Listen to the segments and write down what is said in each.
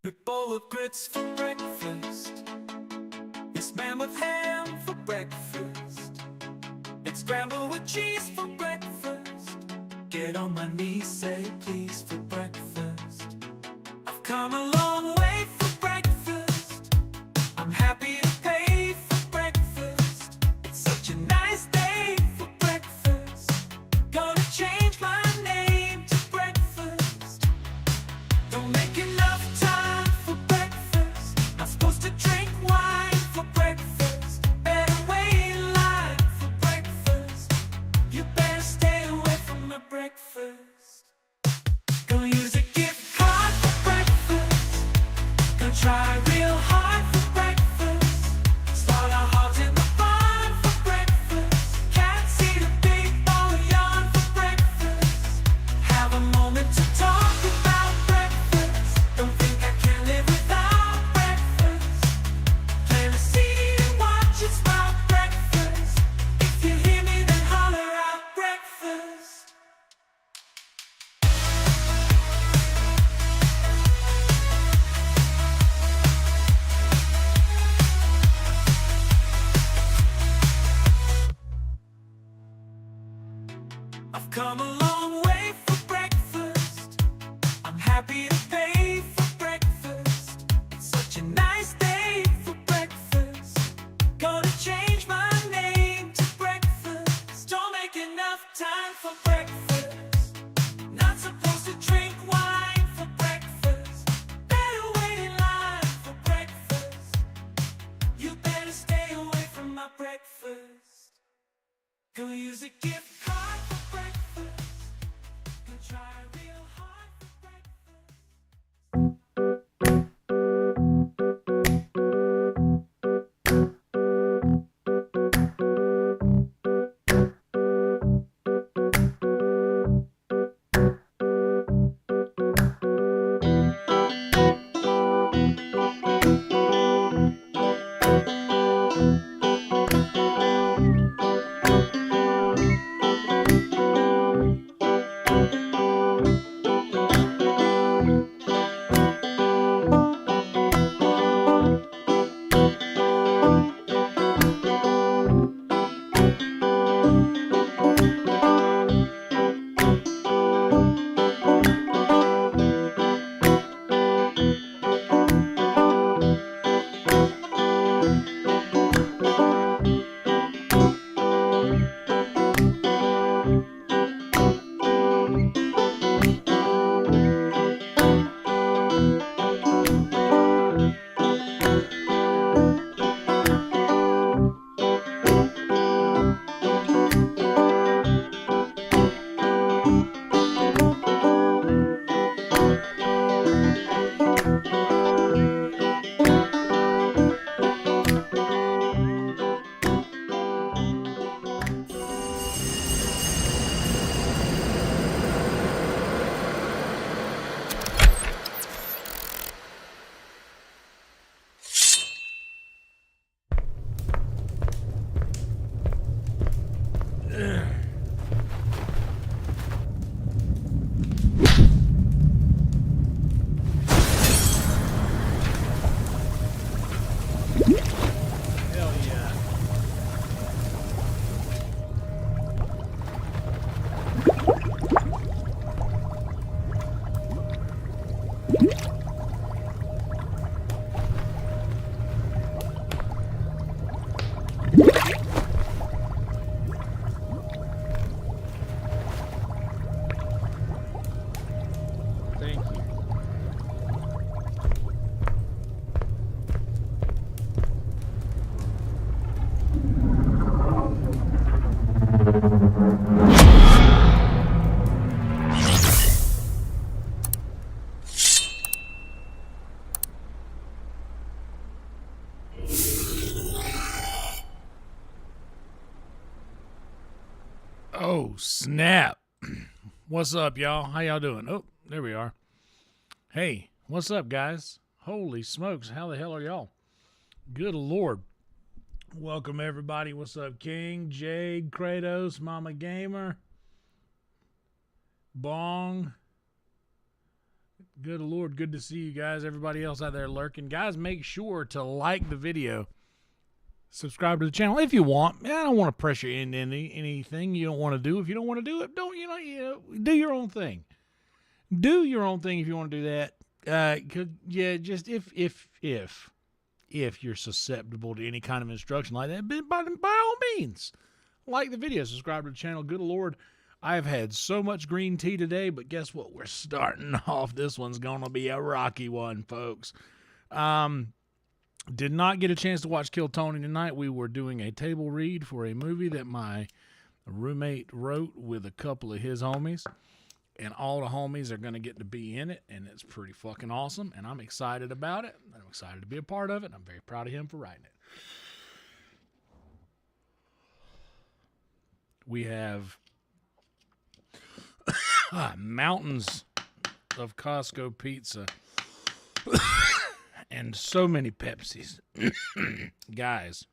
A bowl of grits for breakfast. It's man with ham for breakfast. It's scrambled with cheese for breakfast. Get on my knees, say please for breakfast. I've come a long way for breakfast. I'm happy to pay for breakfast. It's such a nice day for breakfast. Gonna change my name to breakfast. Don't make enough time for breakfast. Not supposed to drink wine for breakfast. Better wait in line for breakfast. You better stay away from my breakfast. Gonna use a gift card for breakfast. Gonna try real hard for breakfast. Start our hearts in the barn for breakfast. Can't see the big ball of yarn for breakfast. Have a moment to talk about breakfast. Don't think I can live without breakfast. Plant a seed and watch it sprout breakfast. If you hear me, then holler out breakfast. I've come a long way for breakfast. I'm happy to pay for breakfast. It's such a nice day for breakfast. Gonna change my name to breakfast. Don't make enough time for breakfast. Not supposed to drink wine for breakfast. Better wait in line for breakfast. You better stay away from my breakfast. Gonna use a gift card for breakfast. Gonna try real hard for breakfast. Hell yeah. Thank you. Oh, snap. What's up, y'all? How y'all doing? Oh, there we are. Hey, what's up, guys? Holy smokes, how the hell are y'all? Good Lord. Welcome, everybody. What's up, King, Jade, Kratos, Mama Gamer, Bong, Good Lord, good to see you guys. Everybody else out there lurking. Guys, make sure to like the video. Subscribe to the channel if you want. I don't want to pressure you into anything you don't want to do. If you don't want to do it, don't, do your own thing. Do your own thing if you want to do that. Just if you're susceptible to any kind of instruction like that, by all means, like the video, subscribe to the channel. Good Lord, I've had so much green tea today, but guess what? We're starting off. This one's going to be a rocky one, folks. Did not get a chance to watch Kill Tony tonight. We were doing a table read for a movie that my roommate wrote with a couple of his homies. And all the homies are going to get to be in it, and it's pretty fucking awesome, and I'm excited about it. I'm excited to be a part of it, and I'm very proud of him for writing it. We have mountains of Costco pizza and so many Pepsis. Guys,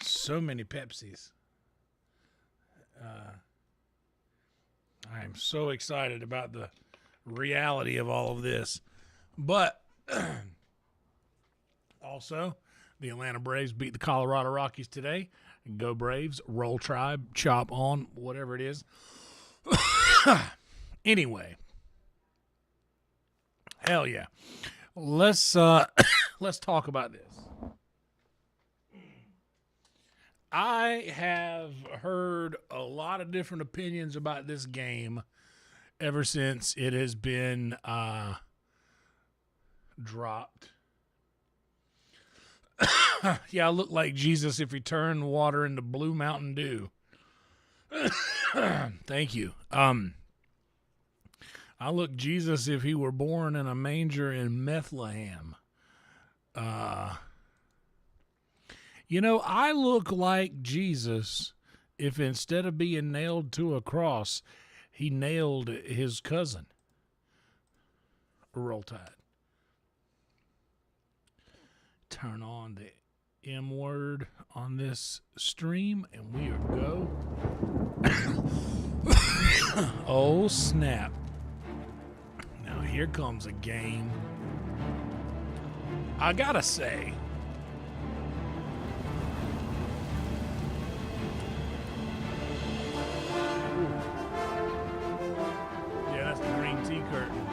so many Pepsis. I am so excited about the reality of all of this. But also, the Atlanta Braves beat the Colorado Rockies today. Go Braves, roll Tribe, chop on, whatever it is. Anyway. Hell yeah. Let's talk about this. I have heard a lot of different opinions about this game ever since it has been dropped. Yeah, I look like Jesus if he turned water into blue Mountain Dew. Thank you. I look Jesus if he were born in a manger in Bethlehem. I look like Jesus if instead of being nailed to a cross, he nailed his cousin. Roll Tide. Turn on the M word on this stream, and we are go. Oh, snap. Now, here comes a game. I gotta say, that's the green tea curtain.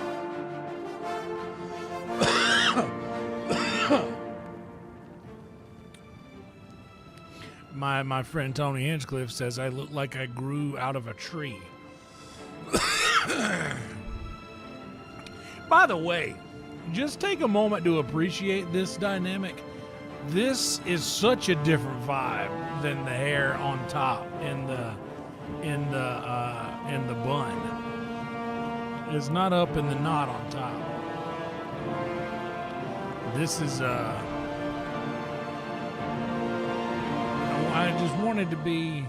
My friend Tony Hinchcliffe says I look like I grew out of a tree. By the way, just take a moment to appreciate this dynamic. This is such a different vibe than the hair on top in the bun. It's not up in the knot on top. This is I just wanted to be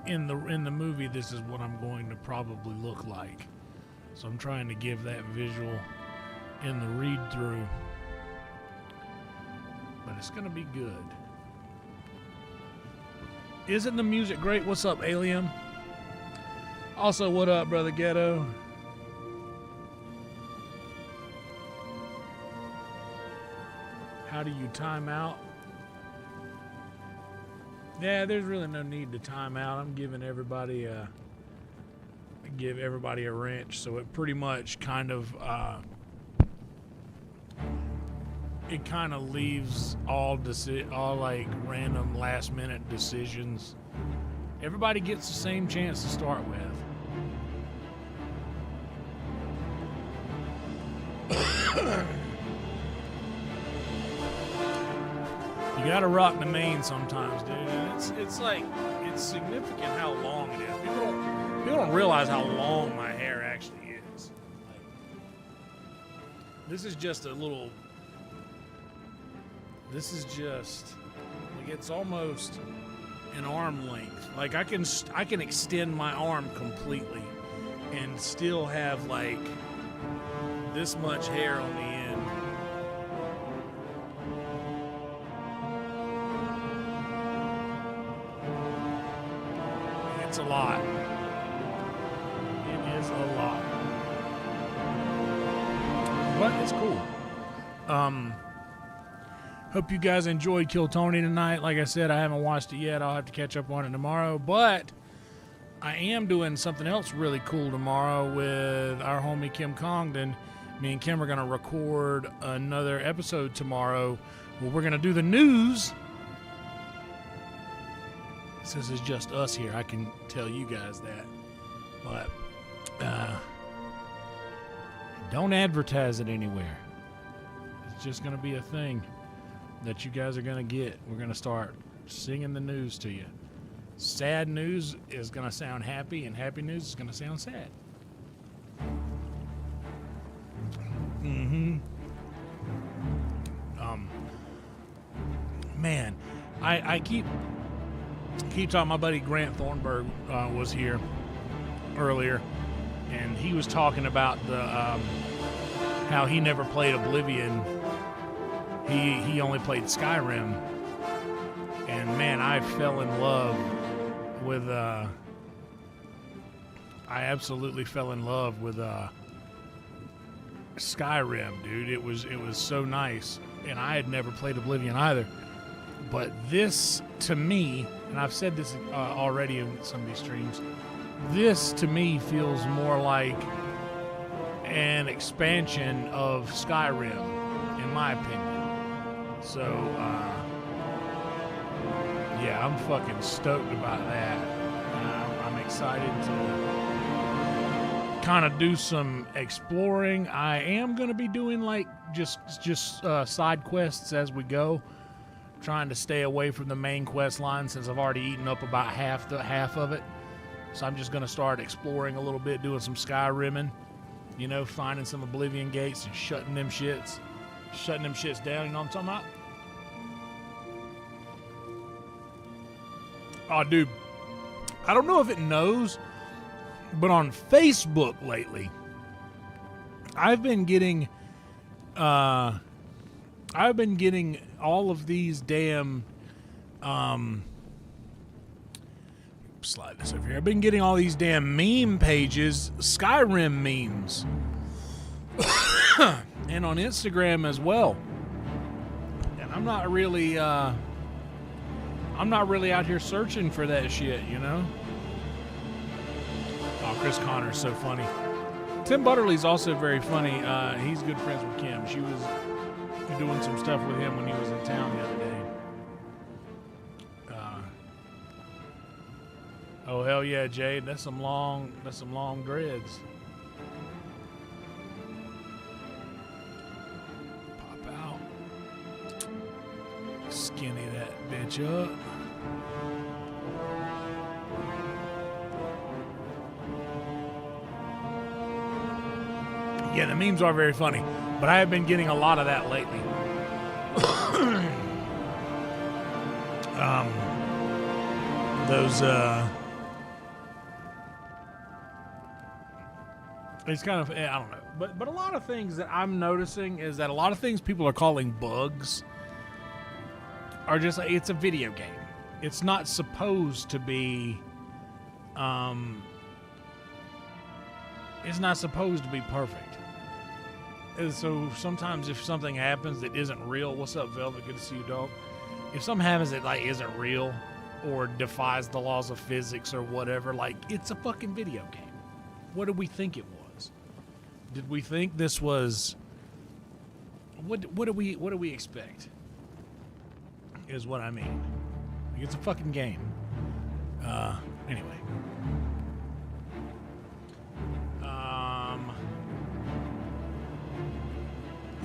in the movie, this is what I'm going to probably look like. So I'm trying to give that visual in the read through. But it's gonna be good. Isn't the music great? What's up, Alien? Also, what up, Brother Ghetto? How do you time out? Yeah, there's really no need to time out. I'm giving everybody a wrench, so it pretty much kind of leaves all like random last minute decisions. Everybody gets the same chance to start with. You gotta rock the mane sometimes, dude. It's significant how long it is. People don't realize how long my hair actually is. This is just it's almost an arm length. Like I can extend my arm completely and still have like this much hair on the end. It's a lot. It's cool. Hope you guys enjoyed Kill Tony tonight. Like I said, I haven't watched it yet. I'll have to catch up on it tomorrow. But I am doing something else really cool tomorrow with our homie Kim Congdon. Me and Kim are going to record another episode tomorrow where we're going to do the news. Since it's just us here, I can tell you guys that. But don't advertise it anywhere. It's just going to be a thing that you guys are going to get. We're going to start singing the news to you. Sad news is going to sound happy, and happy news is going to sound sad. Man, I keep talking. My buddy Grant Thornburg was here earlier, and he was talking about the how he never played Oblivion. He only played Skyrim, and man, I fell in love with I absolutely fell in love with Skyrim, dude. It was so nice, and I had never played Oblivion either. But this, to me, and I've said this already in some of these streams, this to me feels more like an expansion of Skyrim, in my opinion. So, yeah, I'm fucking stoked about that. I'm excited to kind of do some exploring. I am going to be doing like just side quests as we go, trying to stay away from the main quest line since I've already eaten up about half of it. So I'm just going to start exploring a little bit, doing some Skyrimming, you know, finding some Oblivion gates and shutting them shits down, you know what I'm talking about? Oh, dude, I don't know if it knows, but on Facebook lately, I've been getting all of these damn slide this over here. I've been getting all these damn meme pages, Skyrim memes, and on Instagram as well. And I'm not really out here searching for that shit, you know? Oh, Chris Connor's so funny. Tim Butterly's also very funny. He's good friends with Kim. She was doing some stuff with him when he was in town the other day. Oh, hell yeah, Jade. That's some long dreads. Pop out. Skinny that bitch up. Yeah, the memes are very funny, but I have been getting a lot of that lately. It's kind of, I don't know, but a lot of things that I'm noticing is that a lot of things people are calling bugs are just like, it's a video game. It's not supposed to be, it's not supposed to be perfect. And so sometimes if something happens that isn't real, what's up, Velvet? Good to see you, dog. If something happens that like isn't real or defies the laws of physics or whatever, like it's a fucking video game. What did we think it was? Did we think this was? What do we expect? Is what I mean. Like, it's a fucking game. Anyway.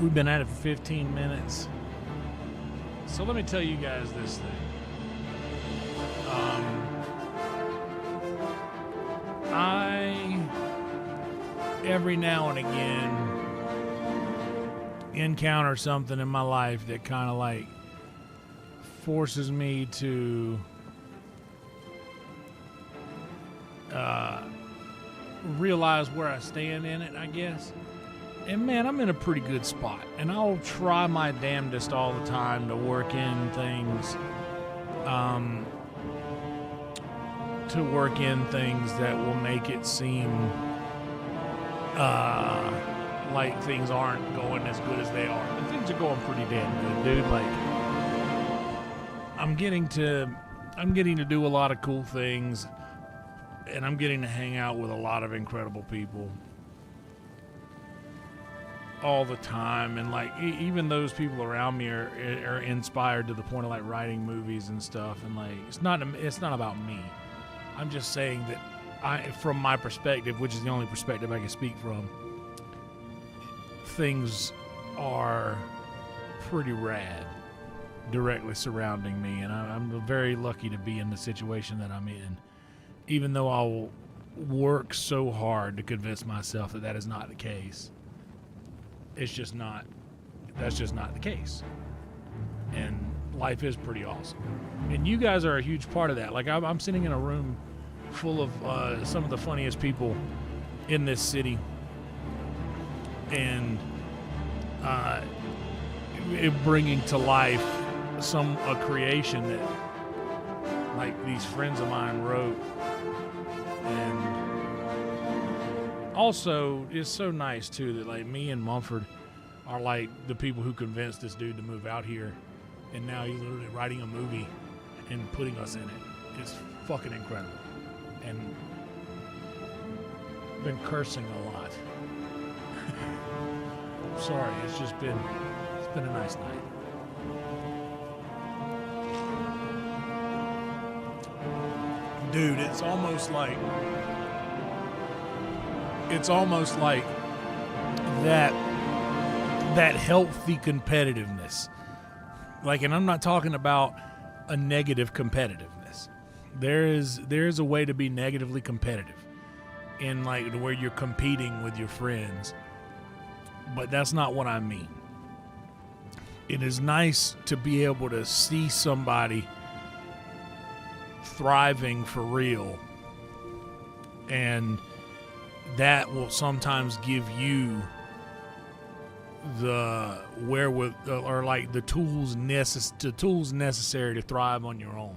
We've been at it for 15 minutes. So let me tell you guys this thing. I, every now and again, encounter something in my life that kind of like forces me to realize where I stand in it, I guess. And man, I'm in a pretty good spot, and I'll try my damnedest all the time to work in things, that will make it seem like things aren't going as good as they are. And things are going pretty damn good, dude. Like, I'm getting to do a lot of cool things, and I'm getting to hang out with a lot of incredible people all the time. And like, even those people around me are inspired to the point of like writing movies and stuff. And like, it's not about me. I'm just saying that from my perspective, which is the only perspective I can speak from, things are pretty rad directly surrounding me, and I'm very lucky to be in the situation that I'm in, even though I'll work so hard to convince myself that is not the case. That's just not the case. And life is pretty awesome, and you guys are a huge part of that. Like, I'm sitting in a room full of some of the funniest people in this city, and bringing to life a creation that like these friends of mine wrote. And also it's so nice too that like me and Mumford are like the people who convinced this dude to move out here, and now he's literally writing a movie and putting us in it. It's fucking incredible. And been cursing a lot. Sorry, it's been a nice night. Dude, it's almost like that healthy competitiveness. Like, and I'm not talking about a negative competitiveness. There is a way to be negatively competitive in like where you're competing with your friends, but that's not what I mean. It is nice to be able to see somebody thriving for real, and that will sometimes give you the wherewithal or like the tools necessary to thrive on your own.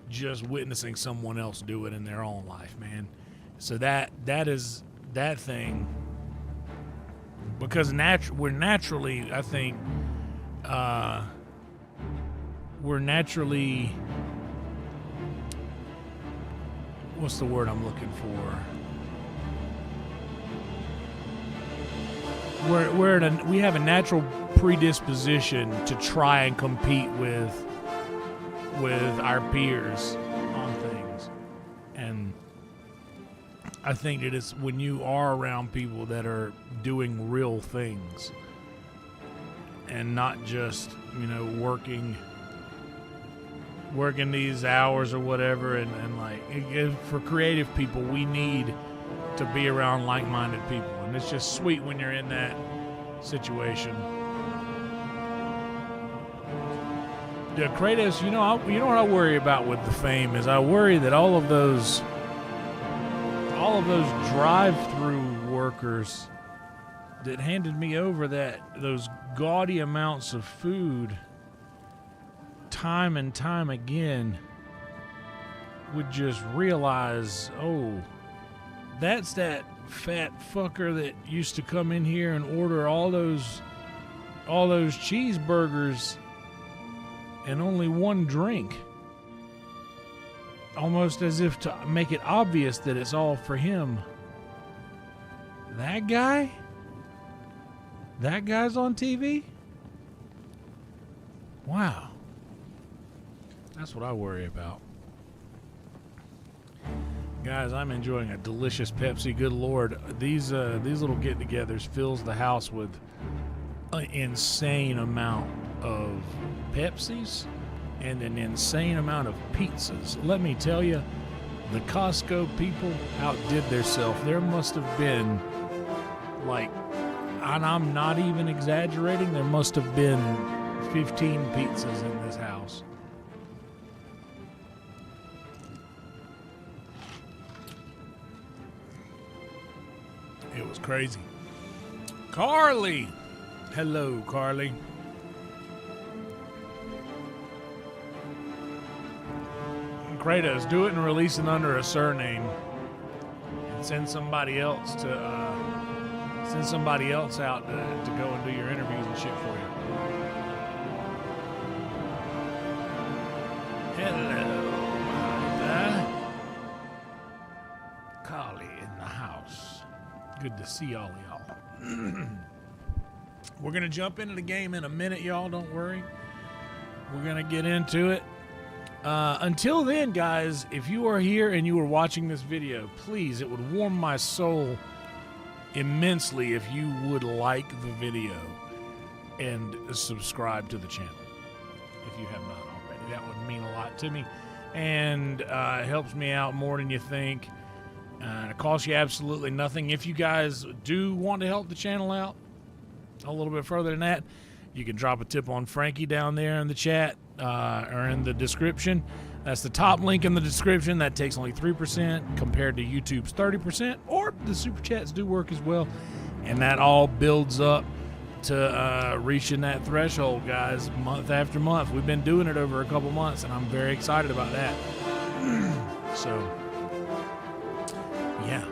Just witnessing someone else do it in their own life, man. So that is that thing, because we're naturally, I think, what's the word I'm looking for? We have a natural predisposition to try and compete with our peers on things. And I think it is when you are around people that are doing real things and not just, working these hours or whatever, and like for creative people, we need to be around like-minded people, and it's just sweet when you're in that situation. Yeah, Kratos, you know what I worry about with the fame is I worry that all of those drive-through workers that handed me over those gaudy amounts of food time and time again would just realize, oh, that's that fat fucker that used to come in here and order all those cheeseburgers and only one drink, almost as if to make it obvious that it's all for him. That guy's on TV? Wow. That's what I worry about. Guys, I'm enjoying a delicious Pepsi. Good Lord, these little get-togethers fills the house with an insane amount of Pepsis and an insane amount of pizzas. Let me tell you, the Costco people outdid themselves. There must have been, like, and I'm not even exaggerating, there must have been 15 pizzas in this house. It was crazy. Carly! Hello, Carly. Kratos, do it and release it under a surname. And send somebody else to Send somebody else out to go and do your interviews and shit for you. Hello, Carly in the house. Good to see all y'all. We're going to jump into the game in a minute, y'all. Don't worry. We're going to get into it. Until then, guys, if you are here and you are watching this video, please, it would warm my soul immensely if you would like the video and subscribe to the channel if you have not already. That would mean a lot to me and helps me out more than you think. It costs you absolutely nothing. If you guys do want to help the channel out a little bit further than that, you can drop a tip on Frankie down there in the chat or in the description. That's the top link in the description. That takes only 3% compared to YouTube's 30%, or the super chats do work as well. And that all builds up to reaching that threshold, guys, month after month. We've been doing it over a couple months, and I'm very excited about that. So, yeah.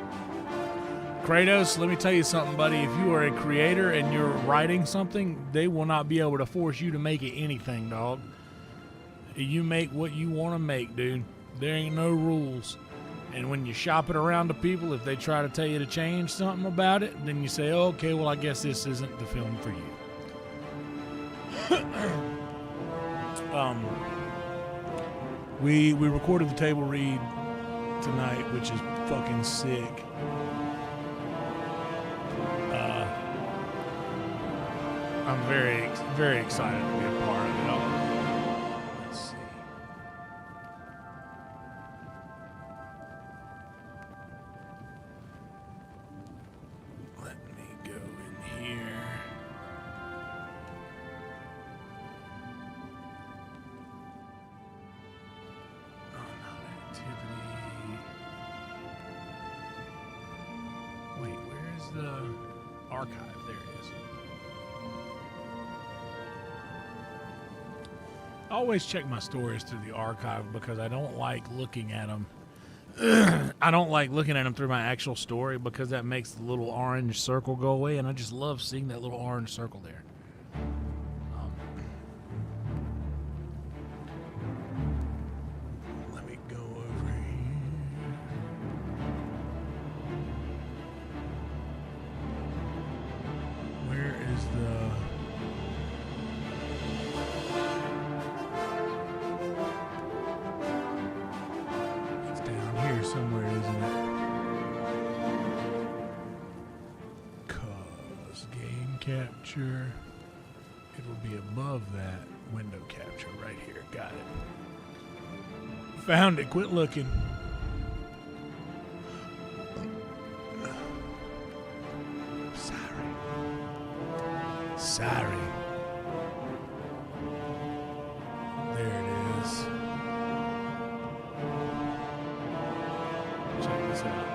Kratos, let me tell you something, buddy. If you are a creator and you're writing something, they will not be able to force you to make it anything, dog. You make what you want to make, dude. There ain't no rules. And when you shop it around to people, if they try to tell you to change something about it, then you say, oh, okay, well, I guess this isn't the film for you. We recorded the table read tonight, which is fucking sick. I'm very, very excited to be a part of it all. Let's see. Let me go in here. Oh, not activity. Wait, where is the archive? There it is. I always check my stories through the archive because I don't like looking at them. I don't like looking at them through my actual story because that makes the little orange circle go away, and I just love seeing that little orange circle there. Let me go over here. Where is the... somewhere, isn't it? Cause game capture. It will be above that window capture right here. Got it. Found it. Quit looking. Sorry. There it is. Check this out.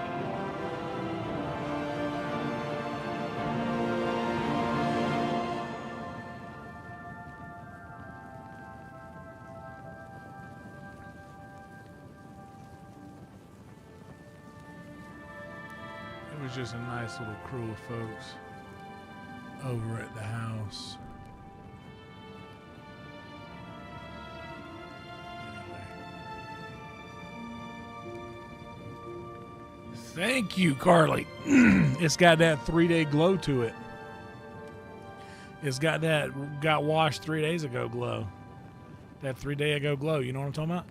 It was just a nice little crew of folks over at the house. Thank you, Carly. It's got that 3-day glow to it. It's got that got washed 3 days ago glow. That 3-day ago glow. You know what I'm talking about?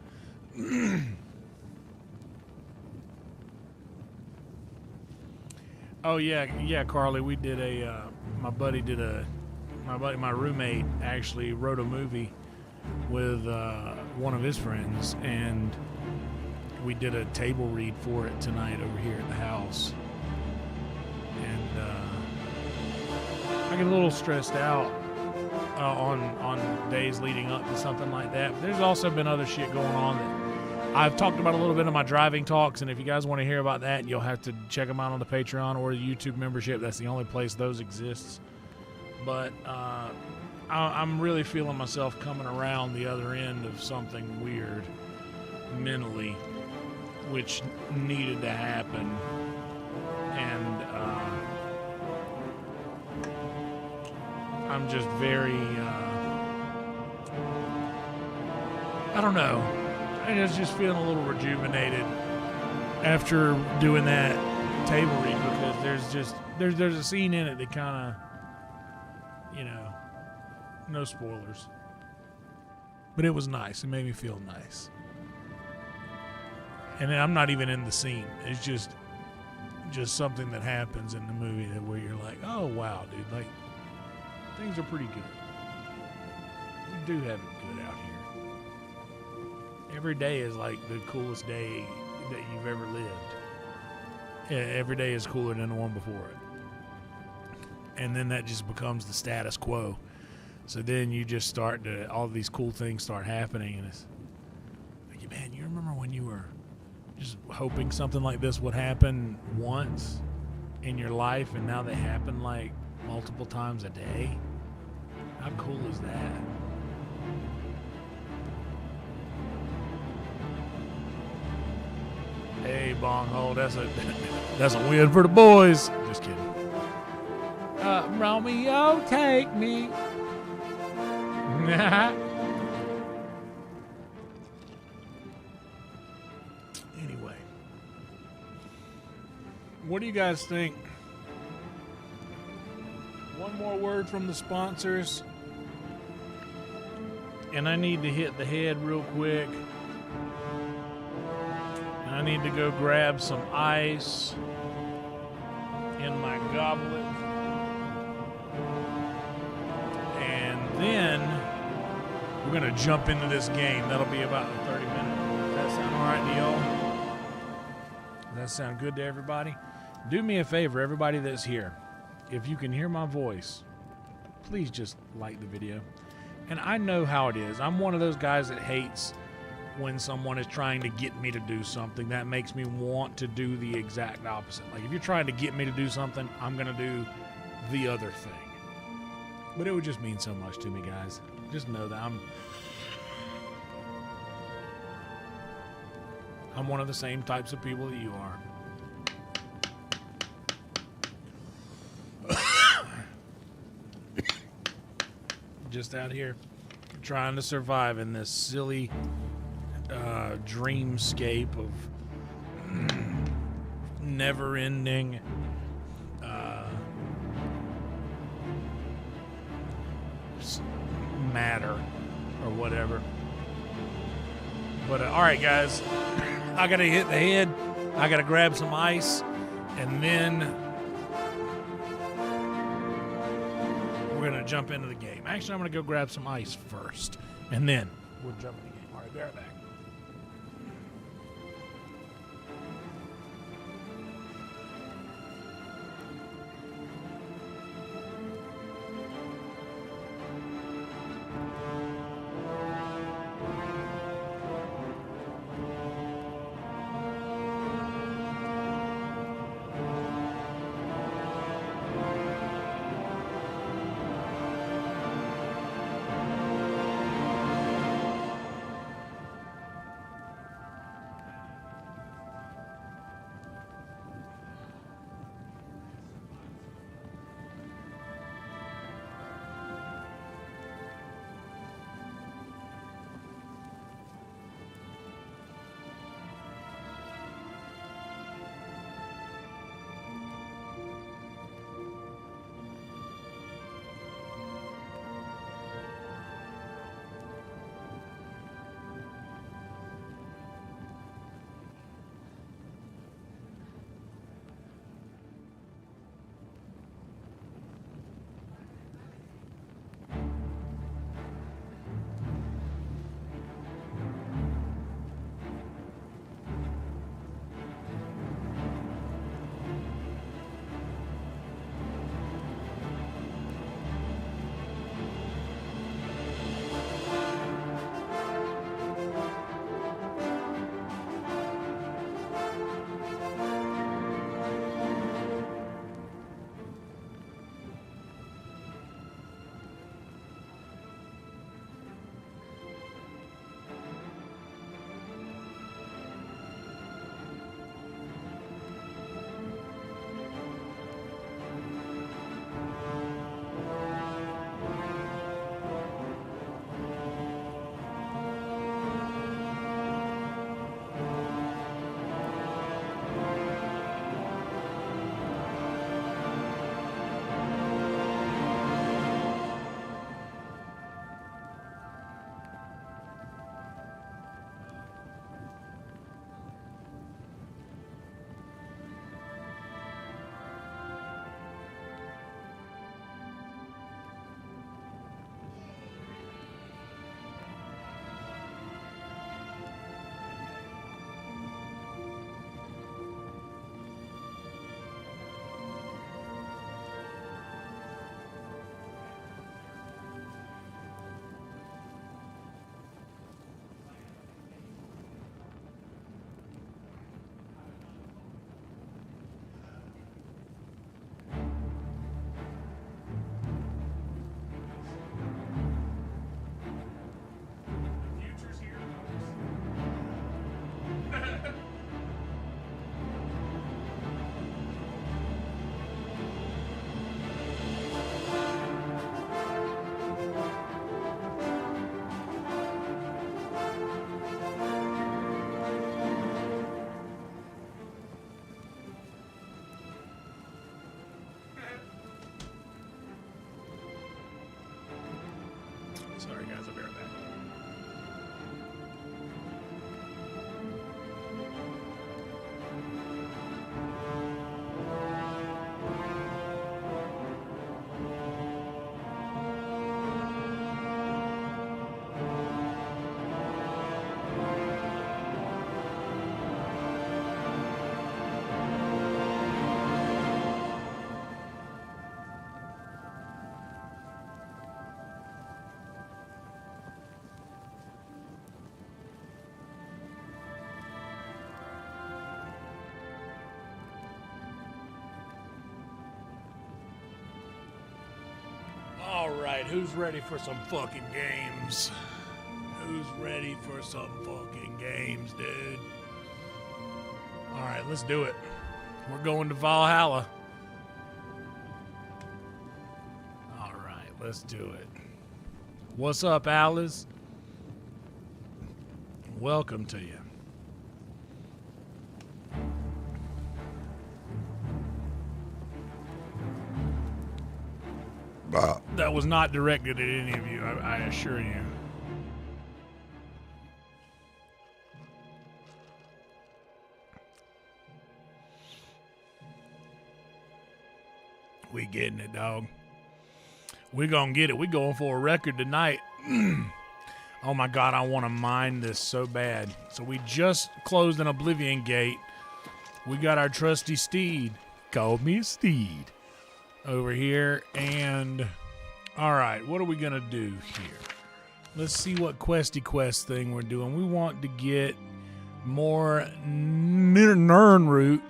Oh yeah, Carly. We did a. My roommate actually wrote a movie with one of his friends, and we did a table read for it tonight over here at the house. And I get a little stressed out on days leading up to something like that. But there's also been other shit going on that I've talked about a little bit in my driving talks, and if you guys want to hear about that, you'll have to check them out on the Patreon or the YouTube membership. That's the only place those exist. But I'm really feeling myself coming around the other end of something weird mentally, which needed to happen. And I'm just very, I don't know. I was just feeling a little rejuvenated after doing that table read, because there's a scene in it that kind of, you know, no spoilers. But it was nice. It made me feel nice. And I'm not even in the scene. It's just something that happens in the movie that where you're like, oh wow, dude, like things are pretty good. We do have it good out here. Every day is like the coolest day that you've ever lived. Every day is cooler than the one before it. And then that just becomes the status quo. So then you just start to, all these cool things start happening, and it's like, man, you remember when you were just hoping something like this would happen once in your life, and now they happen like multiple times a day? How cool is that? Hey, Bonghole, that's a win for the boys. Just kidding. Romeo, take me. Anyway, what do you guys think? One more word from the sponsors, and I need to hit the head real quick. And I need to go grab some ice in my goblet, and then we're gonna jump into this game. That'll be about 30 minutes. Does that sound all right to y'all? Does that sound good to everybody? Do me a favor, everybody that's here. If you can hear my voice, please just like the video. And I know how it is. I'm one of those guys that hates when someone is trying to get me to do something. That makes me want to do the exact opposite. Like, if you're trying to get me to do something, I'm gonna do the other thing. But it would just mean so much to me, guys. Just know that I'm one of the same types of people that you are. Just out here trying to survive in this silly dreamscape of never-ending matter or whatever. But all right, guys, I gotta hit the head. I gotta grab some ice, and then we're gonna jump into the game. Actually, I'm gonna go grab some ice first, and then we'll jump in the game. All right, be right back. be right back. All right, who's ready for some fucking games? Who's ready for some fucking games, dude? All right, let's do it. We're going to Valhalla. All right, let's do it. What's up, Alice? Welcome to you. That was not directed at any of you, I assure you. We getting it, dog. We gonna get it. We going for a record tonight. Oh my God, I want to mine this so bad. So we just closed an Oblivion gate. We got our trusty steed. Called me a steed. Over here, and all right, what are we gonna do here? Let's see what questy quest thing we're doing. We want to get more Nernroot.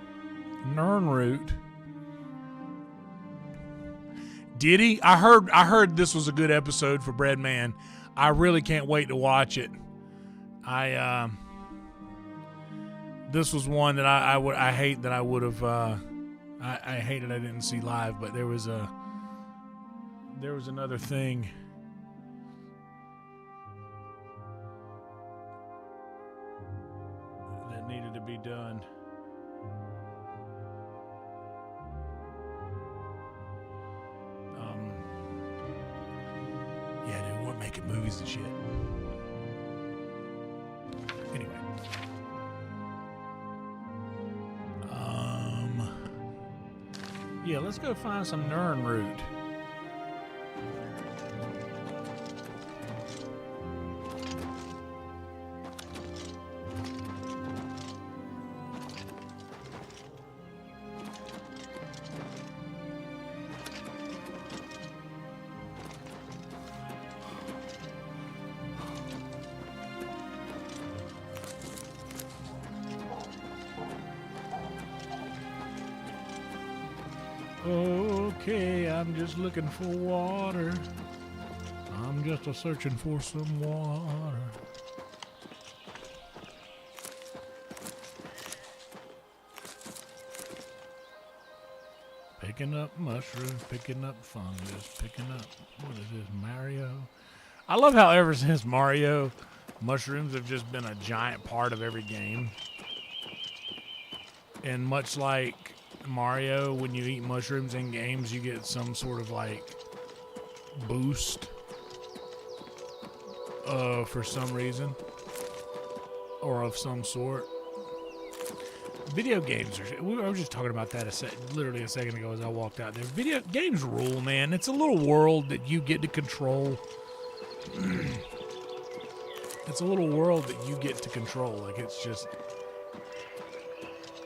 Did he? I heard this was a good episode for Breadman. I really can't wait to watch it. This was one that I hate that I would have. I hated I didn't see live, but there was another thing that needed to be done. Yeah, dude, we're making movies and shit. Anyway. Yeah, let's go find some Nernroot. Okay, I'm just looking for water. I'm just searching for some water. Picking up mushrooms, picking up fungus, picking up, what is this, Mario? I love how ever since Mario, mushrooms have just been a giant part of every game. And much like Mario, when you eat mushrooms in games, you get some sort of like boost for some reason or of some sort. Video games are, we were just talking about that literally a second ago as I walked out there. Video games rule, man. It's a little world that you get to control. It's a little world that you get to control. Like, it's just,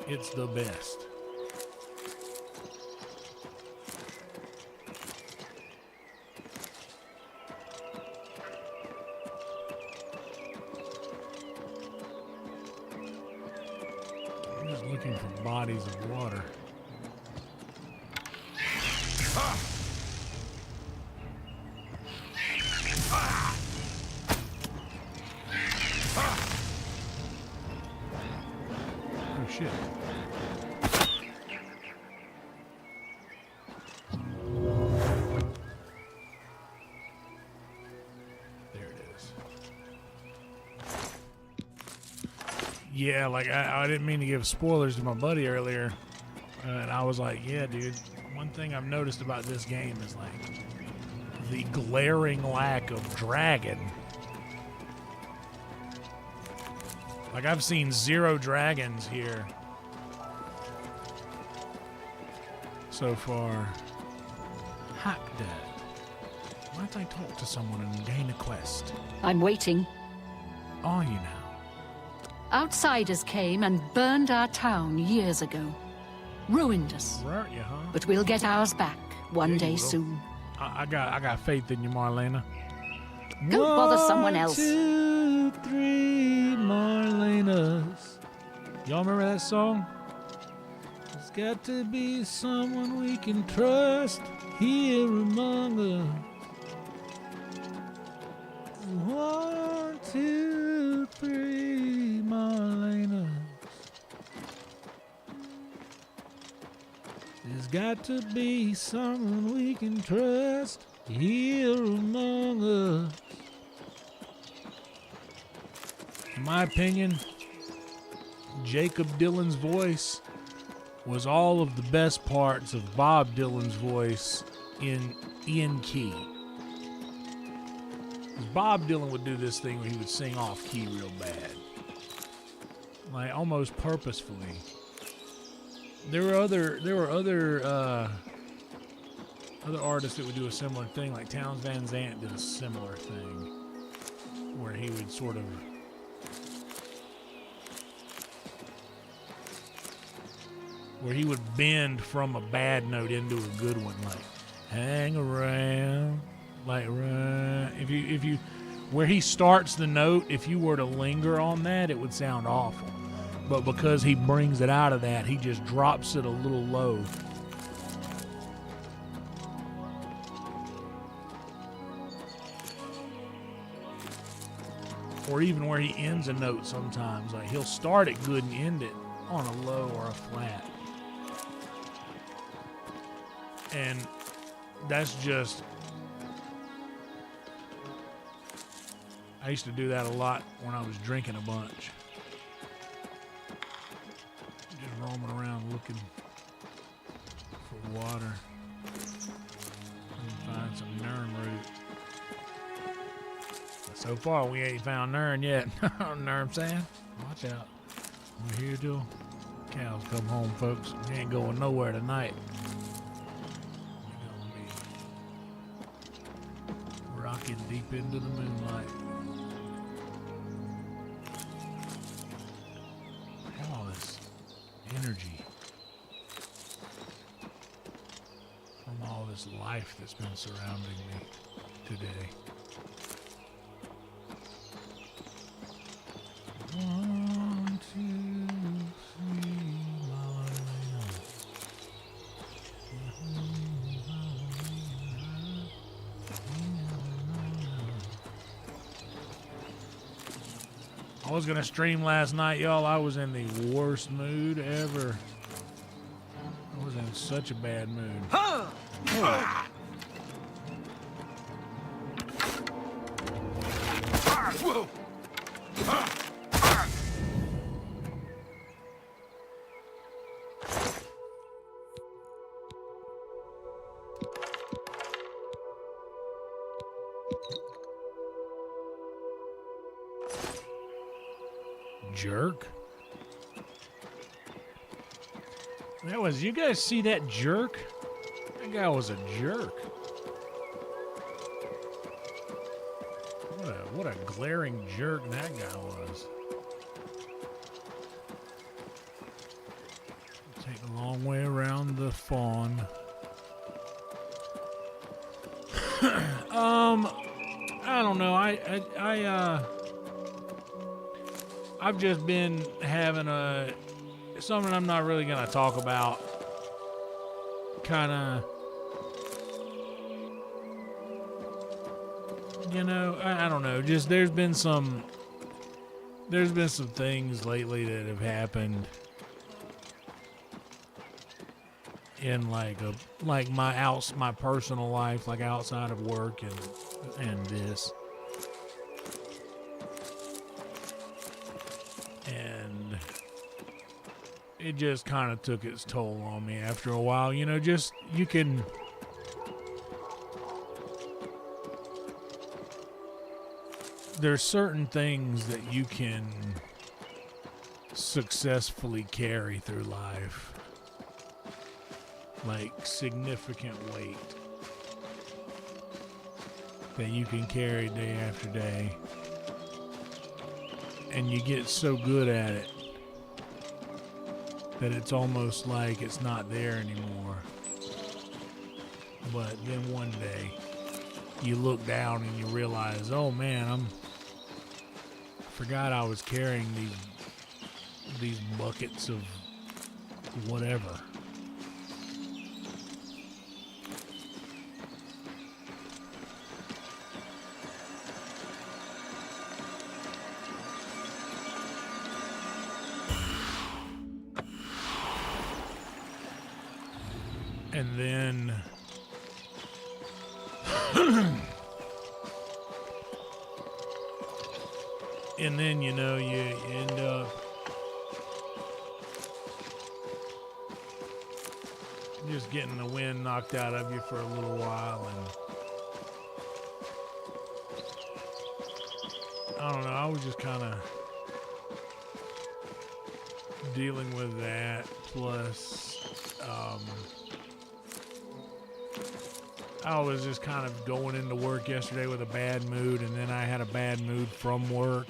it's the best. Looking for bodies of water. Oh shit. Yeah, like I didn't mean to give spoilers to my buddy earlier, and I was like, yeah, dude, one thing I've noticed about this game is like the glaring lack of dragon Like, I've seen 0 dragons here so far. Hack Dad. Why don't I talk to someone and gain a quest? I'm waiting. Are you now? Outsiders came and burned our town years ago. Ruined us. Where are you, huh? But we'll get ours back one Yeah, you day will. soon. I got faith in you, Marlena. Go bother someone else. 1, 2, 3, Marlenas. Y'all remember that song? There's got to be someone we can trust here among us. 1, 2, 3, Marlenas. There's got to be someone we can trust here among us. In my opinion, Jacob Dylan's voice was all of the best parts of Bob Dylan's voice in key. Bob Dylan would do this thing where he would sing off key real bad, like almost purposefully. There were other artists that would do a similar thing, like Townes Van Zandt did a similar thing, where he would sort of bend from a bad note into a good one, like hang around, like if you where he starts the note, if you were to linger on that, it would sound awful. But because he brings it out of that, he just drops it a little low. Or even where he ends a note sometimes. Like he'll start it good and end it on a low or a flat. And that's just... I used to do that a lot when I was drinking a bunch. Just roaming around looking for water. And find some Nern root. But so far we ain't found Nern yet. Know what I'm saying? Watch out. We're here till cows come home, folks. We ain't going nowhere tonight. We're gonna be rocking deep into the moonlight. Energy from all this life that's been surrounding me today. 1, 2, 3, I was gonna stream last night, y'all. I was in the worst mood ever. I was in such a bad mood. Oh. Jerk. That was, you guys see that jerk? That guy was a jerk. What a glaring jerk that guy was. Take a long way around the fawn. I don't know. I've just been having something I'm not really gonna talk about. Kinda, I don't know. Just there's been some things lately that have happened in like my personal life, like outside of work and this. And it just kind of took its toll on me after a while. There's certain things that you can successfully carry through life. Like significant weight that you can carry day after day. And you get so good at it that it's almost like it's not there anymore. But then one day you look down and you realize, oh man, forgot I was carrying these buckets of whatever. And then you know, you end up just getting the wind knocked out of you for a little while, and I don't know, I was just kind of dealing with that, plus I was just kind of going into work yesterday with a bad mood, and then I had a bad mood from work.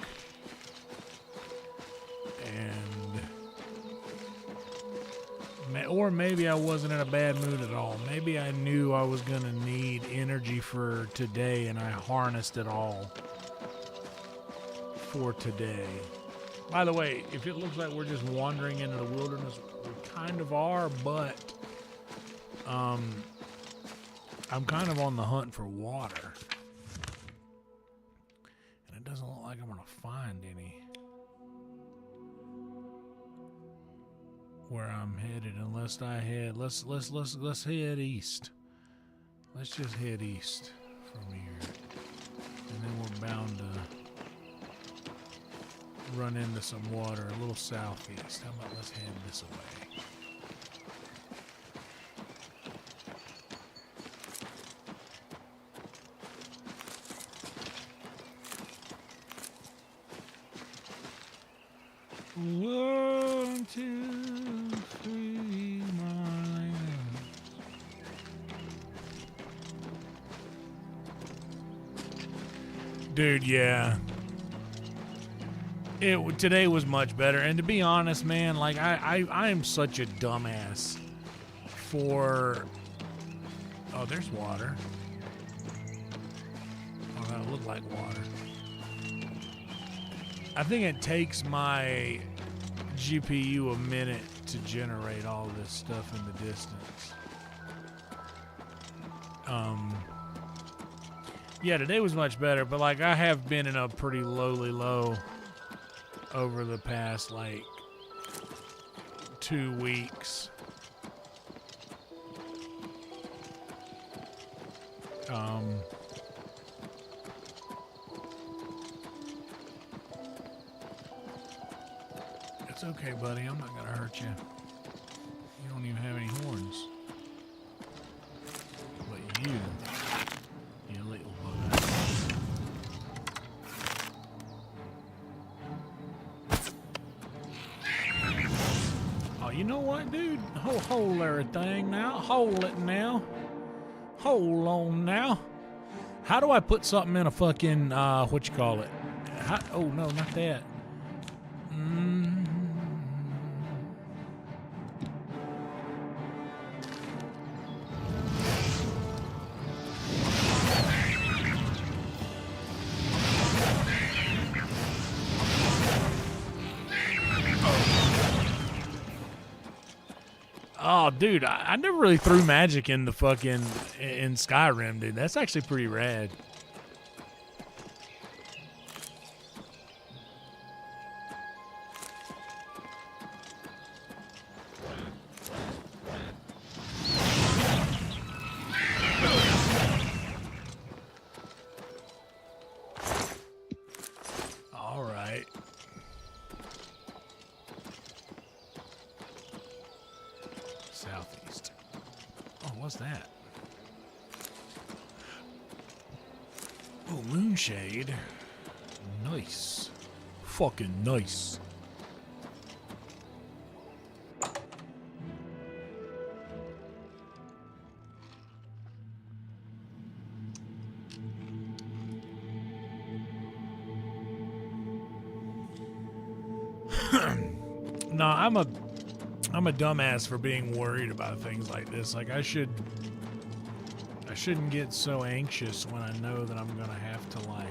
Or maybe I wasn't in a bad mood at all. Maybe I knew I was going to need energy for today, and I harnessed it all for today. By the way, if it looks like we're just wandering into the wilderness, we kind of are, but I'm kind of on the hunt for water. And it doesn't look like I'm going to find any where I'm headed unless I head let's head east. Let's just head east from here. And then we're bound to run into some water a little southeast. How about let's head this way? One, two, three, miles. Dude, yeah. Today was much better, and to be honest, man, like I am such a dumbass for. Oh, there's water. Oh, that looked like water. I think it takes my GPU a minute to generate all this stuff in the distance. Yeah, today was much better, but like I have been in a pretty lowly low over the past like 2 weeks. It's okay, buddy. I'm not gonna hurt you. You don't even have any horns. But you little bugger. Oh, you know what, dude? Hold everything now. Hold it now. Hold on now. How do I put something in a fucking, what you call it? Oh, no, not that. Oh, dude, I never really threw magic in the fucking in Skyrim, dude. That's actually pretty rad. All right. Southeast. Oh, what's that? Oh, moonshade. Nice. Fucking nice. No, I'm a dumbass for being worried about things like this. Like I shouldn't get so anxious when I know that I'm gonna have to like.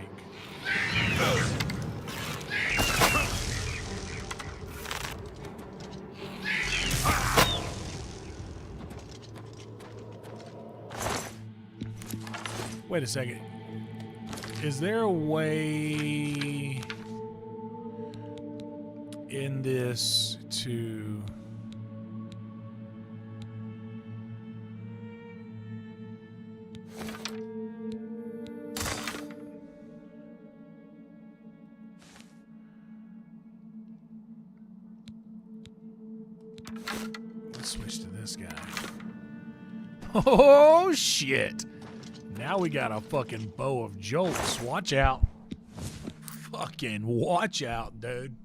Wait a second. Is there a way in this to let's switch to this guy. Oh shit. Now we got a fucking bow of jolts. Watch out. Fucking watch out, dude.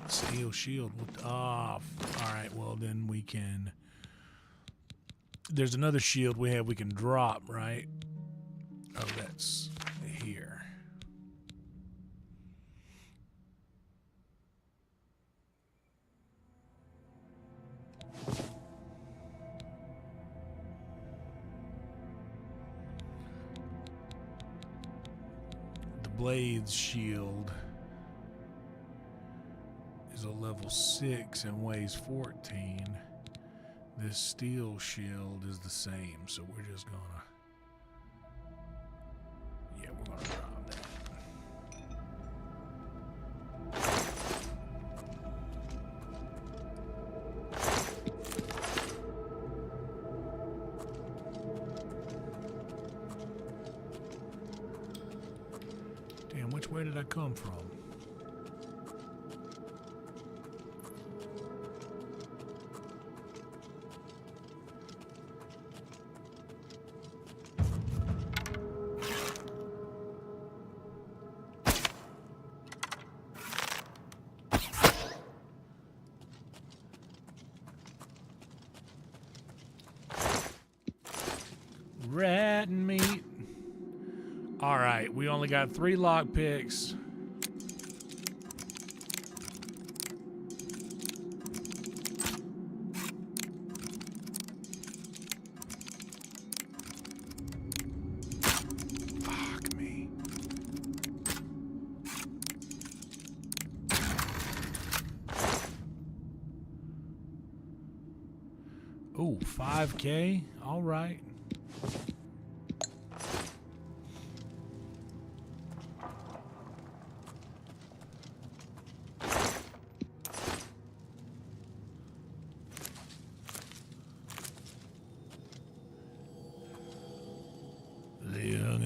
Steel shield. All right, well then we can. There's another shield we have we can drop, right? Oh, that's here. The Blade's shield is a level 6 and weighs 14. This steel shield is the same, so we're just gonna. Yeah, we're gonna drop that. Damn, which way did I come from? Rat meat. All right, we only got 3 lock picks. Fuck me. Ooh, 5K. All right.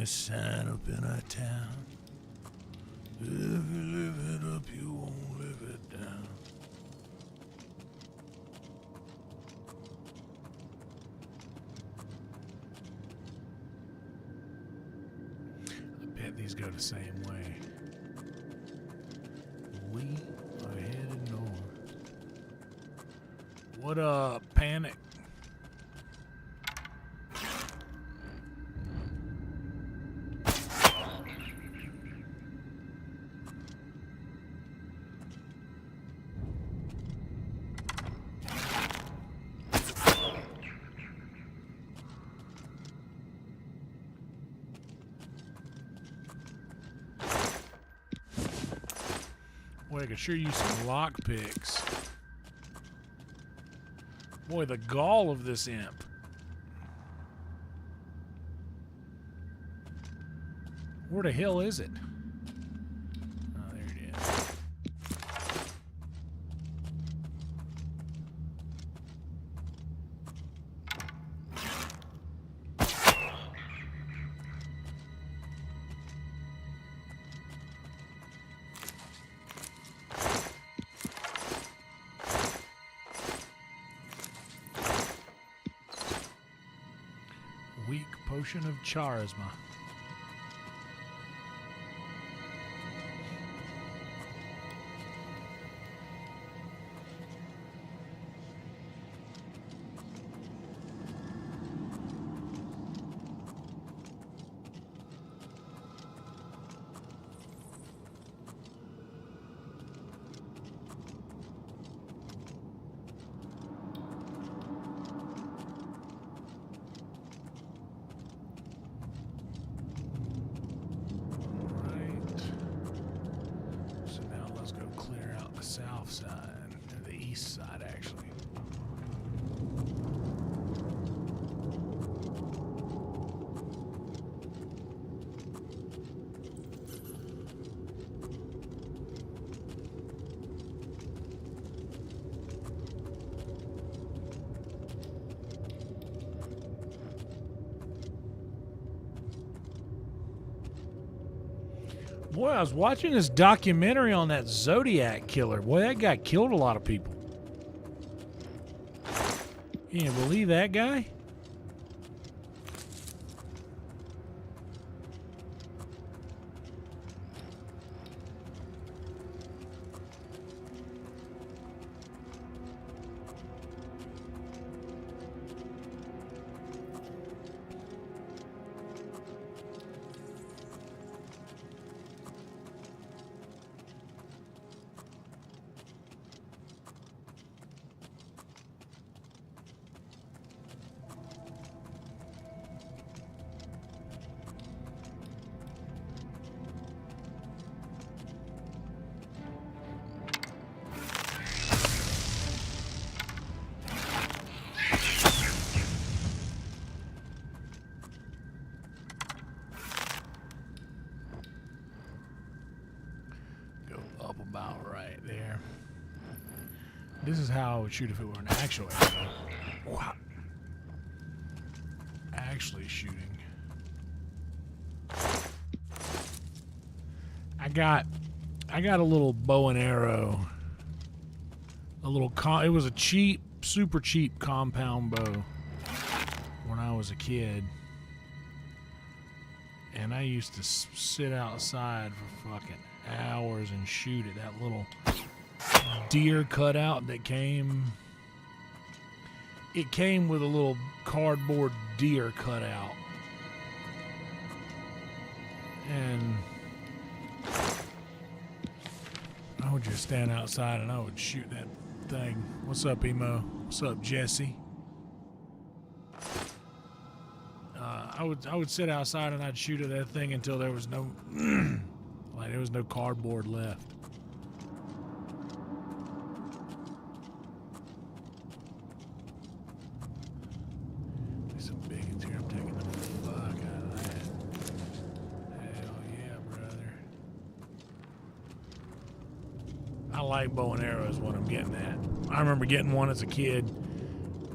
Sign up in our town. If you live it up, you won't live it down. I bet these go the same way. We are headed north. What up, Panic? Boy, I could sure use some lock picks. Boy, the gall of this imp. Where the hell is it? Oh, there it is. Weak potion of charisma. south side, or the east side, actually. Boy, I was watching this documentary on that Zodiac killer. Boy, that guy killed a lot of people. Can you believe that guy? This is how I would shoot if it were an actual arrow. Wow. Actually shooting. I got a little bow and arrow. It was a cheap, super cheap compound bow when I was a kid. And I used to sit outside for fucking hours and shoot at that little deer cutout that came. It came with a little cardboard deer cutout, and I would just stand outside and I would shoot that thing. What's up, Emo? What's up, Jesse? I would sit outside and I'd shoot at that thing until there was no like there was no cardboard left. I like bow and arrows, what I'm getting at. I remember getting one as a kid.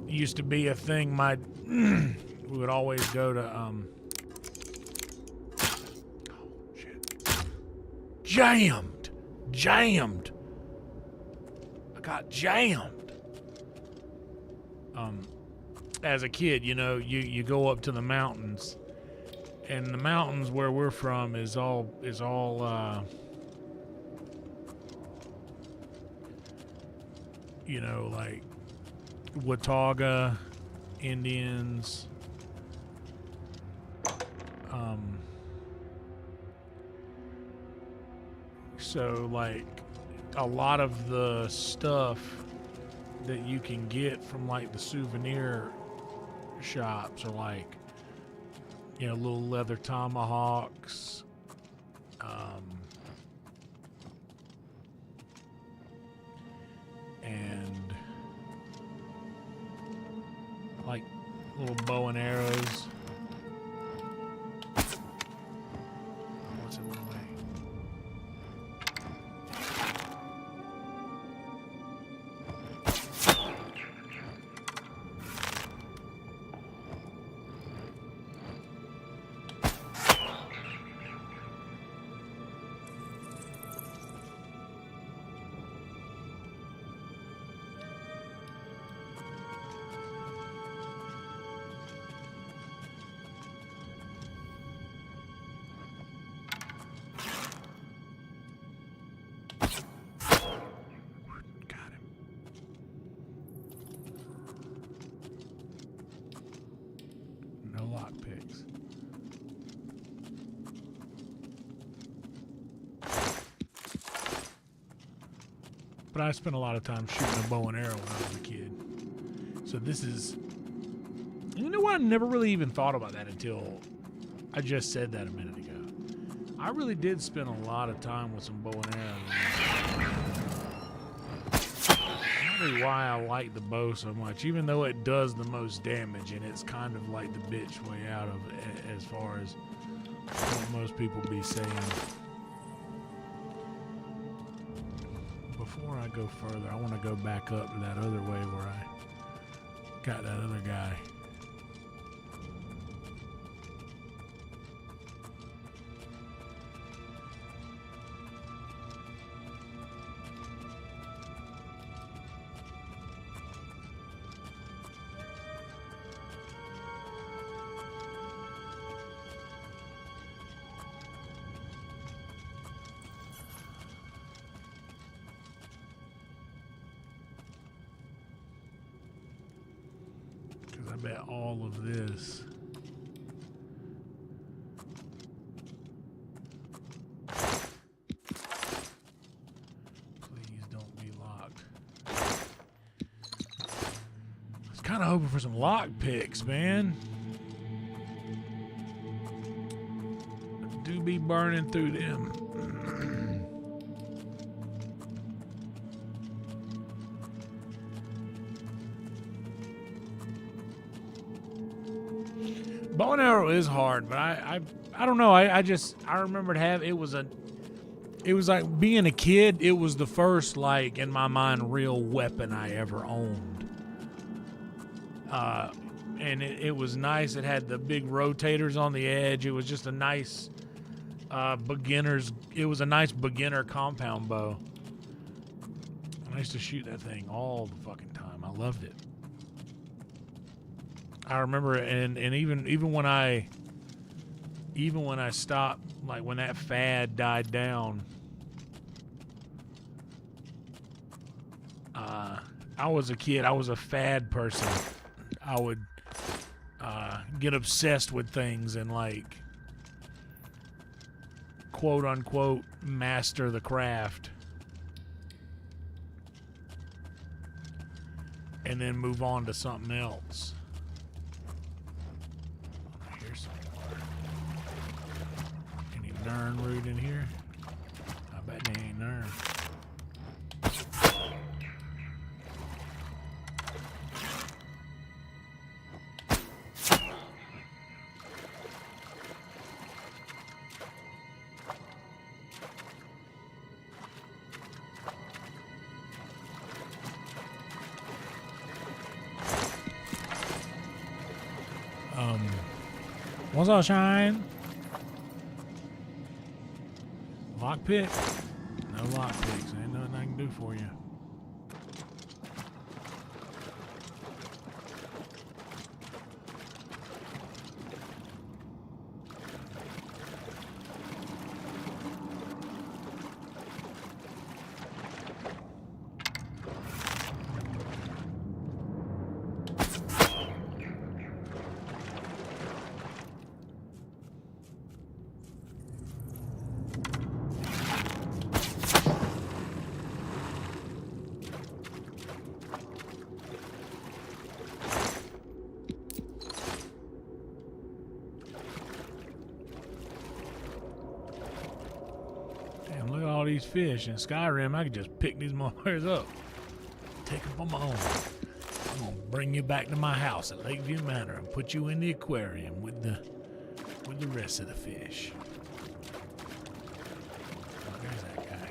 It used to be a thing we would always go to oh shit. Jammed. I got jammed. As a kid, you know, you go up to the mountains, and the mountains where we're from is all you know, like Watauga Indians, so like a lot of the stuff that you can get from like the souvenir shops are like, you know, little leather tomahawks, and like little bow and arrows. What's in my way? But I spent a lot of time shooting a bow and arrow when I was a kid. So this is... You know what? I never really even thought about that until I just said that a minute ago. I really did spend a lot of time with some bow and arrows. Probably why I like the bow so much, even though it does the most damage, and it's kind of like the bitch way out of it as far as what most people be saying. Before I go further, I want to go back up to that other way where I got that other guy. I bet all of this. Please don't be locked. I was kind of hoping for some lock picks, man. I do be burning through them. Bow and arrow is hard, but I don't know. I remembered it was like being a kid. It was the first, like, in my mind, real weapon I ever owned. And it was nice. It had the big rotators on the edge. It was just a nice it was a nice beginner compound bow. I used to shoot that thing all the fucking time. I loved it. I remember, and even when I stopped, like when that fad died down, I was a kid. I was a fad person. I would get obsessed with things and, like, quote unquote master the craft, and then move on to something else. Nern root in here? I bet they ain't nern. What's up, Shine? Lockpick? No lockpicks. Ain't nothing I can do for you. All these fish in Skyrim, I could just pick these motherfuckers up, take them on my own. I'm gonna bring you back to my house at Lakeview Manor and put you in the aquarium with the rest of the fish. Oh, there's that guy.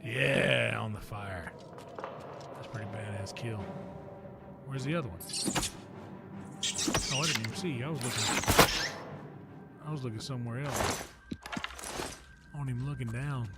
Yeah, on the fire. That's a pretty badass kill. Where's the other one? Oh, I didn't even see. I was looking somewhere else. I wasn't even looking down.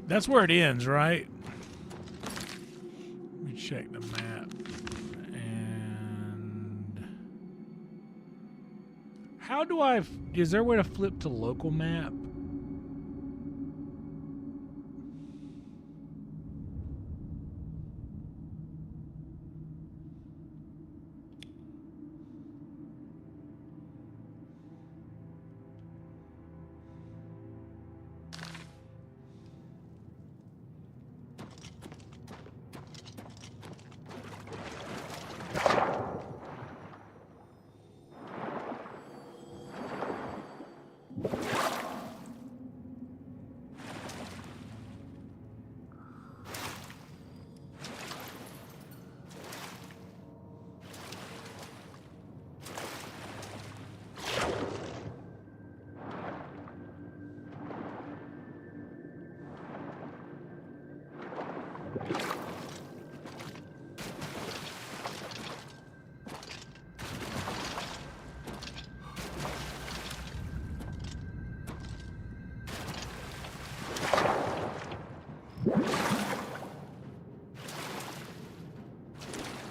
That's where it ends, right? Let me check the map. And how do I? Is there a way to flip to local map?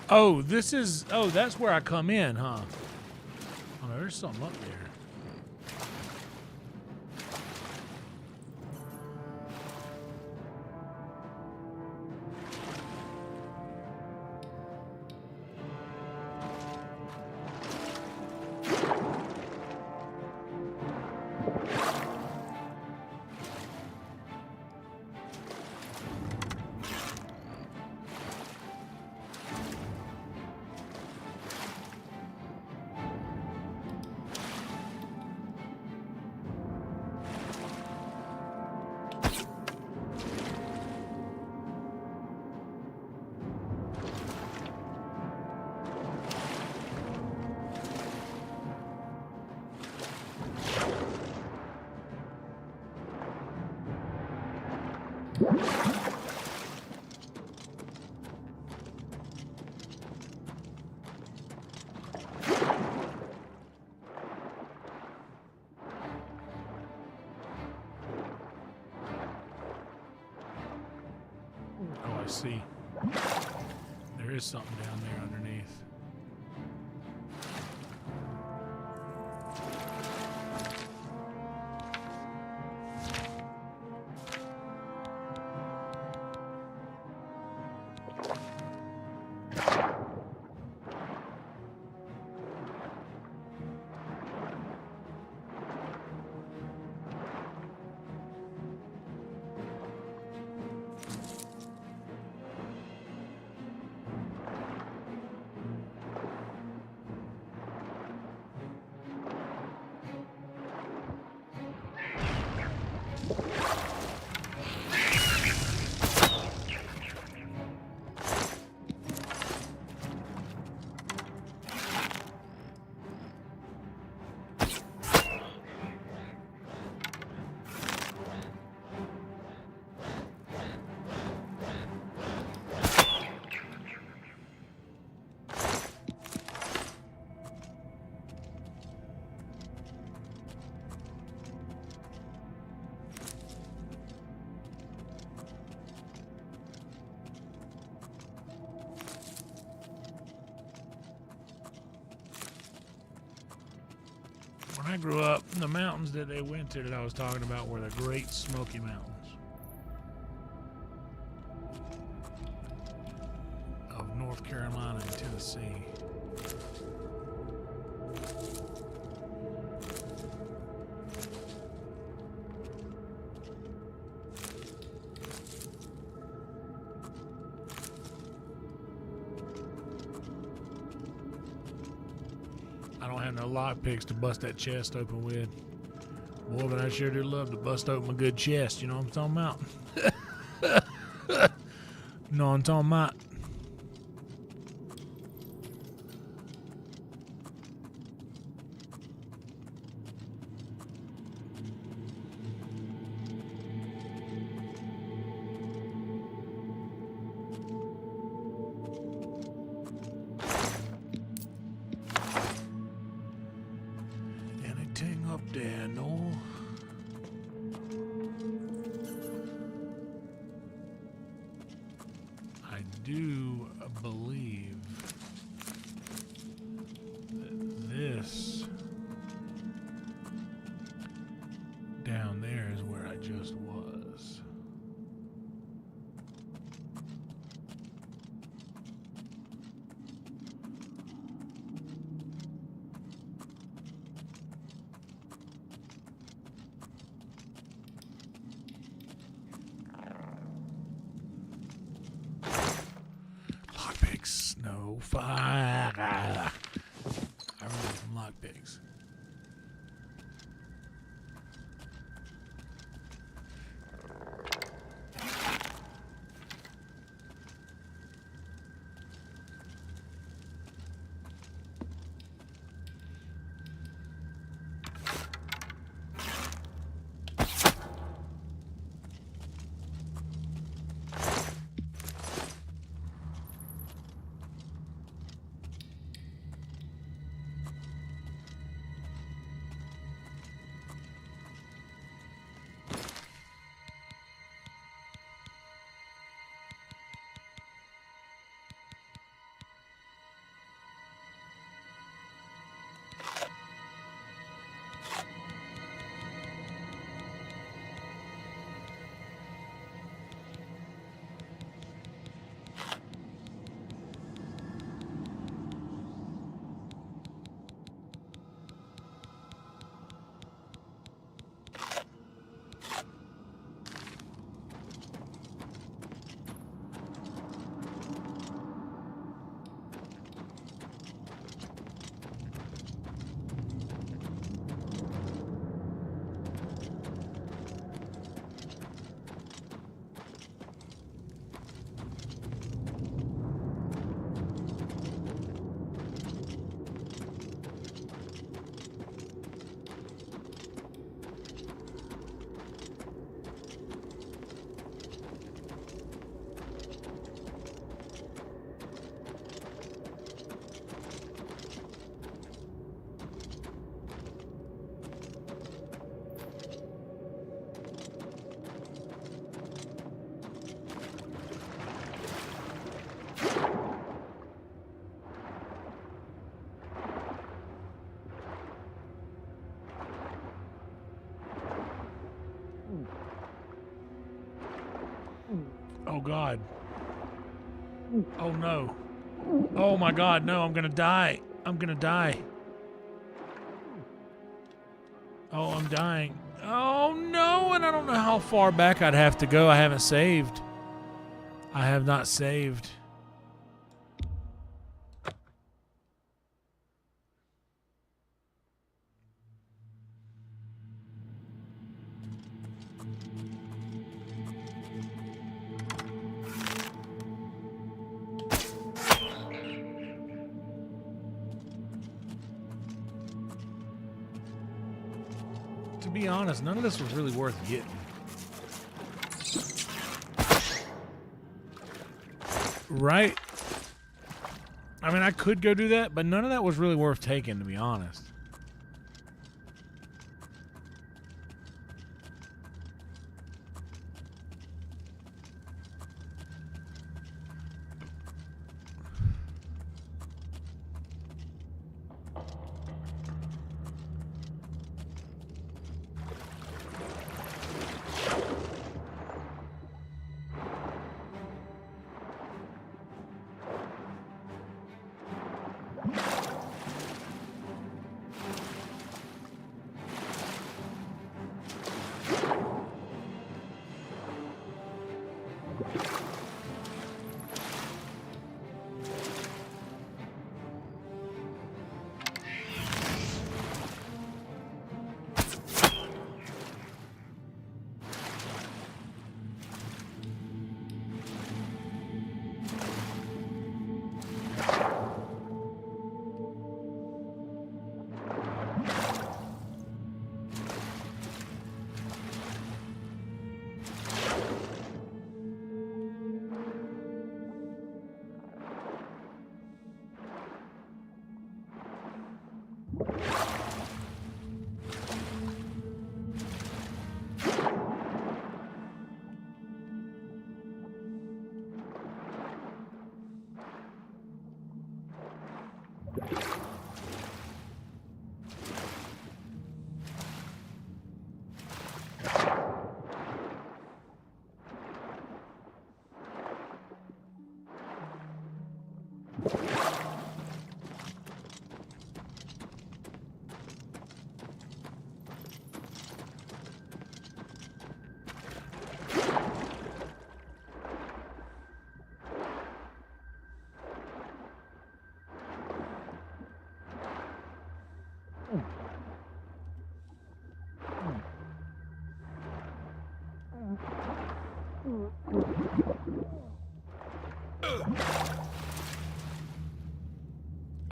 Oh, this is... Oh, that's where I come in, huh? Oh, no, there's something up there. Oh, I see. There is something down there underneath. When I grew up, the mountains that they went to that I was talking about were the Great Smoky Mountains of North Carolina and Tennessee. I don't have no lockpicks to bust that chest open with. Boy, but I sure do love to bust open a good chest, you know what I'm talking about? You know what I'm talking about? Anything up there, no? do believe that this down there is where I just was. Lockpicks, no fire. I remember some lockpicks. Oh God. Oh no. Oh my God, no, I'm gonna die. I'm gonna die. Oh, I'm dying. Oh no, and I don't know how far back I'd have to go. I haven't saved. I have not saved. To be honest, none of this was really worth getting. Right? I mean, I could go do that, but none of that was really worth taking, to be honest.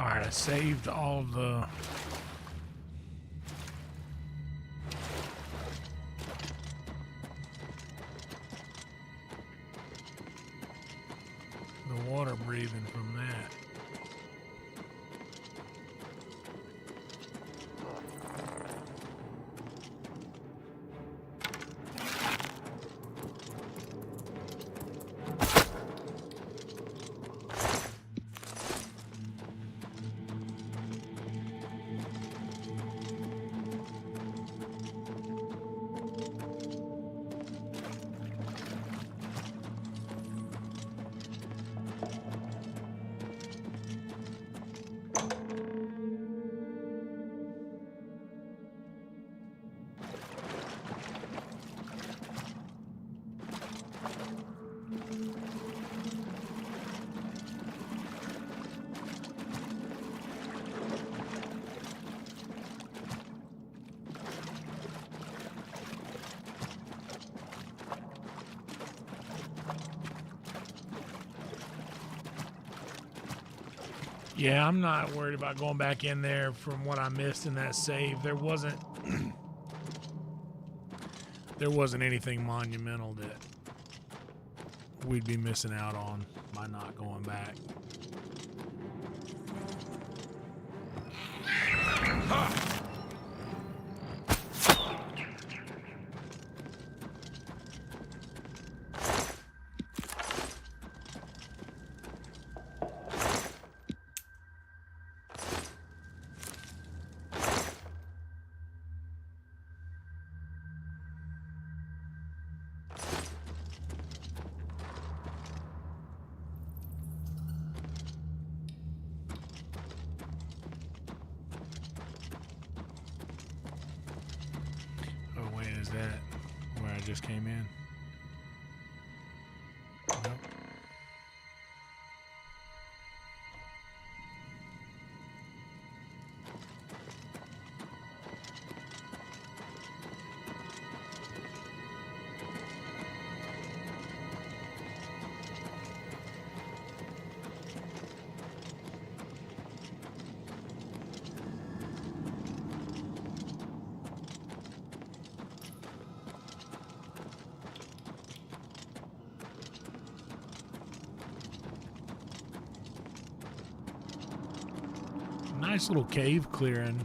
Alright, I saved all the water breathing from that. Yeah, I'm not worried about going back in there from what I missed in that save. There wasn't there wasn't anything monumental that we'd be missing out on by not going back. That where I just came in? Nope. Nice little cave clearing.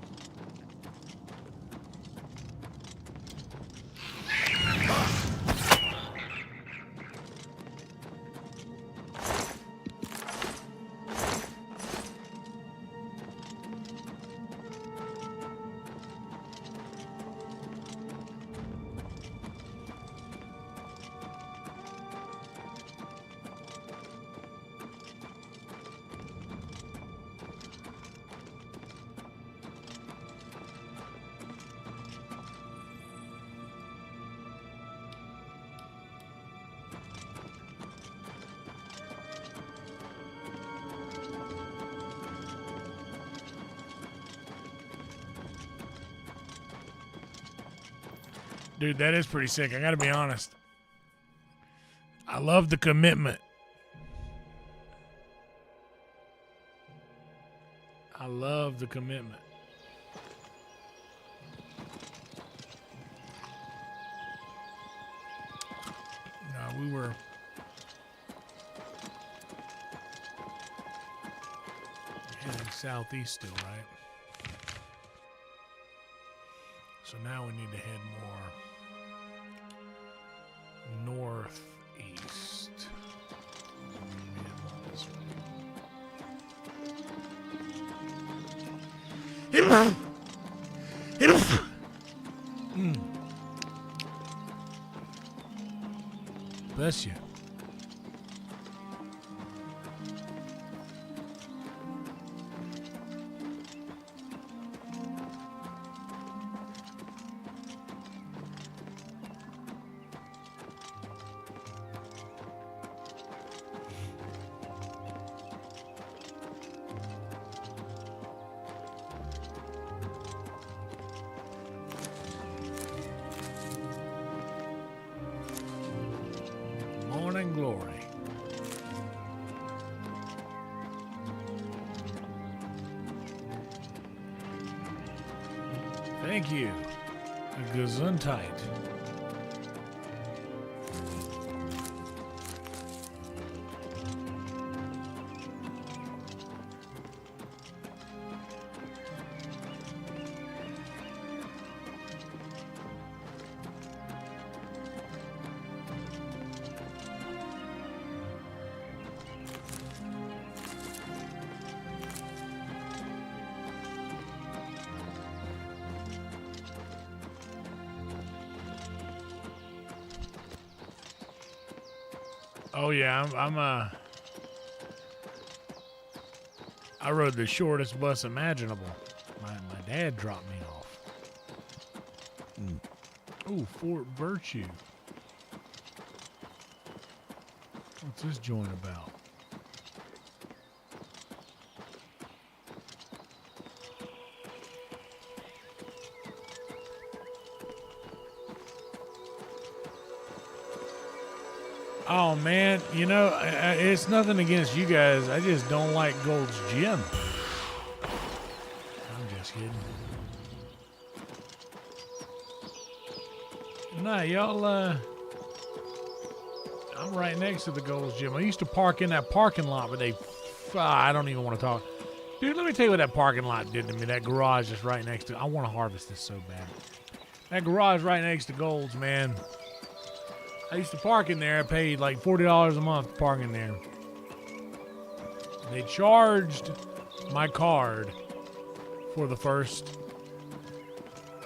Dude, that is pretty sick. I gotta be honest. I love the commitment. I love the commitment. No, we were heading southeast still, right? So now we need to head more northeast. Bless you. Morning glory. Thank you. Gesundheit. Oh yeah, I rode the shortest bus imaginable. My dad dropped me off. Oh, Fort Virtue. What's this joint about? Oh man, you know, it's nothing against you guys. I just don't like Gold's Gym. I'm just kidding. Nah, y'all, I'm right next to the Gold's Gym. I used to park in that parking lot, but I don't even want to talk. Dude, let me tell you what that parking lot did to me. That garage is right next to, I want to harvest this so bad. That garage right next to Gold's, man. I used to park in there. I paid like $40 a month parking there. They charged my card for the first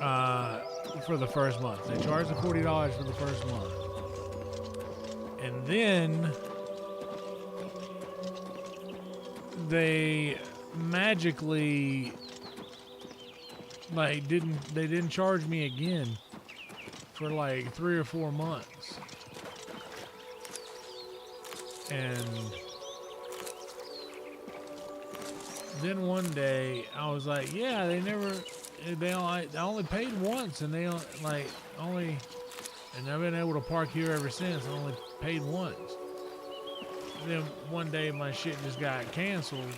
month. They charged the $40 for the first month. And then they magically they didn't charge me again for like 3 or 4 months. And then one day I was like, yeah, I only paid once, and and I've been able to park here ever since. I only paid once. And then one day my shit just got canceled,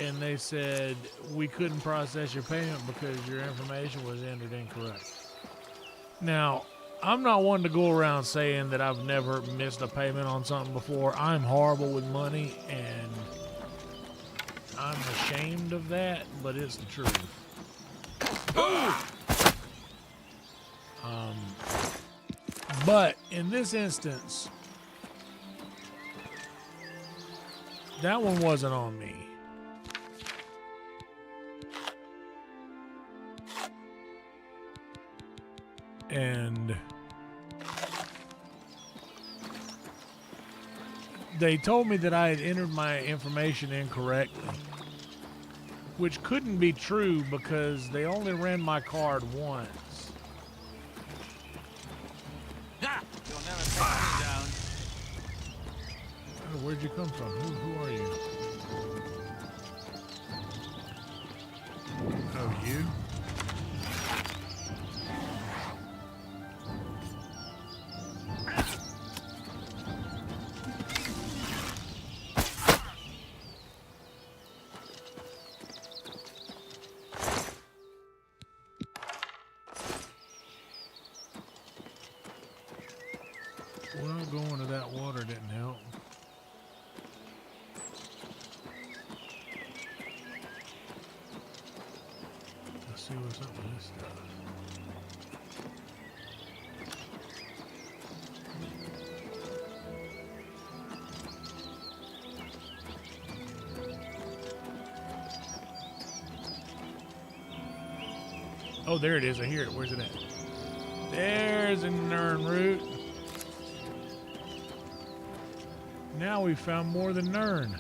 and they said we couldn't process your payment because your information was entered incorrect. Now, I'm not one to go around saying that I've never missed a payment on something before. I'm horrible with money, and I'm ashamed of that, but it's the truth. But in this instance, that one wasn't on me. And they told me that I had entered my information incorrectly, which couldn't be true because they only ran my card once. You'll never take me down. Oh, where'd you come from? Who are you? Oh, you? Well, going to that water didn't help. Let's see what's up with this stuff. Oh, there it is. I hear it. Where's it at? There's a Nern root. Now we found more than Nern.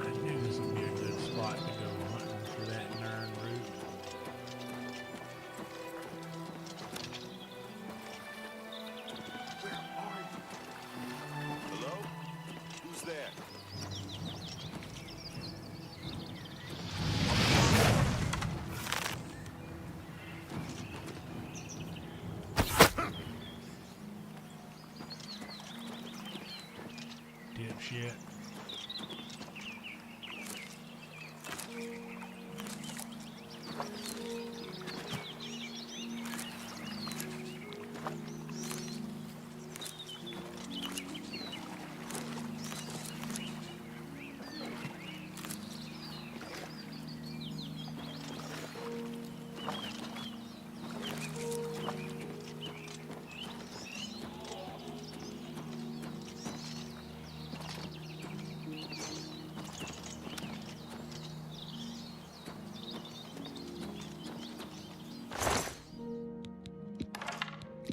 I knew this would be a good spot to go hunting for that Nern root. Where are you? Hello? Who's there? Dipshit.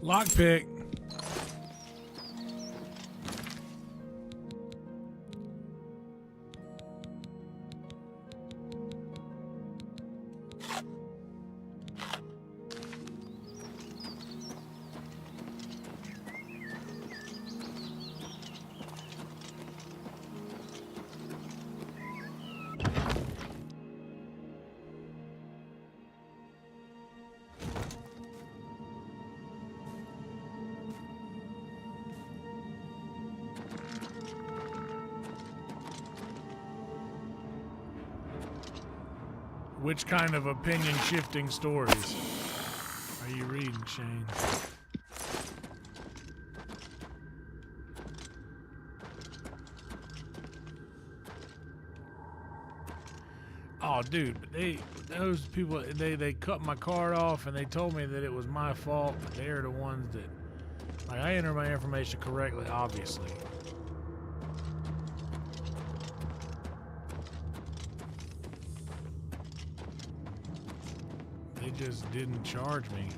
Lockpick. Which kind of opinion-shifting stories are you reading, Shane? Oh, dude, those people, they cut my card off and they told me that it was my fault, but they're the ones that, like, I entered my information correctly, obviously. They just didn't charge me.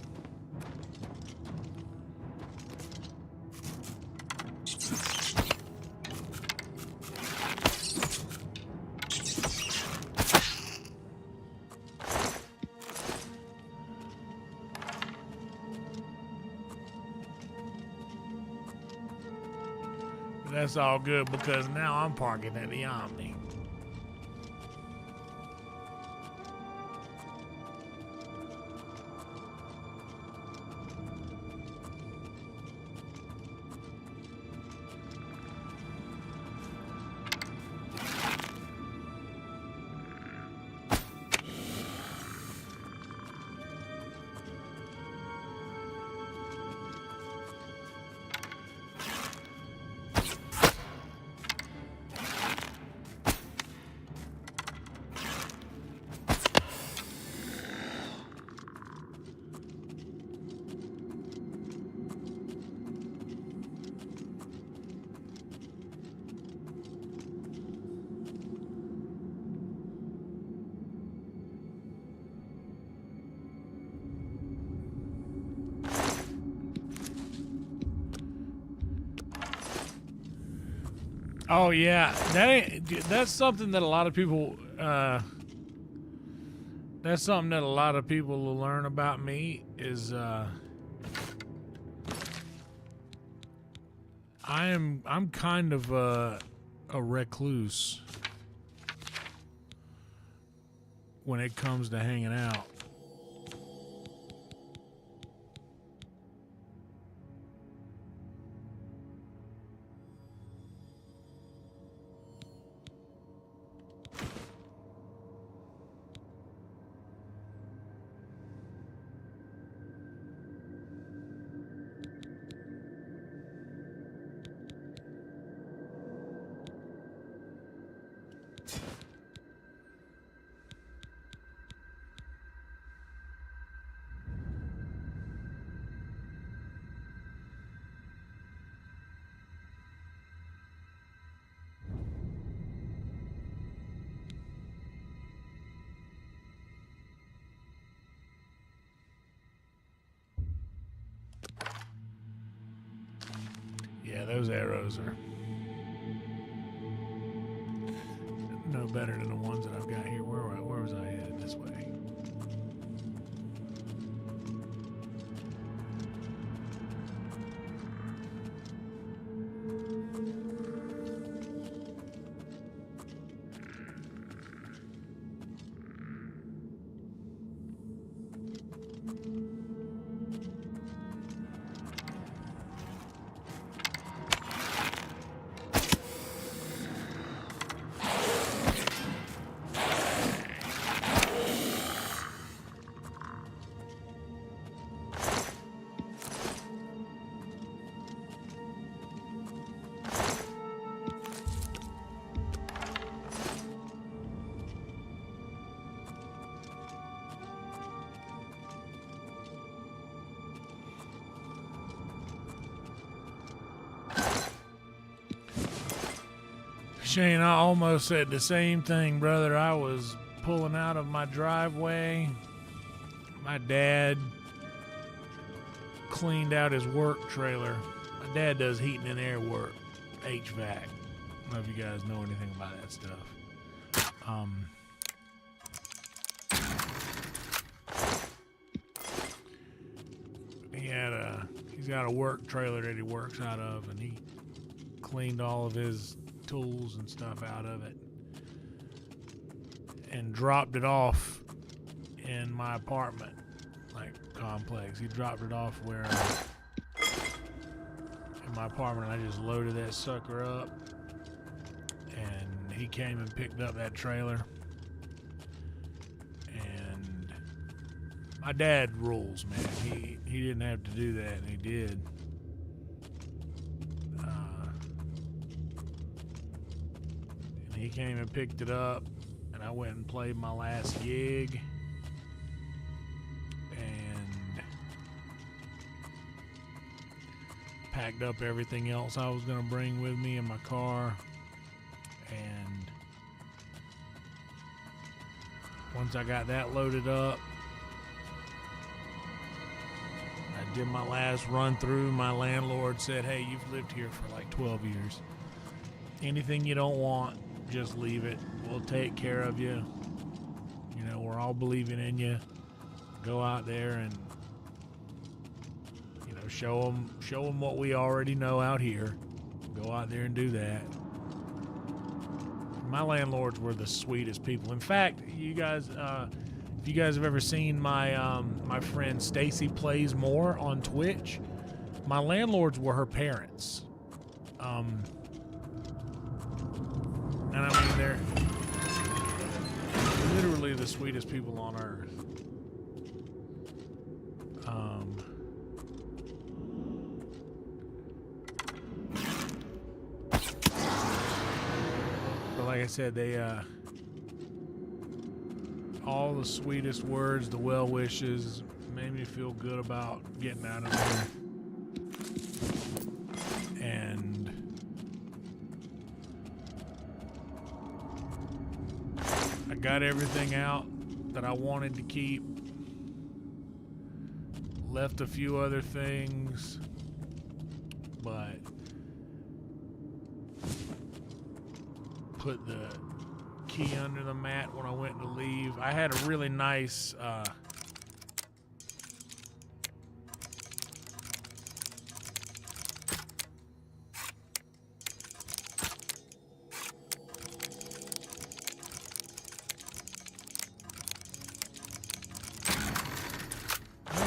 That's all good because now I'm parking at the Omni. Oh yeah, that's something that a lot of people that's something that a lot of people will learn about me is I'm kind of a recluse when it comes to hanging out. Yeah, those arrows are no better than the ones that I've got here. Where was I headed? This way. Shane, I almost said the same thing, brother. I was pulling out of my driveway. My dad cleaned out his work trailer. My dad does heating and air work, HVAC. I don't know if you guys know anything about that stuff. He's got a work trailer that he works out of, and he cleaned all of his tools and stuff out of it and dropped it off in my apartment, like complex. He dropped it off where in my apartment. I just loaded that sucker up, and he came and picked up that trailer. And my dad rules, man. He didn't have to do that, and he did. He came and picked it up, and I went and played my last gig, and packed up everything else I was going to bring with me in my car. And once I got that loaded up, I did my last run through. My landlord said, "Hey, you've lived here for like 12 years. Anything you don't want, just leave it. We'll take care of you. You know, we're all believing in you. Go out there and, you know, show them what we already know out here. Go out there and do that." My landlords were the sweetest people. In fact, you guys, if you guys have ever seen my my friend Stacy Plays More on Twitch, my landlords were her parents. And I mean, they're literally the sweetest people on earth. But like I said, they all the sweetest words, the well wishes, made me feel good about getting out of there. And I got everything out that I wanted to keep. Left a few other things, but put the key under the mat when I went to leave. I had a really nice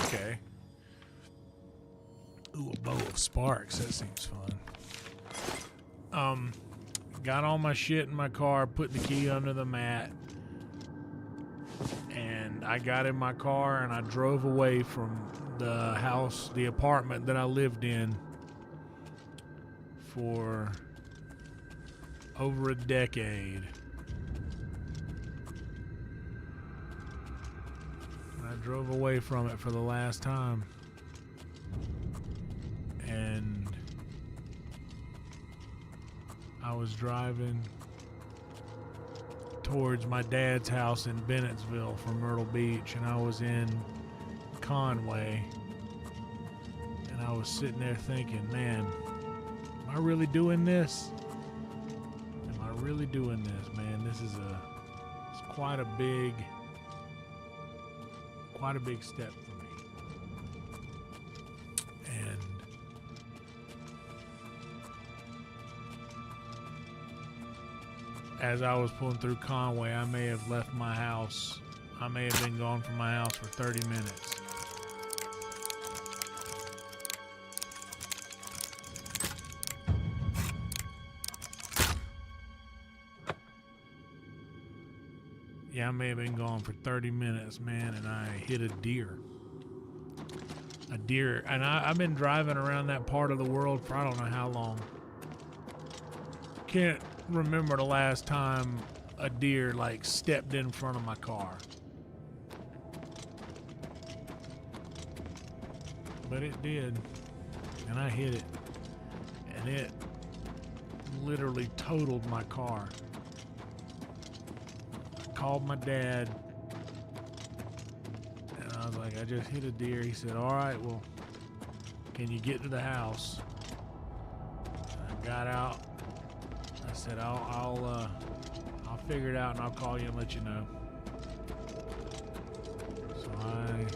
okay. Ooh, a bow of sparks. That seems fun. Got all my shit in my car, put the key under the mat, and I got in my car and I drove away from the house, the apartment that I lived in for over a decade. And I drove away from it for the last time. And I was driving towards my dad's house in Bennettsville from Myrtle Beach, and I was in Conway, and I was sitting there thinking, man, Am I really doing this? Am I really doing this, man? This is it's quite a big step for me. And as I was pulling through Conway, I may have left my house. I may have been gone from my house for 30 minutes. Yeah, I may have been gone for 30 minutes, man, and I hit a deer. A deer, and I've been driving around that part of the world for I don't know how long. Can't remember the last time a deer like stepped in front of my car. But it did, and I hit it, and it literally totaled my car. Called my dad, and I was like, I just hit a deer. He said, all right, well, can you get to the house? I got out. I said, I'll figure it out and I'll call you and let you know. So I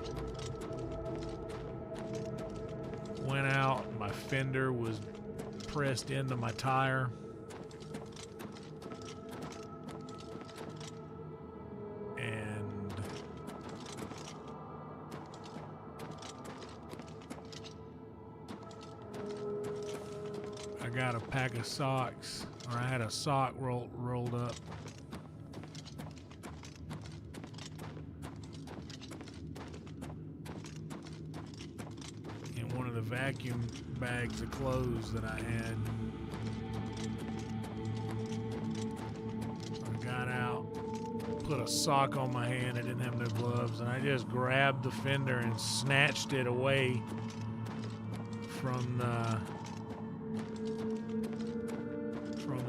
went out. My fender was pressed into my tire. Got a pack of socks, or I had a sock rolled up. In one of the vacuum bags of clothes that I had. I got out, put a sock on my hand. I didn't have no gloves, and I just grabbed the fender and snatched it away from the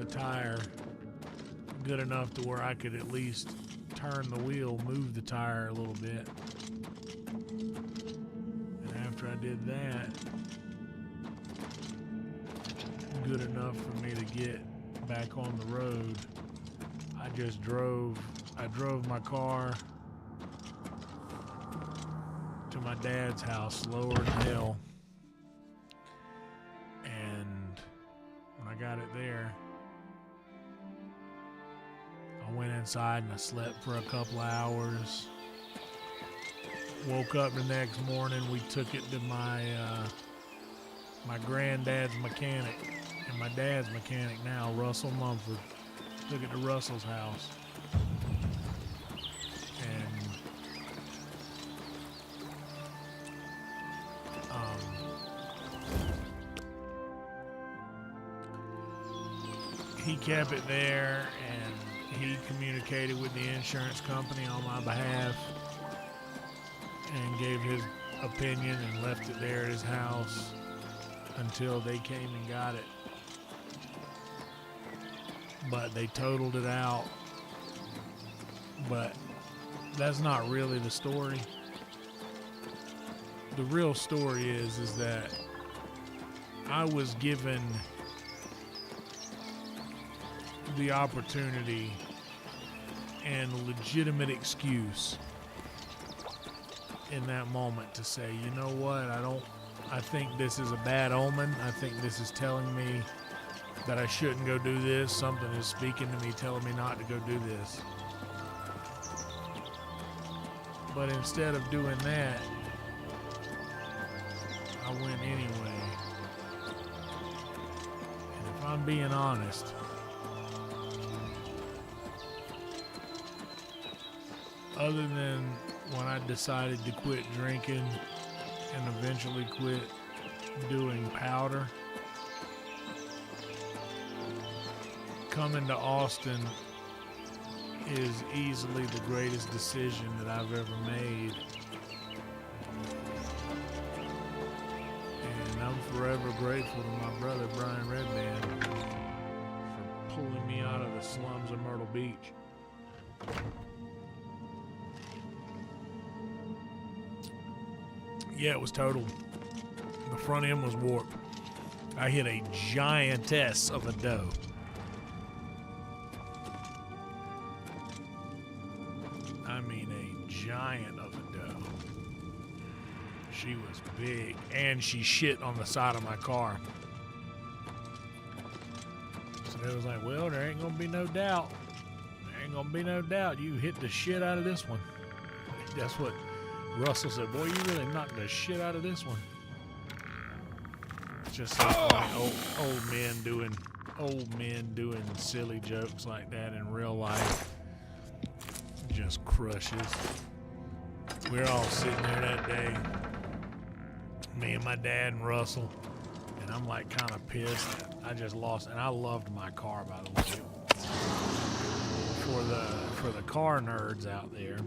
tire, good enough to where I could at least turn the wheel, move the tire a little bit. And after I did that, good enough for me to get back on the road, I drove my car to my dad's house, slower than hell. And when I got it there, I went inside and I slept for a couple hours. Woke up the next morning. We took it to my granddad's mechanic and my dad's mechanic now, Russell Mumford. Took it to Russell's house. And he kept it there, and he communicated with the insurance company on my behalf and gave his opinion and left it there at his house until they came and got it. But they totaled it out. But that's not really the story. The real story is that I was given the opportunity and a legitimate excuse in that moment to say, you know what, I think this is a bad omen. I think this is telling me that I shouldn't go do this. Something is speaking to me, telling me not to go do this. But instead of doing that, I went anyway. And if I'm being honest, other than when I decided to quit drinking and eventually quit doing powder, coming to Austin is easily the greatest decision that I've ever made. And I'm forever grateful to my brother Brian Redband for pulling me out of the slums of Myrtle Beach. Yeah, it was totaled. The front end was warped. I hit a giantess of a doe. I mean a giant of a doe. She was big, and she shit on the side of my car. So it was like, well, there ain't gonna be no doubt. There ain't gonna be no doubt. You hit the shit out of this one. That's what Russell said. Boy, you really knocked the shit out of this one. It's just so funny. Old men doing silly jokes like that in real life. Just crushes. We're all sitting there that day, me and my dad and Russell, and I'm like kind of pissed that I just lost. And I loved my car, by the way. For the car nerds out there,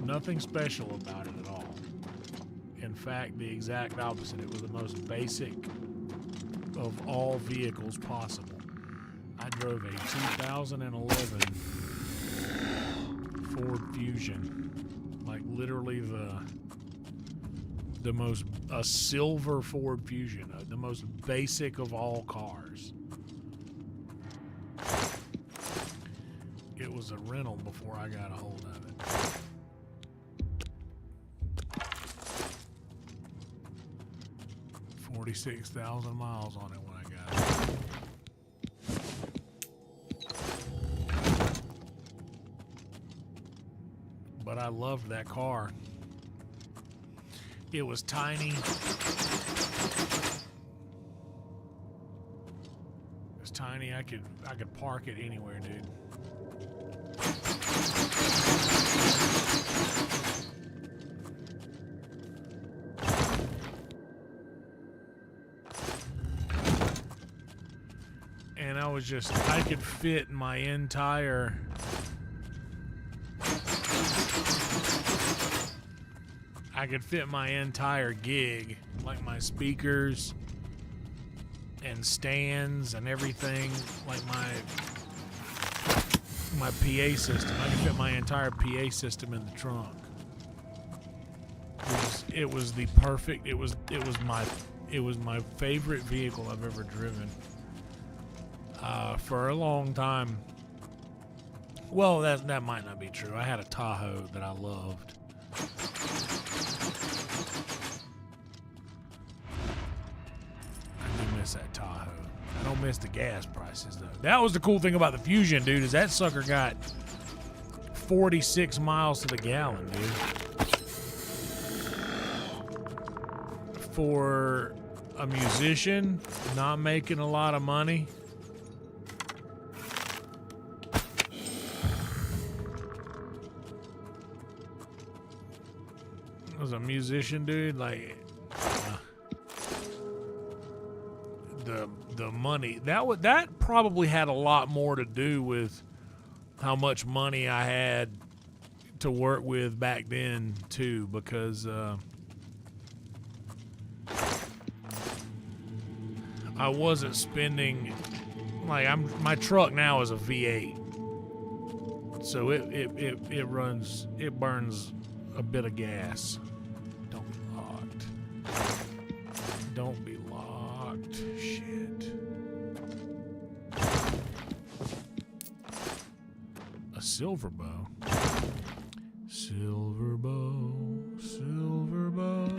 nothing special about it at all. In fact, the exact opposite. It was the most basic of all vehicles possible. I drove a 2011 Ford Fusion, like literally a silver Ford Fusion, the most basic of all cars. It was a rental before I got a hold of it. 46,000 miles on it when I got it. But I loved that car. It was tiny. It was tiny. I could park it anywhere, dude. And I could fit my entire gig, like my speakers and stands and everything, like my PA system. I could fit my entire PA system in the trunk. It was the perfect. It was my favorite vehicle I've ever driven. For a long time. Well, that might not be true. I had a Tahoe that I loved. I do miss that Tahoe. I don't miss the gas prices, though. That was the cool thing about the Fusion, dude, is that sucker got 46 miles to the gallon, dude. For a musician not making a lot of money, as a musician, dude, like the money that probably had a lot more to do with how much money I had to work with back then too, because I wasn't spending, like, my truck now is a V8, so it burns a bit of gas. Don't be locked. Don't be locked. Shit. A silver bow. Silver bow, silver bow.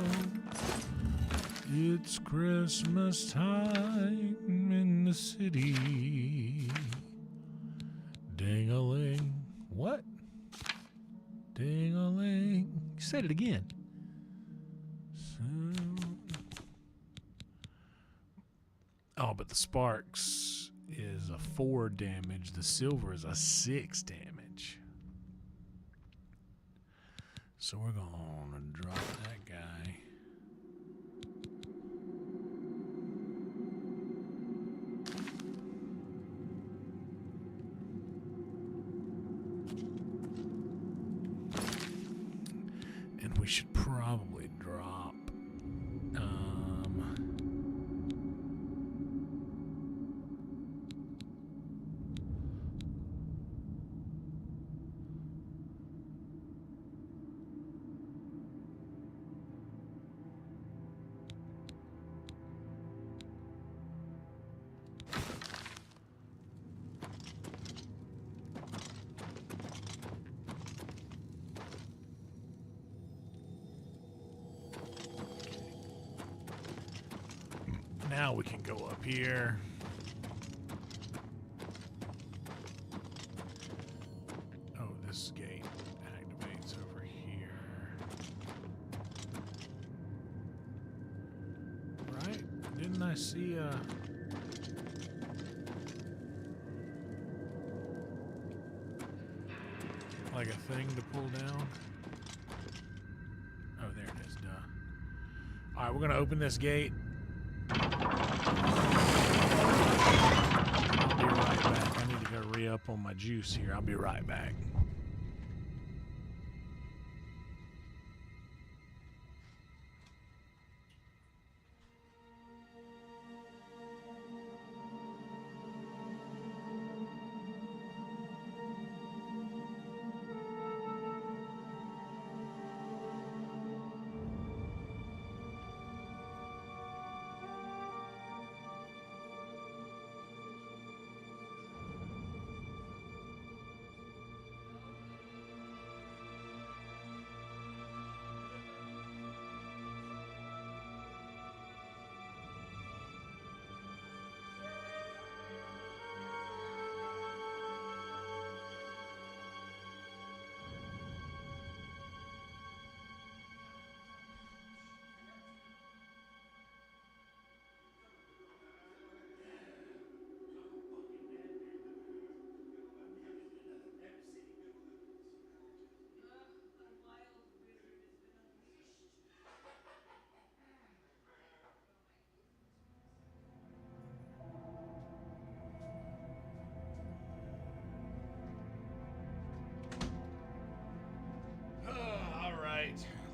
It's Christmas time in the city. Ding-a-ling. What? Ding-a-ling. You said it again. Oh, but the Sparks is a 4 damage. The silver is a 6 damage. So we're going to drop that guy. And we should probably drop Now we can go up here. Oh, this gate activates over here. Right? Didn't I see like a thing to pull down? Oh, there it is, duh. Alright, we're gonna open this gate. I'll be right back. I need to go re-up on my juice here. I'll be right back.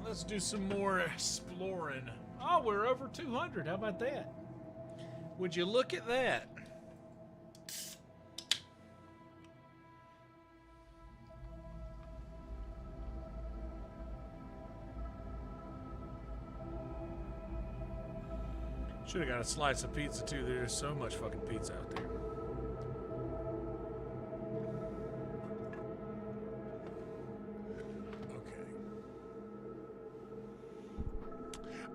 Let's do some more exploring. Oh, we're over 200. How about that? Would you look at that? Should have got a slice of pizza too. There's so much fucking pizza out there.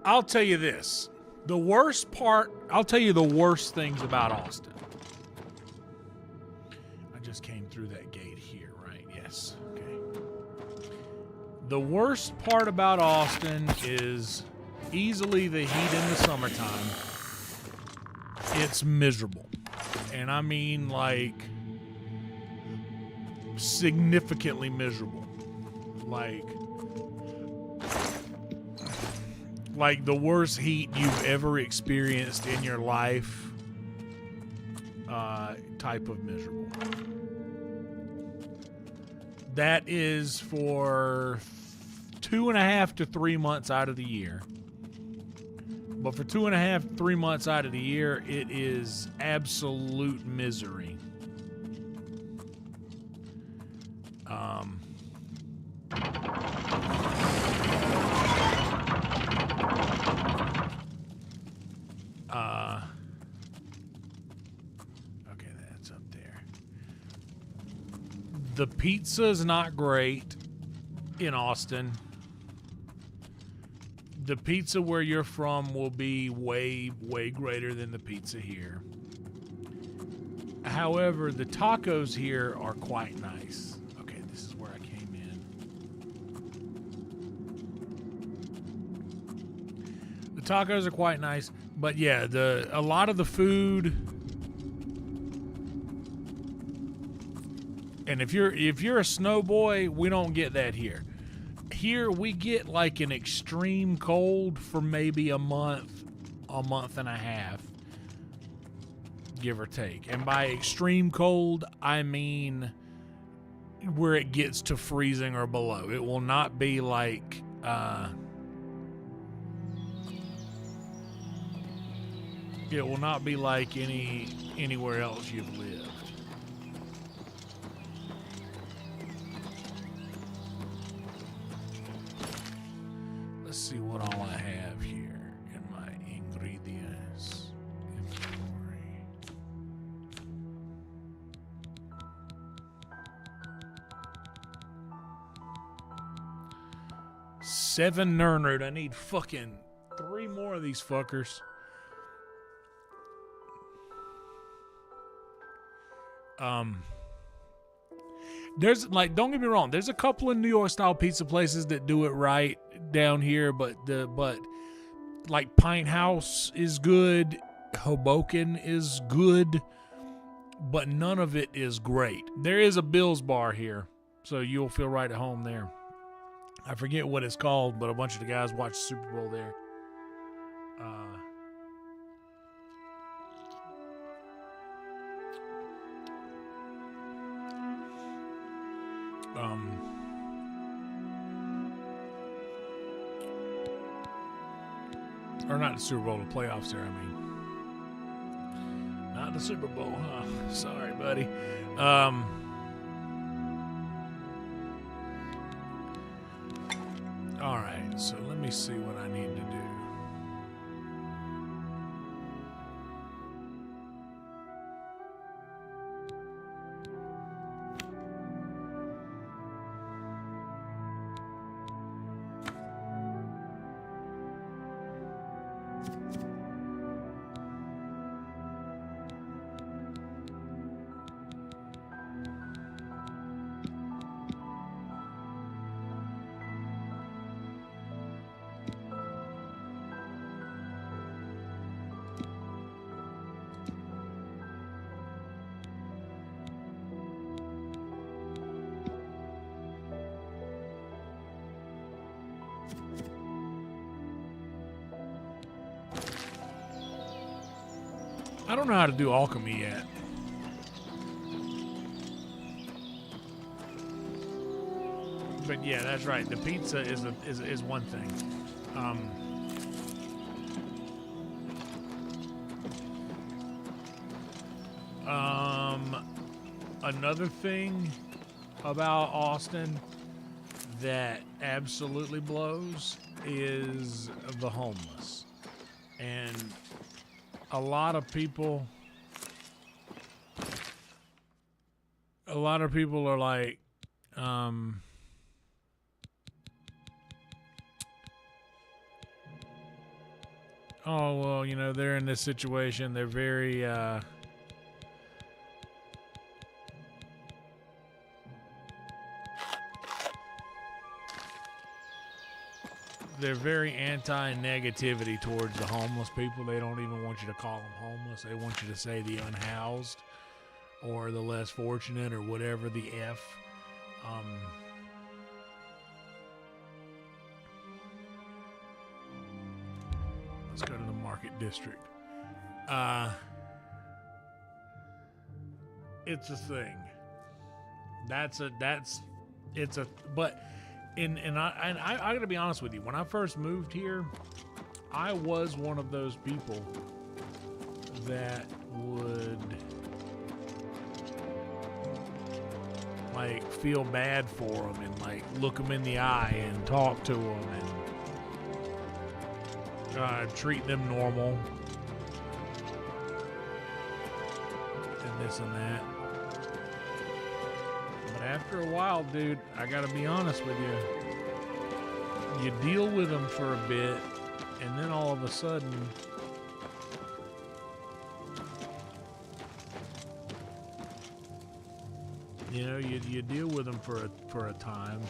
I'll tell you this. The worst part, I'll tell you the worst things about Austin. I just came through that gate here, right? Yes. Okay. The worst part about Austin is easily the heat in the summertime. It's miserable. And I mean like significantly miserable. Like the worst heat you've ever experienced in your life, type of miserable. That is for 2.5 to 3 months out of the year. But for 2.5, 3 months out of the year, it is absolute misery. Okay, that's up there. The pizza's not great in Austin. The pizza where you're from will be way, way greater than the pizza here. However, the tacos here are quite nice. Okay, this is where I came in. The tacos are quite nice, but yeah, a lot of the food. And if you're a snow boy, we don't get that here. Here we get like an extreme cold for maybe a month and a half, give or take. And by extreme cold, I mean where it gets to freezing or below. It will not be like it will not be like anywhere else you've lived. Let's see what all I have here in my ingredients inventory. Seven Nernerd. I need fucking 3 more of these fuckers. There's like, don't get me wrong, there's a couple of New York style pizza places that do it right down here, but like Pint House is good, Hoboken is good, but none of it is great. There is a Bill's bar here, so you'll feel right at home there. I forget what it's called, but a bunch of the guys watch the Super Bowl there. Or not the Super Bowl, the playoffs there, I mean. Not the Super Bowl, huh? Sorry, buddy. All right, so let me see what I need to do. I don't know how to do alchemy yet. But yeah, that's right. The pizza is one thing. Another thing about Austin that absolutely blows is the homeless. And a lot of people are like, oh, well, you know, they're in this situation. They're very, they're very anti-negativity towards the homeless people. They don't even want you to call them homeless. They want you to say the unhoused or the less fortunate or whatever the F. Let's go to the Market District. It's a thing. But I gotta be honest with you. When I first moved here, I was one of those people that would like feel bad for them and like look them in the eye and talk to them and treat them normal and this and that. But after a while, dude, I gotta be honest with you. You deal with them for a bit, and then all of a sudden, you know, you deal with them for a time,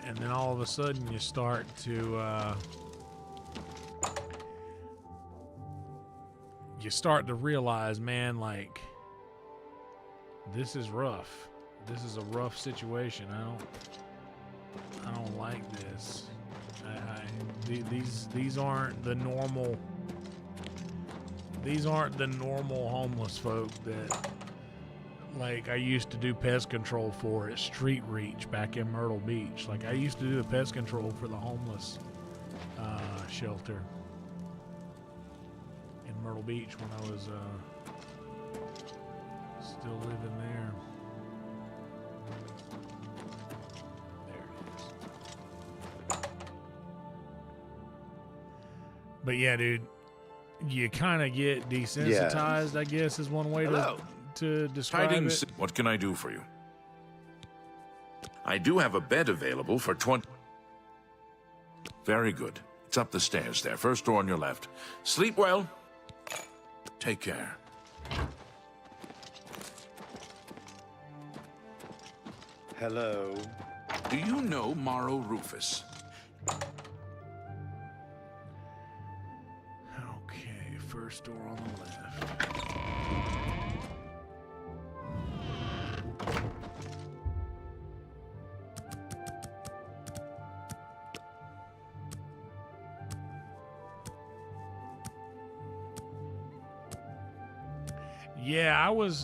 and then all of a sudden you start to realize, man, like, this is rough. This is a rough situation. I don't like this. These aren't the normal. These aren't the normal homeless folk that, like, I used to do pest control for at Street Reach back in Myrtle Beach. Like, I used to do the pest control for the homeless shelter in Myrtle Beach when I was still living there. There it is. But yeah, dude, you kind of get desensitized, I guess, is one way to describe it. What can I do for you? I do have a bed available for 20. Very good. It's up the stairs there. First door on your left. Sleep well. Take care. Hello. Do you know Morrow Rufus? Okay, first door on the left.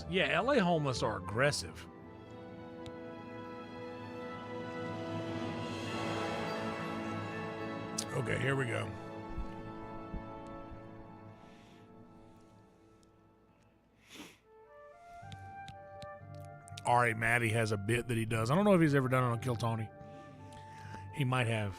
Yeah, LA homeless are aggressive. Okay, here we go. All right, Maddie has a bit that he does. I don't know if he's ever done it on Kill Tony. He might have.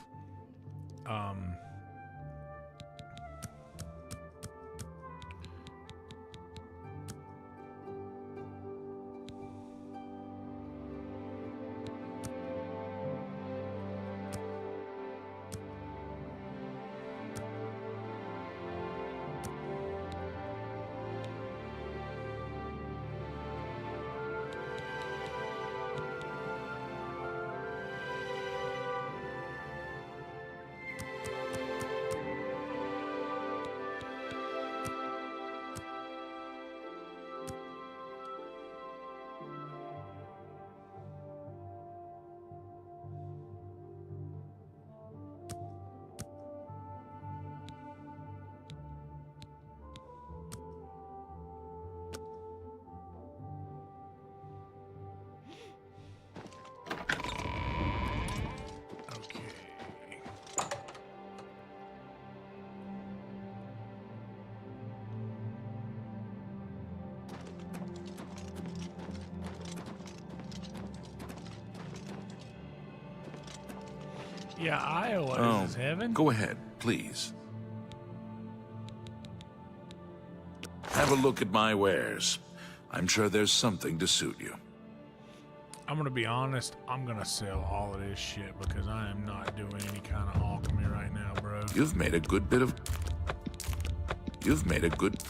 Yeah, Iowa is heaven. Go ahead, please. Have a look at my wares. I'm sure there's something to suit you. I'm gonna be honest. I'm gonna sell all of this shit because I am not doing any kind of alchemy right now, bro. You've made a good bit of... You've made a good...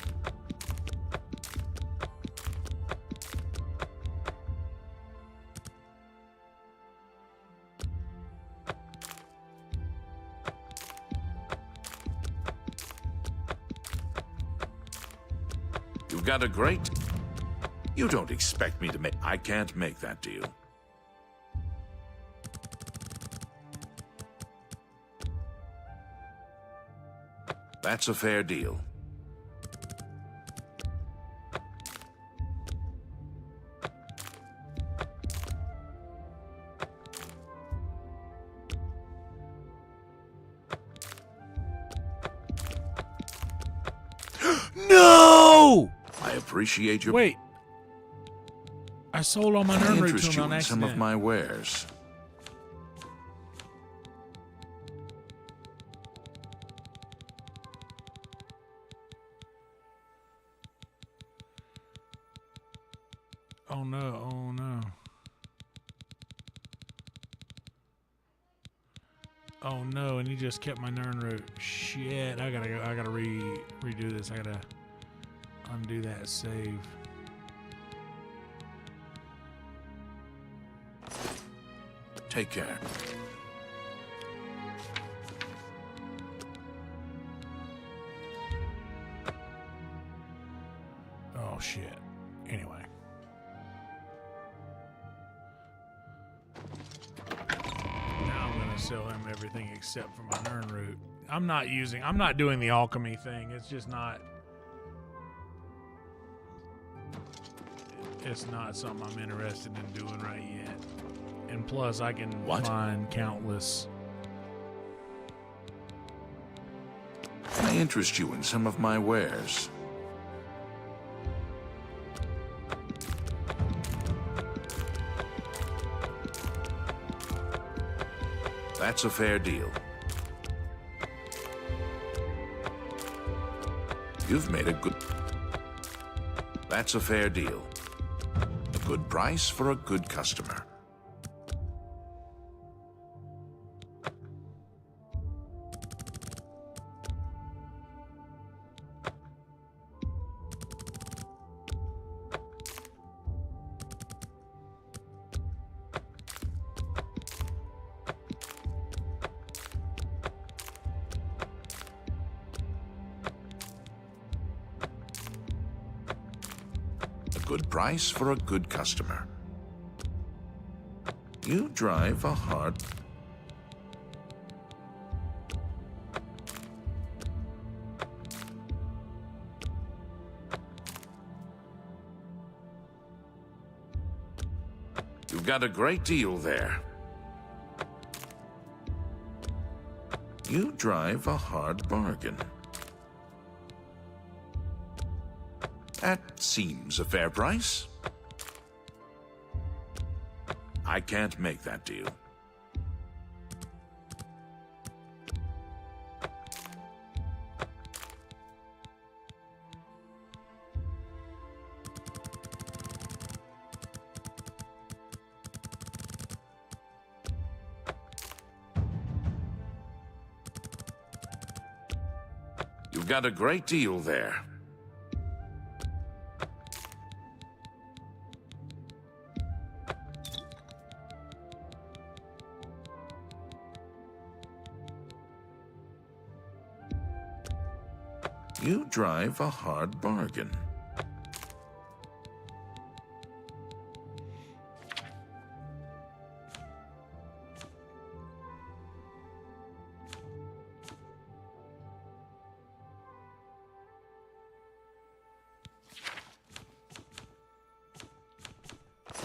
You've got a great... You don't expect me to make... I can't make that deal. That's a fair deal. No! I appreciate your... Wait. I sold all my Can I nerd root interest to you him on in some of accident. my wares? Oh no, oh no. Oh no, and he just kept my nerd root. Shit, I gotta redo this. I gotta undo that save. Take care. Oh shit. Anyway. Now I'm gonna sell him everything except for my nerd root. I'm not doing the alchemy thing. It's just not. It's not something I'm interested in doing right yet. And plus, I can find countless. Can I interest you in some of my wares? That's a fair deal. You've made a good... That's a fair deal. A good price for a good customer. good price for a good customer. You drive a hard... You've got a great deal there. You drive a hard bargain. That seems a fair price. I can't make that deal. You've got a great deal there. You drive a hard bargain.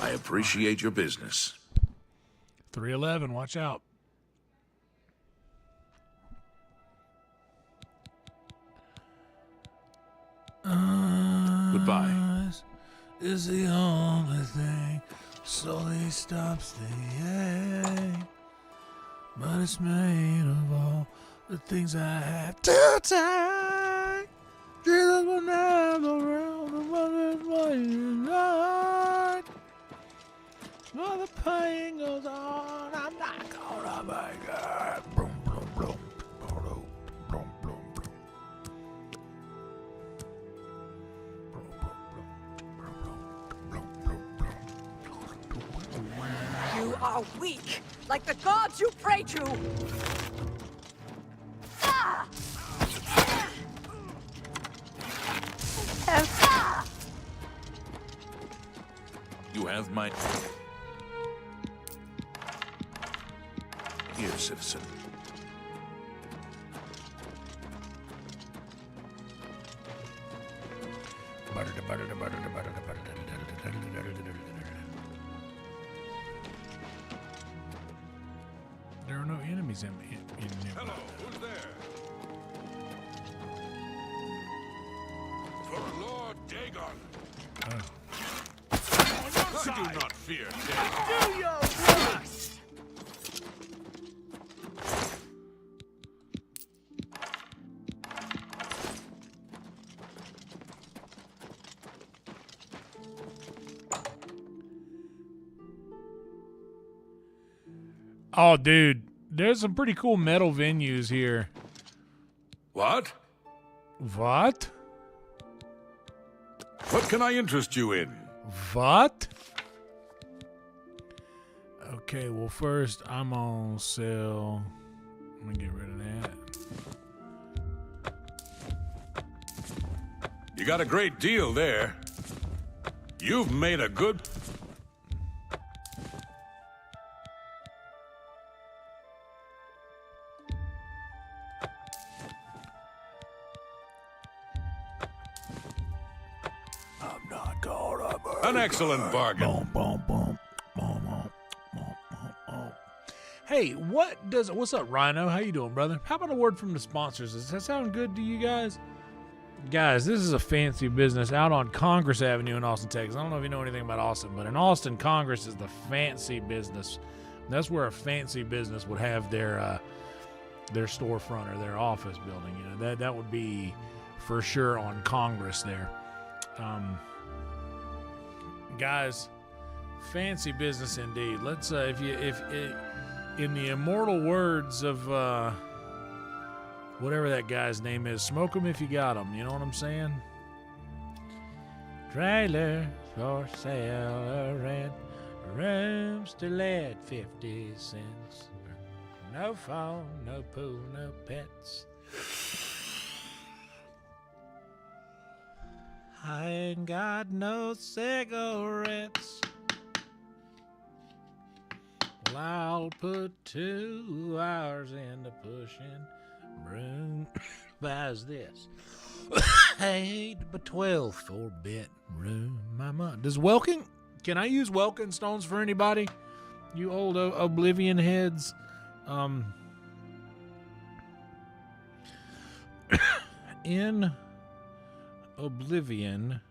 I appreciate your business. 311, watch out. Goodbye. Is the only thing slowly stops the ache, but it's made of all the things I had to take. Jesus will never round the wonders why you night. While the pain goes on, I'm not gonna make it. Boom, boom, boom, boom, boom, boom, boom. You are weak, like the gods you pray to! Ah! Ah! You have my... Here, citizen. There are no enemies in Hello, who's there? For Lord Dagon. I do not fear death. Do your worst! Oh, dude, there's some pretty cool metal venues here. What? What? What can I interest you in? What? Okay, well, first I'm on sale. I'm gonna get rid of that. You got a great deal there. You've made a good... I'm not gonna burn. An excellent bargain. Boom, boom, boom. Boom, boom, boom, boom, boom. Hey, what's up, Rhino? How you doing, brother? How about a word from the sponsors? Does that sound good to you guys? Guys, this is a fancy business out on Congress Avenue in Austin, Texas. I don't know if you know anything about Austin, but in Austin, Congress is the fancy business. That's where a fancy business would have their storefront or their office building. You know, that would be for sure on Congress there. Guys, fancy business indeed. Let's if in the immortal words of whatever that guy's name is, smoke 'em if you got 'em. You know what I'm saying? Trailer for sale, rent, rooms to let 50 cents. No phone, no pool, no pets. I ain't got no cigarettes. Well, I'll put 2 hours into pushing broom. Buys this. 8 by 12 4-bit room. Mama. Does Welkin? Can I use Welkin stones for anybody? You old Oblivion heads. In Oblivion,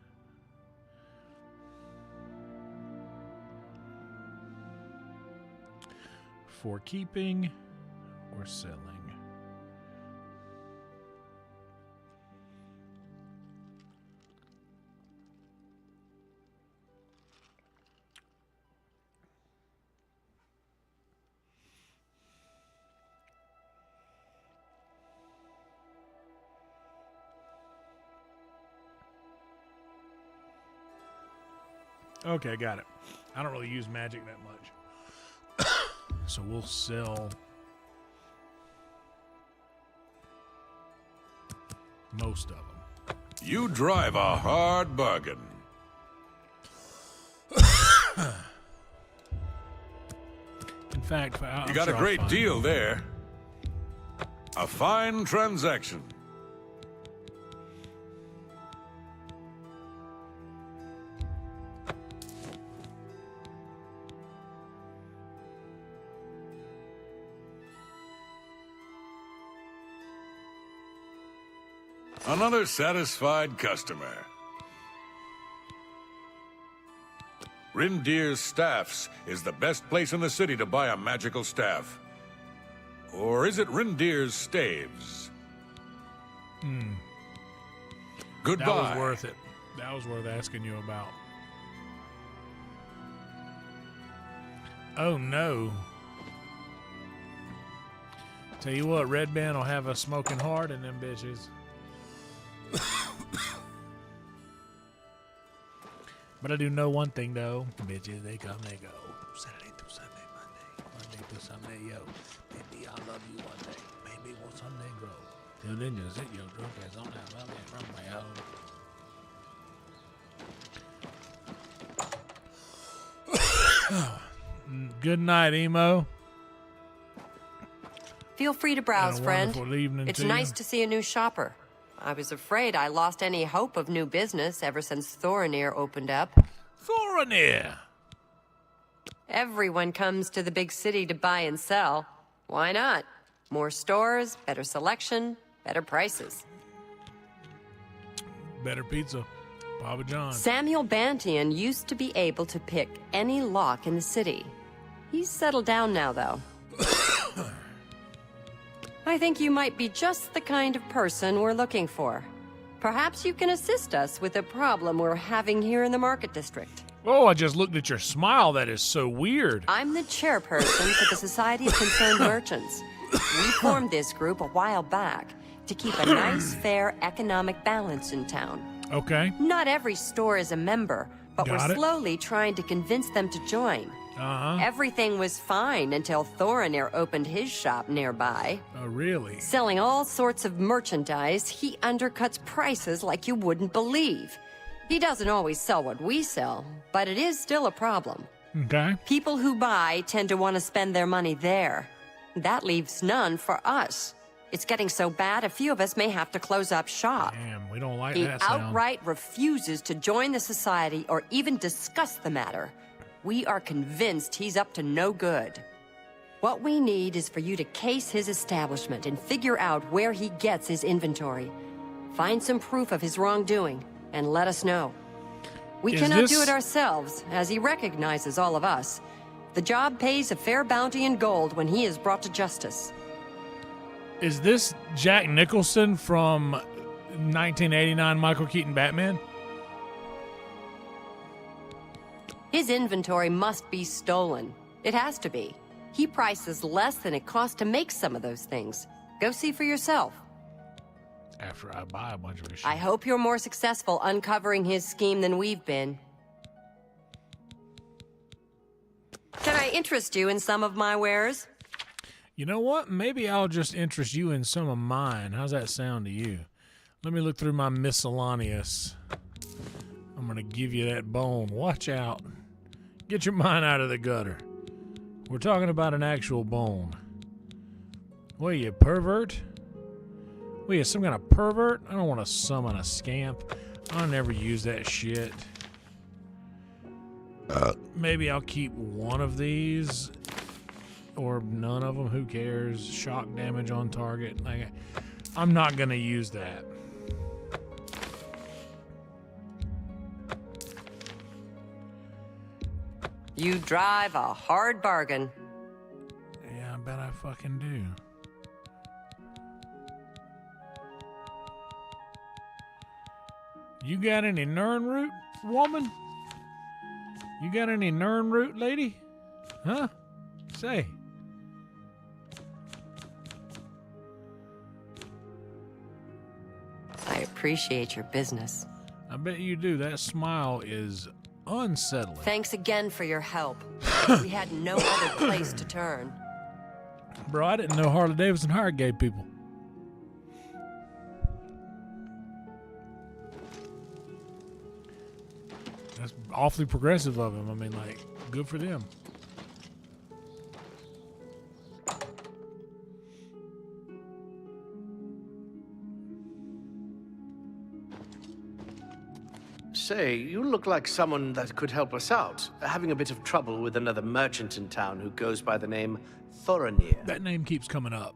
for keeping or selling. Okay, got it. I don't really use magic that much. So we'll sell most of them. You drive a hard bargain. In fact, You got a great deal there. A fine transaction. Another satisfied customer. Rindir's Staffs is the best place in the city to buy a magical staff. Or is it Rindir's Staves? Goodbye. That was worth it. That was worth asking you about. Oh, no. Tell you what, Red Band will have us smoking hard in them bitches. But I do know one thing, though. Bitches, they come, they go. Saturday through Sunday, Monday through Sunday, yo. Maybe I'll love you one day. Maybe we'll someday grow. Till then, just sit your drunk ass on that lovely from my own. Good night, Emo. Feel free to browse, And a friend. wonderful evening It's to you. nice to see a new shopper. I was afraid I lost any hope of new business ever since Thorinir opened up. Thorinir! Everyone comes to the big city to buy and sell. Why not? More stores, better selection, better prices. Better pizza. Papa John. Samuel Bantian used to be able to pick any lock in the city. He's settled down now, though. I think you might be just the kind of person we're looking for. Perhaps you can assist us with a problem we're having here in the Market District. Oh, I just looked at your smile. That is so weird. I'm the chairperson for the Society of Concerned Merchants. We formed this group a while back to keep a nice, fair economic balance in town. Okay. Not every store is a member, but Got we're it. slowly trying to convince them to join. Uh-huh. Everything was fine until Thorinir opened his shop nearby. Oh, really? Selling all sorts of merchandise, he undercuts prices like you wouldn't believe. He doesn't always sell what we sell, but it is still a problem. Okay. People who buy tend to want to spend their money there. That leaves none for us. It's getting so bad, a few of us may have to close up shop. Damn, we don't like He that sound. outright refuses to join the society or even discuss the matter. We are convinced he's up to no good. What we need is for you to case his establishment and figure out where he gets his inventory. Find some proof of his wrongdoing and let us know. We Is cannot this- do it ourselves, as he recognizes all of us. The job pays a fair bounty in gold when he is brought to justice. Is this Jack Nicholson from 1989 Michael Keaton Batman? His inventory must be stolen. It has to be. He prices less than it costs to make some of those things. Go see for yourself. After I buy a bunch of his shit. I hope you're more successful uncovering his scheme than we've been. Can I interest you in some of my wares? You know what? Maybe I'll just interest you in some of mine. How's that sound to you? Let me look through my miscellaneous. I'm going to give you that bone. Watch out. Get your mind out of the gutter. We're talking about an actual bone. What are you, pervert? What are you, some kind of pervert? I don't want to summon a scamp. I'll never use that shit. Maybe I'll keep one of these. Or none of them. Who cares? Shock damage on target. Like, I'm not going to use that. You drive a hard bargain. Yeah, I bet I fucking do. You got any Nern root, woman? You got any Nern root, lady? Huh? Say. I appreciate your business. I bet you do. That smile is unsettling. Thanks again for your help. We had no other place to turn. Bro, I didn't know Harley Davidson hired gay people. That's awfully progressive of him. I mean, like, good for them. Say, you look like someone that could help us out. Having a bit of trouble with another merchant in town who goes by the name Thorinir. That name keeps coming up.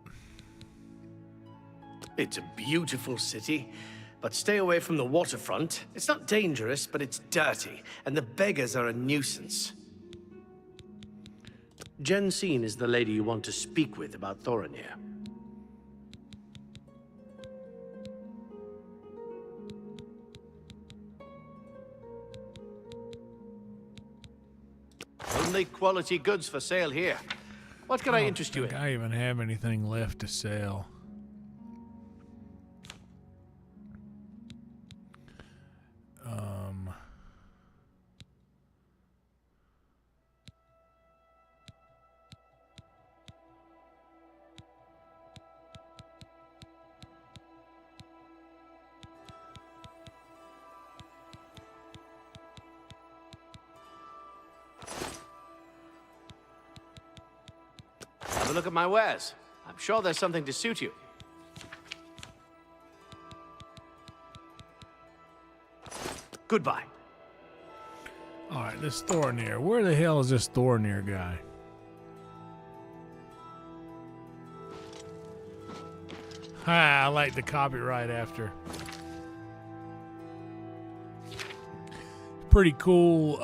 It's a beautiful city, but stay away from the waterfront. It's not dangerous, but it's dirty, and the beggars are a nuisance. Jensine is the lady you want to speak with about Thorinir. Only quality goods for sale here. What can I interest you in? I don't think I even have anything left to sell. Have a look at my wares. I'm sure there's something to suit you. Goodbye. All right, this Thorinir. Where the hell is this Thorinir guy? I like the copyright after. Pretty cool.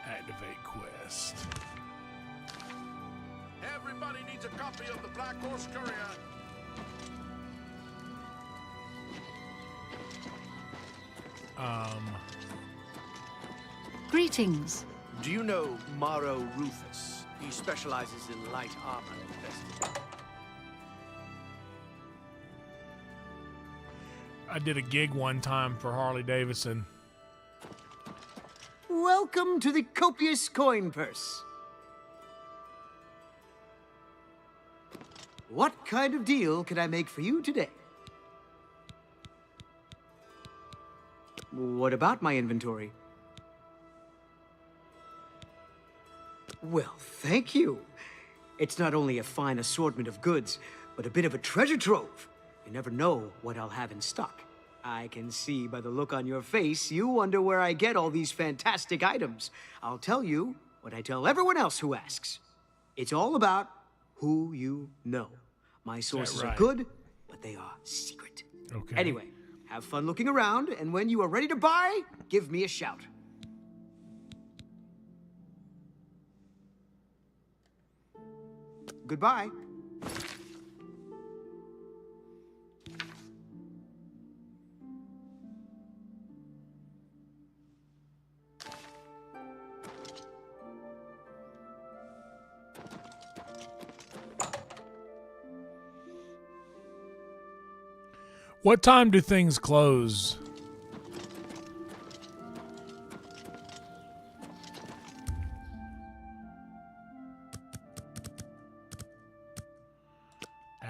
Activate quest. Everybody needs a copy of the Black Horse Courier. Greetings. Do you know Maro Rufus? He specializes in light armor investing. I did a gig one time for Harley Davidson. Welcome to the copious coin purse. What kind of deal can I make for you today? What about my inventory? Well, thank you. It's not only a fine assortment of goods, but a bit of a treasure trove. You never know what I'll have in stock. I can see by the look on your face, you wonder where I get all these fantastic items. I'll tell you what I tell everyone else who asks. It's all about who you know. My sources right? are good, but they are secret. Okay. Anyway, have fun looking around, and when you are ready to buy, give me a shout. Goodbye. What time do things close?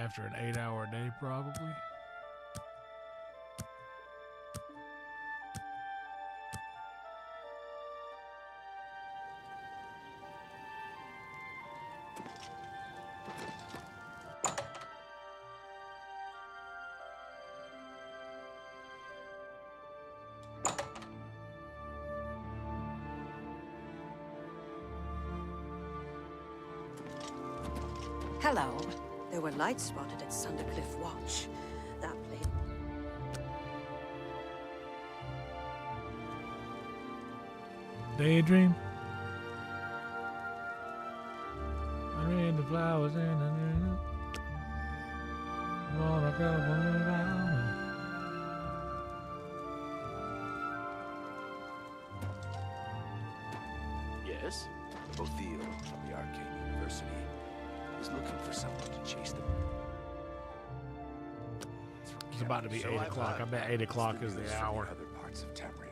After an 8-hour day, probably. Hello. There were lights spotted at Sundercliff Watch. That place. Daydream. I read the flowers in the wanna go around. Yes? Oblivion from the Arcane University is looking for someone to chase them. It's about to be 8 o'clock. I bet 8 o'clock is the hour. Other parts of Tamriel.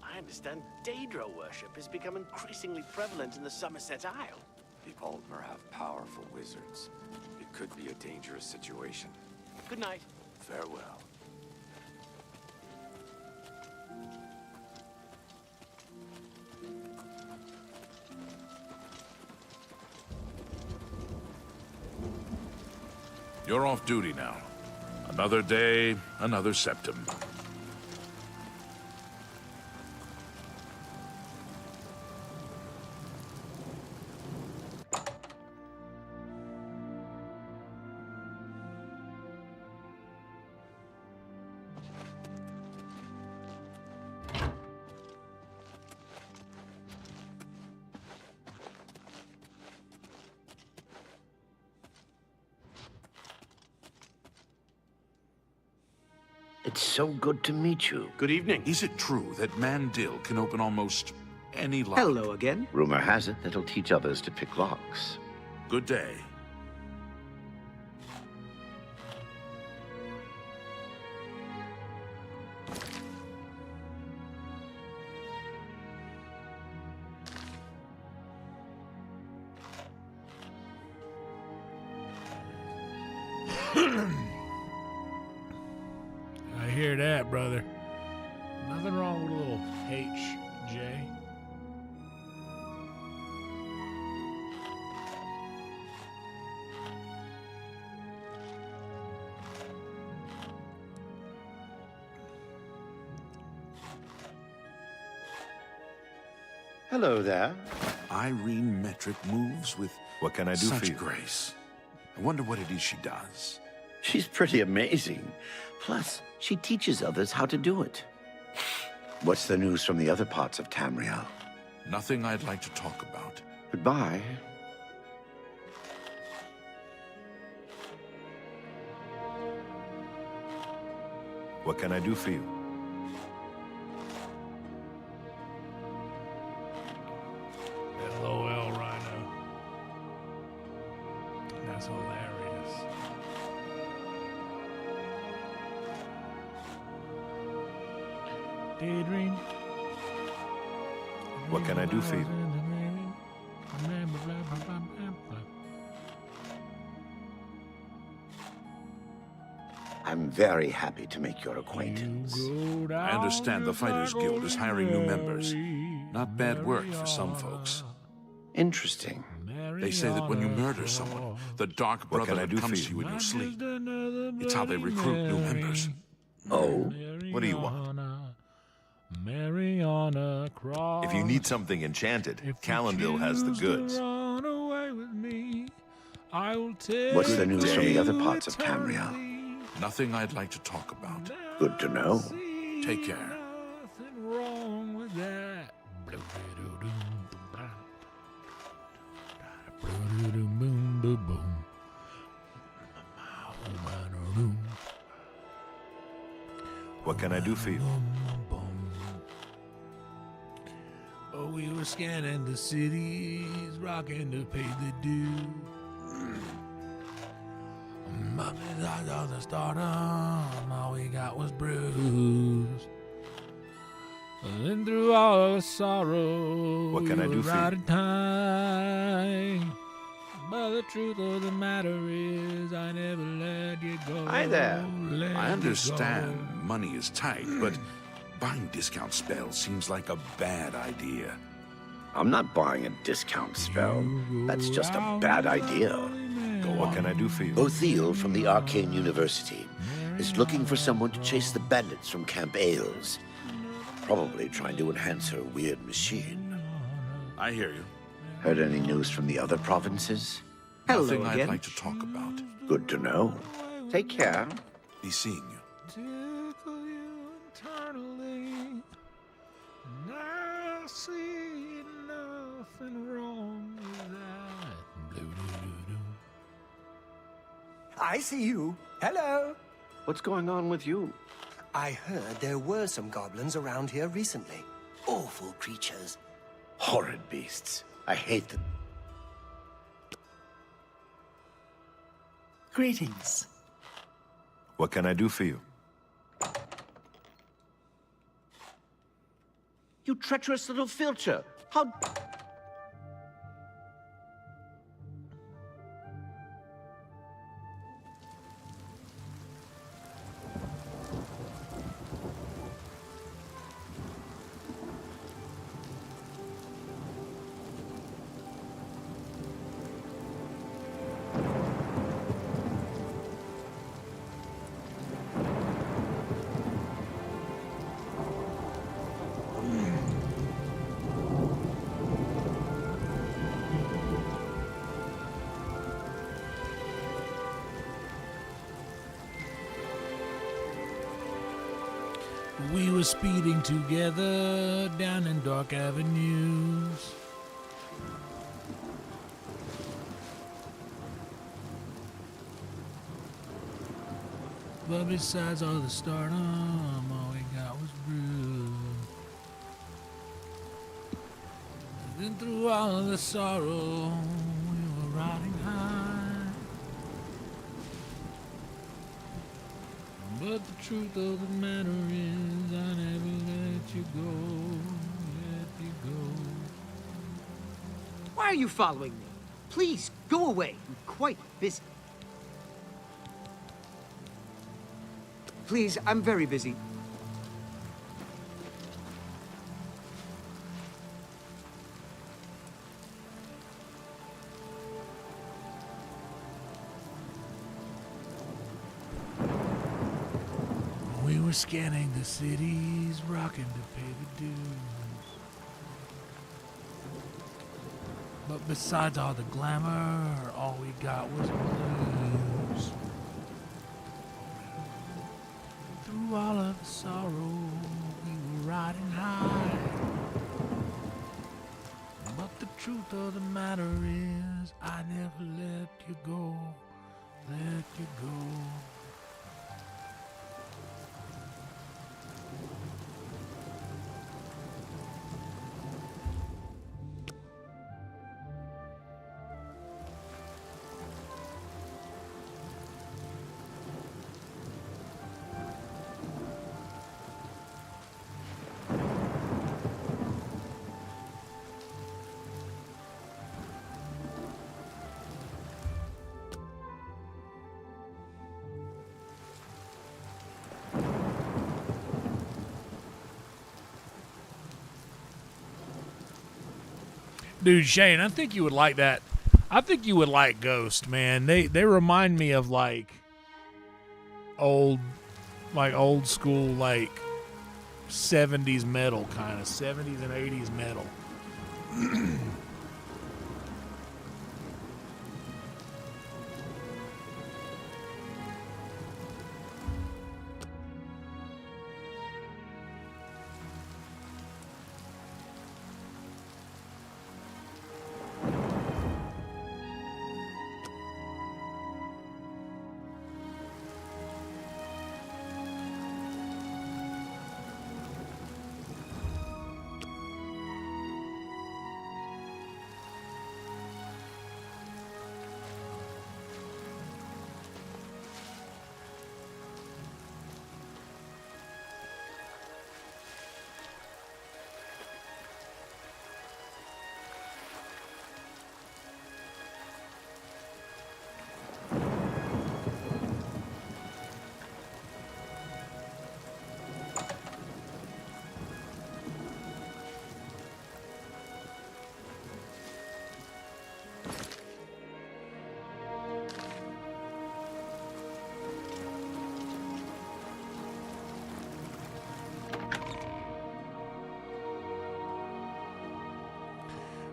I understand Daedra worship has become increasingly prevalent in the Somerset Isle. The Altmer have powerful wizards. It could be a dangerous situation. Good night. Farewell. You're off duty now. Another day, another septum. It's so good to meet you. Good evening. Is it true that Mandil can open almost any lock? Hello again. Rumor has it that it'll teach others to pick locks. Good day. I hear that, brother. Nothing wrong with a little HJ. Hello there. Irene Metric moves with What can I do for such you? grace. I wonder what it is she does. She's pretty amazing. Plus, she teaches others how to do it. What's the news from the other parts of Tamriel? Nothing I'd like to talk about. Goodbye. What can I do for you? LOL, Rhino. That's hilarious. Daydream. What can I do for you? I'm very happy to make your acquaintance. I understand the Fighters Guild is hiring new members. Not bad work for some folks. Interesting. They say that when you murder someone, the Dark What can I Brotherhood do for comes to you? you in your sleep. It's how they recruit new members. Oh, What do you want? Mariana Cross. If you need something enchanted, Calendil has the goods. Run away with me, I will what's the news from the other you parts of eternally. Tamriel? Nothing I'd like to talk about. Good to know. Take care. Nothing wrong with that. What can I do for you? Oh, we were scanning the cities, rocking to pay the dues. Mummies, I got the stardom, all we got was bruised. And through all the sorrow, What can I do for you? right in time. But the truth of the matter is, I never let you go. Hi there. I understand money is tight, but buying discount spells seems like a bad idea. I'm not buying a discount spell. That's just a bad idea. Go What on. can I do for you? Othil from the Arcane University is looking for someone to chase the bandits from Camp Ailes. Probably trying to enhance her weird machine. I hear you. Heard any news from the other provinces? Hello Nothing I'd again. like to talk about. Good to know. Take care. Be seeing you. Tickle you internally, and I see nothing wrong with that. Blue-doo-doo-doo. I see you. Hello. What's going on with you? I heard there were some goblins around here recently. Awful creatures. Horrid beasts. I hate them. Greetings. What can I do for you? You treacherous little filcher. How... We were speeding together down in dark avenues. But besides all the stardom, all we got was bruise. Then through all of the sorrow, we were riding high. But the truth of the matter is, I never let you go, let you go. Why are you following me? Please, go away. I'm quite busy. Please, I'm very busy. We were scanning the cities, rocking to pay the dues. But besides all the glamour, all we got was blues. Through all of the sorrow, we were riding high. But the truth of the matter is, I never let you go, let you go. Dude, Shane, I think you would like that. I think you would like Ghost, man. They remind me of like old school, like 70s metal kind of 70s and 80s metal.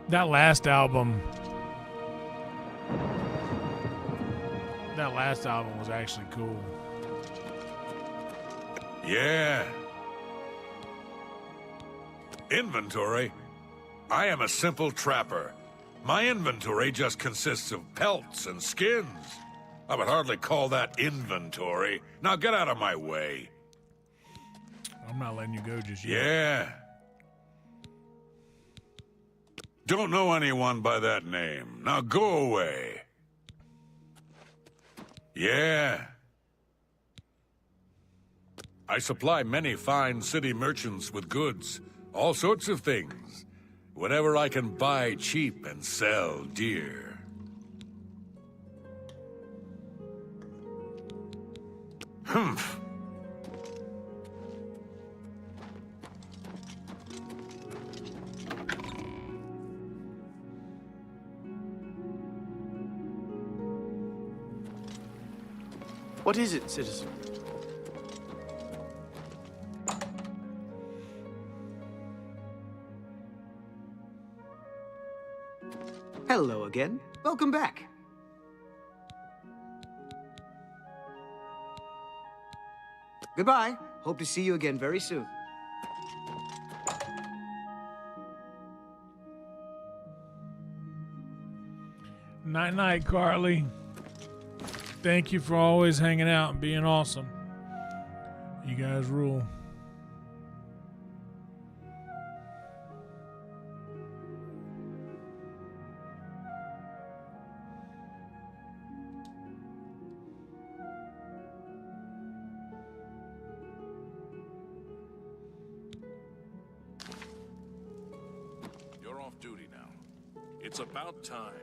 That last album was actually cool. Yeah. Inventory? I am a simple trapper. My inventory just consists of pelts and skins. I would hardly call that inventory. Now get out of my way. I'm not letting you go just yet. Yeah. Don't know anyone by that name. Now go away. Yeah. I supply many fine city merchants with goods, all sorts of things. Whatever I can buy cheap and sell dear. Humph. What is it, citizen? Hello again. Welcome back. Goodbye. Hope to see you again very soon. Night-night, Carly. Thank you for always hanging out and being awesome. You guys rule. You're off duty now. It's about time.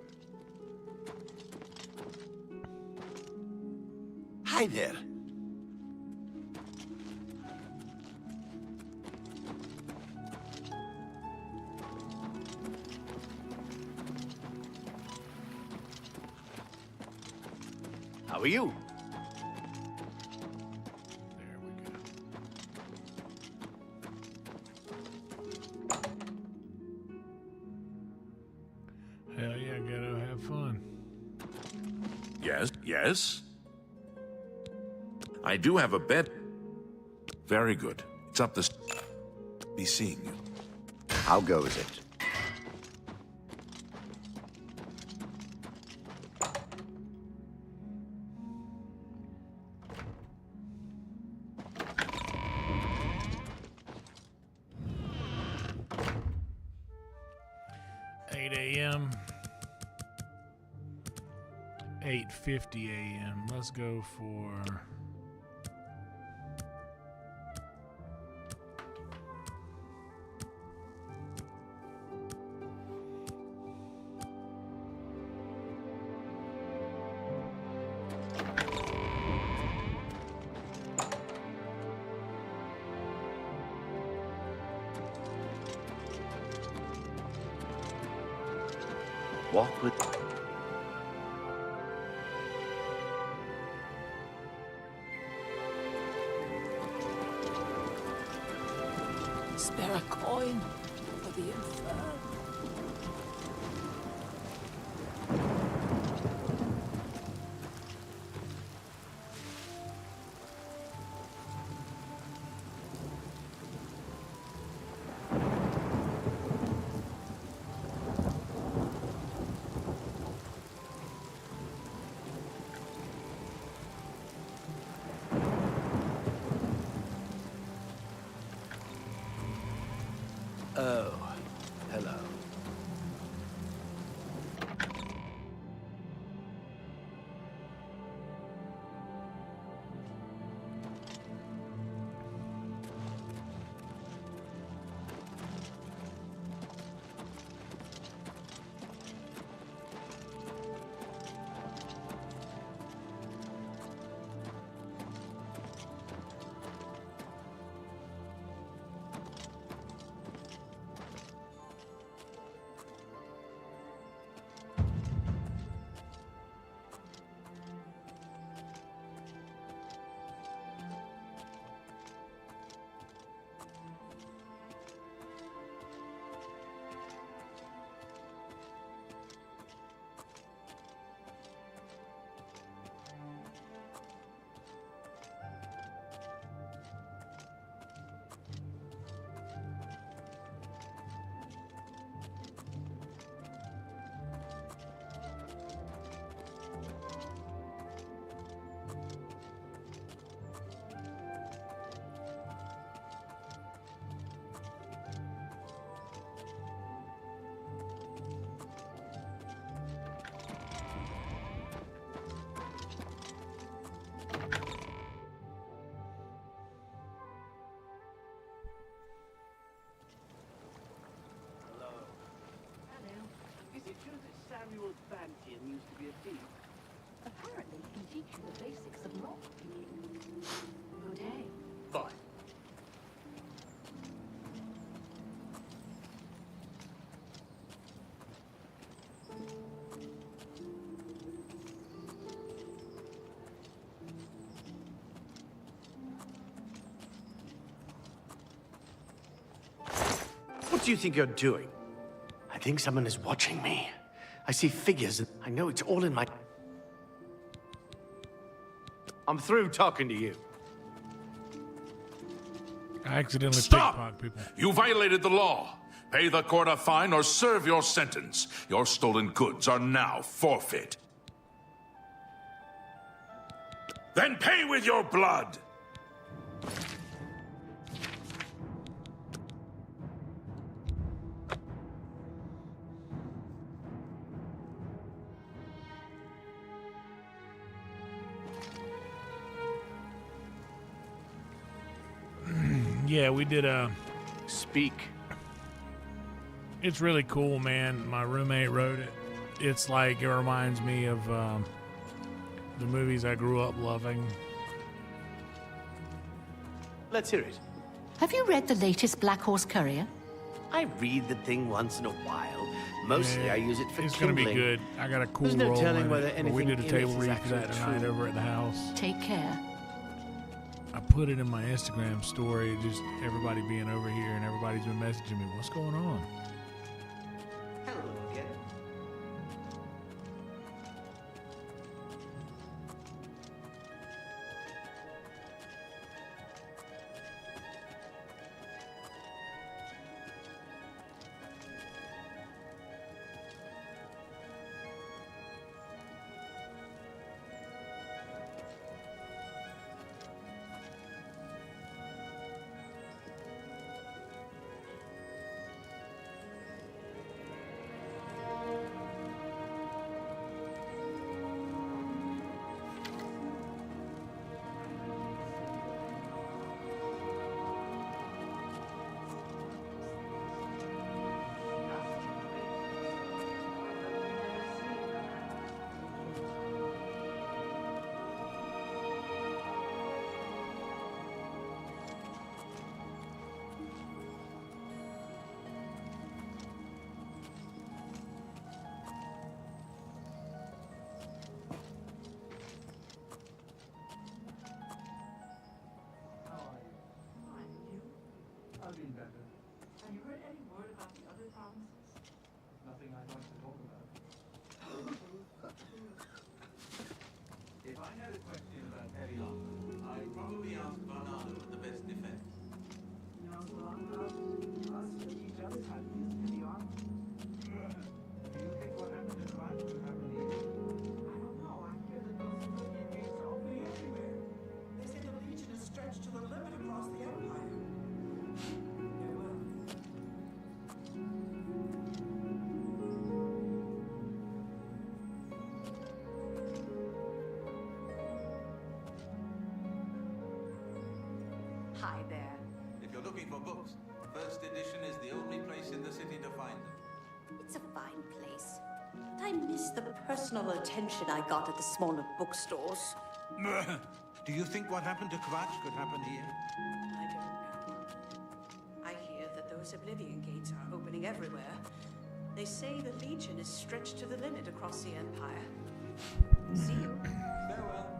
Hi there. How are you? There we go. Hell yeah, gotta have fun. Yes, yes? I do have a bed. Very good. It's up the... Be seeing you. How goes it? a.m. 8:50 a.m. Let's go for... Walk with... Spare a coin for the infernal. Samuel Bankin used to be a thief? Apparently, he can teach you the basics of lock picking. Good day. Fine. What do you think you're doing? I think someone is watching me. I see figures, and I know it's all in my... I'm through talking to you. I accidentally Stop! pickpocket people. You violated the law. Pay the court a fine or serve your sentence. Your stolen goods are now forfeit. Then pay with your blood! Yeah, we did a... Speak. It's really cool, man. My roommate wrote it. It's like, it reminds me of the movies I grew up loving. Let's hear it. Have you read the latest Black Horse Courier? I read the thing once in a while. Mostly Yeah, I use it for It's kindling. gonna be good. I got a cool There's no roll telling in whether it, but we anything did a in it table is read for that actually tonight true. over at the house. Take care. I put it in my Instagram story, just everybody being over here, and everybody's been messaging me, what's going on? Hello again. Hi there. If you're looking for books, first edition is the only place in the city to find them. It's a fine place. But I miss the personal attention I got at the smaller bookstores. Do you think what happened to Kvatch could happen here? I don't know. I hear that those Oblivion gates are opening everywhere. They say the Legion is stretched to the limit across the Empire. See you. Farewell.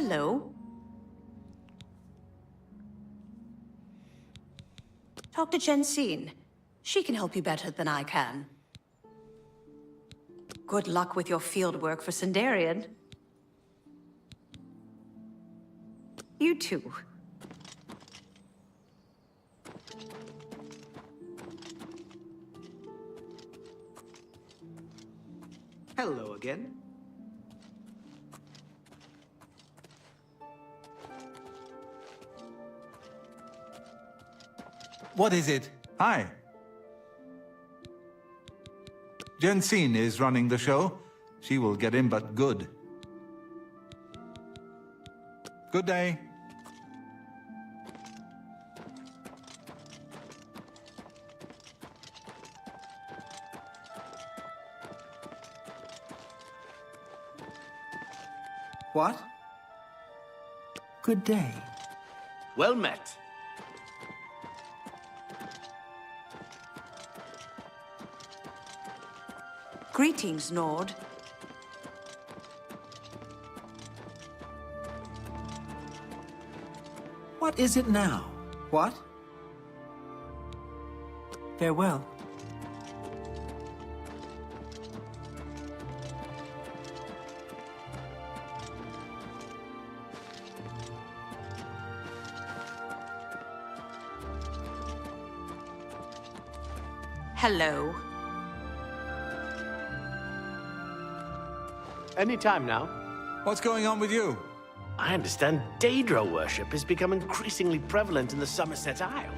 Hello. Talk to Jensine. She can help you better than I can. Good luck with your field work for Sindarian. You too. Hello again. What is it? Hi. Jensine is running the show. She will get in but good. Good day. What? Good day. Well met. Greetings, Nord. What is it now? What? Farewell. Hello. Any time now. What's going on with you? I understand Daedra worship is becoming increasingly prevalent in the Somerset Isle.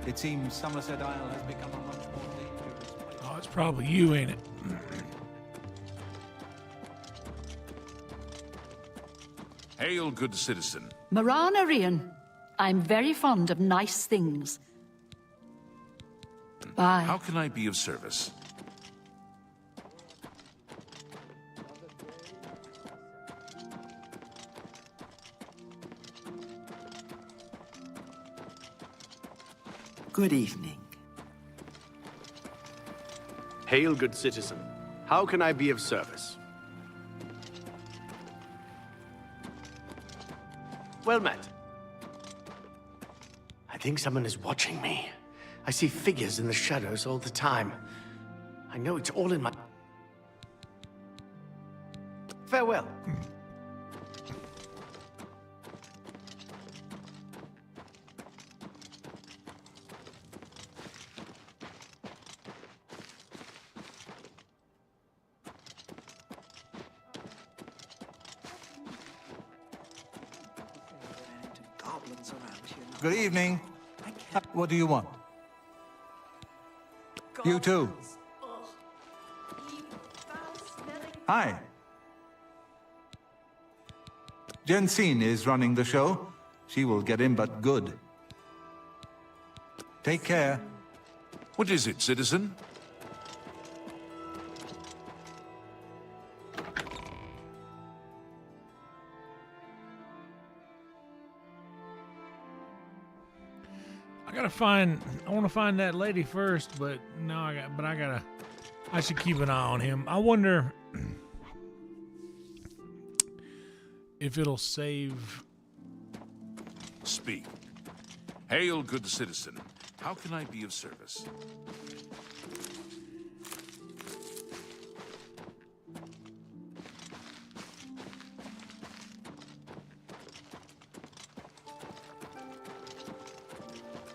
It seems Somerset Isle has become a much more dangerous place. Oh, it's probably you, ain't it? Hail, good citizen. Marana Rian, I'm very fond of nice things. Bye. How can I be of service? Good evening. Hail, good citizen. How can I be of service? Well met. I think someone is watching me. I see figures in the shadows all the time. I know it's all in my... Farewell. Goblins around here. Good evening. What do you want? You too. Hi. Jensine is running the show. She will get in but good. Take care. What is it, citizen? I want to find that lady first, but no, I should keep an eye on him. I wonder if it'll save. Speak. Hail, good citizen. How can I be of service?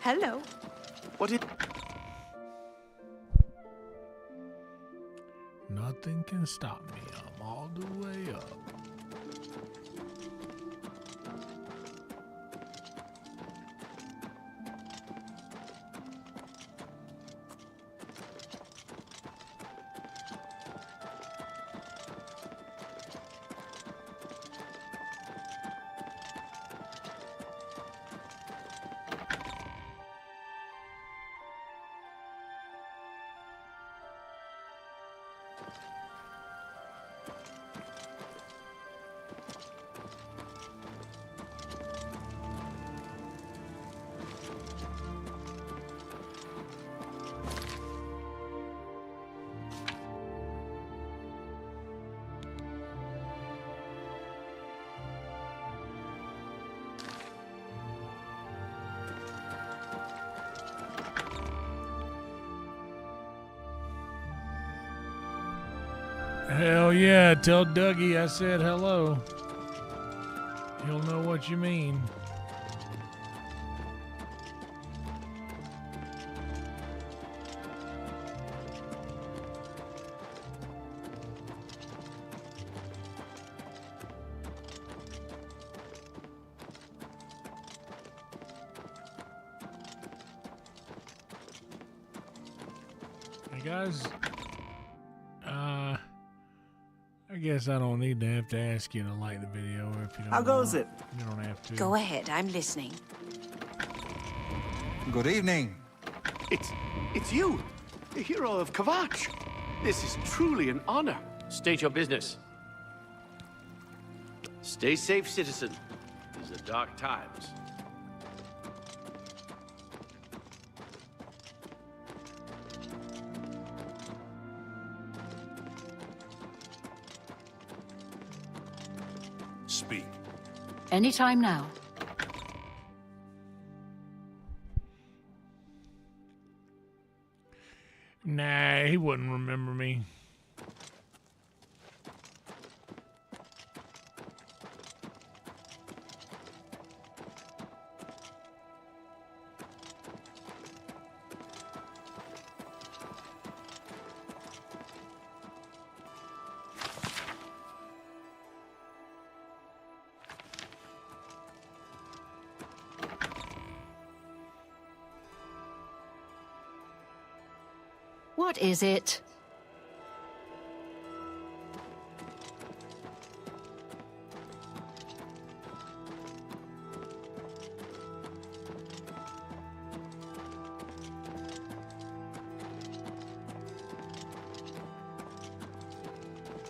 Hello. What is... Nothing can stop me. I'm all the way up. Hell yeah, tell Dougie I said hello. He'll know what you mean. Hey guys, I guess I don't need to have to ask you to like the video if you don't. How goes want. it? You don't have to. Go ahead, I'm listening. Good evening. It's you, the hero of Kavach. This is truly an honor. State your business. Stay safe, citizen. These are dark times. Speak. Anytime now. Nah, he wouldn't remember me. What is it?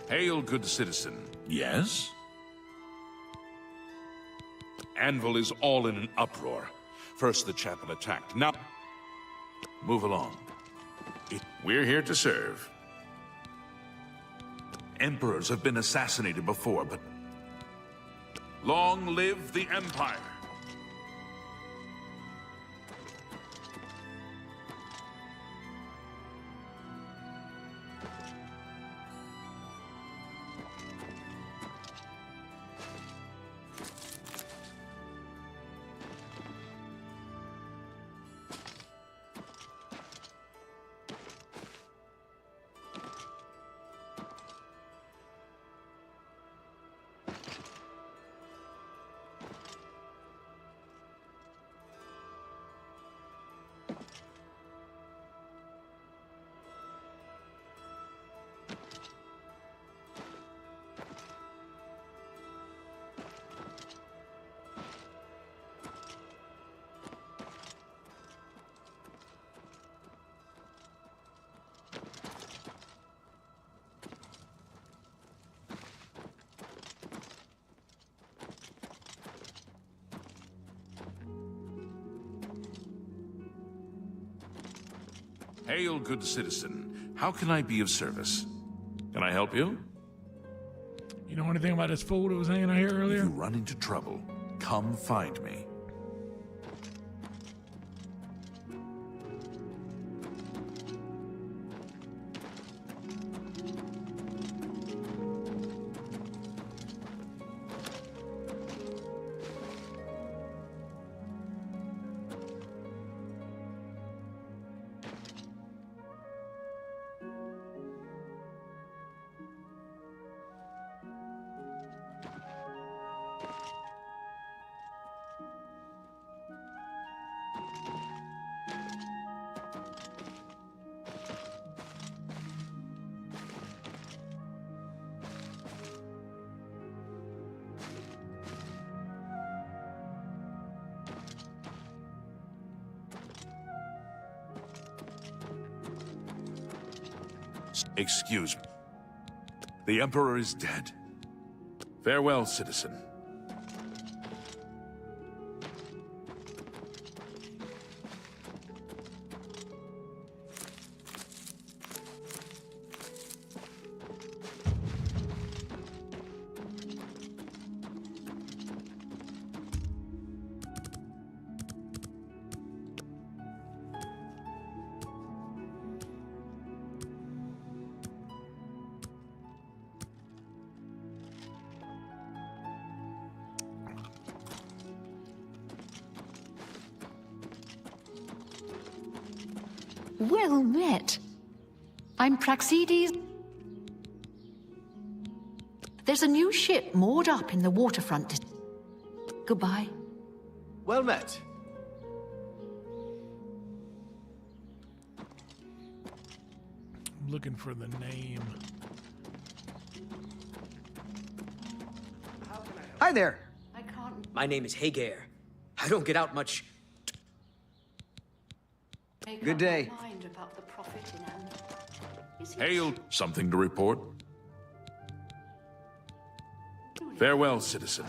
Hail, good citizen. Yes? Anvil is all in an uproar. First the chapel attacked. Now, move along. We're here to serve. Emperors have been assassinated before, but long live the Empire! Hail, good citizen. How can I be of service? Can I help you? You know anything about this fool that was hanging out here earlier? If you run into trouble, come find me. Excuse me. The Emperor is dead. Farewell, citizen. Well met. I'm Praxides. There's a new ship moored up in the waterfront. Goodbye. Well met. I'm looking for the name. Hi there. I can't My name is Hagar. I don't get out much. make Good up day. my mind about the prophet in hand. Is he Hail, something to report? Farewell, citizen.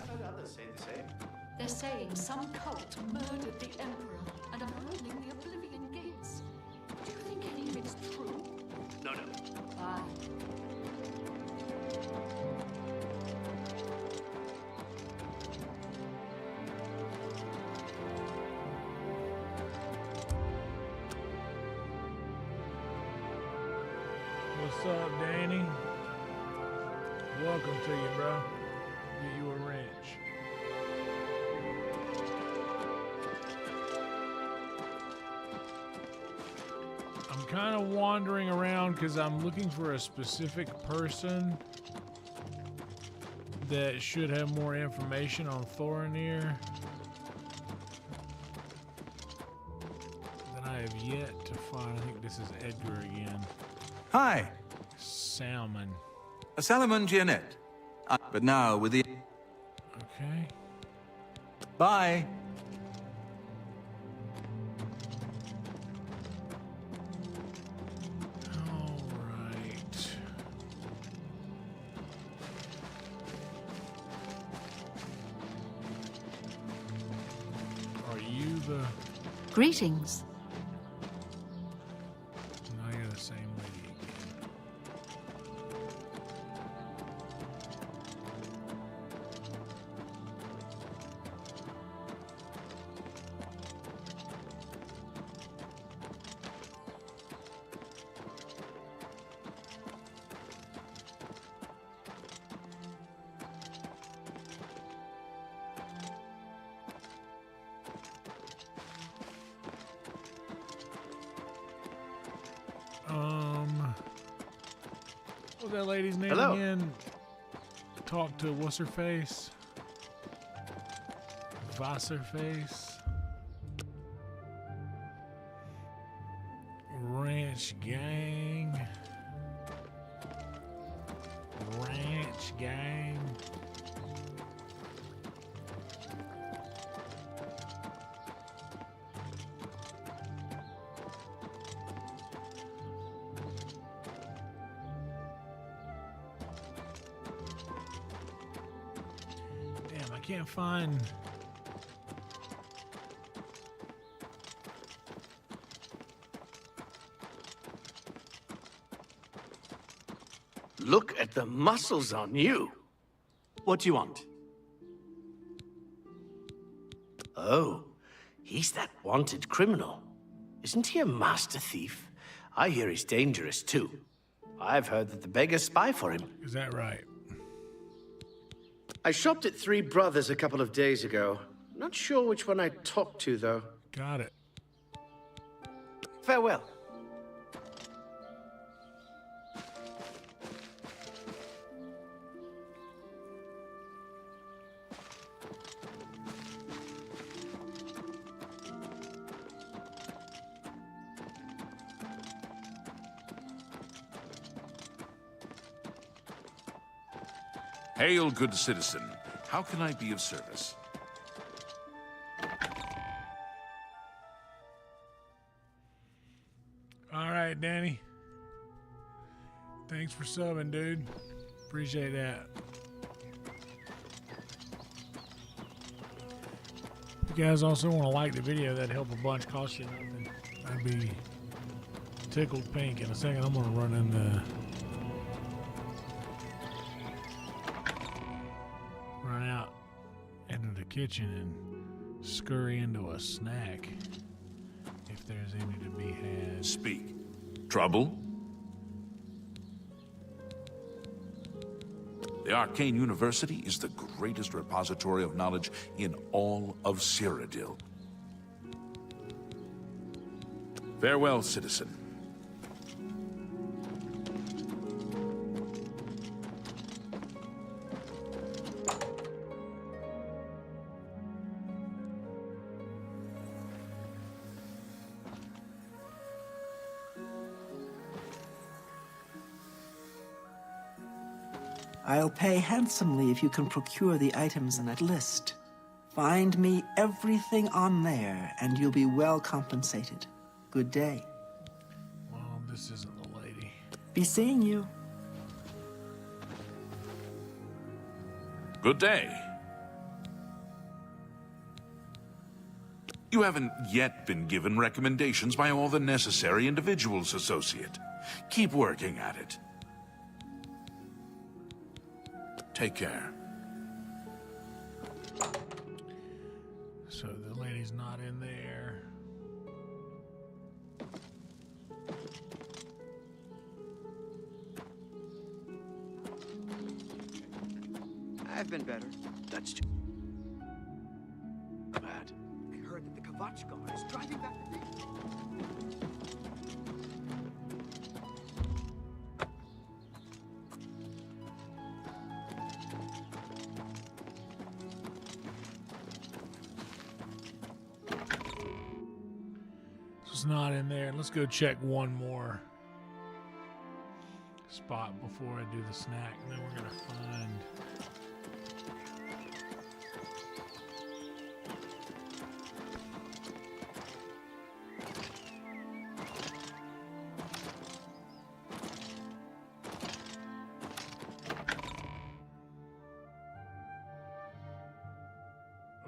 They're saying some cult murdered the Emperor and are burning the Oblivion gates. Do you think any of it's true? No. Bye. What's up, Danny? Welcome to you, bro. Get you a wrench. I'm kind of wandering around because I'm looking for a specific person that should have more information on Thorinir that I have yet to find. I think this is Edgar again. Hi, Salmon. Salomon Giannet. But now with the... Okay. Bye. All right. Are you the... Greetings. No, you're the same lady again. What was that lady's name Hello. again? Talk to what's her face? Wasserface? Ranch gang. Ranch gang. Damn, I can't find. Look at the muscles on you. What do you want? Oh, he's that wanted criminal. Isn't he a master thief? I hear he's dangerous too. I've heard that the beggars spy for him. Is that right? I shopped at Three Brothers a couple of days ago. Not sure which one I talked to, though. Got it. Farewell. Hail, good citizen. How can I be of service? All right, Danny. Thanks for subbing, dude. Appreciate that. If you guys also want to like the video, that'd help a bunch. Cost you nothing. I'd be tickled pink. In a second, I'm gonna run out into the kitchen and scurry into a snack if there's any to be had. Speak. Trouble? The Arcane University is the greatest repository of knowledge in all of CYRODIIL. Farewell, citizen. I'll pay handsomely if you can procure the items in that list. Find me everything on there, and you'll be well compensated. Good day. Well, this isn't the lady. Be seeing you. Good day. You haven't yet been given recommendations by all the necessary individuals, Associate. Keep working at it. Take care. So the lady's not in there. I've been better. That's too bad. I heard that the Kvatch guard is driving back the day. It's not in there. Let's go check one more spot before I do the snack, and then we're gonna find.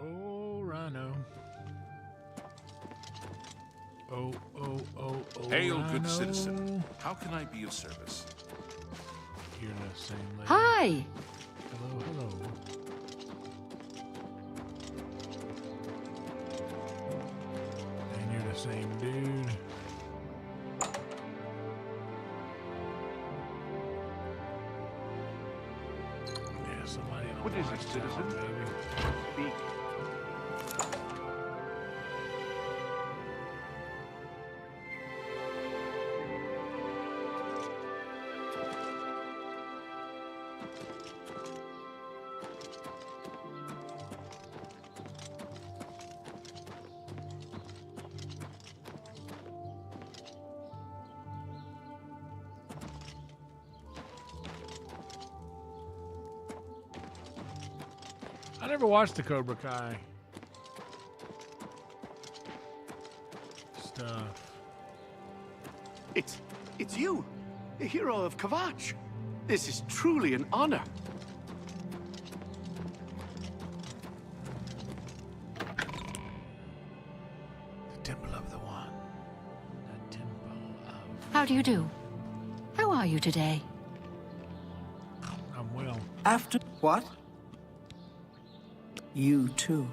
Oh, Rhino. Oh, Hail, Rhino. good citizen. How can I be of service? You're the same lady. Hi! Hello. And you're the same dude. Yeah, somebody on What is it, citizen? baby. Speak. I never watched the Cobra Kai stuff. It's you, the hero of Kvatch. This is truly an honor. The Temple of the One. The Temple of... How do you do? How are you today? I'm well. After what? You too.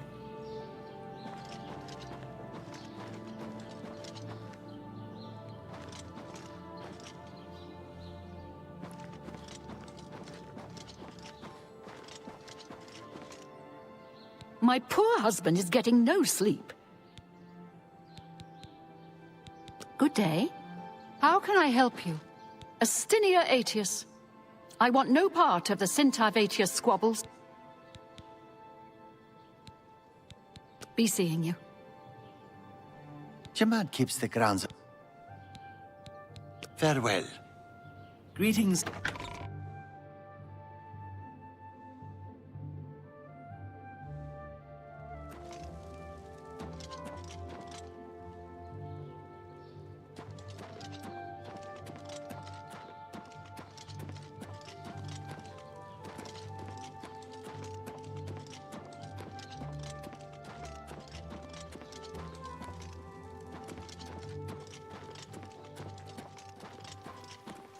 My poor husband is getting no sleep. Good day. How can I help you? Astinia Aetius. I want no part of the Cintarvatius squabbles. Be seeing you. Jamad keeps the grounds. Farewell. Greetings.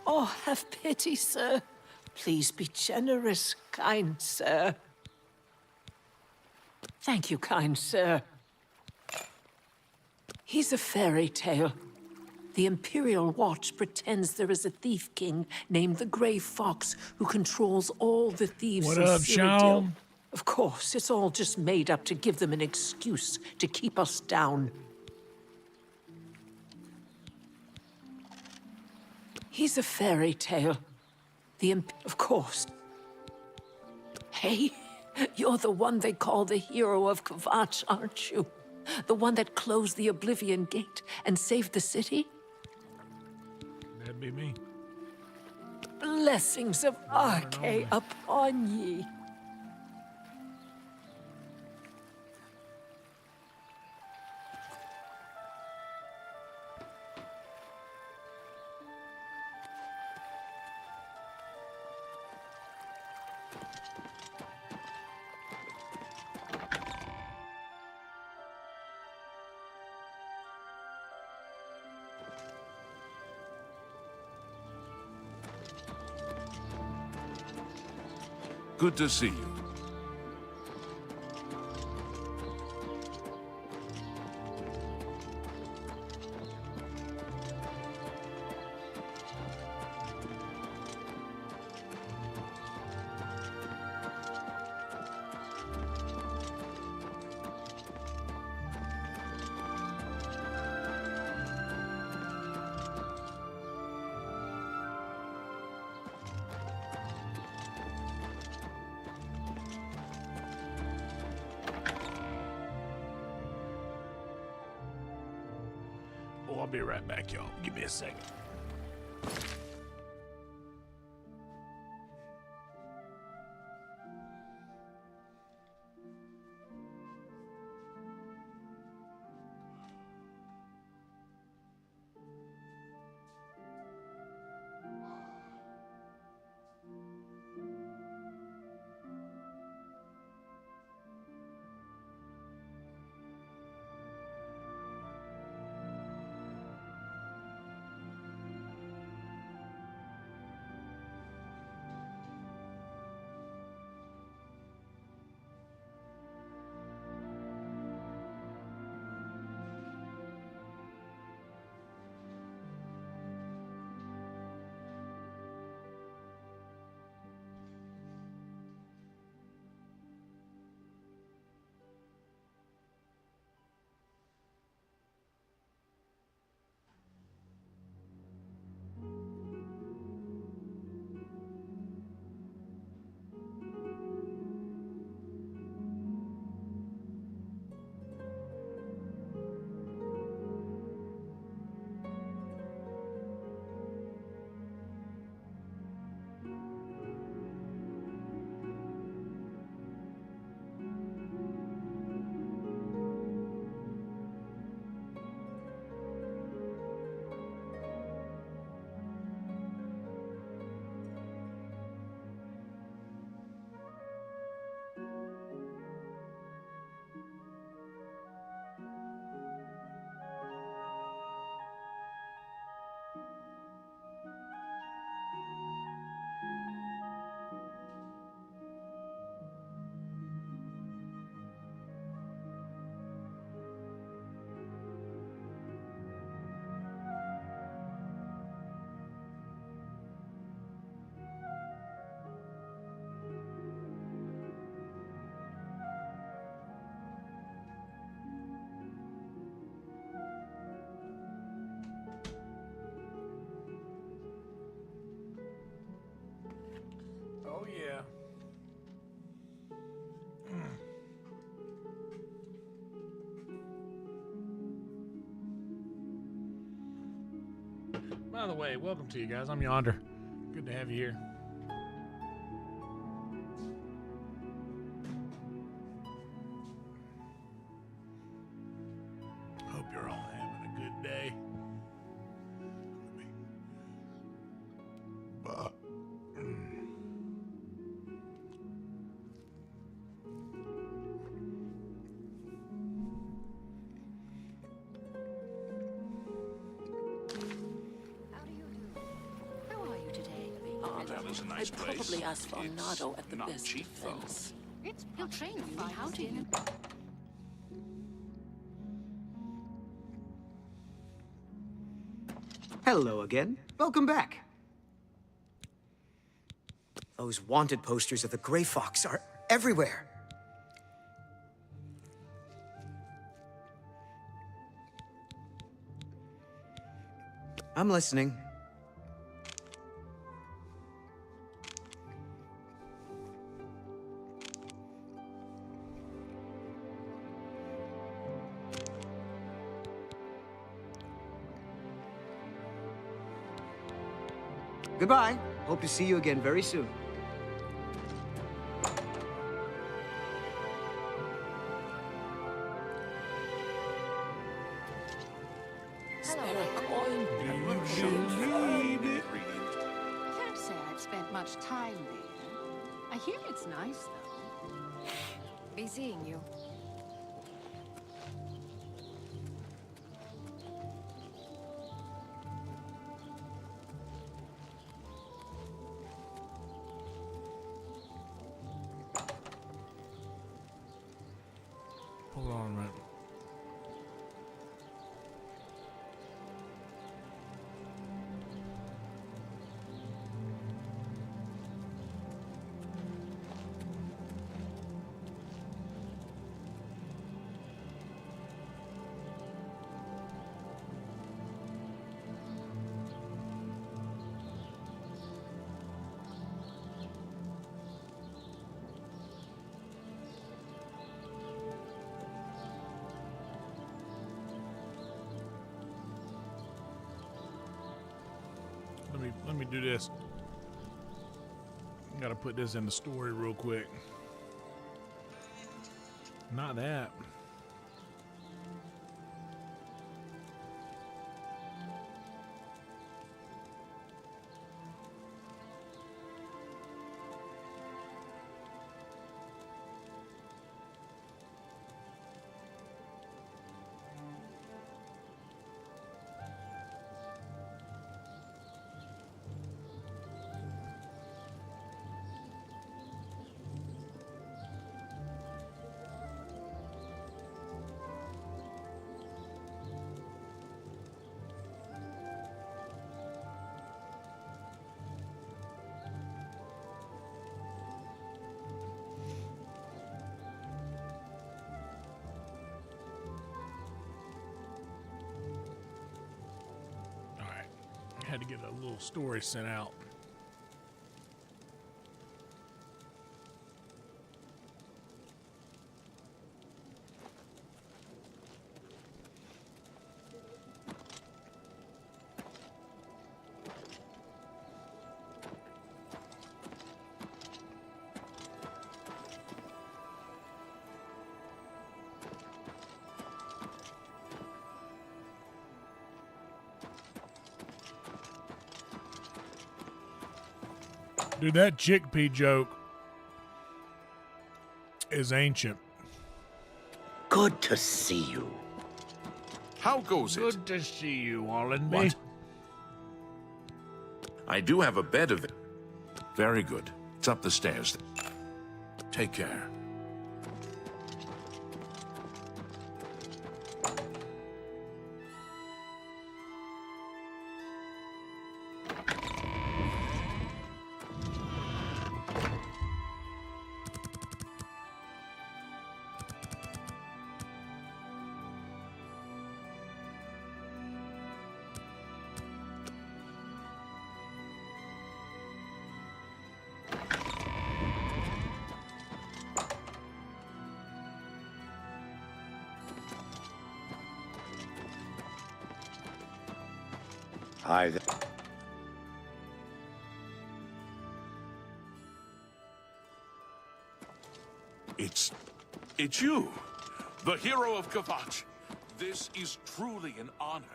Oh, have pity, sir. Please be generous, kind sir. Thank you, kind sir. He's a fairy tale. The Imperial Watch pretends there is a thief king named the Grey Fox who controls all the thieves What of up, CYRODIIL. Sean? Of course, it's all just made up to give them an excuse to keep us down. He's a fairy tale. Of course. Hey, you're the one they call the hero of Kvatch, aren't you? The one that closed the Oblivion Gate and saved the city? That'd be me. blessings of Arche upon ye. Good to see you. Oh, I'll be right back, y'all. Give me a second. Oh, yeah. By the way, welcome to you guys. I'm Yonder. Good to have you here. Hope you're all having a good day. I'd probably ask for Nado at the not best cheap, though. defense. He'll train you in how to use. Hello again. Welcome back. Those wanted posters of the Grey Fox are everywhere. I'm listening. Goodbye. Hope to see you again very soon. Can't say I've spent much time there. I hear it's nice, though. Be seeing you. Hold on a minute. Let me do this. Gotta put this in the story real quick. Not that. Had to get a little story sent out. Dude, that chickpea joke is ancient. Good to see you. How goes it? Good to see you, Allenby. What? I do have a bed of it. Very good. It's up the stairs. Take care. Hi there. It's you, the hero of Kvatch. This is truly an honor.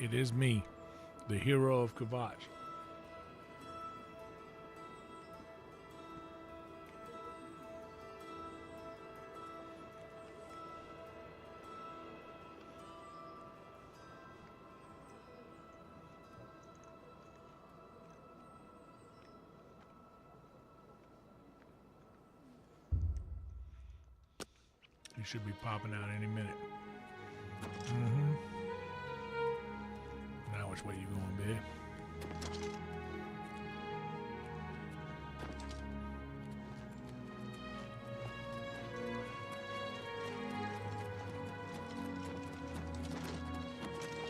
It is me, the hero of Kvatch. He should be popping out any minute. Now which way you going, babe?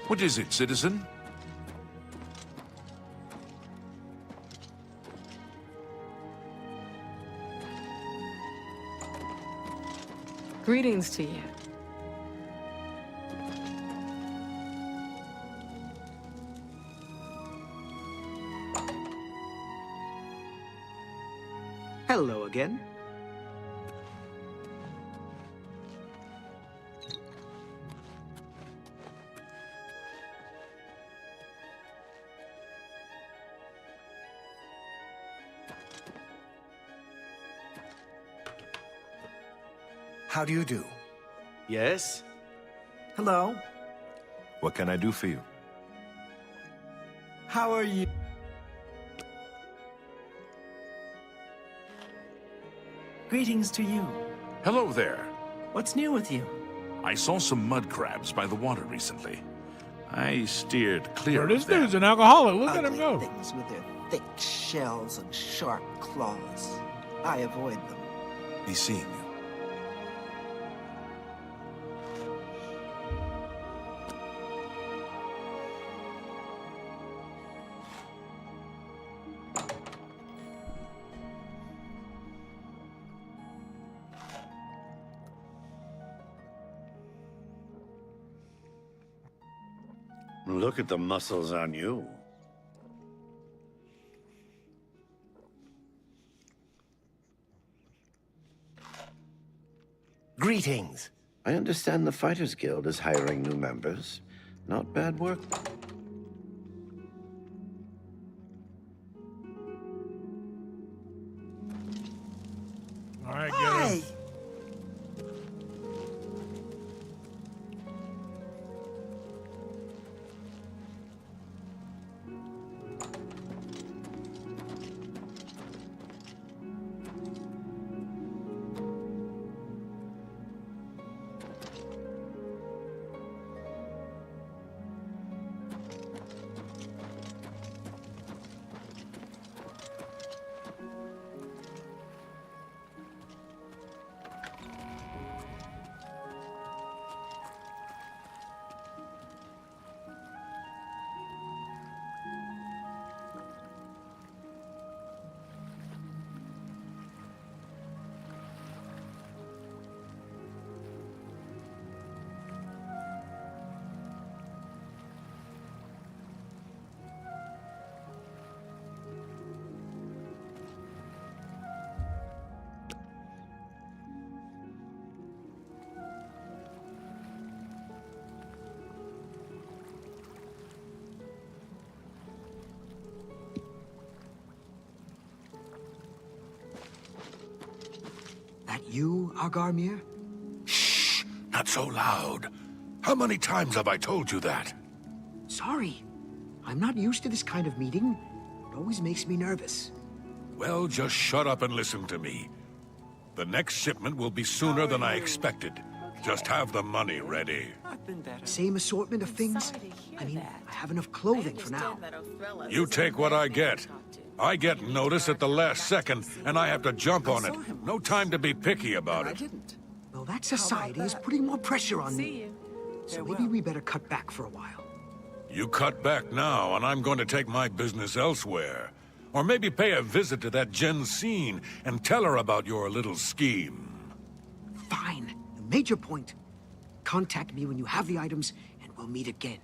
What is it, citizen? Greetings to you. Hello again. How do you do? Yes? Hello. What can I do for you? How are you? Greetings to you. Hello there. What's new with you? I saw some mud crabs by the water recently. I steered clear This of them. dude's an alcoholic. Look at him Ugly go. things with their thick shells and sharp claws. I avoid them. Be seeing you. Look at the muscles on you. Greetings. I understand the Fighters Guild is hiring new members. Not bad work. All right, Hi. get him. That you, Agarmir? Shh! Not so loud. How many times have I told you that? Sorry. I'm not used to this kind of meeting. It always makes me nervous. Well, just shut up and listen to me. The next shipment will be sooner than I expected. Just have the money ready. Same assortment of things? I mean, I have enough clothing for now. You take what I get. I get notice at the last second, and I have to jump on it. No time to be picky about it. Well, that society is putting more pressure on me. So maybe we better cut back for a while. You cut back now, and I'm going to take my business elsewhere. Or maybe pay a visit to that Jensine and tell her about your little scheme. Fine. You made your point. Contact me when you have the items, and we'll meet again.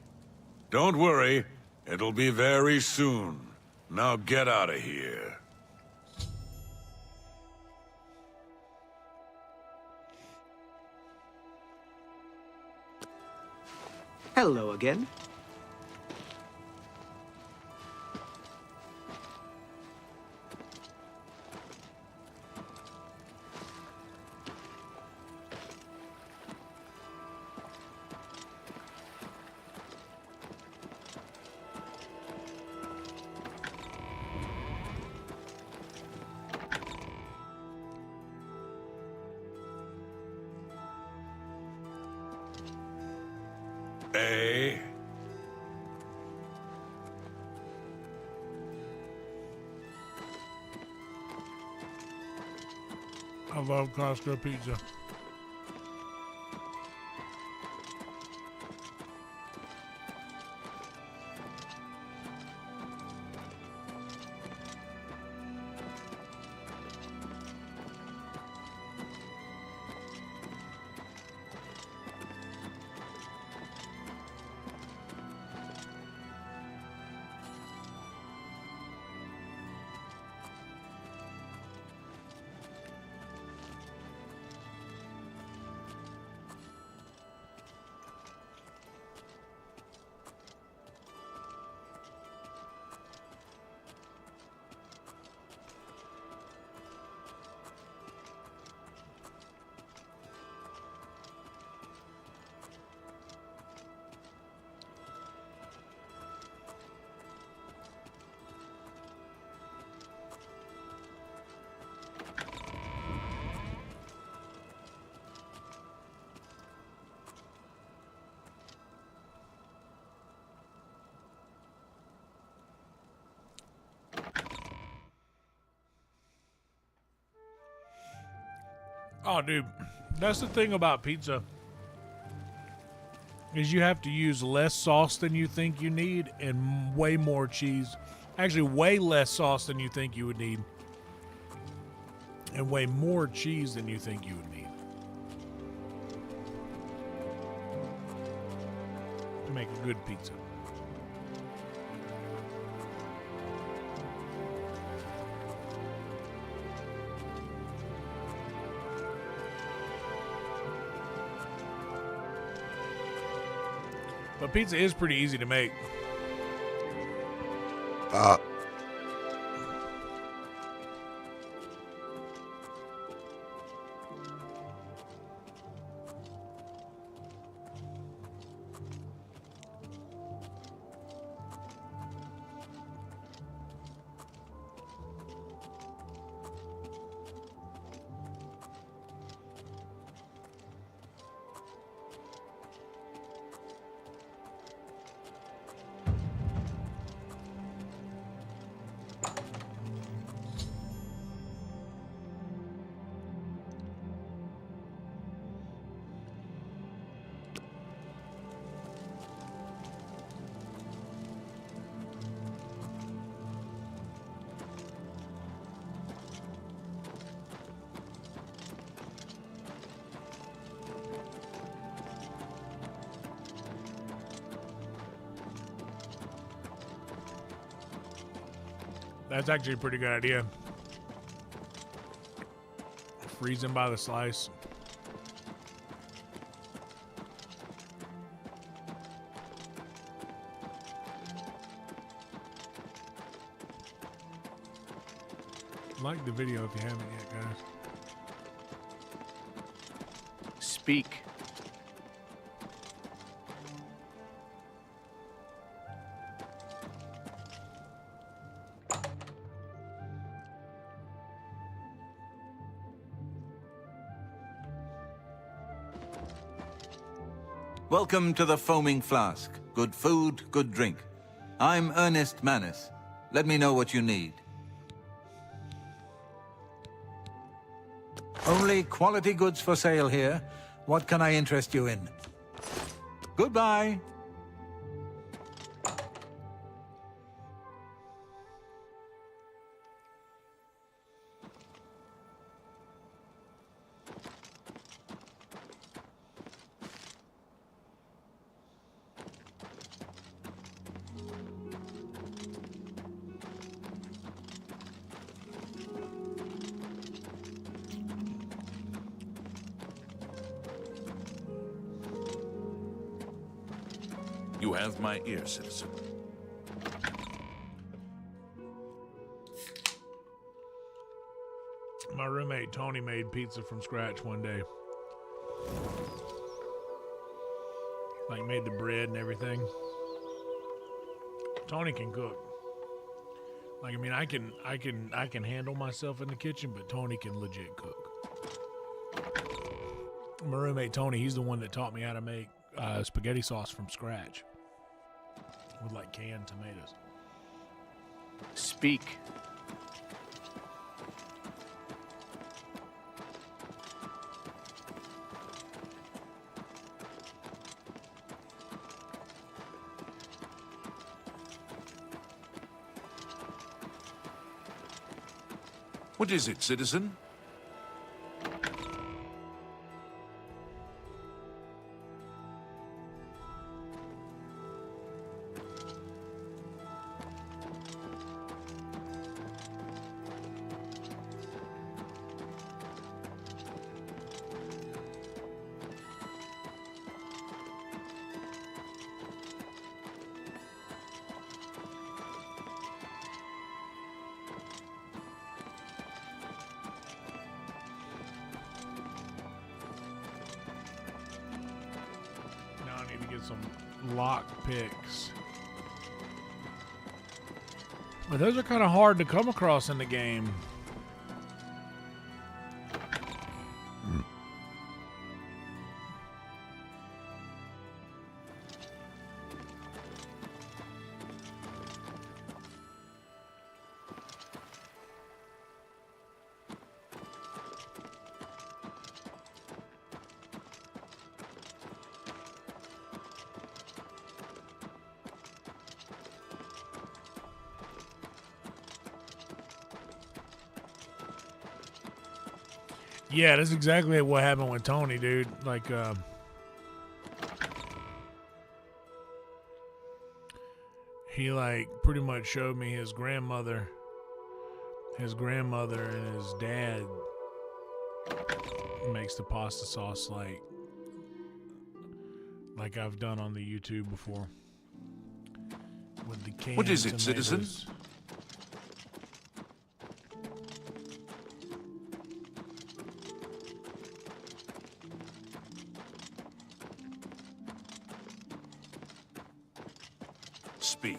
Don't worry. It'll be very soon. Now get out of here. Hello again. Eh? I love Costco pizza. Oh, dude, that's the thing about pizza. Is you have to use less sauce than you think you need and way more cheese. Actually, way less sauce than you think you would need. And way more cheese than you think you would need. To make a good pizza. But pizza is pretty easy to make. That's actually a pretty good idea. Freeze them by the slice. Like the video if you haven't yet, guys. Speak. Welcome to the Foaming Flask. Good food, good drink. I'm Ernest Manus. Let me know what you need. Only quality goods for sale here. What can I interest you in? Goodbye. You have my ear, citizen. My roommate Tony made pizza from scratch one day. Like made the bread and everything. Tony can cook. Like I mean I can handle myself in the kitchen, but Tony can legit cook. My roommate Tony, he's the one that taught me how to make spaghetti sauce from scratch. With like canned tomatoes. Speak. What is it, citizen? Some lock picks. But those are kind of hard to come across in the game. Yeah, that's exactly what happened with Tony, dude. Like, he like pretty much showed me his grandmother and his dad makes the pasta sauce like I've done on the YouTube before. With the canned What is it, tomatoes. citizen? Speak.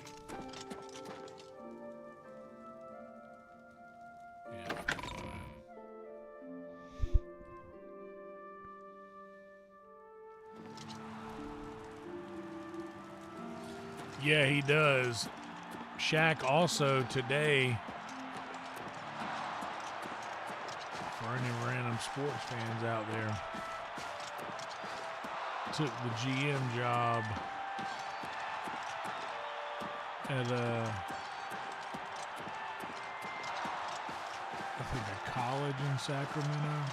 Yeah, he does. Shaq also today, for any random sports fans out there, took the GM job at I think a college in Sacramento.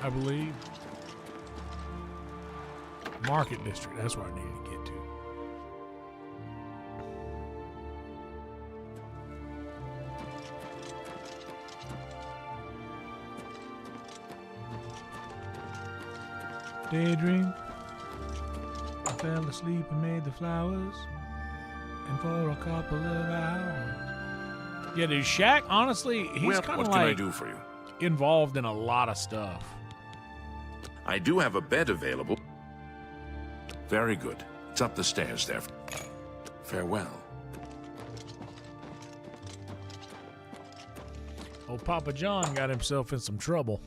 I believe. Market District, that's where I needed to get to. Daydream. I fell asleep and made the flowers. And for a couple of hours. Yeah, dude, Shaq, honestly, he's Well, kind what of can I like do for you? involved in a lot of stuff. I do have a bed available. Very good. It's up the stairs there. Farewell. Old Papa John got himself in some trouble.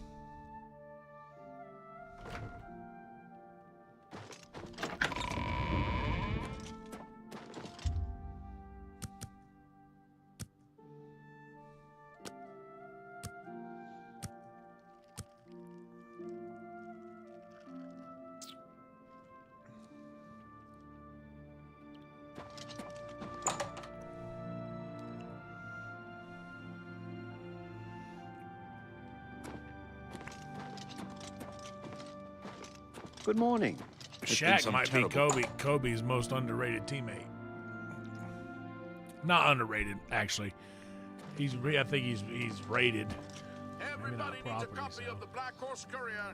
Good morning. Shaq might be Kobe's most underrated teammate. Not underrated, actually. I think he's rated. Everybody needs a copy of the Black Horse Courier.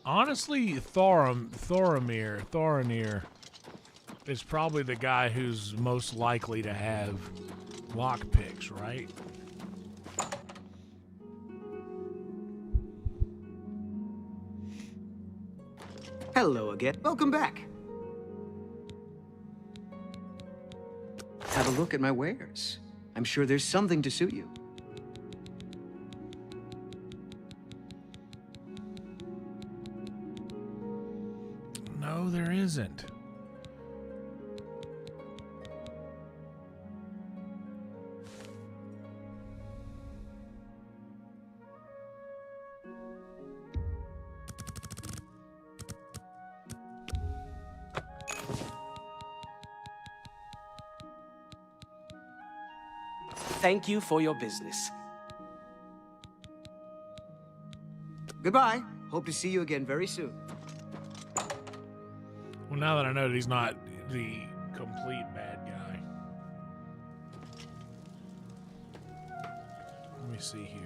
Honestly, Thoramir is probably the guy who's most likely to have lock picks, right? Hello again. Welcome back. Have a look at my wares. I'm sure there's something to suit you. No, there isn't. Thank you for your business. Goodbye. Hope to see you again very soon. Well, now that I know that he's not the complete bad guy. Let me see here.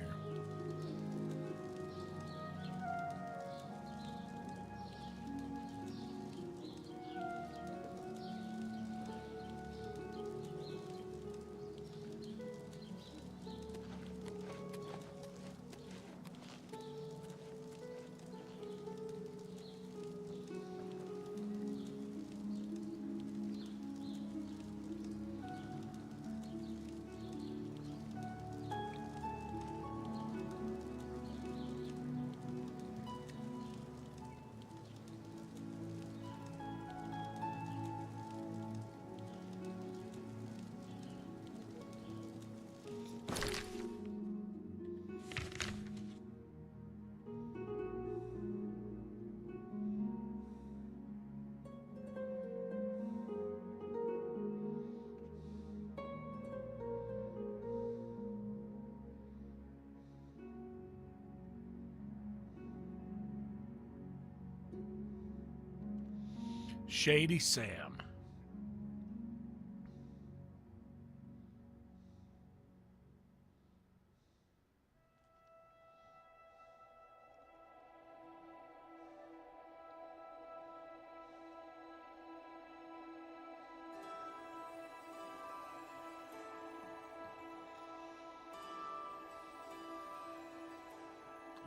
Shady Sam.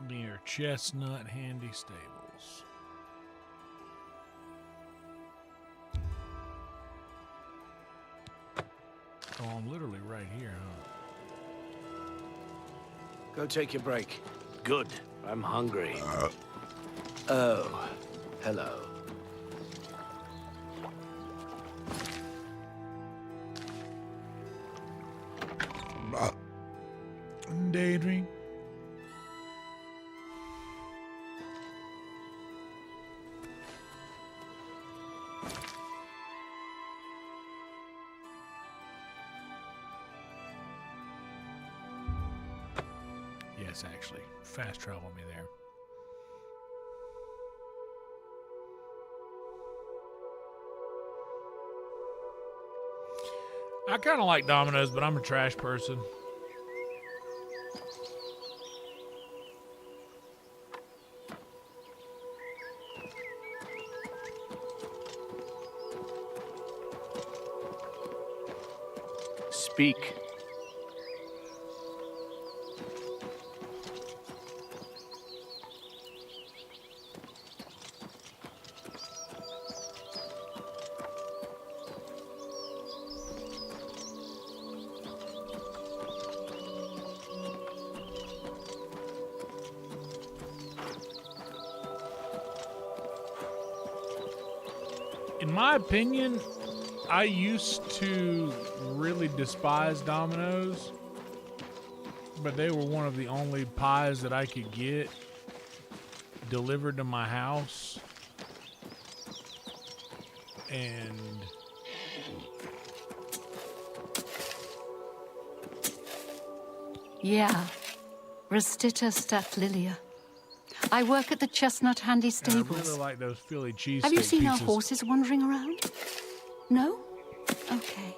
Near Chestnut Handy Stables. Oh, I'm literally right here, huh? Go take your break. Good. I'm hungry. Oh, hello. Daydream. Yes, actually. Fast travel me there. I kind of like Domino's, but I'm a trash person. Speak. In my opinion, I used to really despise Domino's, but they were one of the only pies that I could get delivered to my house. And Yeah. Restita stat lilia. I work at the Chestnut Handy I Stables. really like those Philly cheesesteak Have you seen our pizzas. horses wandering around? No? Okay.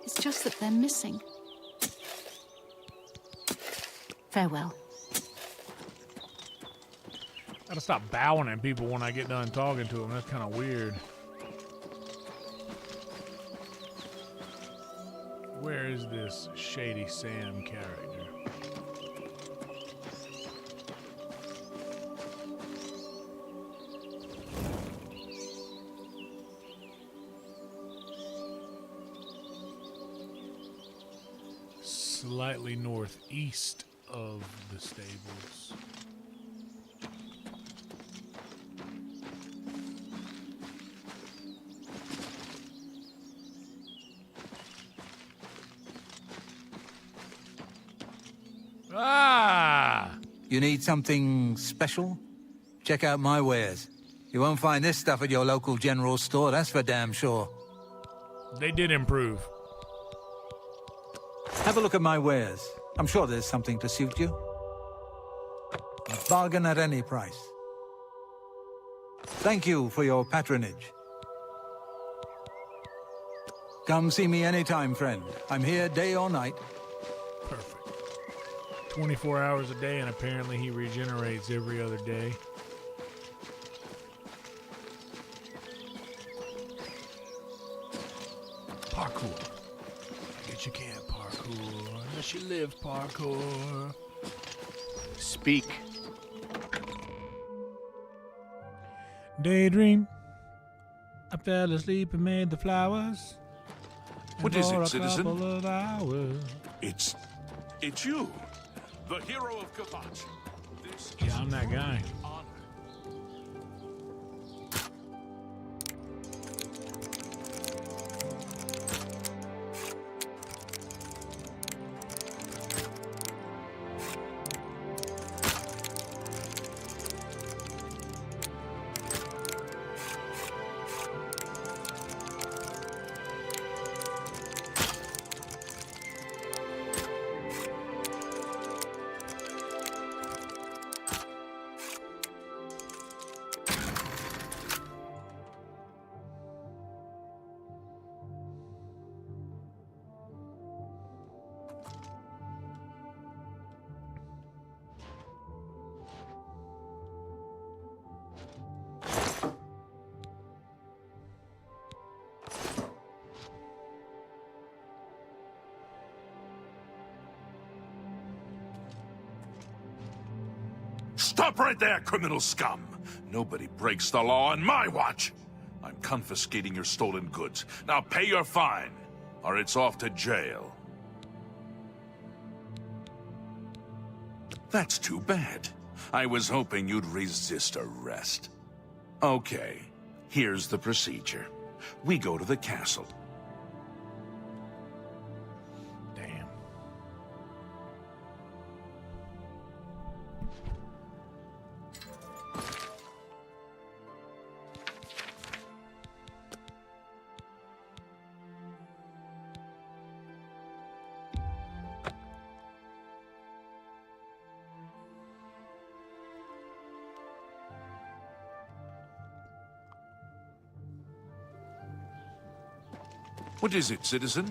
It's just that they're missing. Farewell. Gotta stop bowing at people when I get done talking to them. That's kind of weird. Where is this Shady Sam character? Slightly northeast of the stables. Ah! You need something special? Check out my wares. You won't find this stuff at your local general store, that's for damn sure. They did improve. Have a look at my wares. I'm sure there's something to suit you. Bargain at any price. Thank you for your patronage. Come see me anytime, friend. I'm here day or night. Perfect. 24 hours a day, and apparently he regenerates every other day. Parkour. I guess you can't parkour unless you live parkour. Speak. Daydream. I fell asleep and made the flowers. What is For it, a citizen? couple of hours. It's you, the hero of Kavach. This Yeah, I'm that guy. honor. Stop right there, criminal scum! Nobody breaks the law on my watch! I'm confiscating your stolen goods. Now pay your fine, or it's off to jail. That's too bad. I was hoping you'd resist arrest. Okay, here's the procedure. We go to the castle. Damn. What is it, citizen?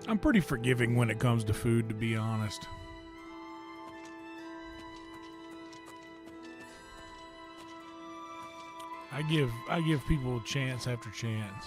I'm pretty forgiving when it comes to food, to be honest. I give people chance after chance.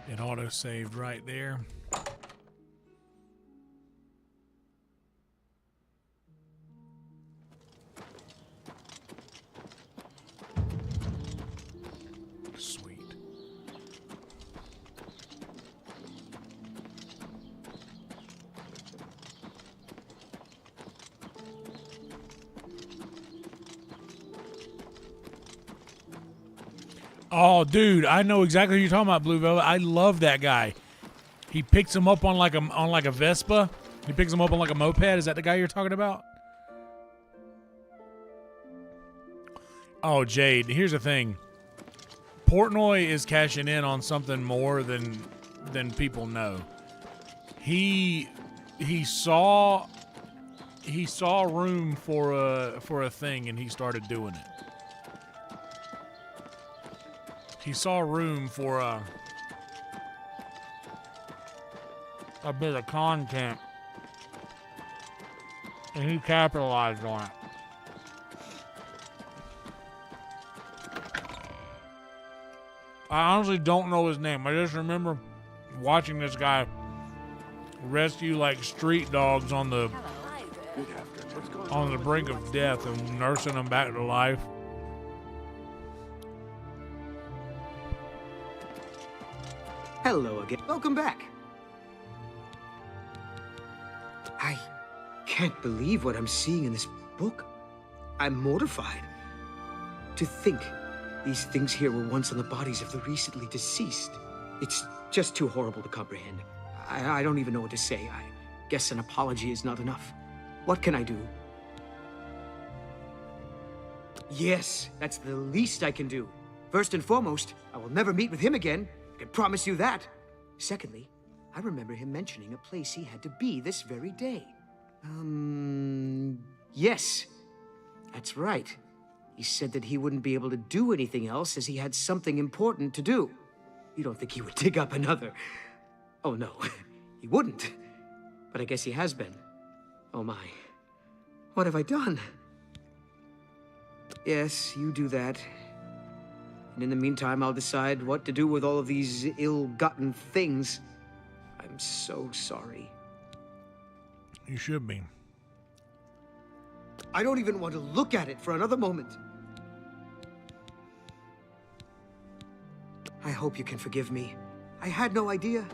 It auto-saved right there. Sweet. Oh, dude, I know exactly who you're talking about, Blue Velvet. I love that guy. He picks him up on like a Vespa. He picks him up on like a moped. Is that the guy you're talking about? Oh, Jade, here's the thing. Portnoy is cashing in on something more than people know. He saw room for a thing, and he started doing it. He saw room for a bit of content, and he capitalized on it. I honestly don't know his name. I just remember watching this guy rescue like street dogs on the brink of death and nursing them back to life. Hello again. Welcome back. I can't believe what I'm seeing in this book. I'm mortified. To think these things here were once on the bodies of the recently deceased. It's just too horrible to comprehend. I don't even know what to say. I guess an apology is not enough. What can I do? Yes, that's the least I can do. First and foremost, I will never meet with him again. I can promise you that. Secondly, I remember him mentioning a place he had to be this very day. Yes. That's right. He said that he wouldn't be able to do anything else as he had something important to do. You don't think he would dig up another... Oh, no. He wouldn't. But I guess he has been. Oh, my. What have I done? Yes, you do that. And in the meantime, I'll decide what to do with all of these ill-gotten things. I'm so sorry. You should be. I don't even want to look at it for another moment. I hope you can forgive me. I had no idea.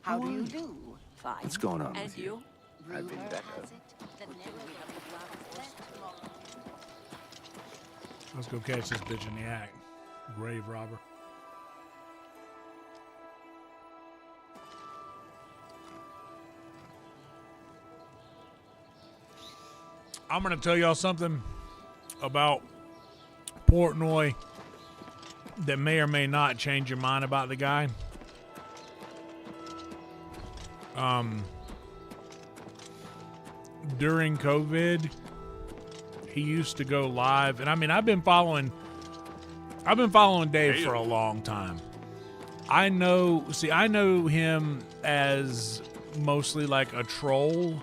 How do you do? Fine. What's going on And with you? I've been better. Let's go catch this bitch in the act. Grave robber. I'm going to tell y'all something about Portnoy that may or may not change your mind about the guy. During COVID, he used to go live, and I mean, I've been following Dave for a long time. I know him as mostly like a troll,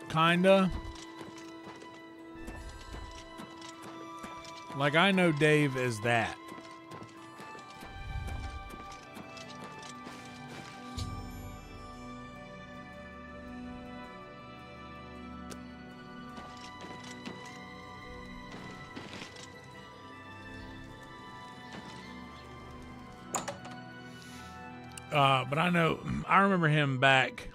kinda. Like, I know Dave as that. But I remember him back.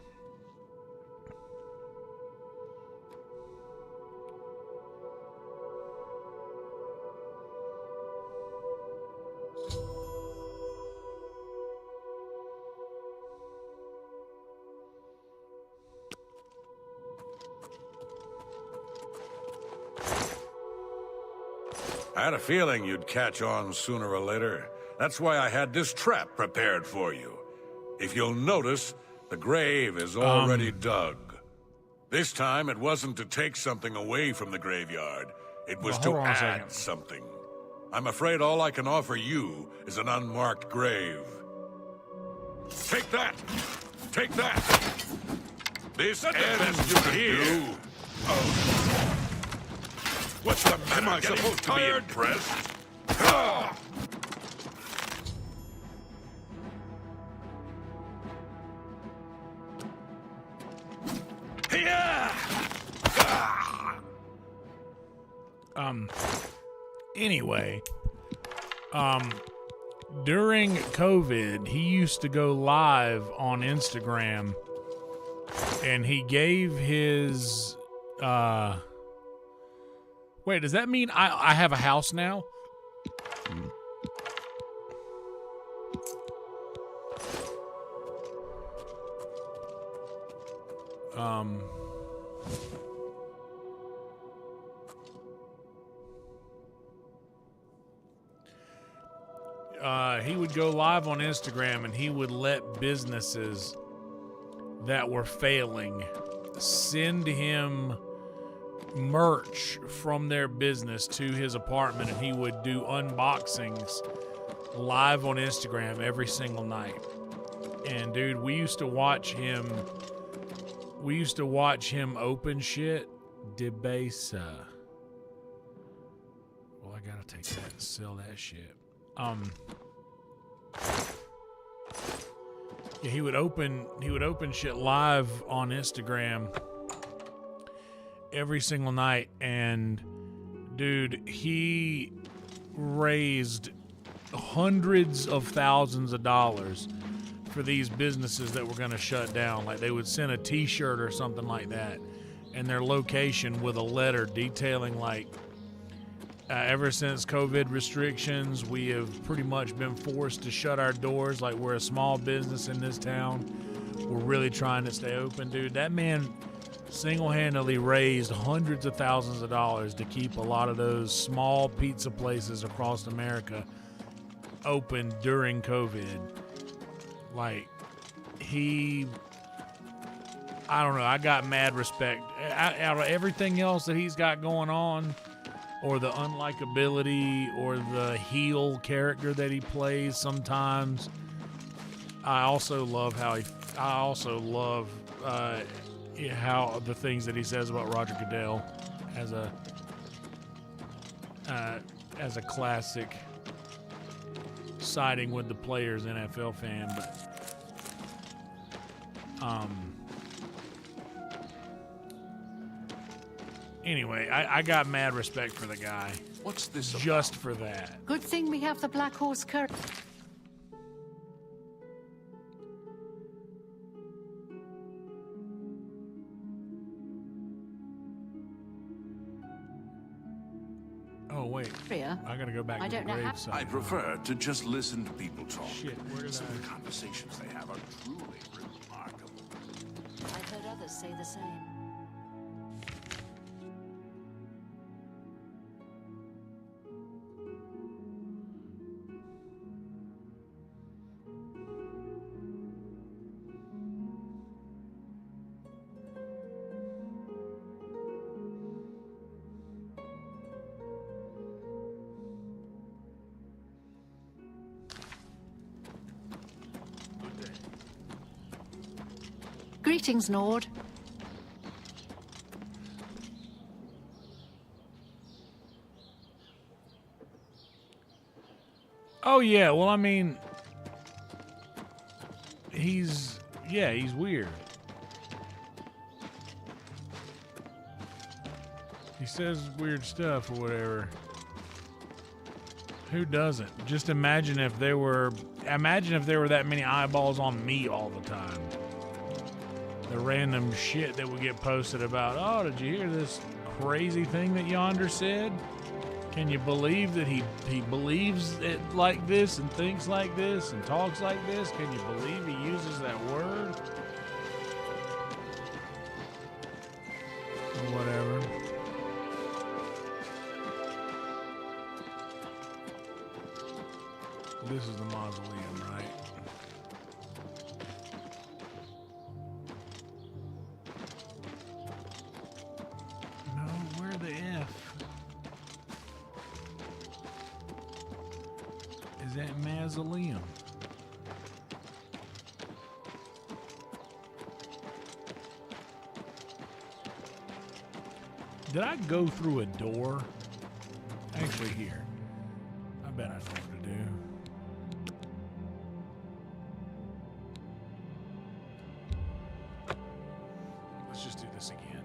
I had a feeling you'd catch on sooner or later. That's why I had this trap prepared for you. If you'll notice, the grave is already dug. This time, it wasn't to take something away from the graveyard. It was to add something. I'm afraid all I can offer you is an unmarked grave. Take that! Take that! This ends here. What's the matter? Am I supposed to be impressed? Anyway, during COVID, he used to go live on Instagram, and he gave his, wait, does that mean I have a house now? He would go live on Instagram and he would let businesses that were failing send him merch from their business to his apartment, and he would do unboxings live on Instagram every single night. And dude, we used to watch him open shit. Debasa. Well, I gotta take that and sell that shit. Yeah, he would open shit live on Instagram every single night, and dude, he raised hundreds of thousands of dollars for these businesses that were going to shut down. Like, they would send a t-shirt or something like that and their location with a letter detailing, like, ever since COVID restrictions, we have pretty much been forced to shut our doors. Like, we're a small business in this town. We're really trying to stay open, dude. That man single-handedly raised hundreds of thousands of dollars to keep a lot of those small pizza places across America open during COVID. Like, I don't know, I got mad respect. Out of everything else that he's got going on, or the unlikability, or the heel character that he plays sometimes, I also love how the things that he says about Roger Goodell as a classic siding with the players NFL fan. But anyway, I got mad respect for the guy. What's this about? Just for that. Good thing we have the Black Horse Curtain. Oh, wait. I gotta go back to the graveside. I prefer to just listen to people talk. Shit, where did Some of the conversations they have are truly remarkable. I've heard others say the same. Greetings, Nord. Oh, yeah. Well, I mean, he's weird. He says weird stuff or whatever. Who doesn't? Just imagine if there were that many eyeballs on me all the time. The random shit that would get posted about, oh, did you hear this crazy thing that Yonder said? Can you believe that he believes it like this and thinks like this and talks like this? Can you believe he uses that word? Or whatever. This is the mausoleum, right? No, where the F? Is that mausoleum? Did I go through a door? Actually, here. I bet I know what to do. Let's just do this again.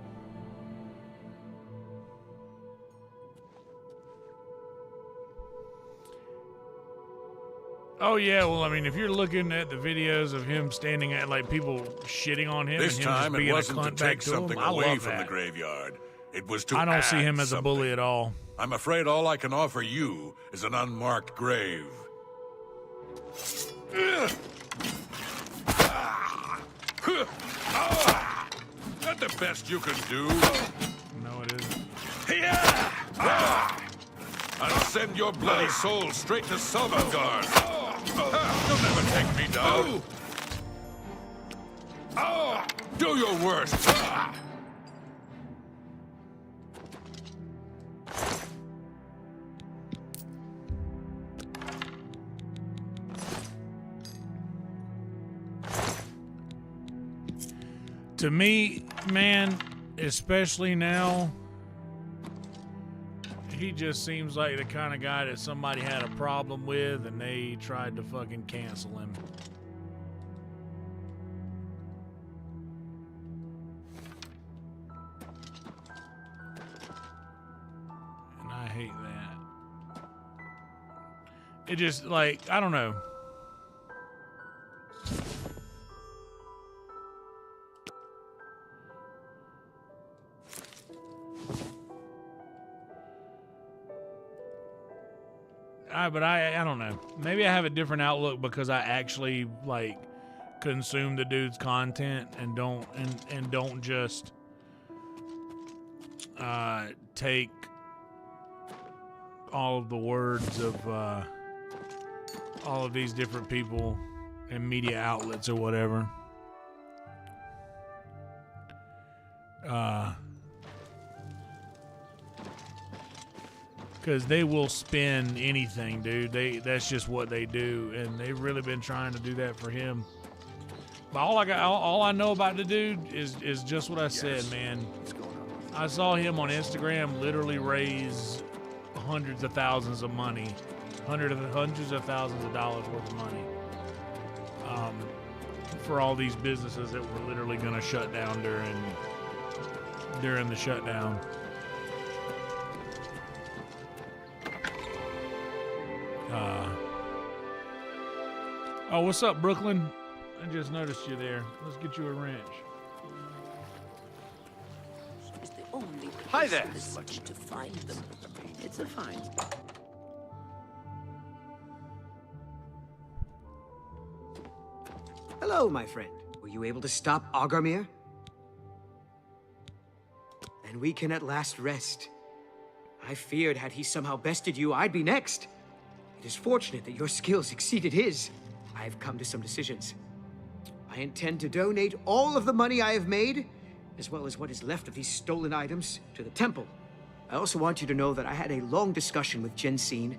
Oh yeah, well I mean, if you're looking at the videos of him standing at like people shitting on him, This and him time just it being wasn't a to cunt back take to him, something I away love from the that. graveyard. It was to I don't see add him as a something. bully at all. I'm afraid all I can offer you is an unmarked grave. That the best you can do? No, it isn't. I'll send your bloody soul straight to Sovngarde. You'll never take me down. Do your worst. To me, man, especially now, he just seems like the kind of guy that somebody had a problem with and they tried to fucking cancel him. And I hate that. It just, like, I don't know. But I don't know. Maybe I have a different outlook because I actually like consume the dude's content and don't just take all of the words of all of these different people and media outlets or whatever. Because they will spin anything, dude. That's just what they do, and they've really been trying to do that for him. But all I know about the dude is just what I said, man. I saw him on Instagram literally raise hundreds of thousands of money, hundreds of thousands of dollars worth of money, for all these businesses that were literally going to shut down during the shutdown. Oh, what's up, Brooklyn? I just noticed you there. Let's get you a wrench. Is the only Hi place there. in this city to find them. It's a find. Hello, my friend. Were you able to stop Agarmir? Then we can at last rest. I feared had he somehow bested you, I'd be next. It is fortunate that your skills exceeded his. I have come to some decisions. I intend to donate all of the money I have made, as well as what is left of these stolen items, to the temple. I also want you to know that I had a long discussion with Jensine,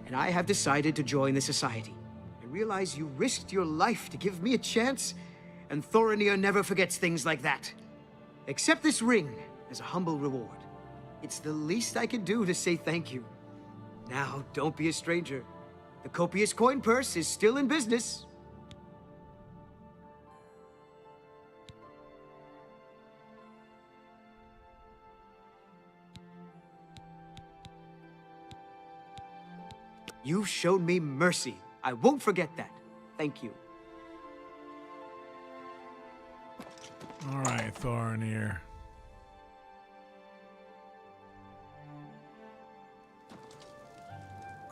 and I have decided to join the society. I realize you risked your life to give me a chance, and Thorinir never forgets things like that. Accept this ring as a humble reward. It's the least I can do to say thank you. Now, don't be a stranger. The copious coin purse is still in business. You've shown me mercy. I won't forget that. Thank you. All right, Thorinir.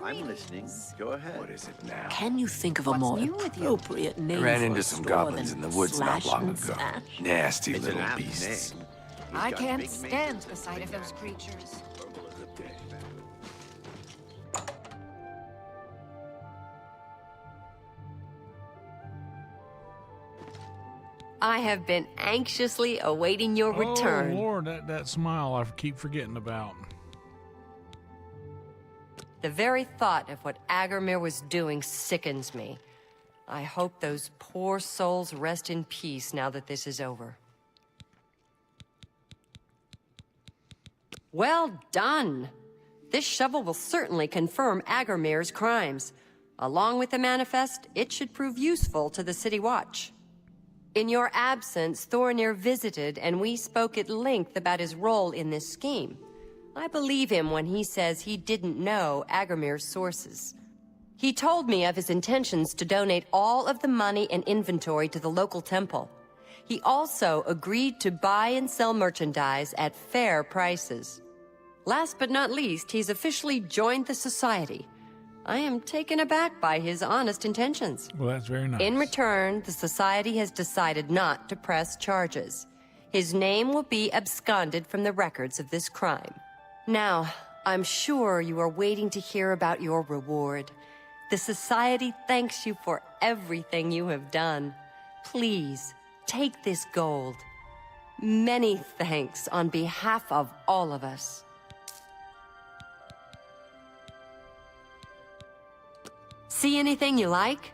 I'm listening. Go ahead. What is it now? Can you think of a more appropriate name I ran for into a some store goblins than in the woods not Slash long and ago. Smash? Nasty It's little an apt beasts. name. I got can't big stand the sight of those creatures. I have been anxiously awaiting your return. Oh, Lord, that smile I keep forgetting about. The very thought of what Agarmir was doing sickens me. I hope those poor souls rest in peace now that this is over. Well done. This shovel will certainly confirm Agarmir's crimes. Along with the manifest, it should prove useful to the City Watch. In your absence, Thornir visited, and we spoke at length about his role in this scheme. I believe him when he says he didn't know Agarmir's sources. He told me of his intentions to donate all of the money and inventory to the local temple. He also agreed to buy and sell merchandise at fair prices. Last but not least, he's officially joined the Society. I am taken aback by his honest intentions. Well, that's very nice. In return, the Society has decided not to press charges. His name will be absconded from the records of this crime. Now, I'm sure you are waiting to hear about your reward. The Society thanks you for everything you have done. Please, take this gold. Many thanks on behalf of all of us. See anything you like?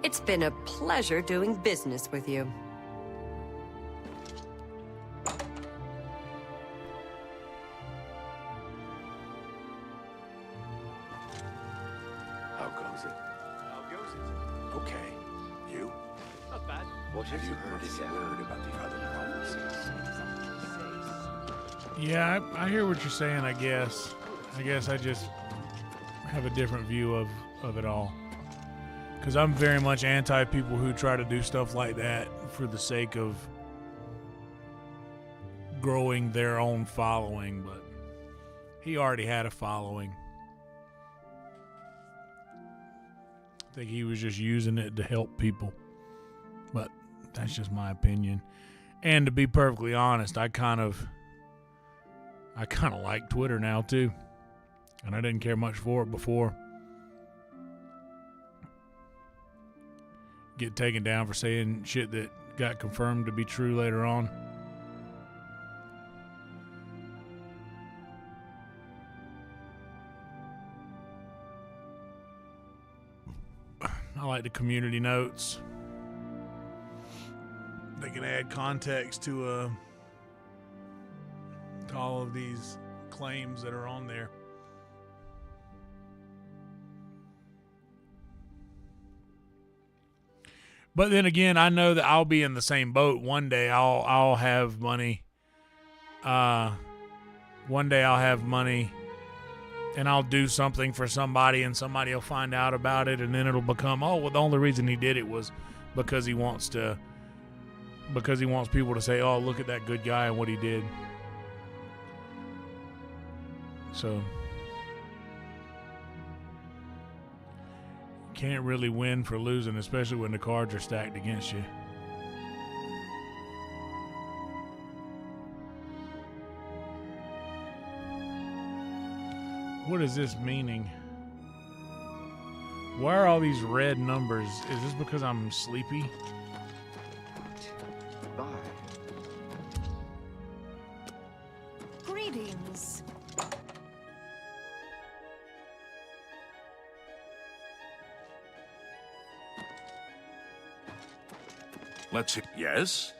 It's been a pleasure doing business with you. How goes it? Okay. You? Not bad. What have you heard? About the other prophecies? Yeah, I hear what you're saying, I guess. I just have a different view of it all. Because I'm very much anti people who try to do stuff like that for the sake of growing their own following, but he already had a following. I think he was just using it to help people. But that's just my opinion. And to be perfectly honest, I kind of like Twitter now too. And I didn't care much for it before. Get taken down for saying shit that got confirmed to be true later on. I like the community notes. They can add context to all of these claims that are on there. But then again, I know that I'll be in the same boat. One day I'll have money. One day I'll have money and I'll do something for somebody and somebody will find out about it, and then it'll become, oh, well, the only reason he did it was because he wants people to say, oh, look at that good guy and what he did. So can't really win for losing, especially when the cards are stacked against you. What is this meaning? Why are all these red numbers? Is this because I'm sleepy? Bye. Greetings. Let's see. Yes?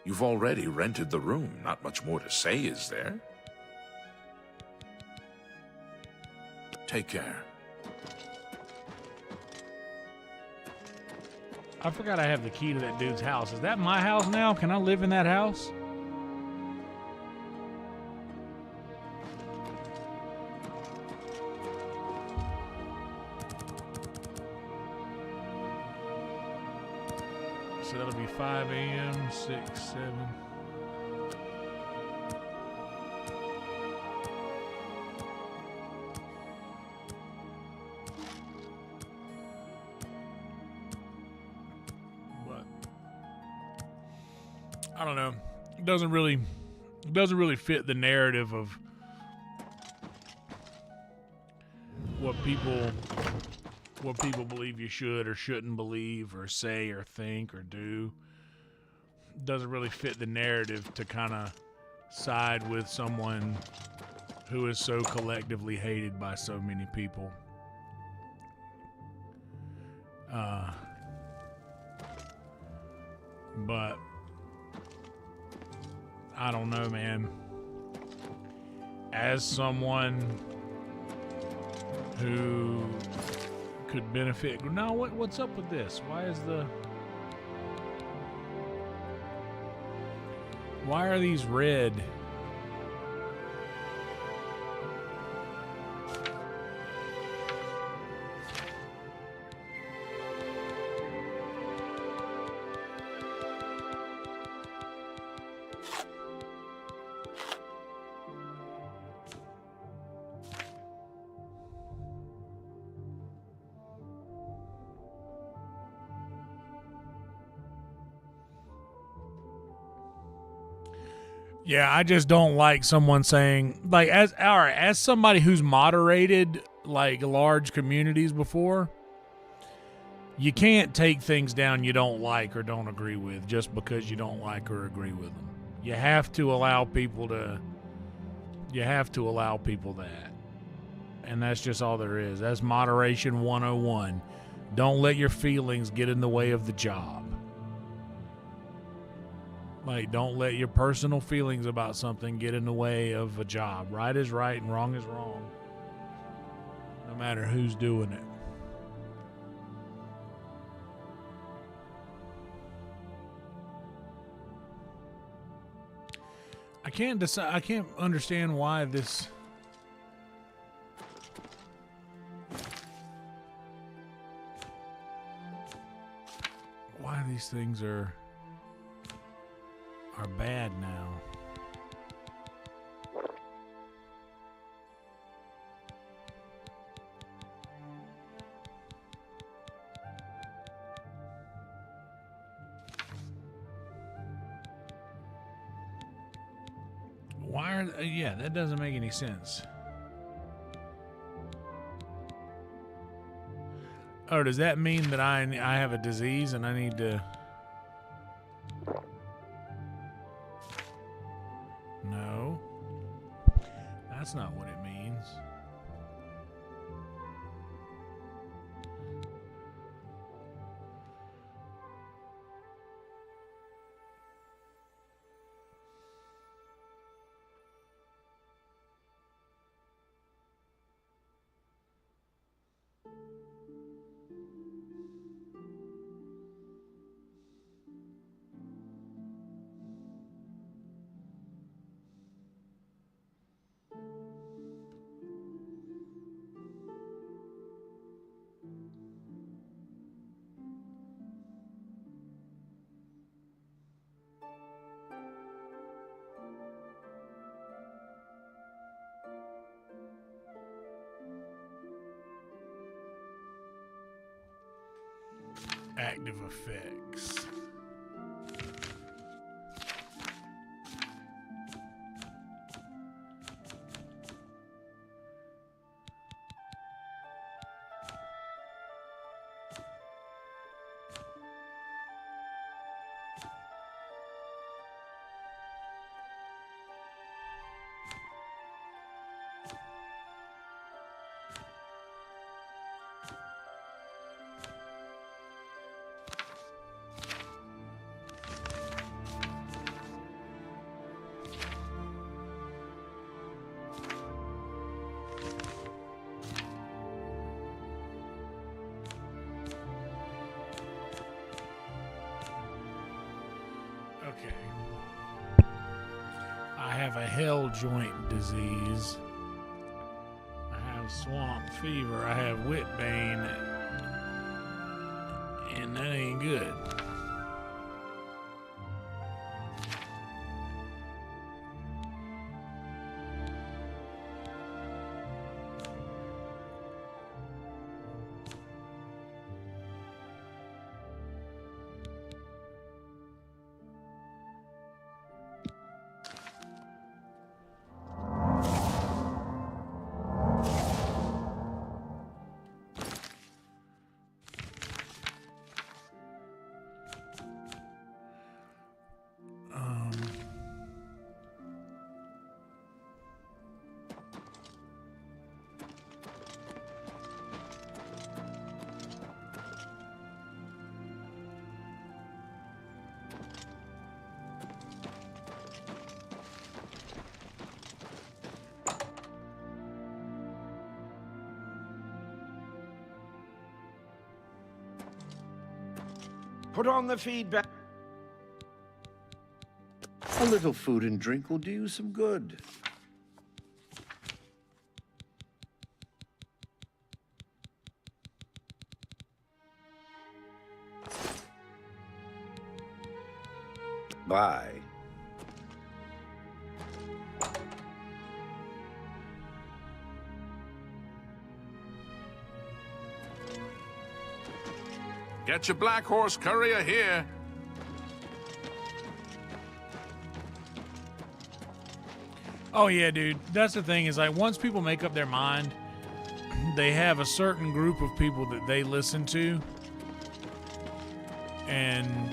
You've already rented the room. Not much more to say, is there? Take care. I forgot I have the key to that dude's house. Is that my house now? Can I live in that house? So that'll be 5 a.m., 6, 7. But I don't know. It doesn't really fit the narrative of what people believe you should or shouldn't believe or say or think or do. Doesn't really fit the narrative to kind of side with someone who is so collectively hated by so many people. But I don't know, man. As someone who could benefit. No, what's up with this? Why are these red? Yeah, I just don't like someone saying, like, as somebody who's moderated like large communities before, you can't take things down you don't like or don't agree with just because you don't like or agree with them. You have to allow people that. And that's just all there is. That's moderation 101. Don't let your feelings get in the way of the job. Like, don't let your personal feelings about something get in the way of a job. Right is right and wrong is wrong. No matter who's doing it. I can't decide. I can't understand why this. Why these things are bad now. Why are yeah, that doesn't make any sense. Oh, does that mean that I have a disease and I need to? No. That's not what it means. Active effects. Okay. I have a hell joint disease. I have swamp fever. I have whitbane. And that ain't good. Put on the feedback. A little food and drink will do you some good. Bye. Get your black horse courier here. Oh yeah, dude. That's the thing is like once people make up their mind, they have a certain group of people that they listen to, and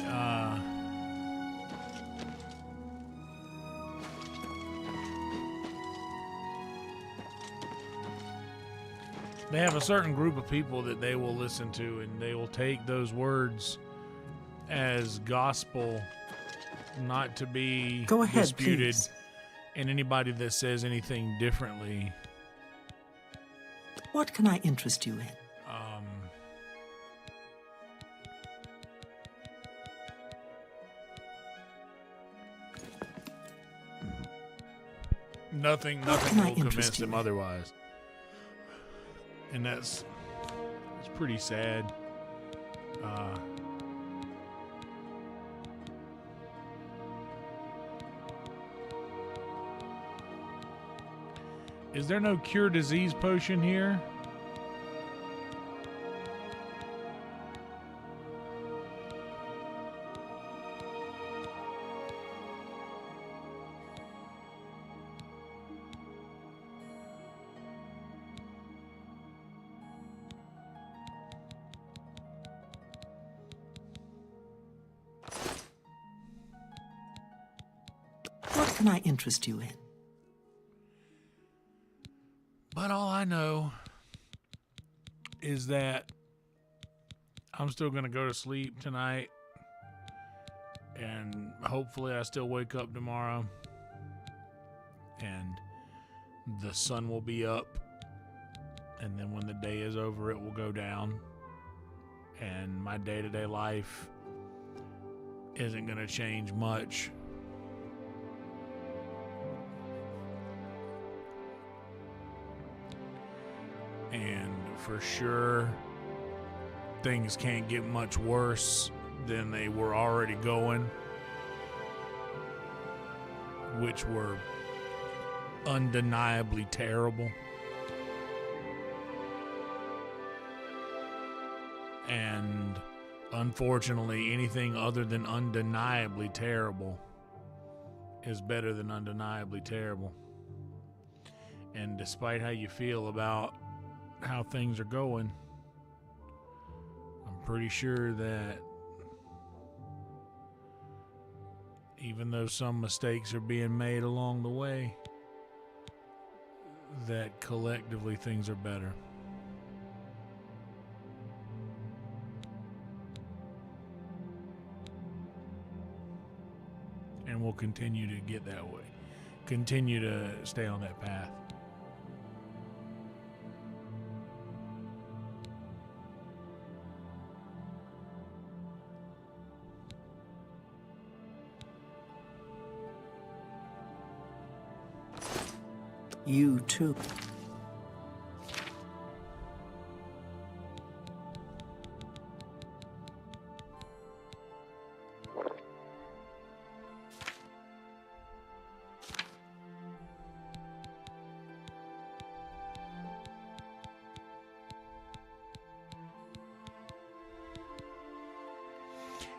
they have a certain group of people that they will listen to, and they will take those words as gospel, not to be Go ahead, disputed. please. And anybody that says anything differently. What can I interest you in? Nothing can I will convince interest you them in? otherwise. And it's pretty sad. Is there no cure disease potion here? What can I interest you in? But all I know is that I'm still going to go to sleep tonight, and hopefully I still wake up tomorrow and the sun will be up, and then when the day is over it will go down, and my day-to-day life isn't going to change much. And for sure, things can't get much worse than they were already going, which were undeniably terrible. And unfortunately, anything other than undeniably terrible is better than undeniably terrible. And despite how you feel about how things are going, I'm pretty sure that even though some mistakes are being made along the way, that collectively things are better. And we'll continue to get that way. Continue to stay on that path. You too.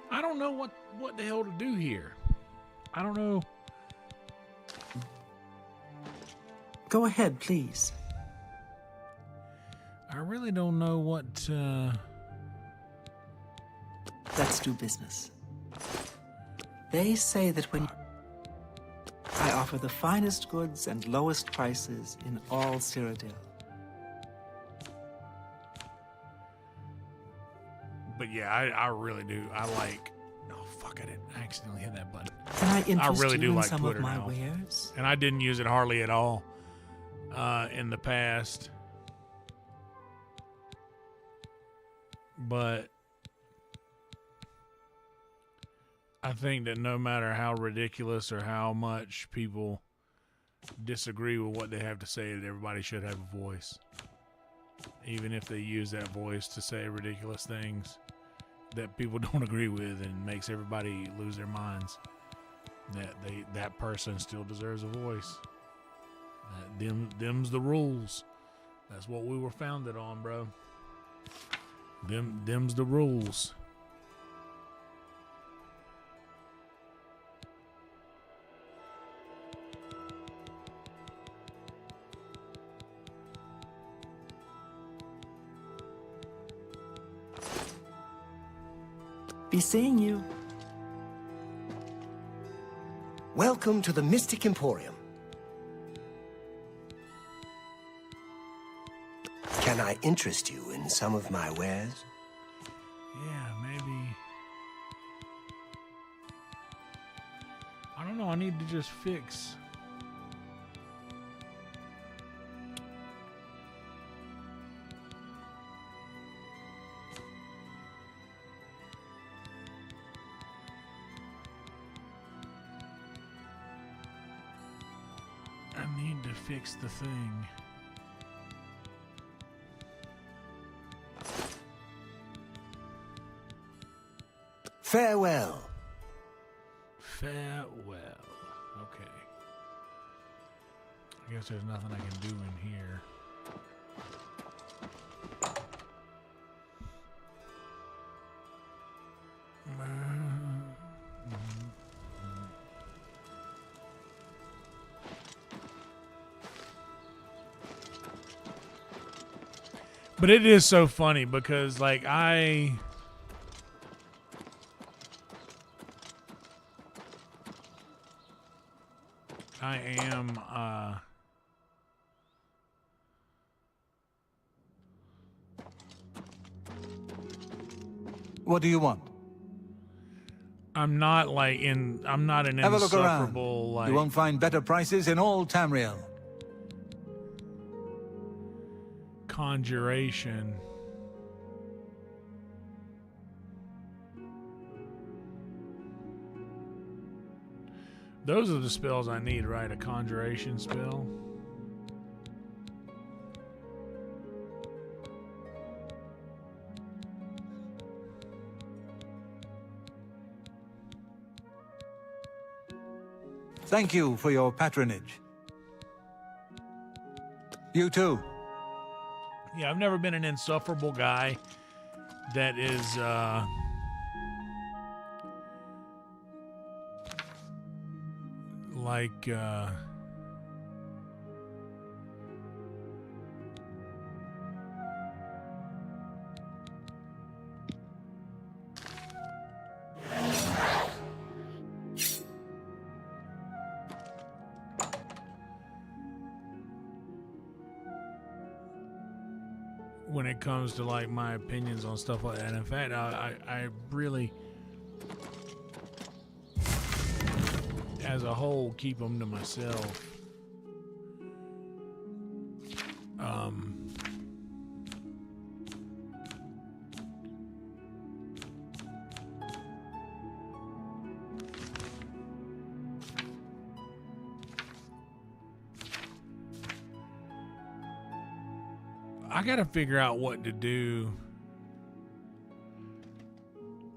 I don't know what the hell to do here. I don't know. Go ahead, please. I really don't know what Let's do business. They say that when I offer the finest goods and lowest prices in all CYRODIIL. But yeah, I really do. I like. Oh fuck! I accidentally hit that button. Can I interest really you do in like some Twitter of my now. wares? And I didn't use it hardly at all in the past. But I think that no matter how ridiculous or how much people disagree with what they have to say, that everybody should have a voice. Even if they use that voice to say ridiculous things that people don't agree with and makes everybody lose their minds, that person still deserves a voice. Them's the rules. That's what we were founded on, bro. Them's the rules. Be seeing you. Welcome to the Mystic Emporium. Can I interest you in some of my wares? Yeah, maybe. I don't know. I need to just fix. I need to fix the thing. Farewell. Farewell. Okay. I guess there's nothing I can do in here. But it is so funny because, like, I am, What do you want? I'm not like I'm not an Have a look around. insufferable, like, You won't find better prices in all Tamriel. conjuration. Those are the spells I need, right? A conjuration spell. Thank you for your patronage. You too. Yeah, I've never been an insufferable guy that is like when it comes to like my opinions on stuff like that. In fact, I really, as a whole, keep them to myself. I gotta figure out what to do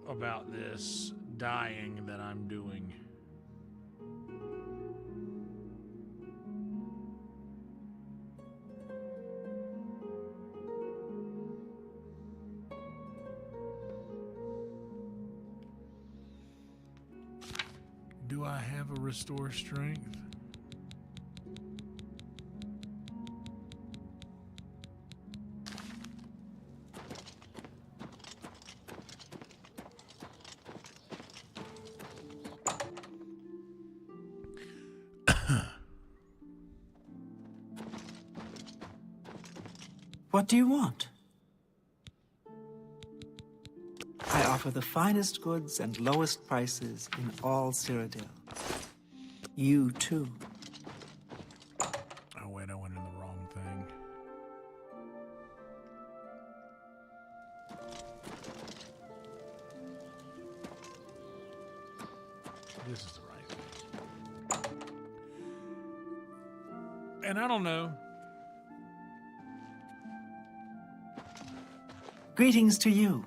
about this dying that I'm doing. Do I have a restore strength? What do you want? I offer the finest goods and lowest prices in all CYRODIIL. You too. Oh wait, I went in the wrong thing. this is the right one. And I don't know. Greetings to you.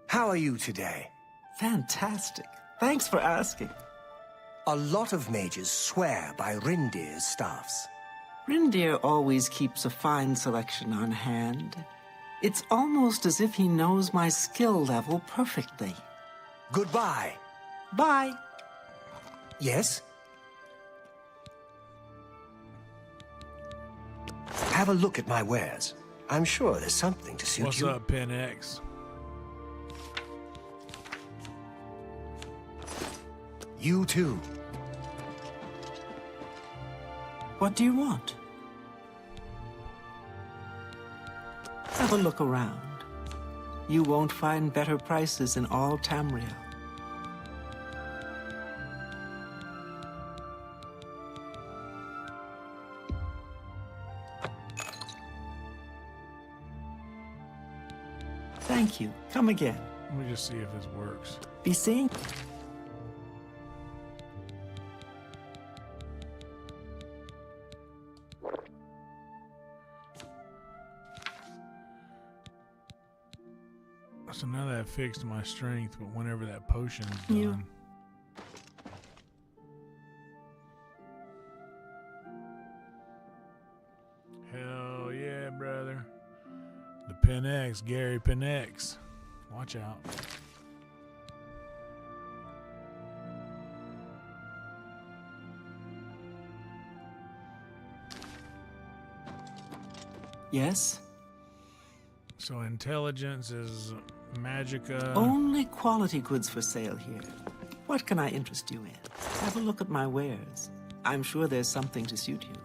How are you today? Fantastic. Thanks for asking. A lot of mages swear by Rindir's staffs. Rindir always keeps a fine selection on hand. It's almost as if he knows my skill level perfectly. Goodbye. Bye. Yes? Have a look at my wares. I'm sure there's something to suit you. What's up, Pen X? You too. What do you want? Have a look around. You won't find better prices in all Tamriel. Thank you. Come again. Let me just see if this works. Be seeing. So now that fixed my strength, but whenever that potion's done. You. Hell yeah, brother. The Pen X, Gary Pen X. Watch out. Yes? So intelligence is magicka. Only quality goods for sale here. What can I interest you in? Have a look at my wares. I'm sure there's something to suit you.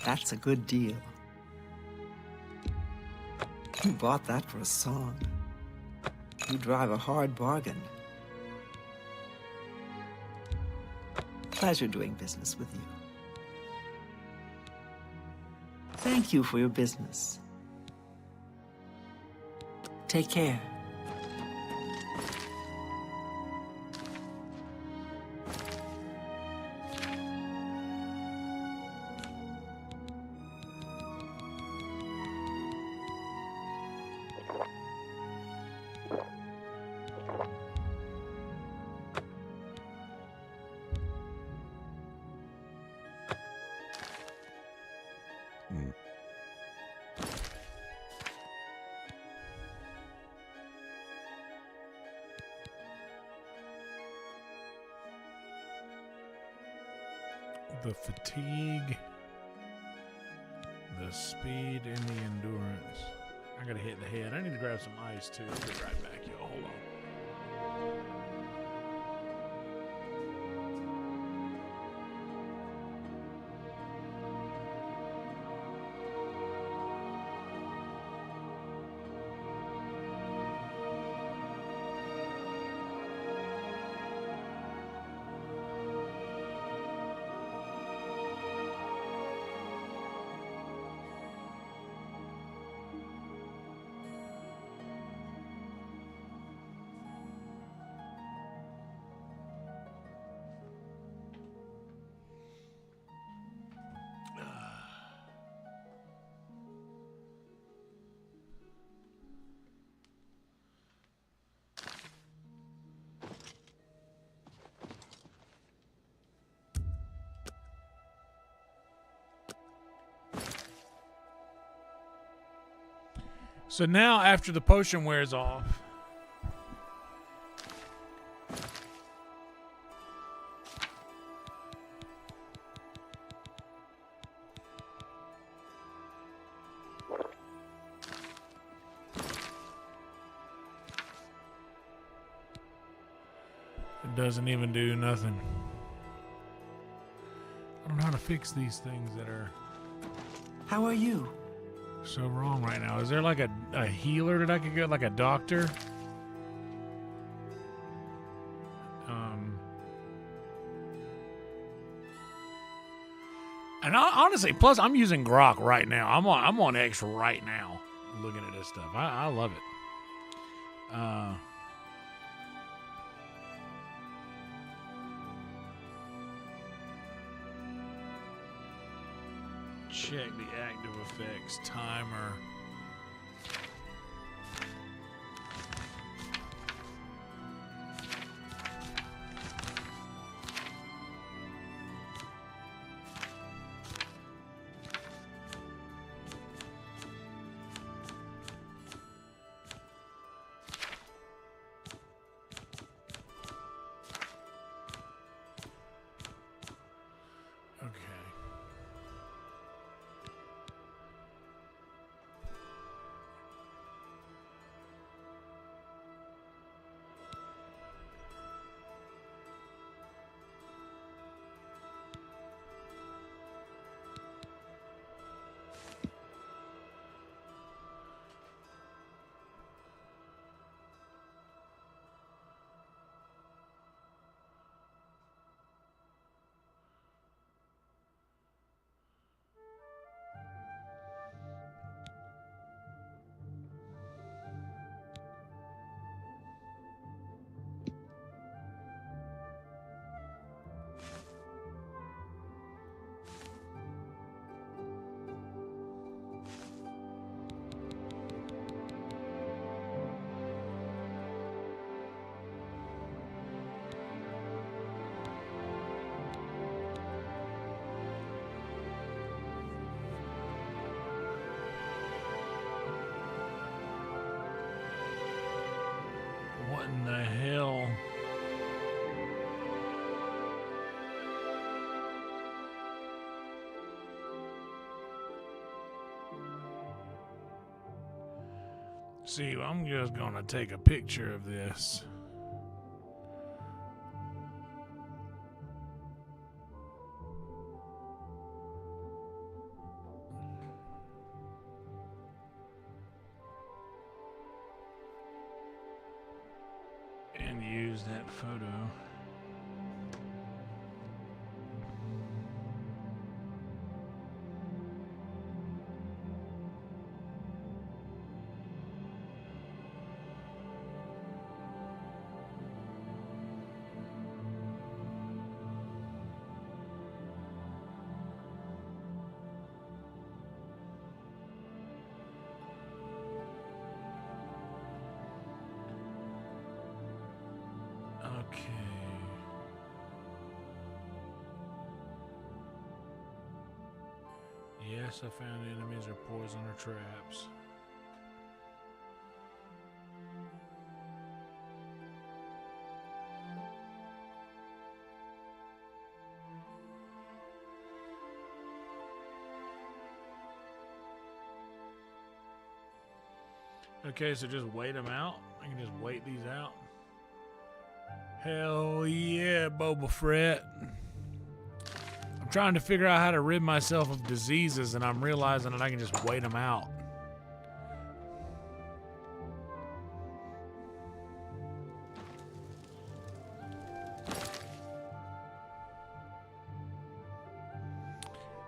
That's a good deal. You bought that for a song. You drive a hard bargain. Pleasure doing business with you. Thank you for your business. Take care. The fatigue, the speed, and the endurance. I gotta hit the head. I need to grab some ice too. I'll be right back, y'all. Hold on. So now, after the potion wears off, it doesn't even do nothing. I don't know how to fix these things that are How are you? so wrong right now. Is there like a healer that I could get, like a doctor? And honestly, plus I'm using Grok right now. I'm on X right now, looking at this stuff. I love it. Check the active effects timer. What in the hell? See, I'm just gonna take a picture of this. And use that photo. Yes, I found enemies or poison or traps. Okay, so just wait them out. I can just wait these out. Hell yeah, Boba Fett. I'm trying to figure out how to rid myself of diseases, and I'm realizing that I can just wait them out.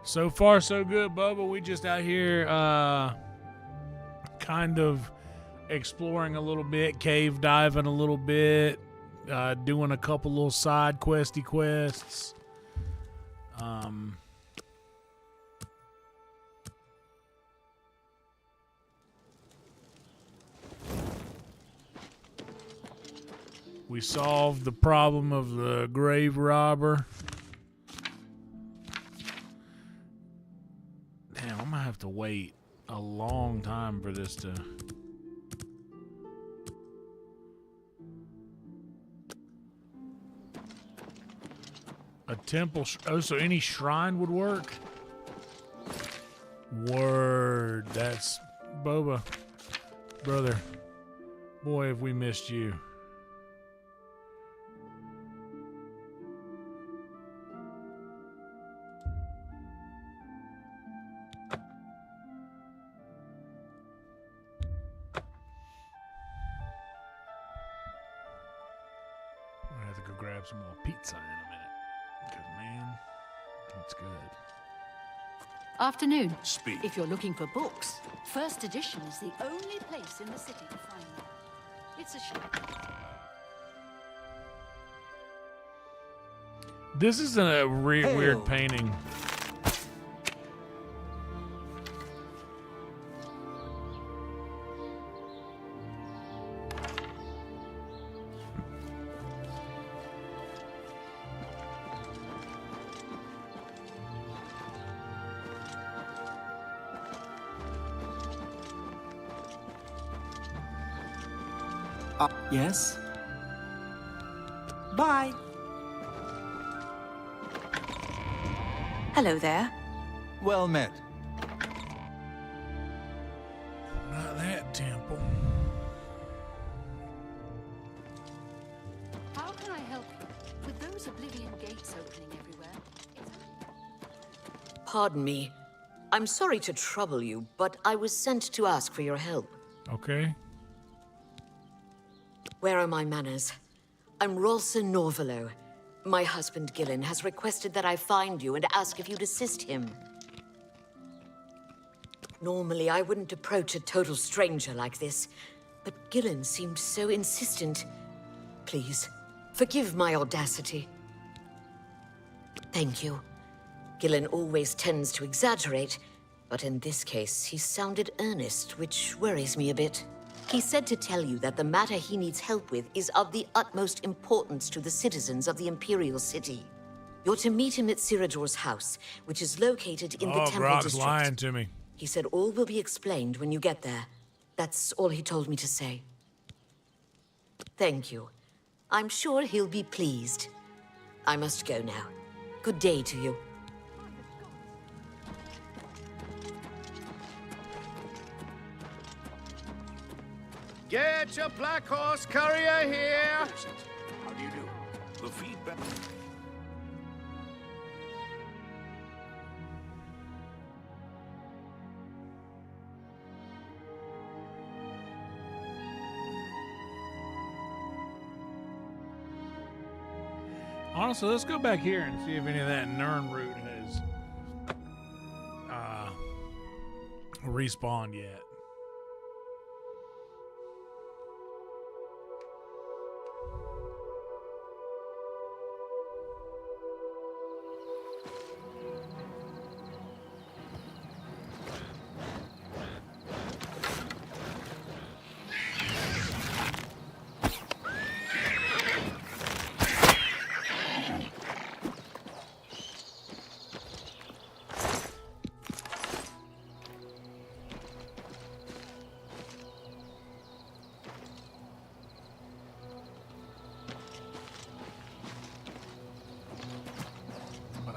So far, so good, Bubba. We just out here kind of exploring a little bit, cave diving a little bit, doing a couple little side quests. We solved the problem of the grave robber. Damn, I'm gonna have to wait a long time for this to... A temple... Oh, so any shrine would work? Word. That's... Boba. Brother. Boy, have we missed you. I'm gonna have to go grab some more pizza in a minute. Because, man, it's good. Afternoon. Speak. If you're looking for books, first edition is the only place in the city to find them. It's a shame. This is a weird painting. Yes? Bye. Hello there. Well met. Not that temple. How can I help you? With those Oblivion gates opening everywhere, Pardon me. I'm sorry to trouble you, but I was sent to ask for your help. Okay. Where are my manners? I'm Rolsa Norvalo. My husband, Gillen, has requested that I find you and ask if you'd assist him. Normally, I wouldn't approach a total stranger like this, but Gillen seemed so insistent. Please, forgive my audacity. Thank you. Gillen always tends to exaggerate, but in this case, he sounded earnest, which worries me a bit. He said to tell you that the matter he needs help with is of the utmost importance to the citizens of the Imperial City. You're to meet him at CYRODIIL's house, which is located in the Temple Brock's District. lying to me. He said all will be explained when you get there. That's all he told me to say. Thank you. I'm sure he'll be pleased. I must go now. Good day to you. Get your black horse courier here! How do you do? The feedback. Honestly, let's go back here and see if any of that Nern root has respawned yet.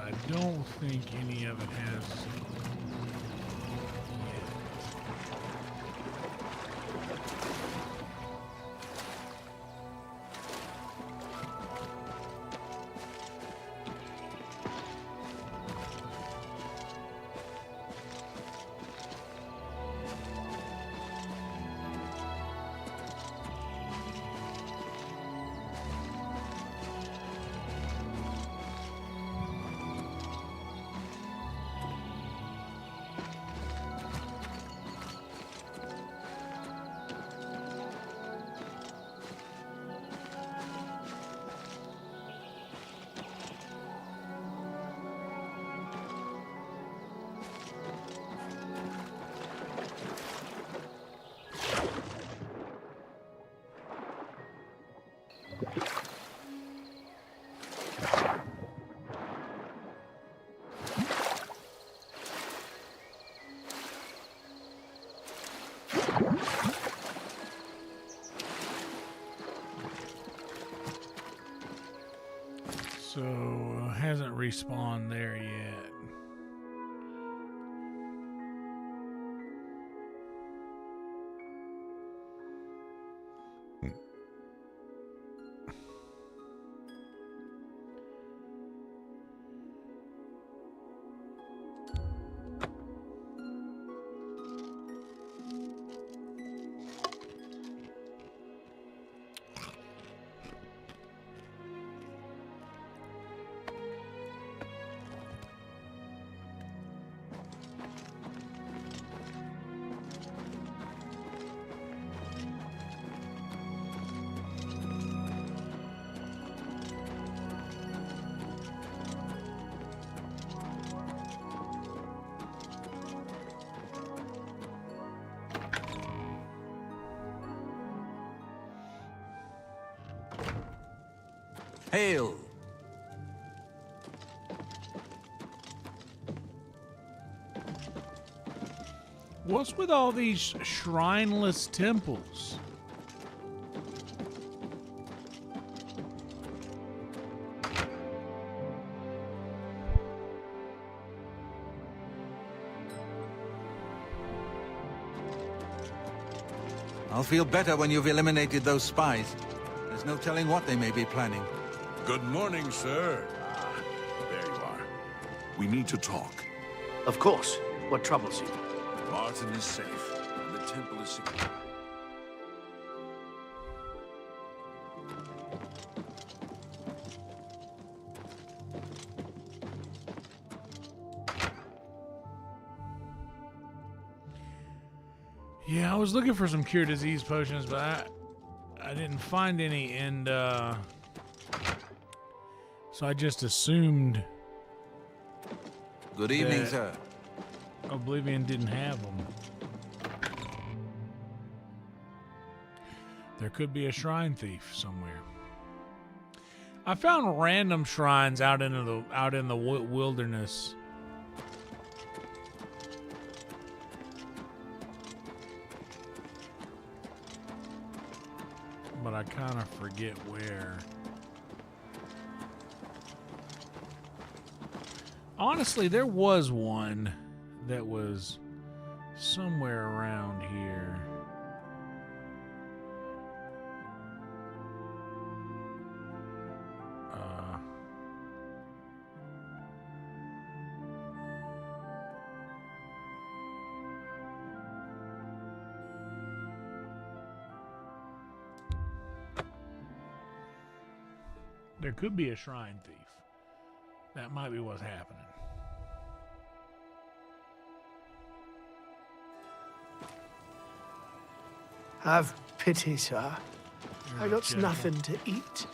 I don't think any of it has yet. So, hasn't respawned there yet. Hail! What's with all these shrineless temples? I'll feel better when you've eliminated those spies. There's no telling what they may be planning. Good morning, sir. There you are. We need to talk. Of course. What troubles you? Martin is safe, and the temple is secure. Yeah, I was looking for some cure disease potions, but I didn't find any, and so I just assumed. Good evening, sir. Oblivion didn't have them. There could be a shrine thief somewhere. I found random shrines out in the wilderness. But I kind of forget where. Honestly, there was one that was somewhere around here. There could be a shrine thief. That might be what's happening. Have pity, sir. I got gentle. nothing to eat.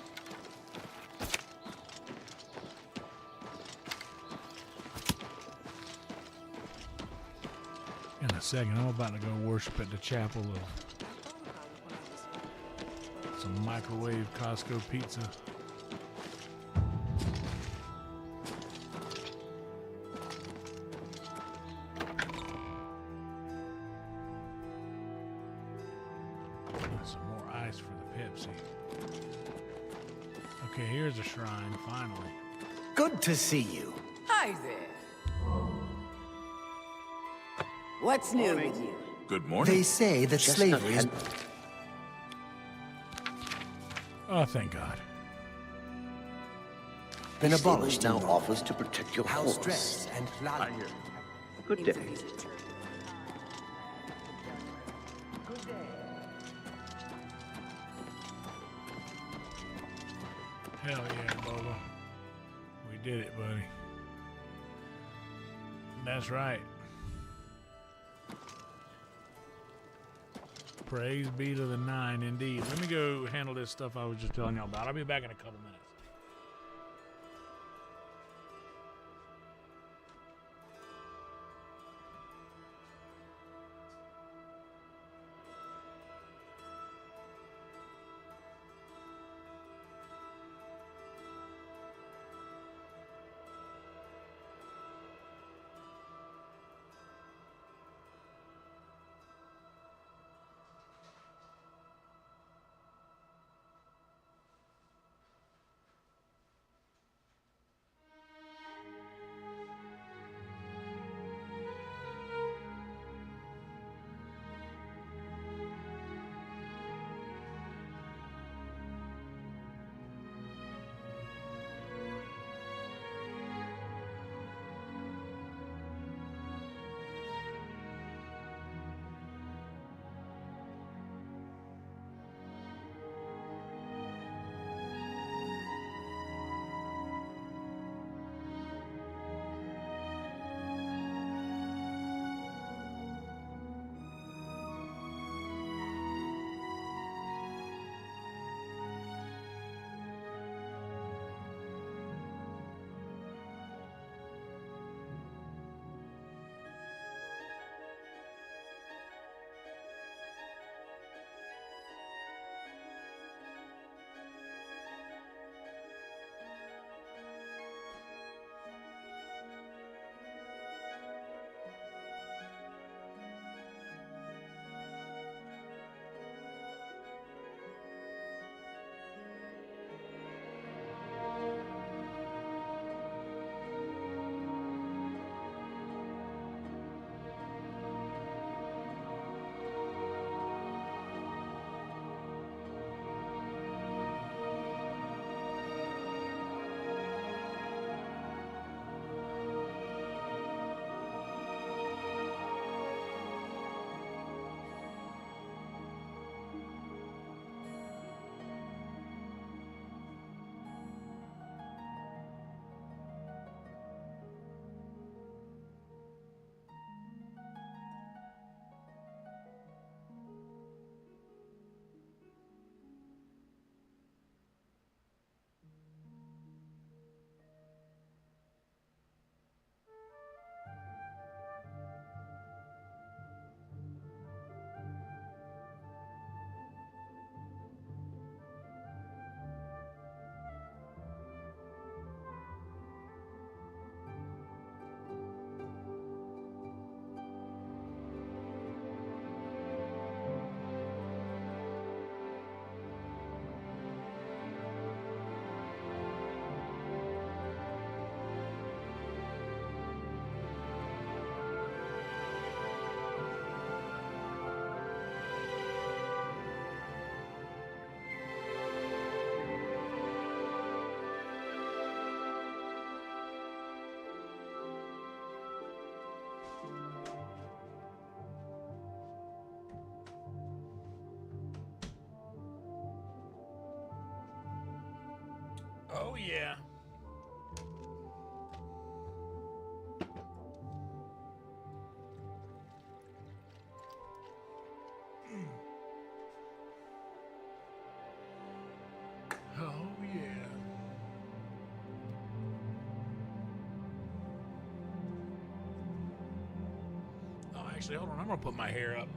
In a second, I'm about to go worship at the chapel of some microwave Costco pizza. Some more ice for the Pepsi. Okay, here's a shrine, finally. Good to see you. Hi there. What's new with you? Good morning. They say that slavery is... Oh, thank God. been The stable abolished now in offers to protect your house horse. dress and flower. Good day. Hell yeah, Boba. We did it, buddy. That's right. Praise be to the 9, indeed. Let me go handle this stuff I was just telling y'all about. I'll be back in a couple minutes. Oh, yeah. Oh, yeah. Oh, actually, hold on. I'm going to put my hair up.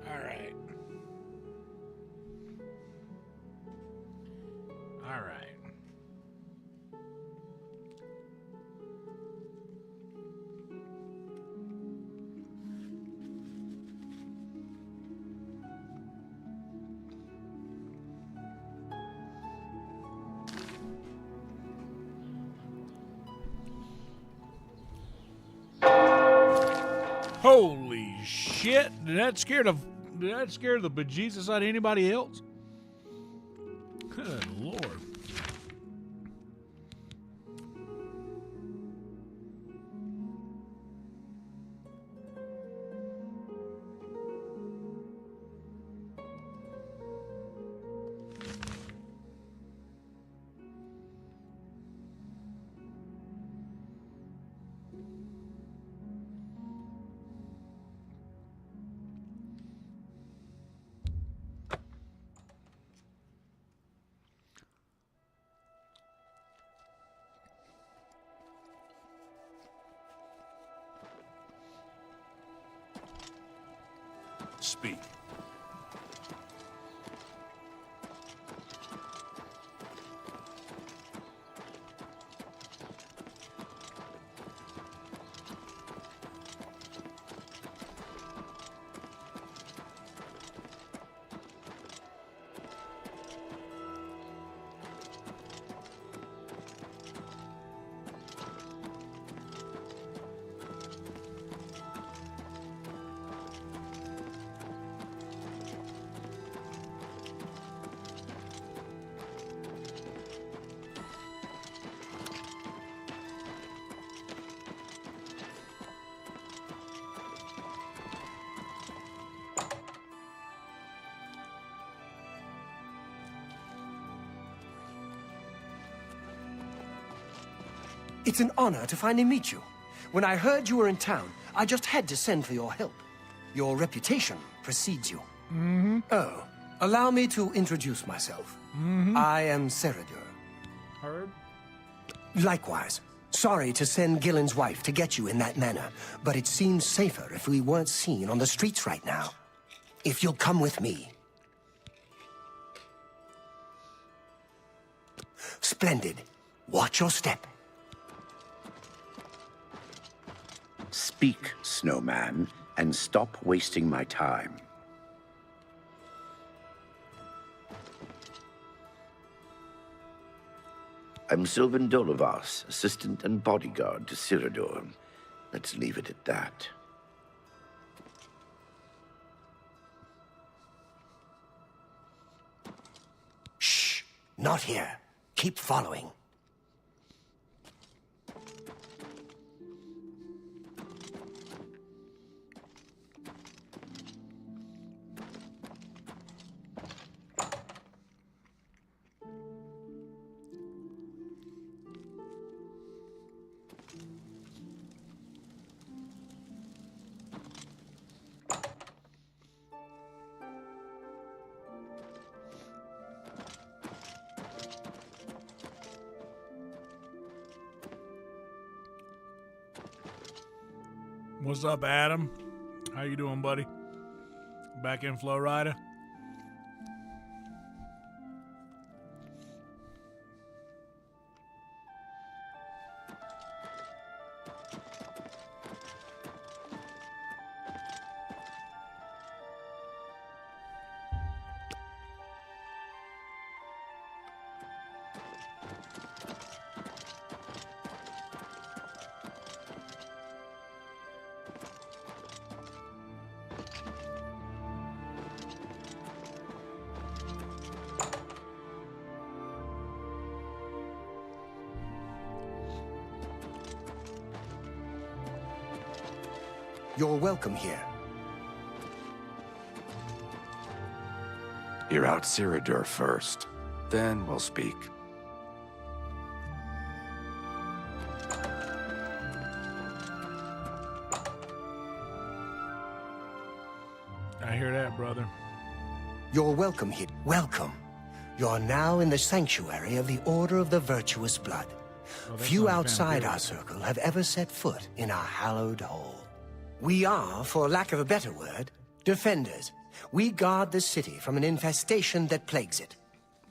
All right. All right. Holy shit! Did that scare the bejesus out of anybody else? Good Lord. Speak. It's an honor to finally meet you. When I heard you were in town, I just had to send for your help. Your reputation precedes you. Oh, allow me to introduce myself. I am CYRODIIL. Heard? Likewise. Sorry to send Gillen's wife to get you in that manner, but it seems safer if we weren't seen on the streets right now. If you'll come with me. Splendid. Watch your step. Speak, snowman, and stop wasting my time. I'm Sylvan Dolovas, assistant and bodyguard to CYRODIIL. Let's leave it at that. Shh! Not here. Keep following. What's up, Adam? How you doing, buddy? Back in Florida? You're welcome here. You're out CYRODIIL first. Then we'll speak. I hear that, brother. You're welcome here. Welcome. You're now in the sanctuary of the Order of the Virtuous Blood. Few outside our circle have ever set foot in our hallowed hall. We are, for lack of a better word, defenders. We guard the city from an infestation that plagues it.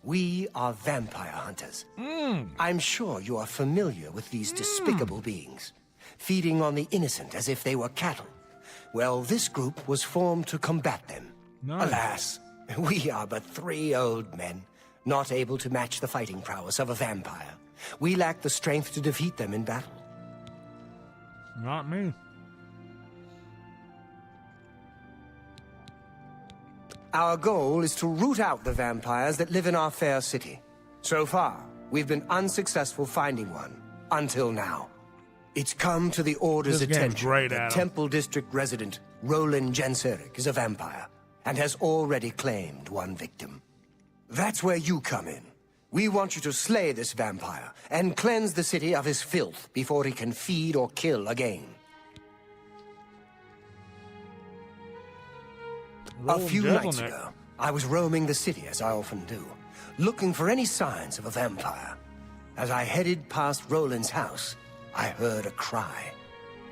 We are vampire hunters. I'm sure you are familiar with these despicable beings, feeding on the innocent as if they were cattle. Well, this group was formed to combat them. Nice. Alas, we are but 3 old men, not able to match the fighting prowess of a vampire. We lack the strength to defeat them in battle. Not me. Our goal is to root out the vampires that live in our fair city. So far, we've been unsuccessful finding one, until now. It's come to the Order's This game's attention great, that Adam. Temple District resident Roland Jenseric is a vampire, and has already claimed one victim. That's where you come in. We want you to slay this vampire, and cleanse the city of his filth before he can feed or kill again. A few nights ago, I was roaming the city, as I often do, looking for any signs of a vampire. As I headed past Roland's house, I heard a cry.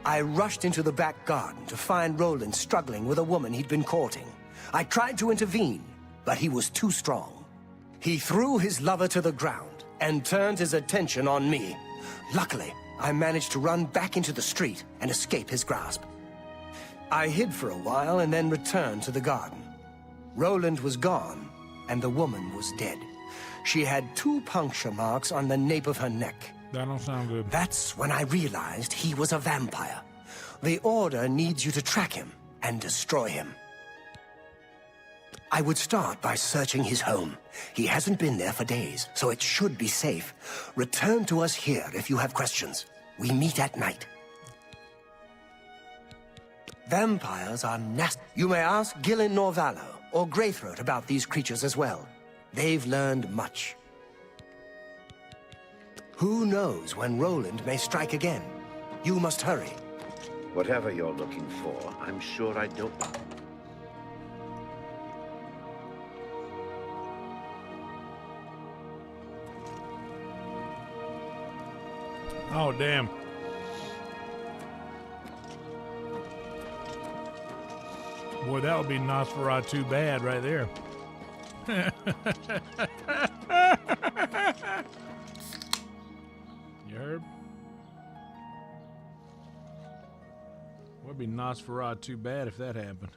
I rushed into the back garden to find Roland struggling with a woman he'd been courting. I tried to intervene, but he was too strong. He threw his lover to the ground and turned his attention on me. Luckily, I managed to run back into the street and escape his grasp. I hid for a while and then returned to the garden. Roland was gone, and the woman was dead. She had 2 puncture marks on the nape of her neck. That don't sound good. That's when I realized he was a vampire. The Order needs you to track him and destroy him. I would start by searching his home. He hasn't been there for days, so it should be safe. Return to us here if you have questions. We meet at night. Vampires are nasty. You may ask Gillen Norvallo or Greythroat about these creatures as well. They've learned much. Who knows when Roland may strike again? You must hurry. Whatever you're looking for, I'm sure I don't. Oh, damn. Boy, that would be Nosferatu bad right there. You heard? Would be Nosferatu bad if that happened.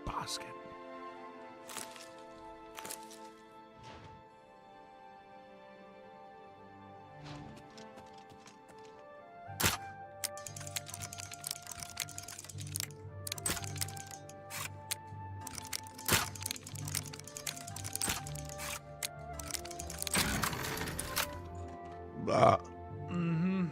Basket. Bah. Mm-hmm.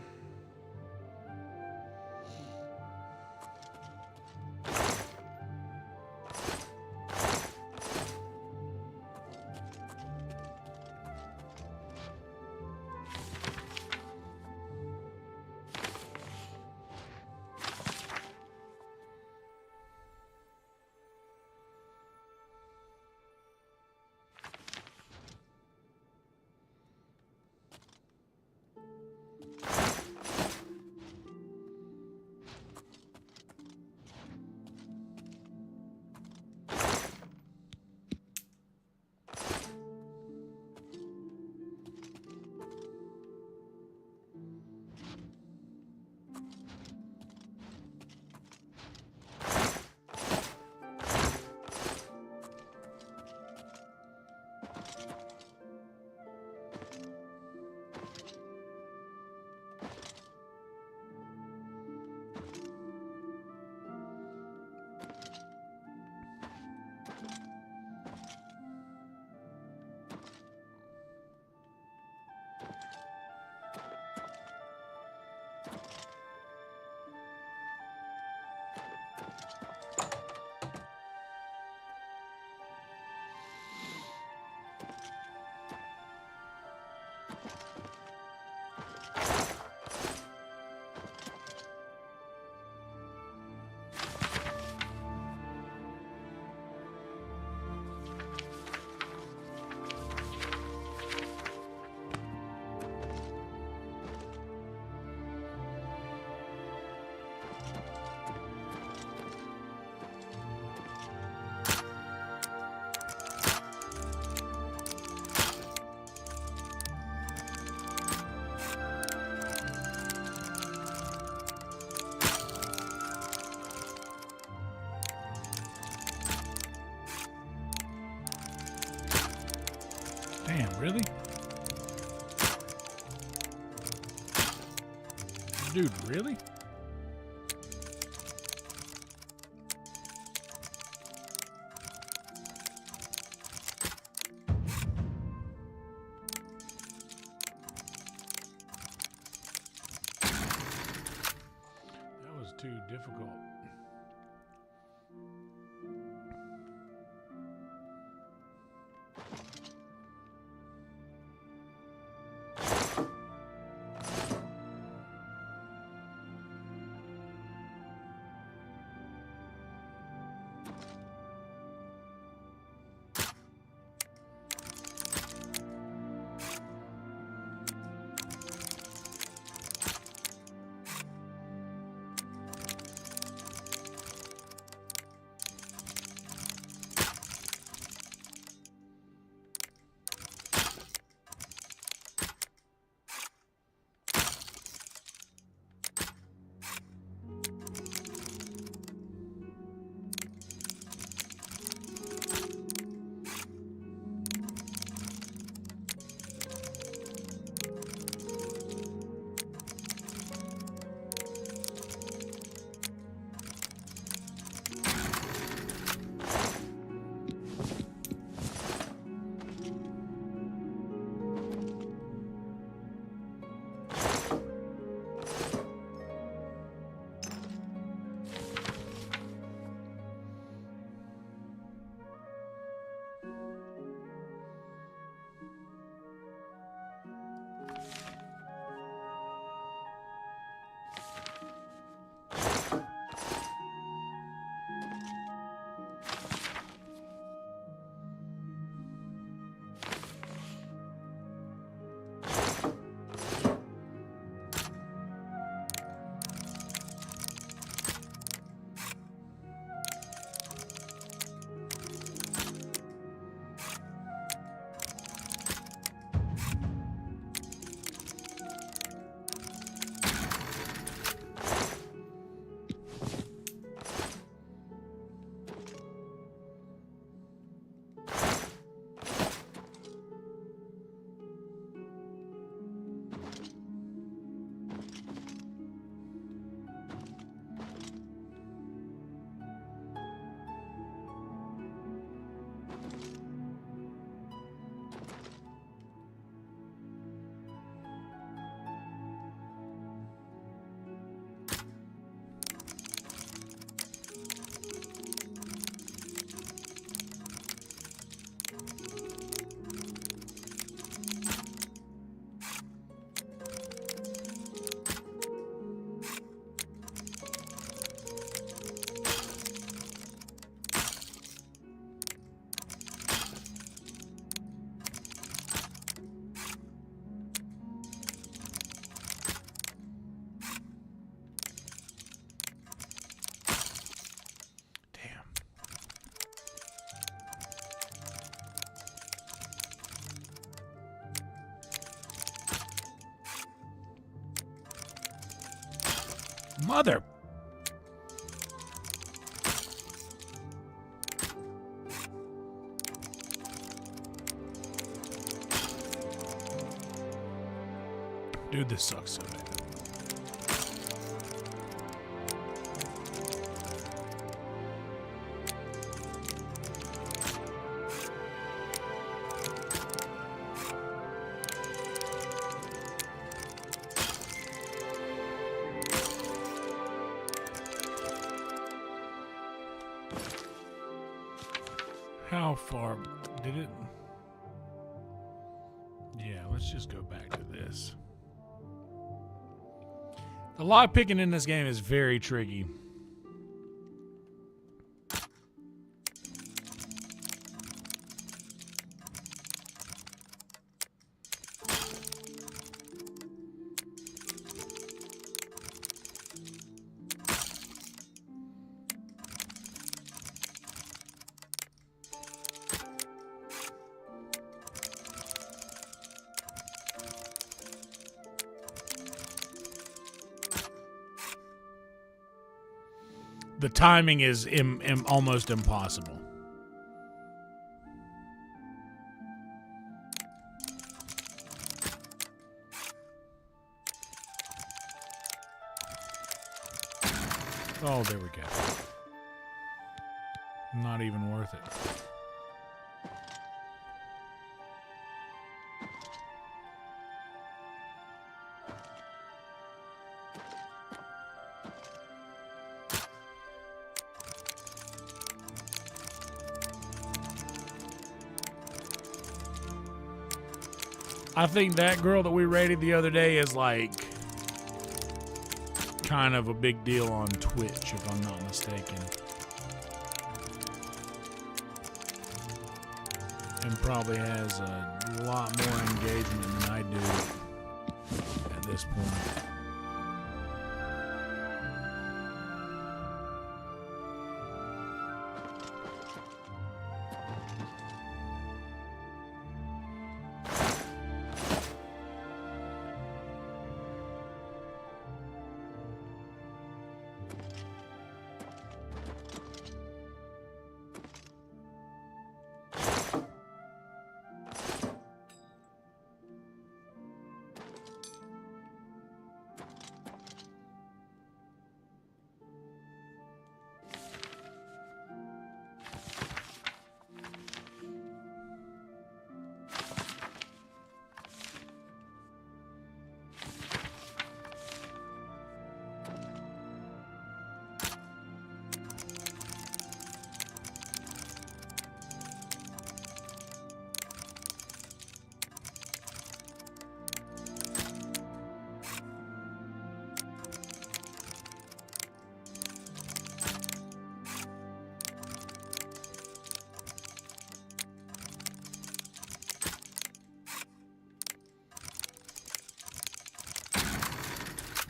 Damn, really? Dude, really? That was too difficult. Mother. Dude, this sucks so bad. How far did it? Yeah, let's just go back to this. The lock picking in this game is very tricky. The timing is almost impossible. Oh, there we go. Not even worth it. I think that girl that we raided the other day is like kind of a big deal on Twitch, if I'm not mistaken. And probably has a lot more engagement than I do at this point.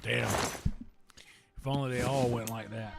Damn. If only they all went like that.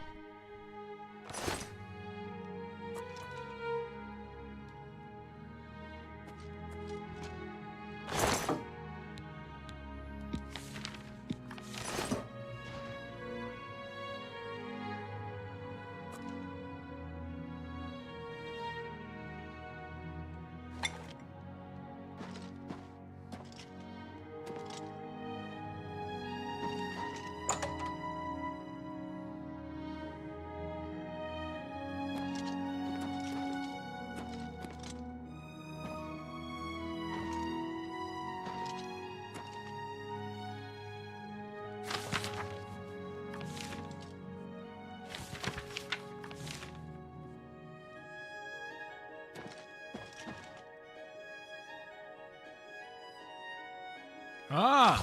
Ah!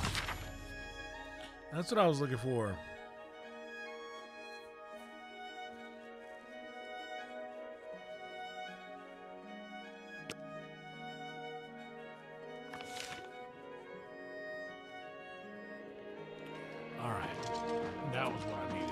That's what I was looking for. All right. That was what I needed.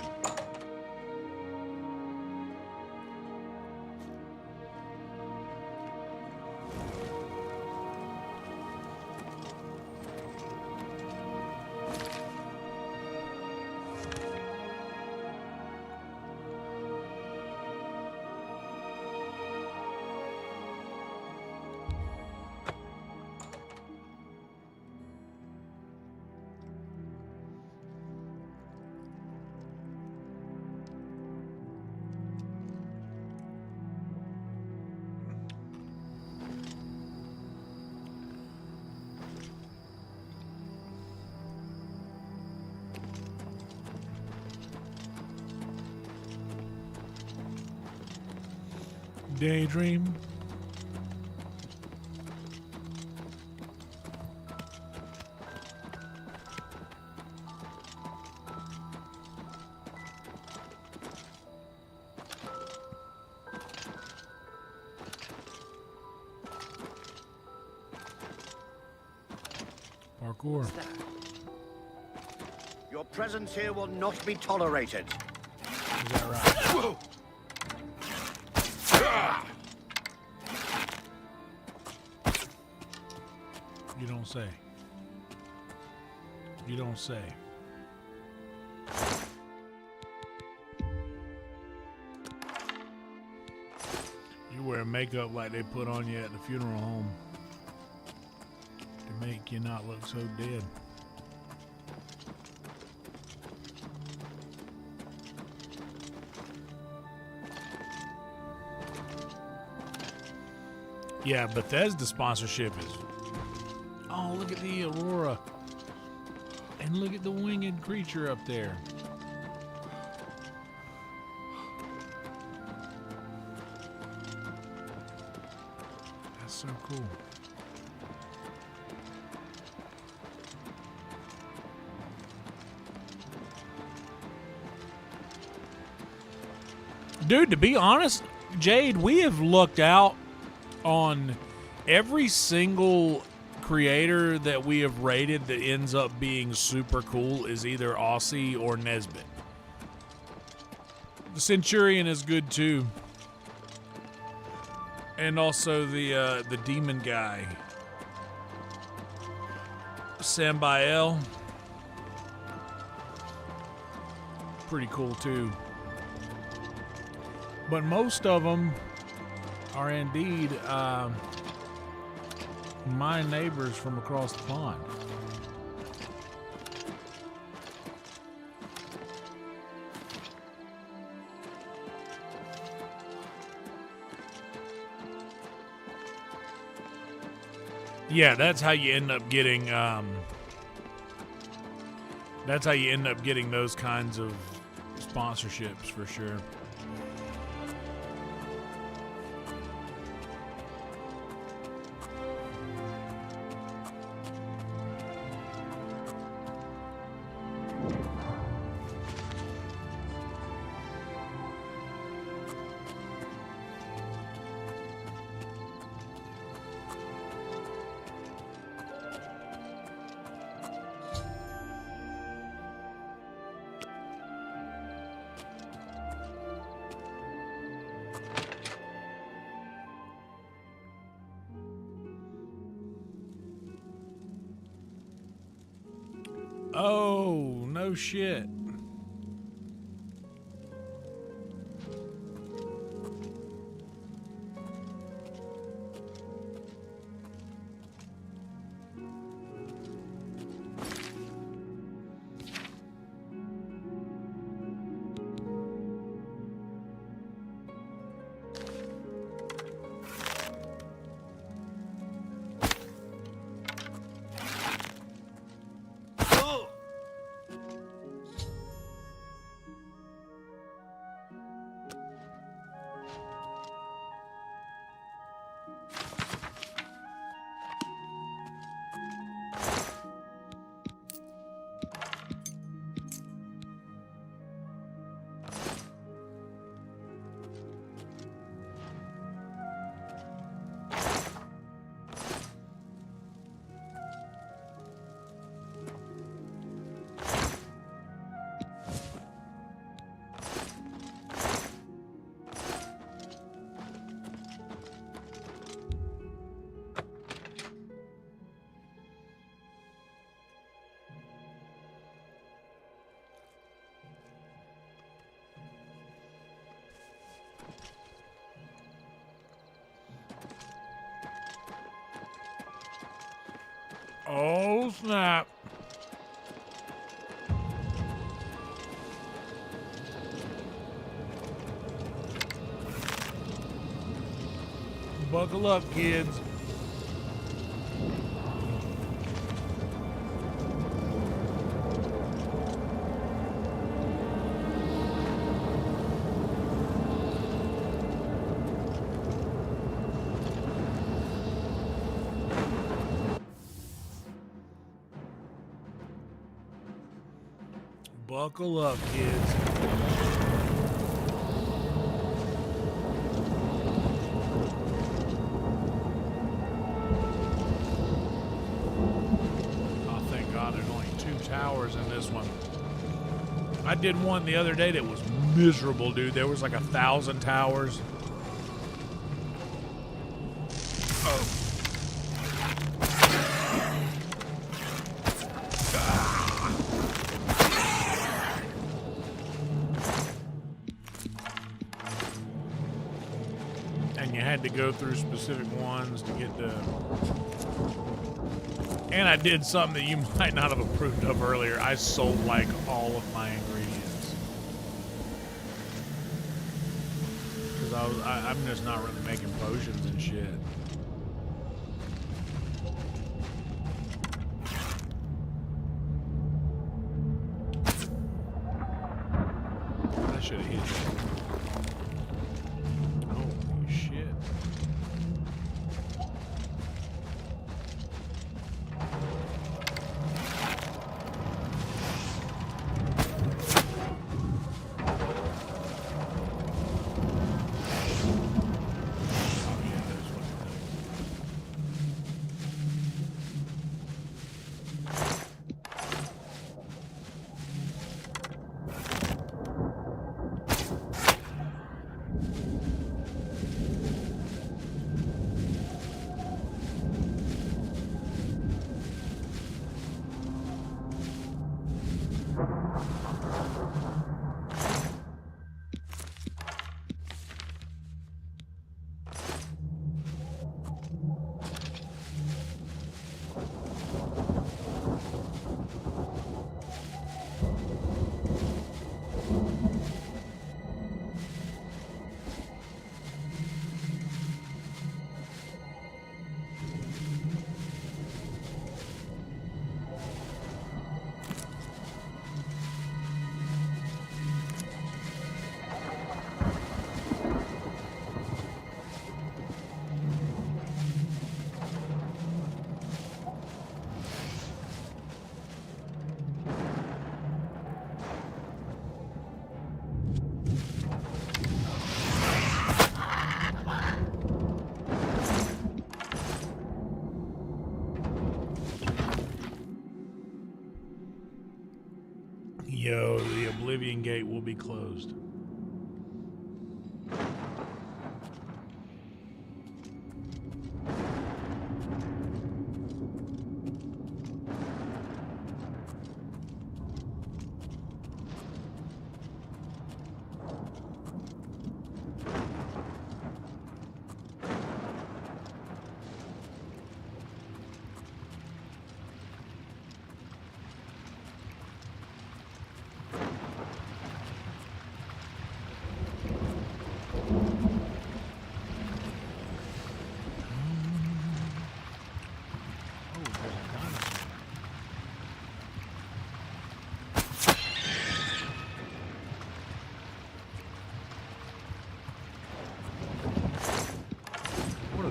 Daydream. Parkour. Your presence here will not be tolerated. Is that right? You don't say. You don't say. You wear makeup like they put on you at the funeral home to make you not look so dead. Yeah, Bethesda sponsorship is... Oh, look at the Aurora. And look at the winged creature up there. That's so cool. Dude, to be honest, Jade, we have looked out on every single creator that we have rated that ends up being super cool is either Aussie or Nesbit. The Centurion is good too. And also the demon guy. Sambael. Pretty cool too. But most of them are indeed my neighbors from across the pond. Yeah, that's how you end up getting those kinds of sponsorships for sure. Oh, no shit. Oh, snap. Buckle up, kids. Buckle up, kids. Oh, thank God there's only 2 towers in this one. I did one the other day that was miserable, dude. There was like 1,000 towers. Oh. To go through specific ones to get the... And I did something that you might not have approved of earlier. I sold like all of my ingredients. Because I'm just not really making potions and shit. should have hit that. Holy shit. Yo, the Oblivion gate will be closed.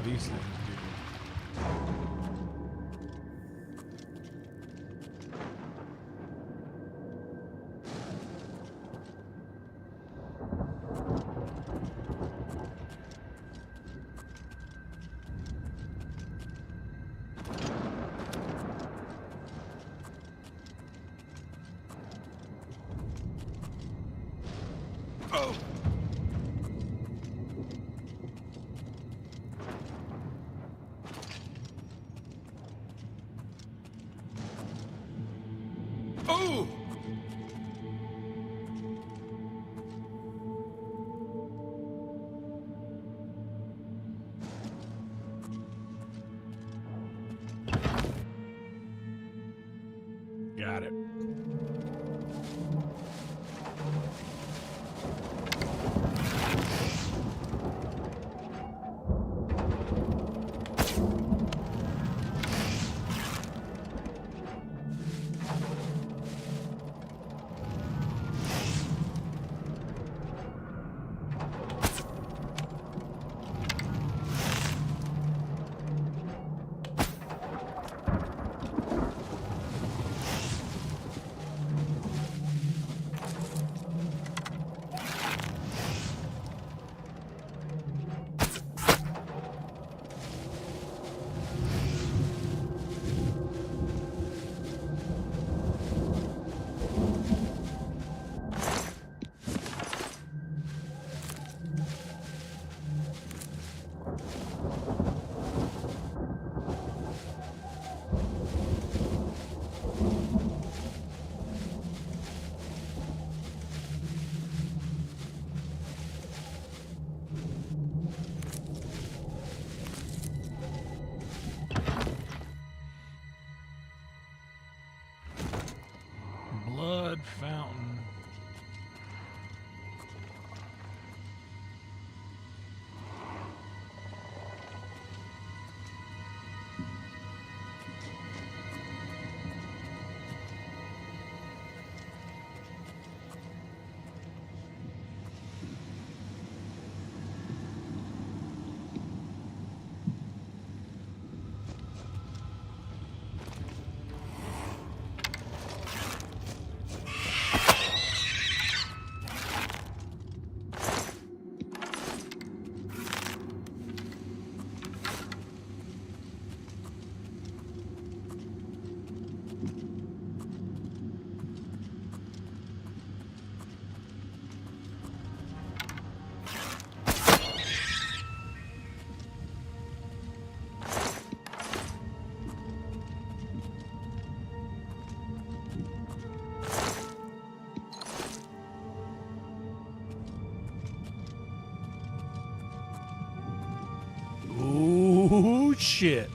These things Oh! Oh! got it. Oh, shit.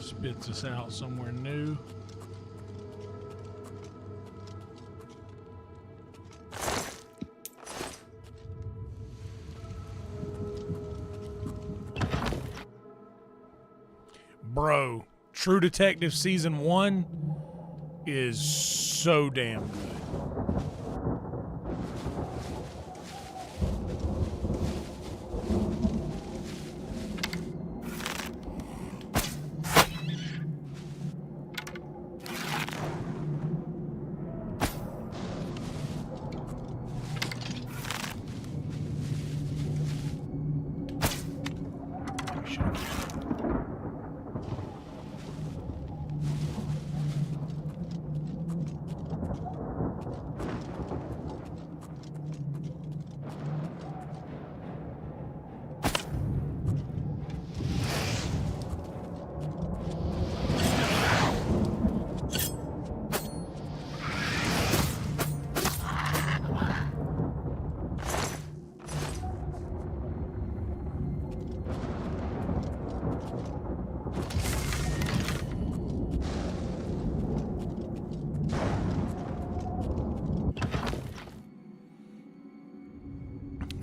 Spits us out somewhere new. Bro, True Detective Season 1 is so damn good.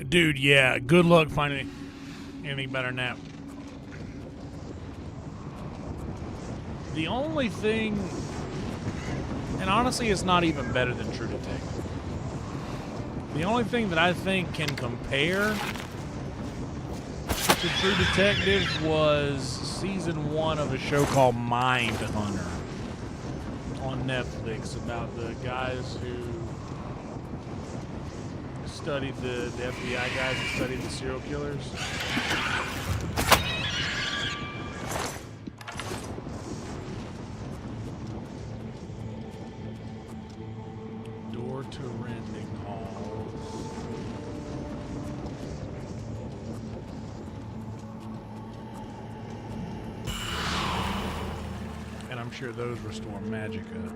Dude, yeah, good luck finding anything better than that. The only thing, and honestly it's not even better than True Detective, The only thing that I think can compare to True Detective was season 1 of a show called Mind Hunter on Netflix about the guys who studied the FBI guys who studied the serial killers. Door to rending halls. And I'm sure those restore magicka.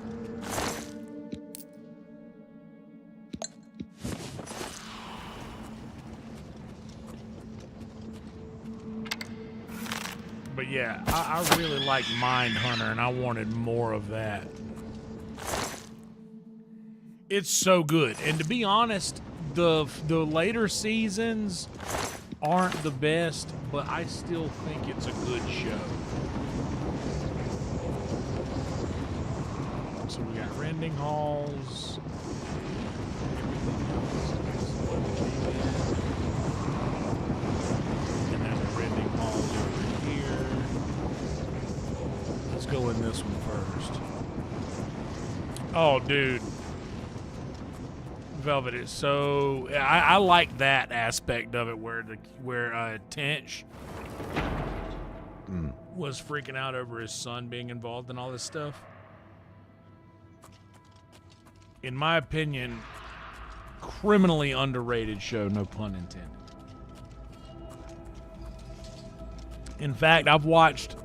But yeah, I really like Mind Hunter, and I wanted more of that. It's so good, and to be honest, the later seasons aren't the best, but I still think it's a good show. So we got rending halls. Everything else is what came in. And there's a rending halls over here. Let's go in this one first. Oh, dude. Velvet is so... I like that aspect of it where Tench was freaking out over his son being involved in all this stuff. In my opinion, criminally underrated show, no pun intended. In fact, I've watched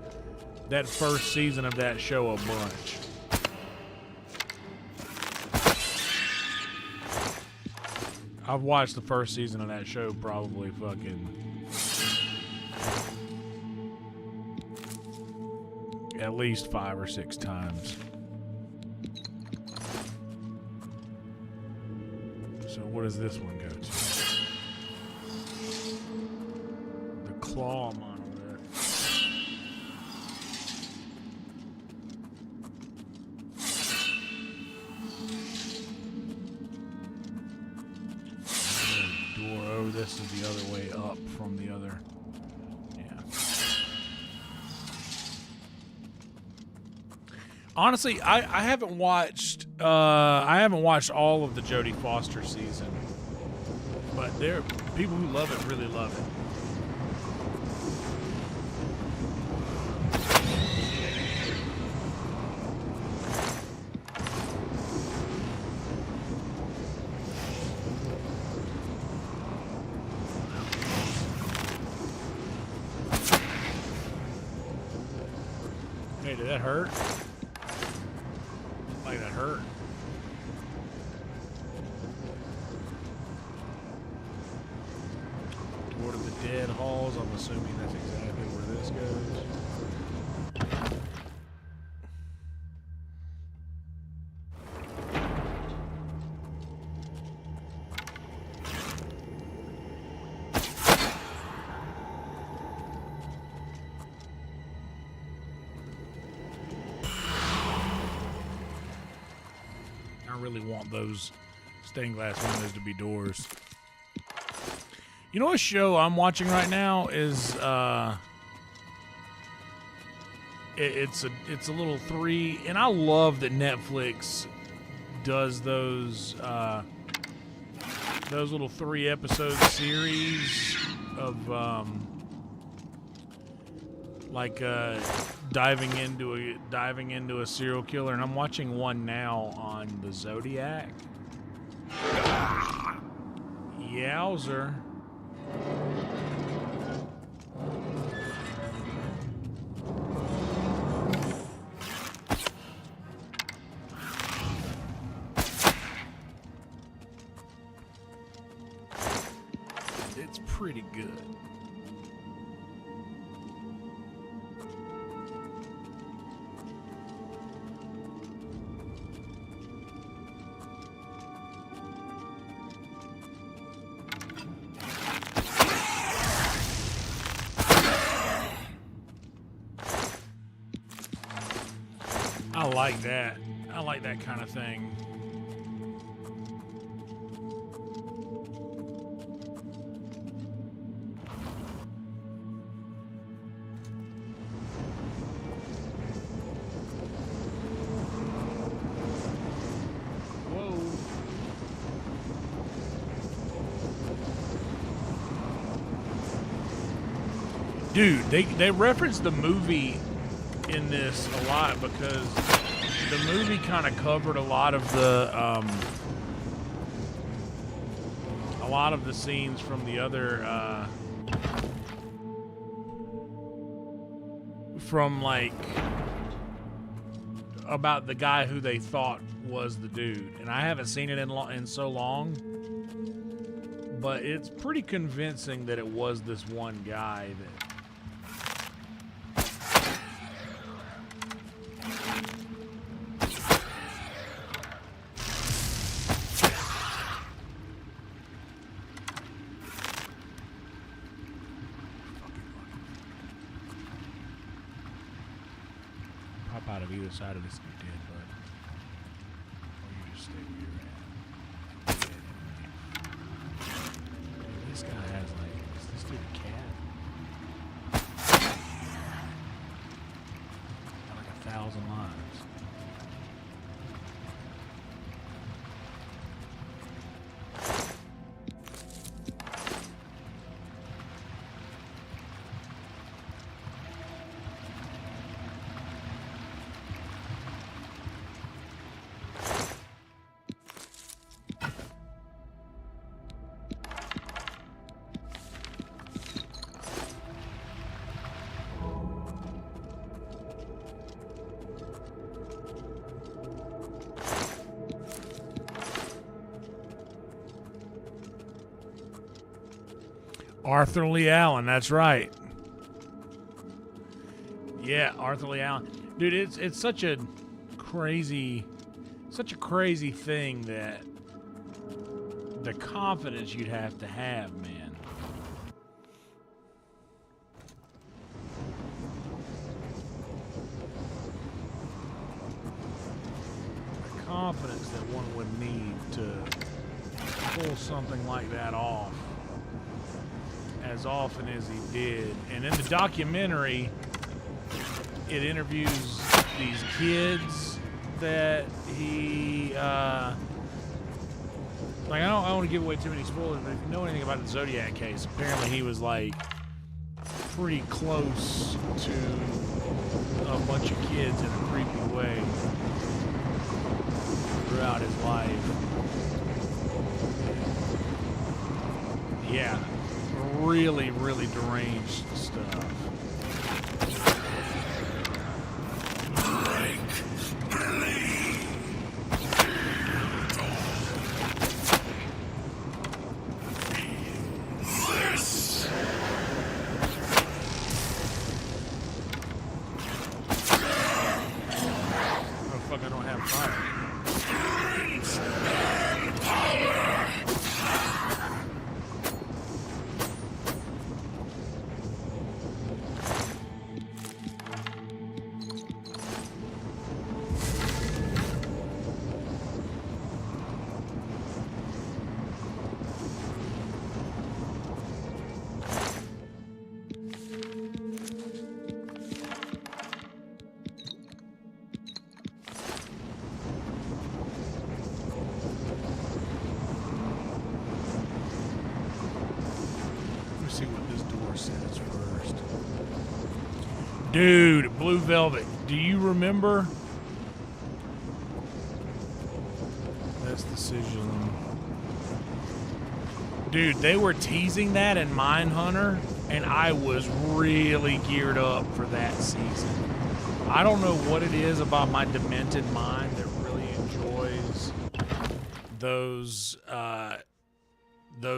that first season of that show a bunch. I've watched the first season of that show probably fucking at least 5 or 6 times. So what does this one go to? The claw monolith. Door. Oh, this is the other way up from the other. Yeah. Honestly, I haven't watched all of the Jodie Foster season, but there people who love it really love it. Hey, did that hurt? Like that hurt. Door to the dead halls. I'm assuming that's exactly where this goes. I really want those stained glass windows to be doors. You know, a show I'm watching right now is it's a little 3, and I love that Netflix does those little 3-episode series of diving into a serial killer, and I'm watching one now on the Zodiac. Yowzer. It's pretty good. I like that. I like that kind of thing. Dude, they reference the movie in this a lot because the movie kind of covered a lot of the scenes from the other from like about the guy who they thought was the dude, and I haven't seen it in so long, but it's pretty convincing that it was this one guy that. Pop out of either side of this dead bud. Or you just stay where you're at. Dude, this guy has like, is this dude a cat? Got like 1,000 lives. Arthur Lee Allen, that's right. Yeah, Arthur Lee Allen. Dude, it's such a crazy thing that the confidence you'd have to have, man. The confidence that one would need to pull something like that off as often as he did. And in the documentary, it interviews these kids that he like, I don't want to give away too many spoilers, but if you know anything about the Zodiac case, apparently he was like pretty close to a bunch of kids in a creepy way throughout his life. Yeah, really, really deranged stuff. Dude, Blue Velvet, do you remember? That's Decision. Dude, they were teasing that in Mindhunter, and I was really geared up for that season. I don't know what it is about my demented mind that really enjoys those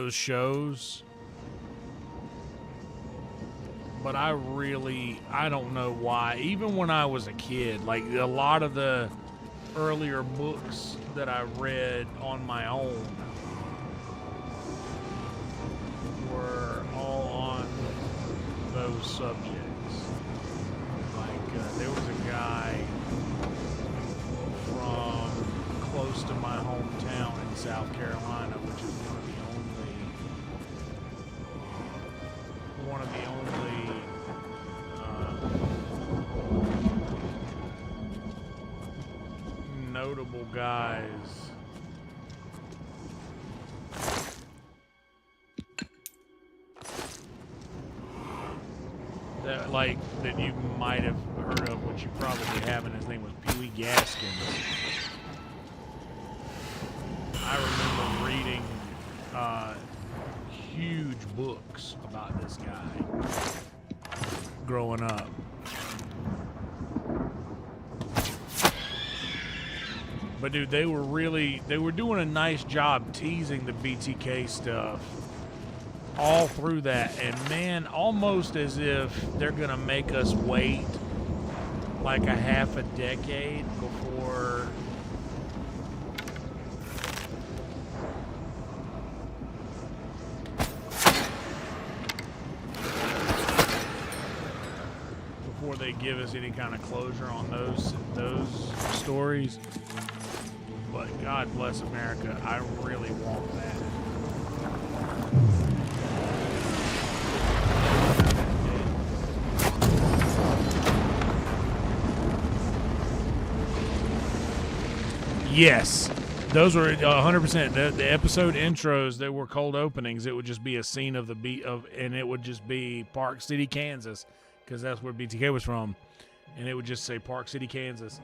shows. But I don't know why. Even when I was a kid, like a lot of the earlier books that I read on my own were all on those subjects. Like there was a guy from close to my hometown in South Carolina, which is one of the only notable guys that that you might have heard of, which you probably haven't. His name was Pee-wee Gaskins. I remember reading huge books about this guy growing up. But dude, they were doing a nice job teasing the BTK stuff all through that, and man, almost as if they're gonna make us wait like a half a decade before they give us any kind of closure on those stories. But God bless America, I really want that. Yes, those were 100%. The episode intros that were cold openings. It would just be a scene of the beat of, and it would just be Park City, Kansas, because that's where BTK was from, and it would just say Park City, Kansas.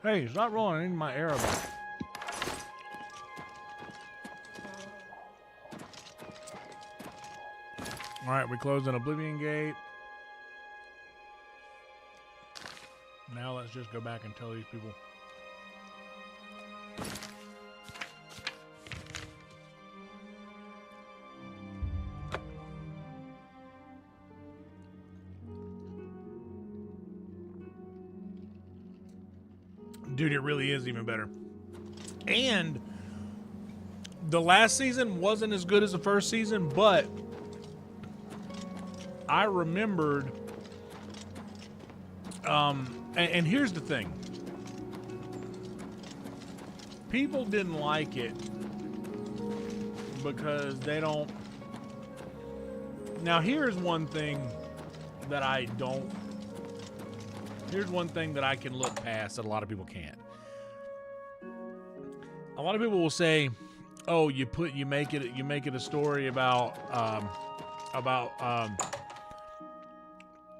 Hey, stop rolling into my arrow back. All right, we closed an Oblivion gate. Now let's just go back and tell these people. Dude, it really is even better. And the last season wasn't as good as the first season, but I remembered, and here's the thing. People didn't like it because they don't. Now, here's one thing that I don't. Here's one thing that I can look past that a lot of people can't. A lot of people will say, "Oh, you make it a story about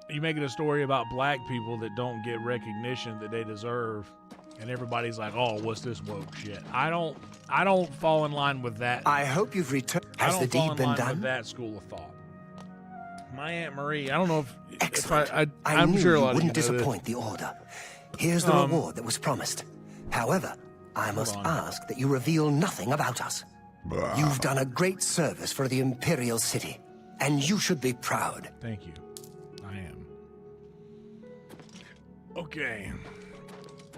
you make it a story about black people that don't get recognition that they deserve," and everybody's like, "Oh, what's this woke shit?" I don't fall in line with that. I hope you've returned. Has the deed been done? With that school of thought. My Aunt Marie, I don't know if Excellent. I'm knew sure a you lot wouldn't of you know disappoint the order. Here's the reward that was promised. However, I must ask that you reveal nothing about us. You've done a great service for the Imperial City, and you should be proud. Thank you. I am. Okay.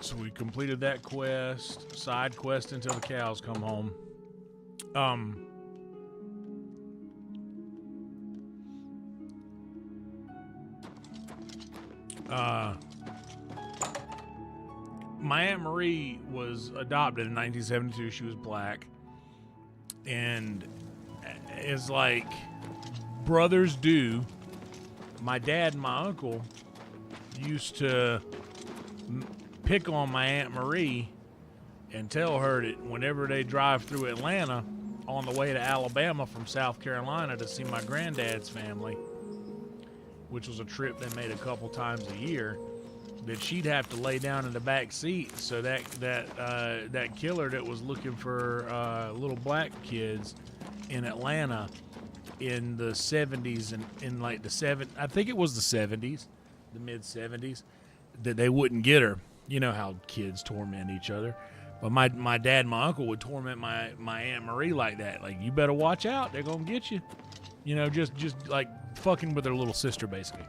So we completed that quest, side quest until the cows come home. My Aunt Marie was adopted in 1972. She was black. And it's like brothers do. My dad and my uncle used to pick on my Aunt Marie and tell her that whenever they drive through Atlanta on the way to Alabama from South Carolina to see my granddad's family, which was a trip they made a couple times a year, that she'd have to lay down in the back seat so that killer that was looking for little black kids in Atlanta in the 70s and in like I think it was the 70s, the mid 70s, that they wouldn't get her. You know how kids torment each other. But my dad and my uncle would torment my Aunt Marie like that. Like, you better watch out, they're gonna get you. You know, just like fucking with their little sister, basically.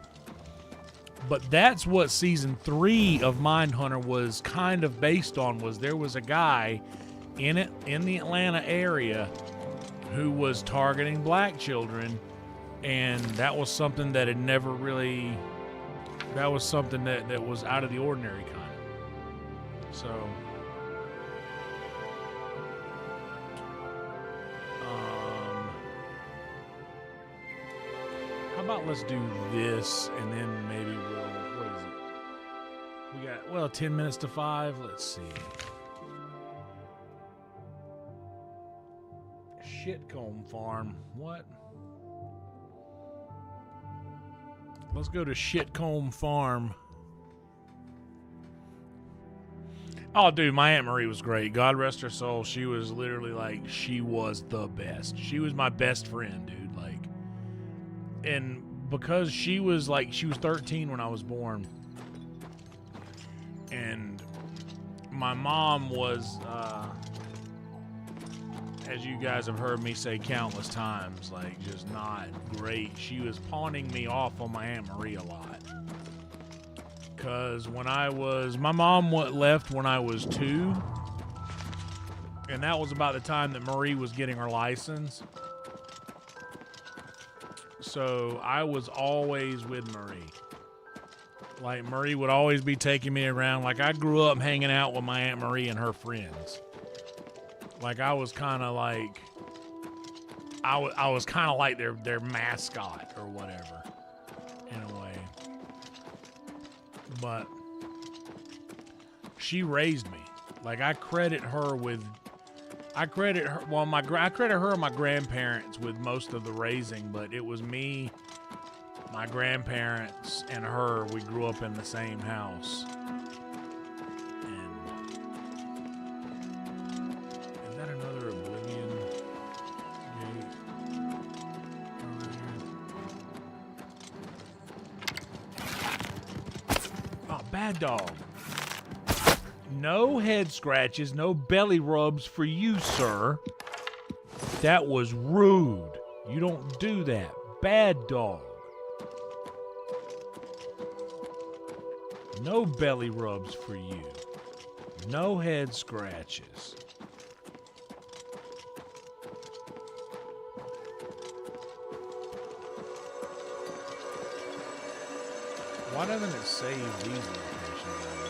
But that's what season 3 of Mindhunter was kind of based on. Was there was a guy in the Atlanta area who was targeting black children, and that was something that had never really That was something that was out of the ordinary kind of. So, how about let's do this and then maybe we'll, what is it? We got, well, 10 minutes to 5. Let's see. Shitcomb Farm. What? Let's go to Shitcomb Farm. Oh, dude, my Aunt Marie was great. God rest her soul. She was literally like, she was the best. She was my best friend, dude. Like, and because she was 13 when I was born. And my mom was, as you guys have heard me say countless times, like, just not great. She was pawning me off on my Aunt Marie a lot. Because when my mom left when I was 2. And that was about the time that Marie was getting her license. So I was always with Marie. Like, Marie would always be taking me around. Like, I grew up hanging out with my Aunt Marie and her friends. Like, I was kind of like, I was kind of like their mascot or whatever, in a way. But she raised me. Like, I credit her and my grandparents with most of the raising, but it was me, my grandparents, and her. We grew up in the same house. Is that another Oblivion gate? Oh, bad dog. No head scratches, no belly rubs for you, sir. That was rude. You don't do that. Bad dog. No belly rubs for you. No head scratches. Why doesn't it save these locations out of there?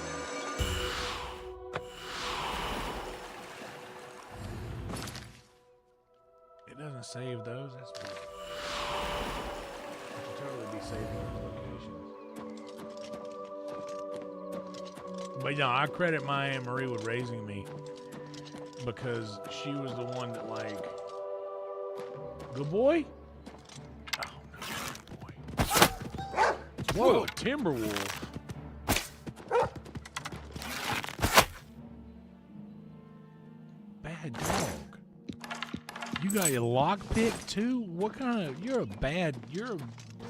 It doesn't save those? That's weird. I should totally be saving those locations. But yeah, I credit my Aunt Marie with raising me. Because she was the one that, like... Good boy? Whoa, Timberwolf. Bad dog. You got your lockpick too? What kind of, you're a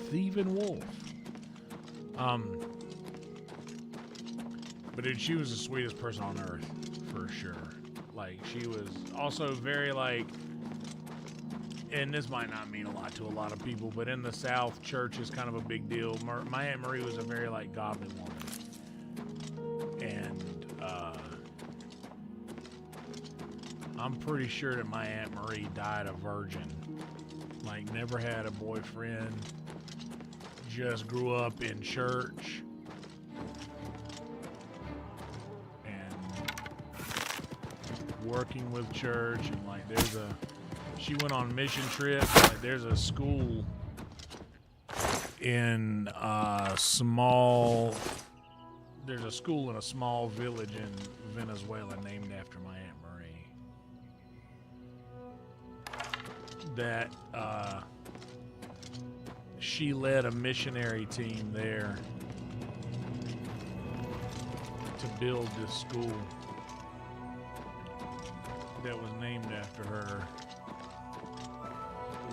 thieving wolf. But dude, she was the sweetest person on earth, for sure. Like, she was also very, like, and this might not mean a lot to a lot of people, but in the South, church is kind of a big deal. My Aunt Marie was a very, like, godly woman. And, I'm pretty sure that my Aunt Marie died a virgin. Like, never had a boyfriend. Just grew up in church. And working with church. And, like, she went on mission trips. Like, there's a school in a small village in Venezuela named after my Aunt Marie. That she led a missionary team there to build this school that was named after her.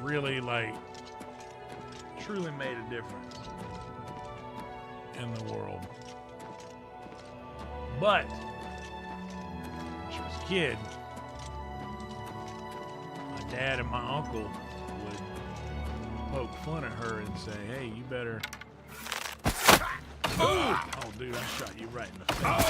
Really, like, truly made a difference in the world. But when she was a kid, my dad and my uncle would poke fun at her and say, hey, you better... Oh, dude, I shot you right in the face.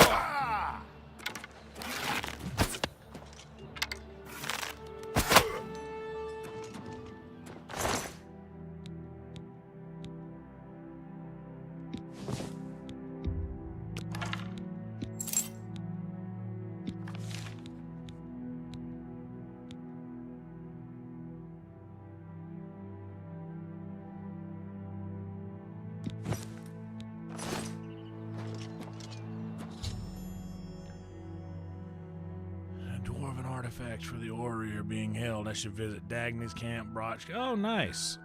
artifacts for the orrery are being held. I should visit Dagny's camp, Brochka. Oh, nice.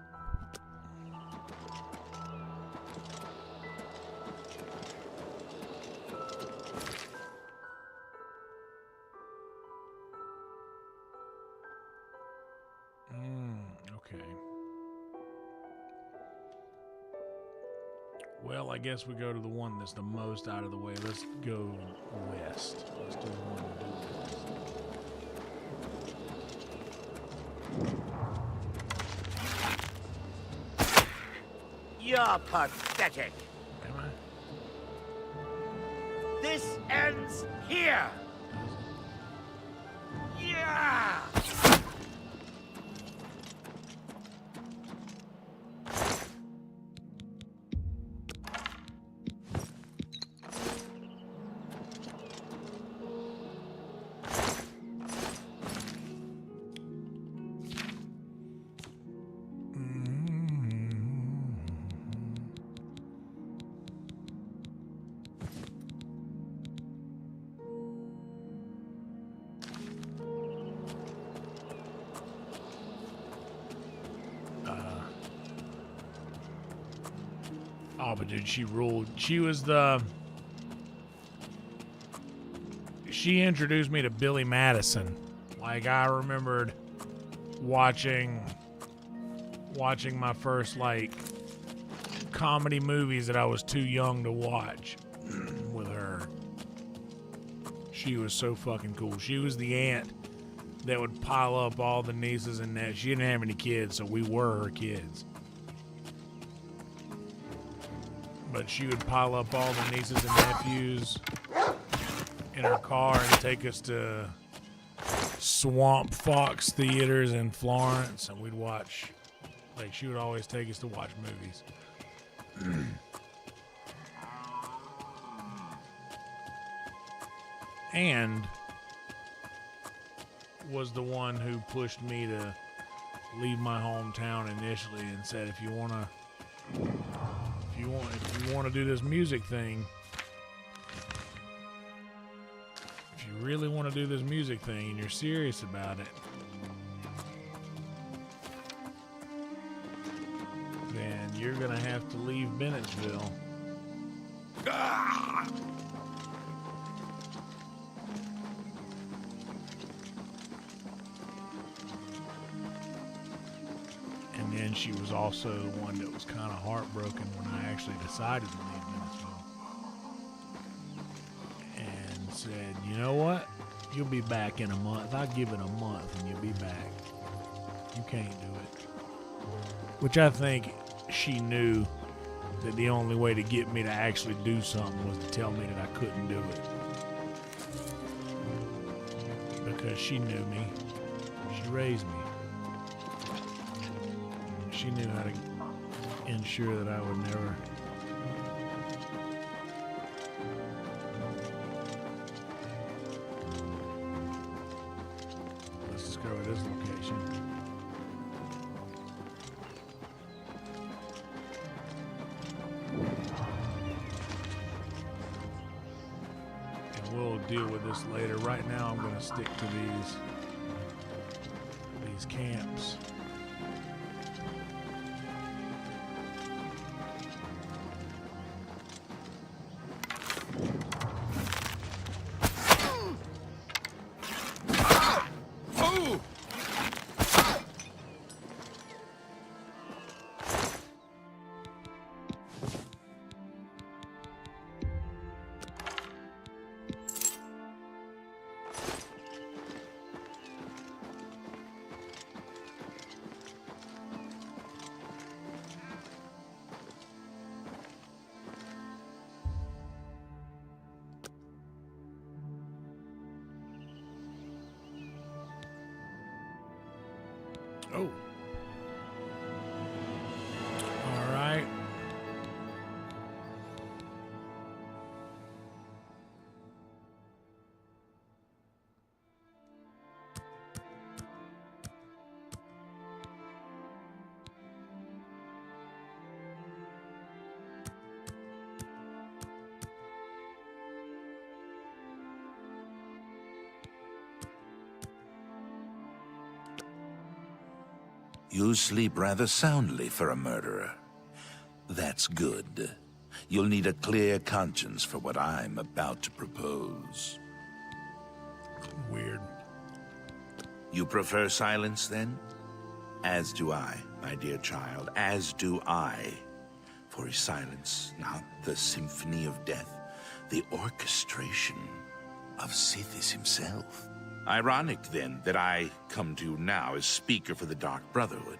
Okay. Well, I guess we go to the one that's the most out of the way. Let's go west. Let's do the one to the west. You're pathetic. Am I? This ends here. Yeah. Oh, but dude, she ruled. She was the... She introduced me to Billy Madison. Like, I remembered watching my first, like, comedy movies that I was too young to watch with her. She was so fucking cool. She was the aunt that would pile up all the nieces and nephews. She didn't have any kids, so we were her kids. But she would pile up all the nieces and nephews in her car and take us to Swamp Fox theaters in Florence, and we'd watch, like, she would always take us to watch movies. And was the one who pushed me to leave my hometown initially and said, if you want to do this music thing, if you really want to do this music thing and you're serious about it, then you're gonna have to leave Bennettsville. And then she was also the one that was kind of heartbroken when I actually decided to leave Bennettsville. And said, you know what? You'll be back in a month. I'll give it a month and you'll be back. You can't do it. Which I think she knew that the only way to get me to actually do something was to tell me that I couldn't do it. Because she knew me. She raised me. She knew how to ensure that I would never... Let's just go to this location. And we'll deal with this later. Right now I'm going to stick to these camps. You sleep rather soundly for a murderer. That's good. You'll need a clear conscience for what I'm about to propose. Weird. You prefer silence, then? As do I, my dear child, as do I. For is silence not the symphony of death, the orchestration of Sithis himself? Ironic, then, that I come to you now as speaker for the Dark Brotherhood.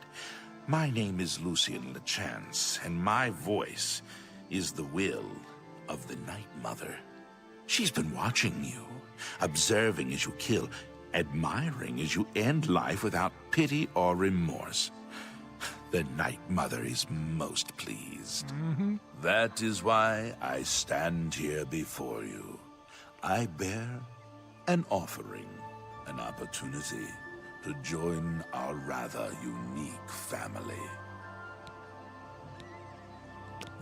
My name is Lucian LeChance, and my voice is the will of the Night Mother. She's been watching you, observing as you kill, admiring as you end life without pity or remorse. The Night Mother is most pleased. That is why I stand here before you. I bear an offering, an opportunity to join our rather unique family.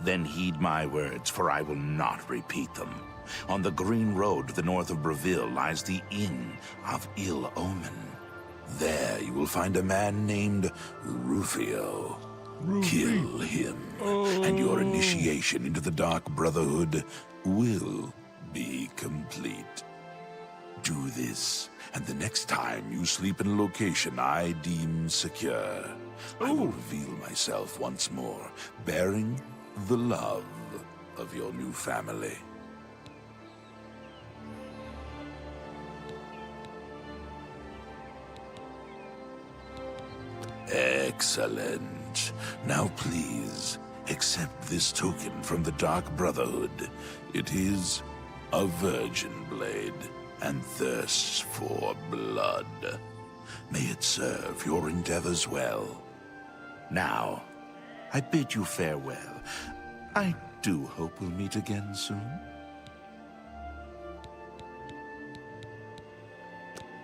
Then heed my words, for I will not repeat them. On the green road to the north of Breville lies the Inn of Ill Omen. There you will find a man named Rufio. Kill him, and your initiation into the Dark Brotherhood will be complete. Do this, and the next time you sleep in a location I deem secure, I will reveal myself once more, bearing the love of your new family. Excellent. Now please, accept this token from the Dark Brotherhood. It is a virgin blade and thirsts for blood. May it serve your endeavors well. Now, I bid you farewell. I do hope we'll meet again soon.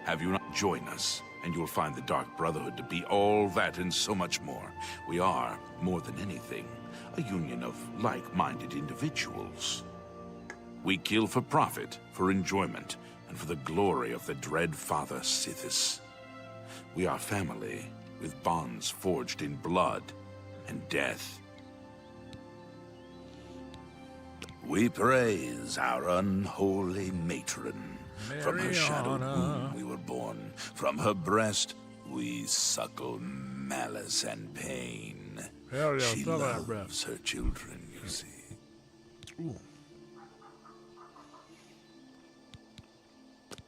Have you not joined us? And you'll find the Dark Brotherhood to be all that and so much more. We are, more than anything, a union of like-minded individuals. We kill for profit, for enjoyment, and for the glory of the dread Father Sithis. We are family, with bonds forged in blood and death. We praise our unholy matron. From her shadowed womb we were born. From her breast we suckle malice and pain. Hell yeah, She stop that loves breath. her children, you see. Ooh.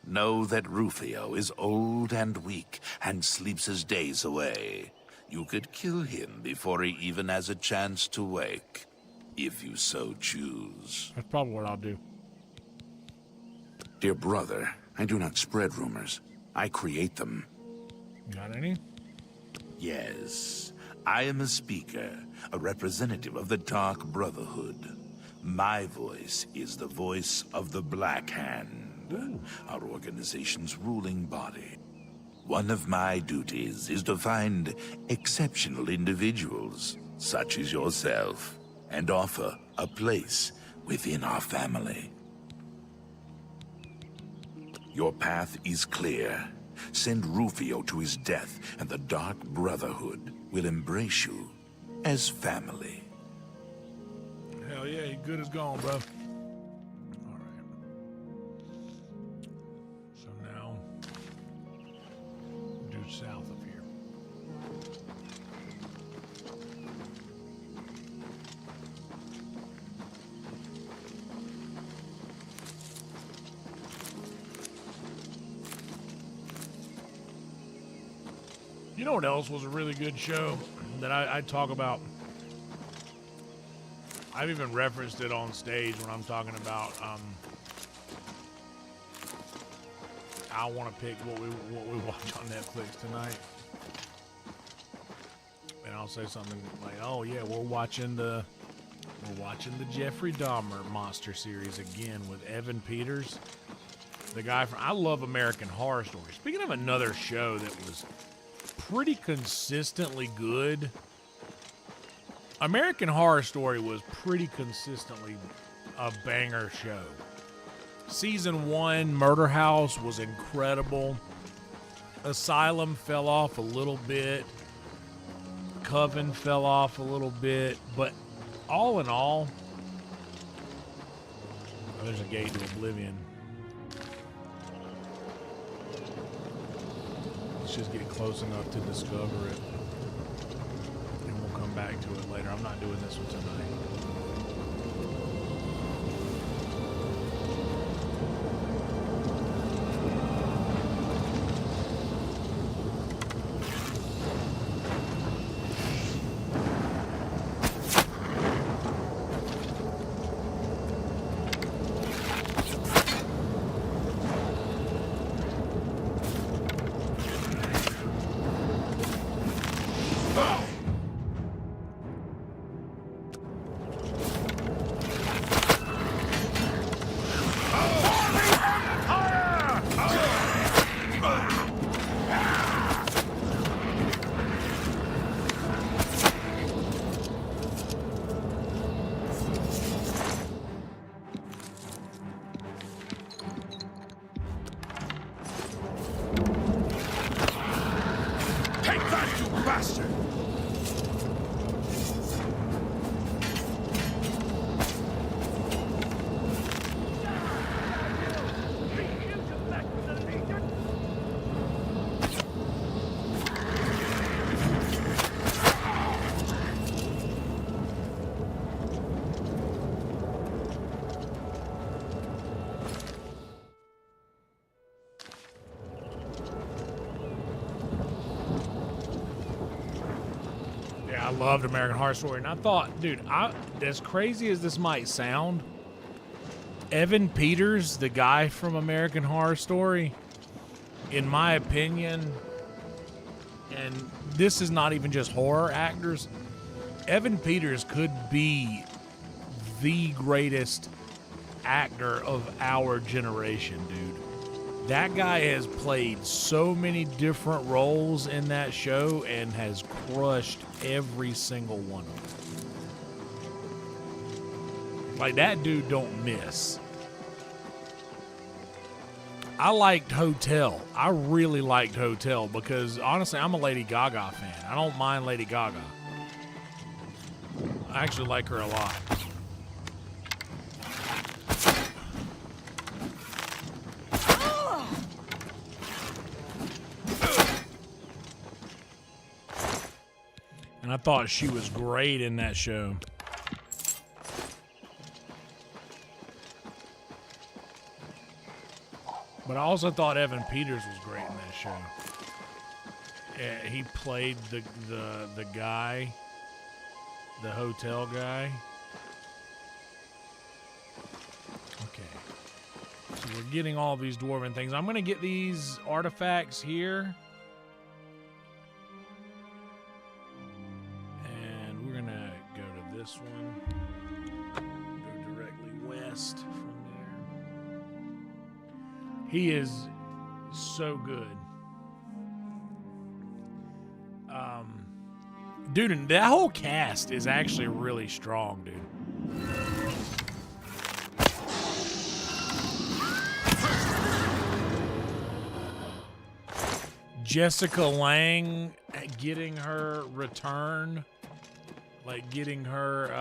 Know that Rufio is old and weak and sleeps his days away. You could kill him before he even has a chance to wake, if you so choose. That's probably what I'll do. Dear brother, I do not spread rumors. I create them. Got any? Yes. I am a speaker, a representative of the Dark Brotherhood. My voice is the voice of the Black Hand, our organization's ruling body. One of my duties is to find exceptional individuals, such as yourself, and offer a place within our family. Your path is clear. Send Rufio to his death, and the Dark Brotherhood will embrace you as family. Hell yeah, he good as gone, bro. Alright. So now, due south of here. You know what else was a really good show that I talk about? I've even referenced it on stage when I'm talking about I want to pick what we watch on Netflix tonight. And I'll say something like, "Oh yeah, we're watching the Jeffrey Dahmer monster series again with Evan Peters, the guy from I love American Horror Story." Speaking of another show that was pretty consistently good, American Horror Story was pretty consistently a banger show. Season 1, Murder House, was incredible. Asylum fell off a little bit. Coven fell off a little bit, but all in all, oh, there's a gate to Oblivion. Let's just get close enough to discover it, and we'll come back to it later. I'm not doing this one tonight. I loved American Horror Story, and I thought, dude, as crazy as this might sound, Evan Peters, the guy from American Horror Story, in my opinion, and this is not even just horror actors, Evan Peters could be the greatest actor of our generation, dude. That guy has played so many different roles in that show and has crushed every single one of them. Like, that dude don't miss. I liked Hotel. I really liked Hotel because, honestly, I'm a Lady Gaga fan. I don't mind Lady Gaga. I actually like her a lot. And I thought she was great in that show. But I also thought Evan Peters was great in that show. He played the guy, the hotel guy. Okay. So we're getting all these dwarven things. I'm going to get these artifacts here. This one, go directly west from there. He is so good. Dude, and that whole cast is actually really strong, dude. Jessica Lange getting her return. Like getting her,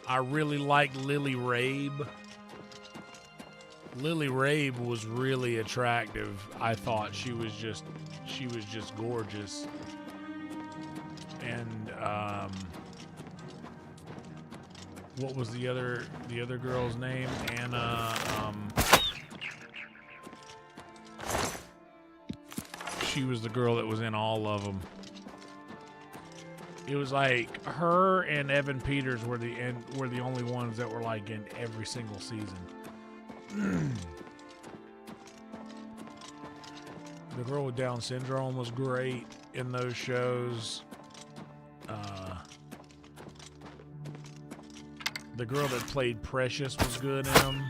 I really like Lily Rabe. Lily Rabe was really attractive. I thought she was just gorgeous. And what was the other girl's name? Anna. She was the girl that was in all of them. It was like her and Evan Peters were the only ones that were like in every single season. The girl with Down syndrome was great in those shows. The girl that played Precious was good in them.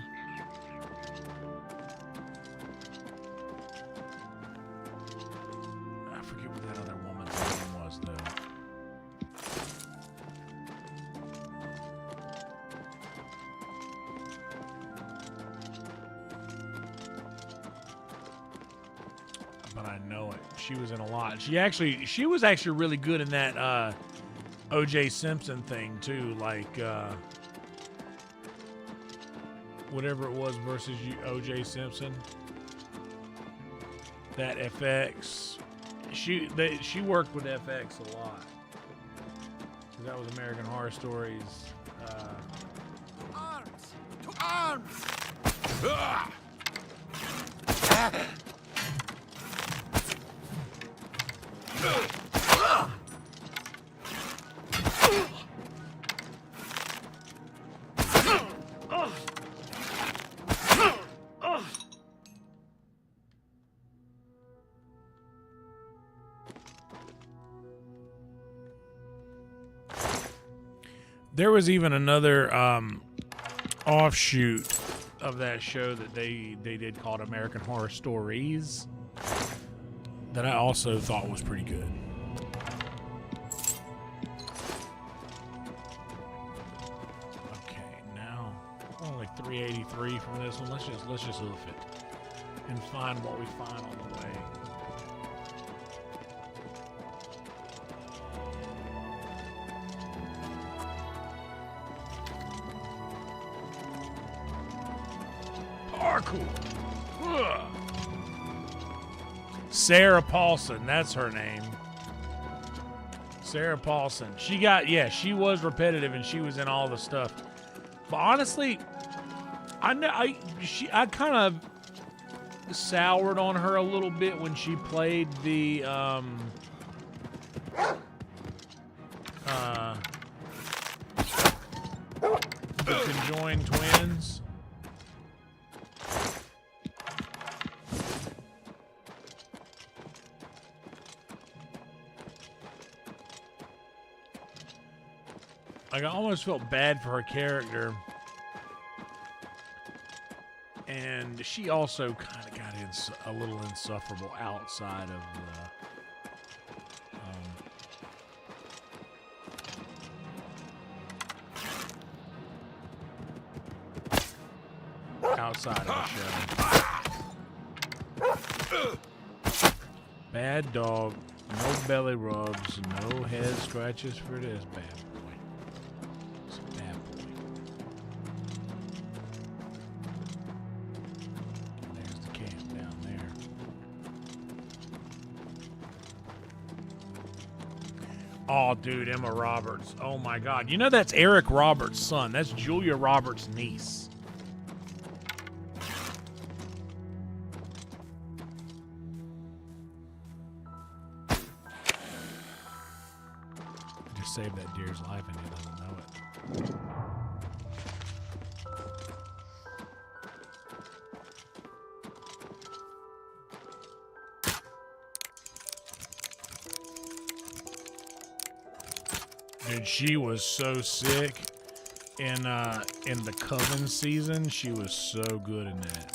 I forget what that other woman's name was, though. but I know it. She was in a lot. She was actually really good in that O.J. Simpson thing too, like whatever it was versus O.J. Simpson. That FX. She worked with FX a lot. That was American Horror Stories. Arms! To arms! There was even another offshoot of that show that they did called American Horror Stories that I also thought was pretty good. Okay, now only 383 from this one. Let's just hoof it and find what we find on the way. Ugh. Sarah Paulson, that's her name. Sarah Paulson. She was repetitive and she was in all the stuff. But honestly, I kind of soured on her a little bit when she played the conjoined twins. Like, I almost felt bad for her character. And she also kind of got a little insufferable outside of the outside of the show. Bad dog, no belly rubs, no head scratches for this bad boy. It's a bad boy. There's the camp down there. Oh, dude, Emma Roberts. Oh my God. You know that's Eric Roberts' son. That's Julia Roberts' niece. Saved that deer's life and he doesn't know it. Dude, she was so sick in the Coven season. She was so good in that.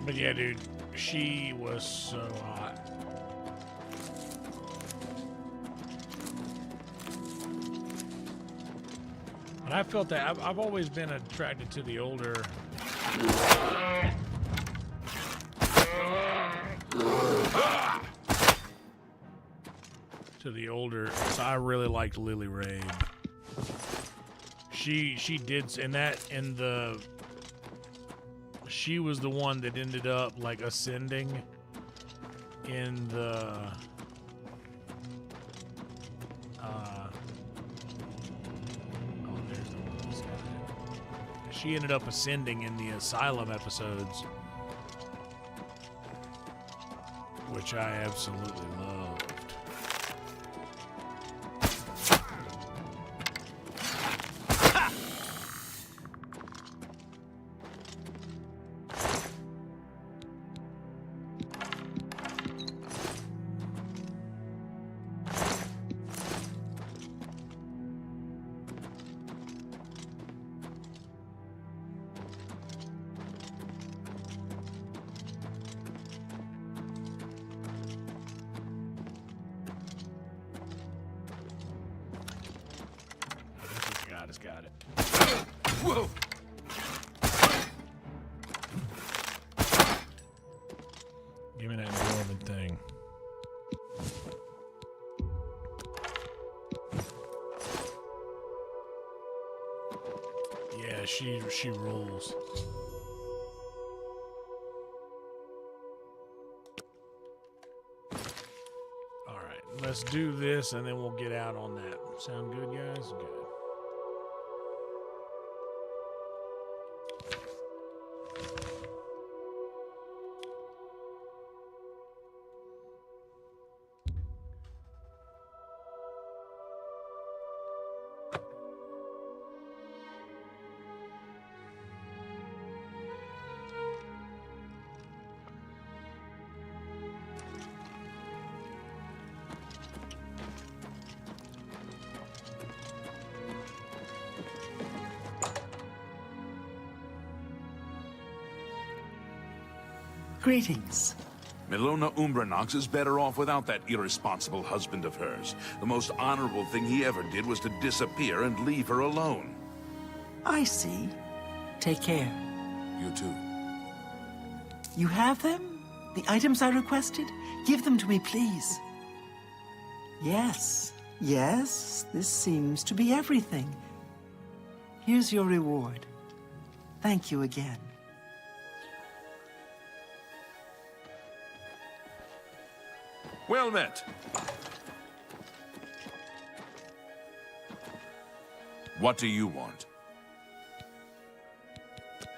But yeah, dude, she was so hot. I felt that I've always been attracted to the older. So I really liked Lily Rabe. She did she was the one that ended up like ascending in the there's the one who's got it. She ended up ascending in the Asylum episodes, which I absolutely loved. Got it. Whoa! Give me that Norman thing. Yeah, she rules. All right, let's do this and then we'll get out on that. Sound good, guys? Good. Greetings. Milona Umbranox is better off without that irresponsible husband of hers. The most honorable thing he ever did was to disappear and leave her alone. I see. Take care. You too. You have them? The items I requested? Give them to me, please. Yes. Yes, this seems to be everything. Here's your reward. Thank you again. Well met. What do you want?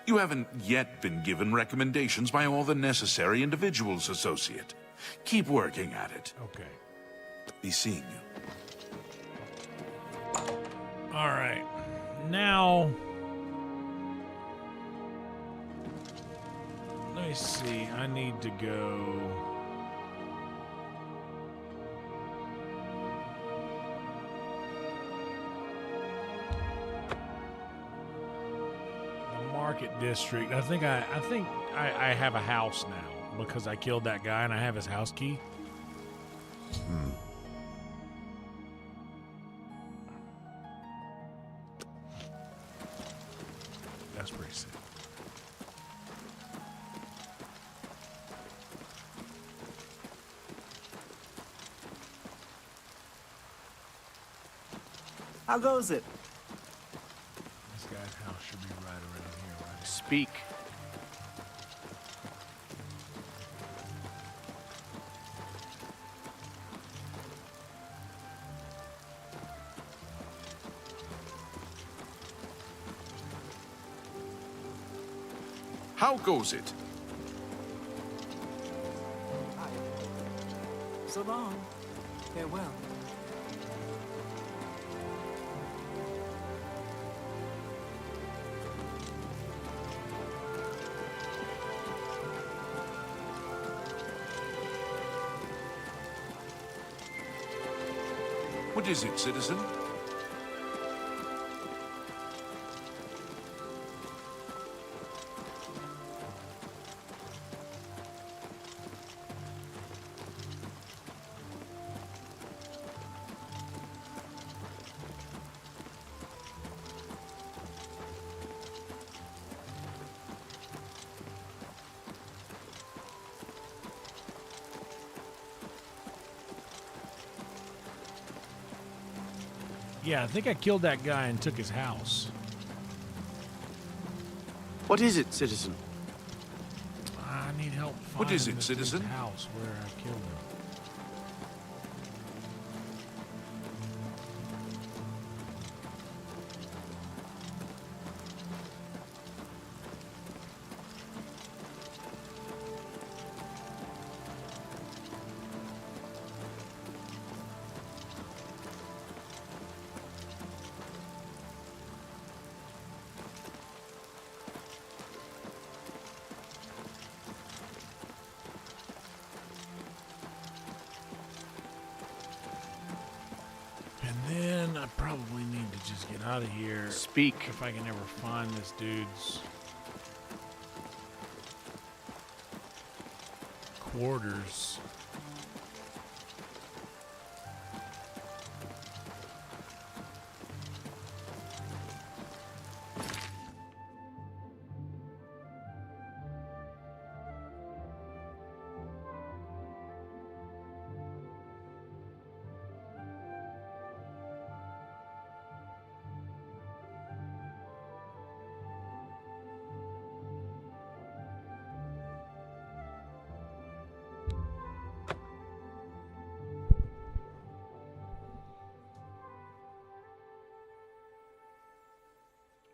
You haven't yet been given recommendations by all the necessary individuals, Associate. Keep working at it. Okay. Be seeing you. All right. Now, let me see. I need to go. Market district. I think I have a house now because I killed that guy and I have his house key. That's pretty sick. How goes it? This guy's house should be right around here, right? Speak. How goes it? So long. Farewell. What is it, citizen? Yeah, I think I killed that guy and took his house. What is it, citizen? I need help finding What is it, this citizen? dude's house where I killed him. And then I probably need to just get out of here. Speak. If I can ever find this dude's quarters.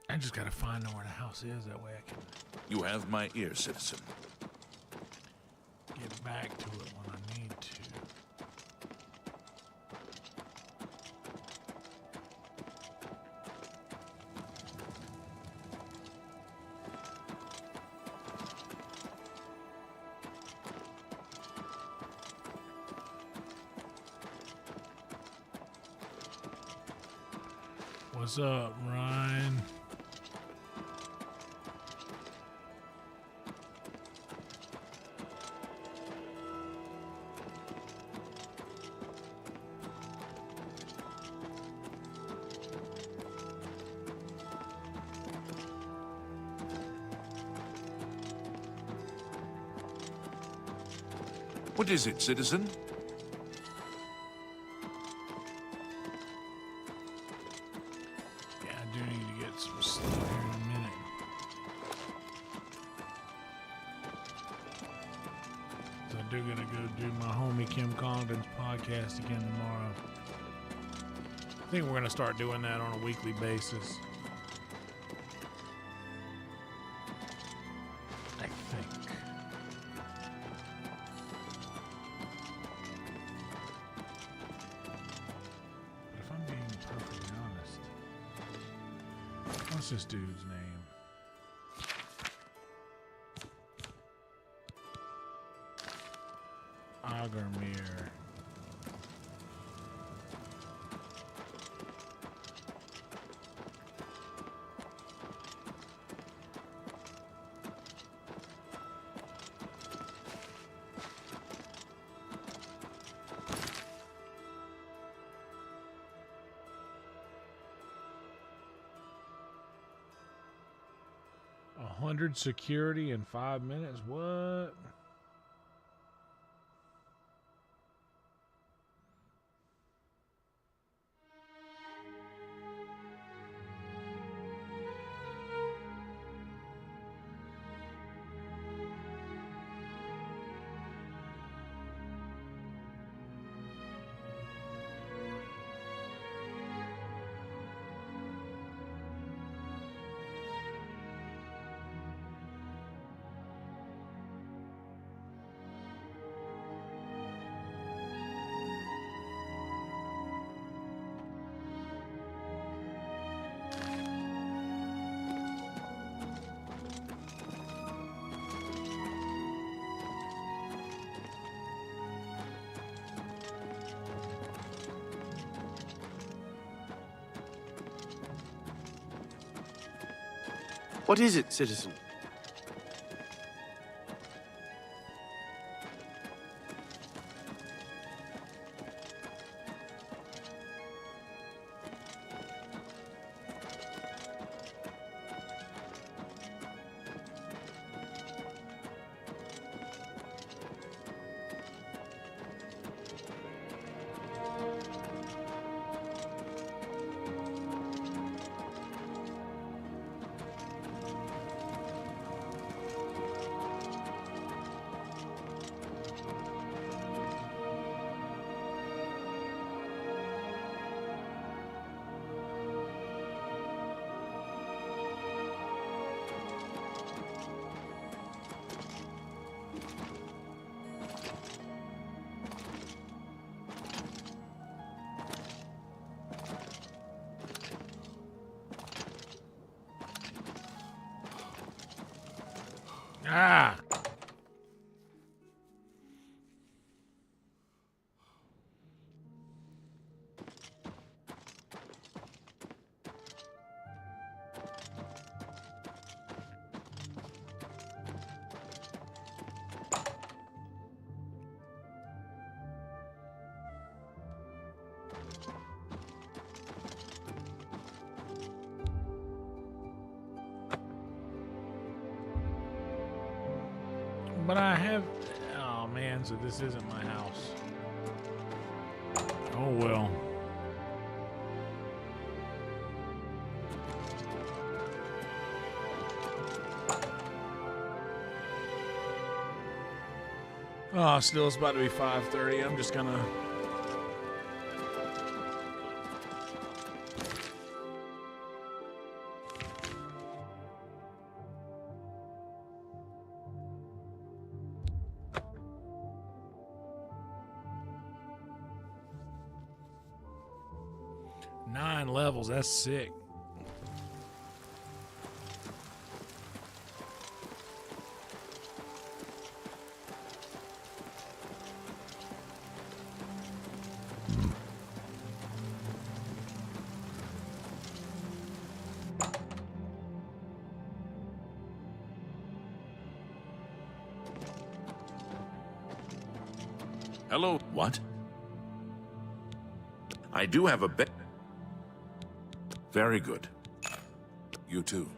I just gotta find out where the house is. That way I can You have my ear, citizen. get back to it when I need to. What's up, Ryan? What is it, citizen? Yeah, I do need to get some stuff here in a minute. So I do gotta go do my homie Kim Congdon's podcast again tomorrow. I think we're gonna start doing that on a weekly basis. I think. But if I'm being perfectly honest, what's this dude's name? Agarmir. $100 security in 5 minutes? What? What is it, citizen? Ah! But I have... Oh, man, so this isn't my house. Oh, well. Oh, still it's about to be 5:30. I'm just gonna... Nine levels, that's sick. Hello. What? I do have a bed. Very good. You too.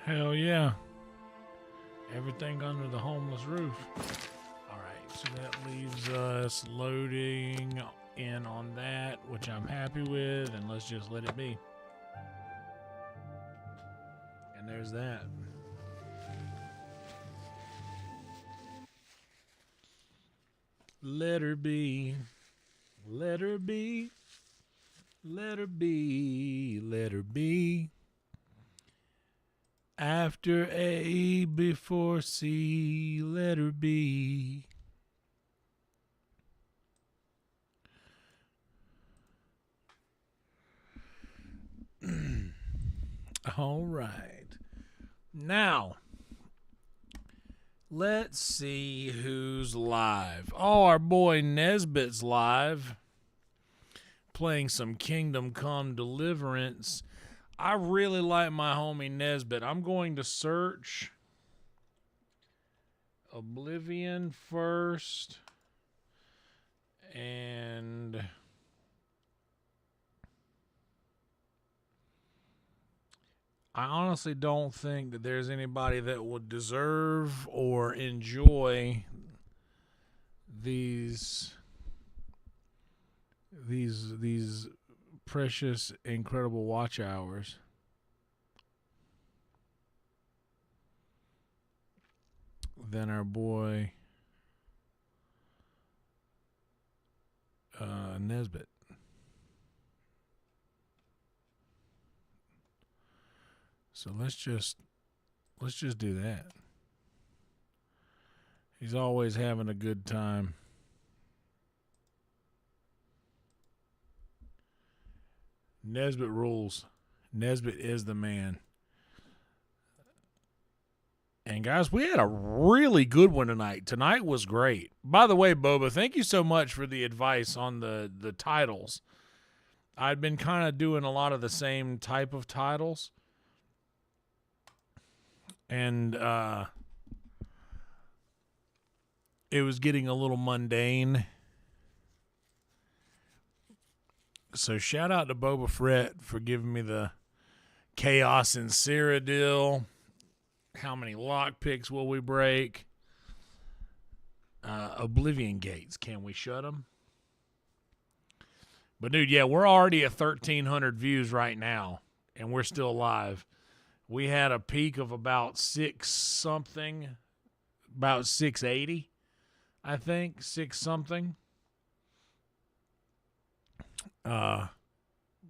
Hell yeah. Everything under the homeless roof. Alright, so that leaves us loading in on that, which I'm happy with, and let's just let it be. And there's that. Let her be. Let her be. Let her be. Let her be. After A, before C, let her be. All right. Now, let's see who's live. Oh, our boy Nesbitt's live. Playing some Kingdom Come Deliverance. I really like my homie Nesbitt. I'm going to search Oblivion first. And I honestly don't think that there's anybody that would deserve or enjoy these precious, incredible watch hours. Than our boy Nesbitt. So let's just do that. He's always having a good time. Nesbitt rules. Nesbitt is the man. And guys, we had a really good one tonight. Tonight was great. By the way, Boba, thank you so much for the advice on the titles. I'd been kind of doing a lot of the same type of titles. And it was getting a little mundane. So shout out to Boba Fett for giving me the Chaos in CYRODIIL. How many lockpicks will we break? Oblivion gates. Can we shut them? But, dude, yeah, we're already at 1,300 views right now, and we're still live. We had a peak of about 6-something, about 680, I think, 6-something.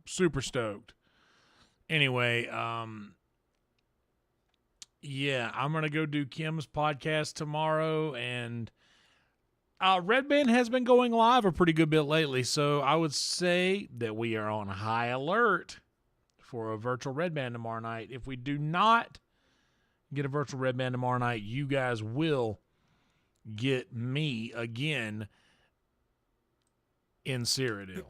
Super stoked. Anyway, yeah, I'm going to go do Kim's podcast tomorrow, and Red Band has been going live a pretty good bit lately, so I would say that we are on high alert for a virtual Red Band tomorrow night. If we do not get a virtual Red Band tomorrow night, you guys will get me again in CYRODIIL.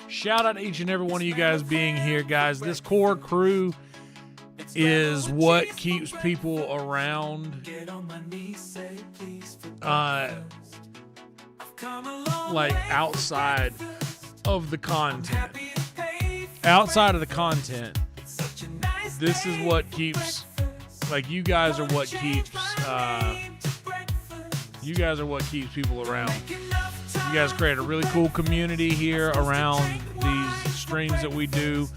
Shout out to each and every one of you guys being here, guys. This core crew is what keeps people around, like outside of the content. Outside of the content, this is what keeps, like, you guys are what keeps people around. You guys create a really cool community here around these streams that we do.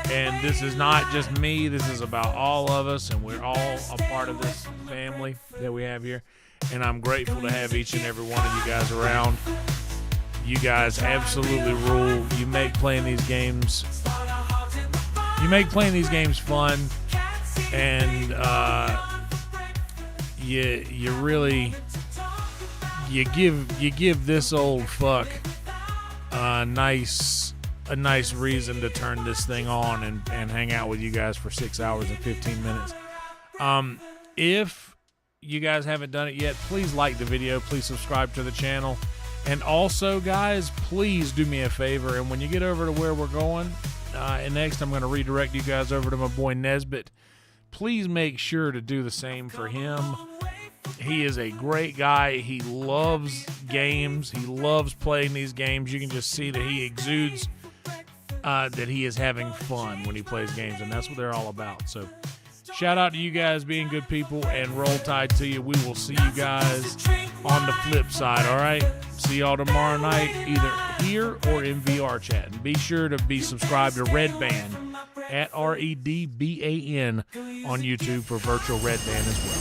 And this is not just me. This is about all of us, and we're all a part of this family that we have here. And I'm grateful to have each and every one of you guys around. You guys absolutely rule. You make playing these games fun, and you really give this old fuck a nice reason to turn this thing on and hang out with you guys for 6 hours and 15 minutes. If you guys haven't done it yet, please like the video, please subscribe to the channel, and also, guys, please do me a favor, and when you get over to where we're going, and next I'm going to redirect you guys over to my boy Nesbitt. Please make sure to do the same for him. He is a great guy. He loves games. He loves playing these games. You can just see that he exudes that he is having fun when he plays games, and that's what they're all about. So shout out to you guys being good people, and roll tide to you. We will see you guys on the flip side, all right? See y'all tomorrow night, either here or in VR chat. And be sure to be subscribed to Red Band at REDBAN on YouTube for virtual Red Band as well.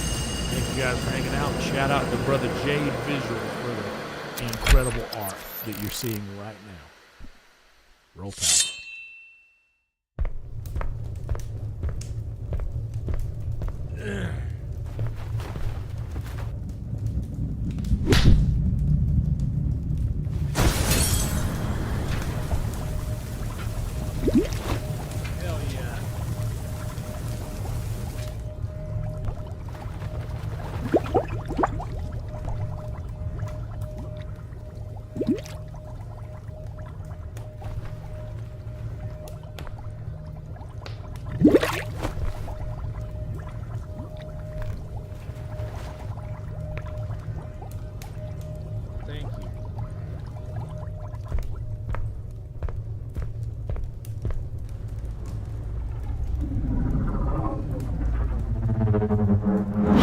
Thank you guys for hanging out. Shout out to Brother Jade Visuals for the incredible art that you're seeing right now. Roll tide. Hell yeah. Thank you.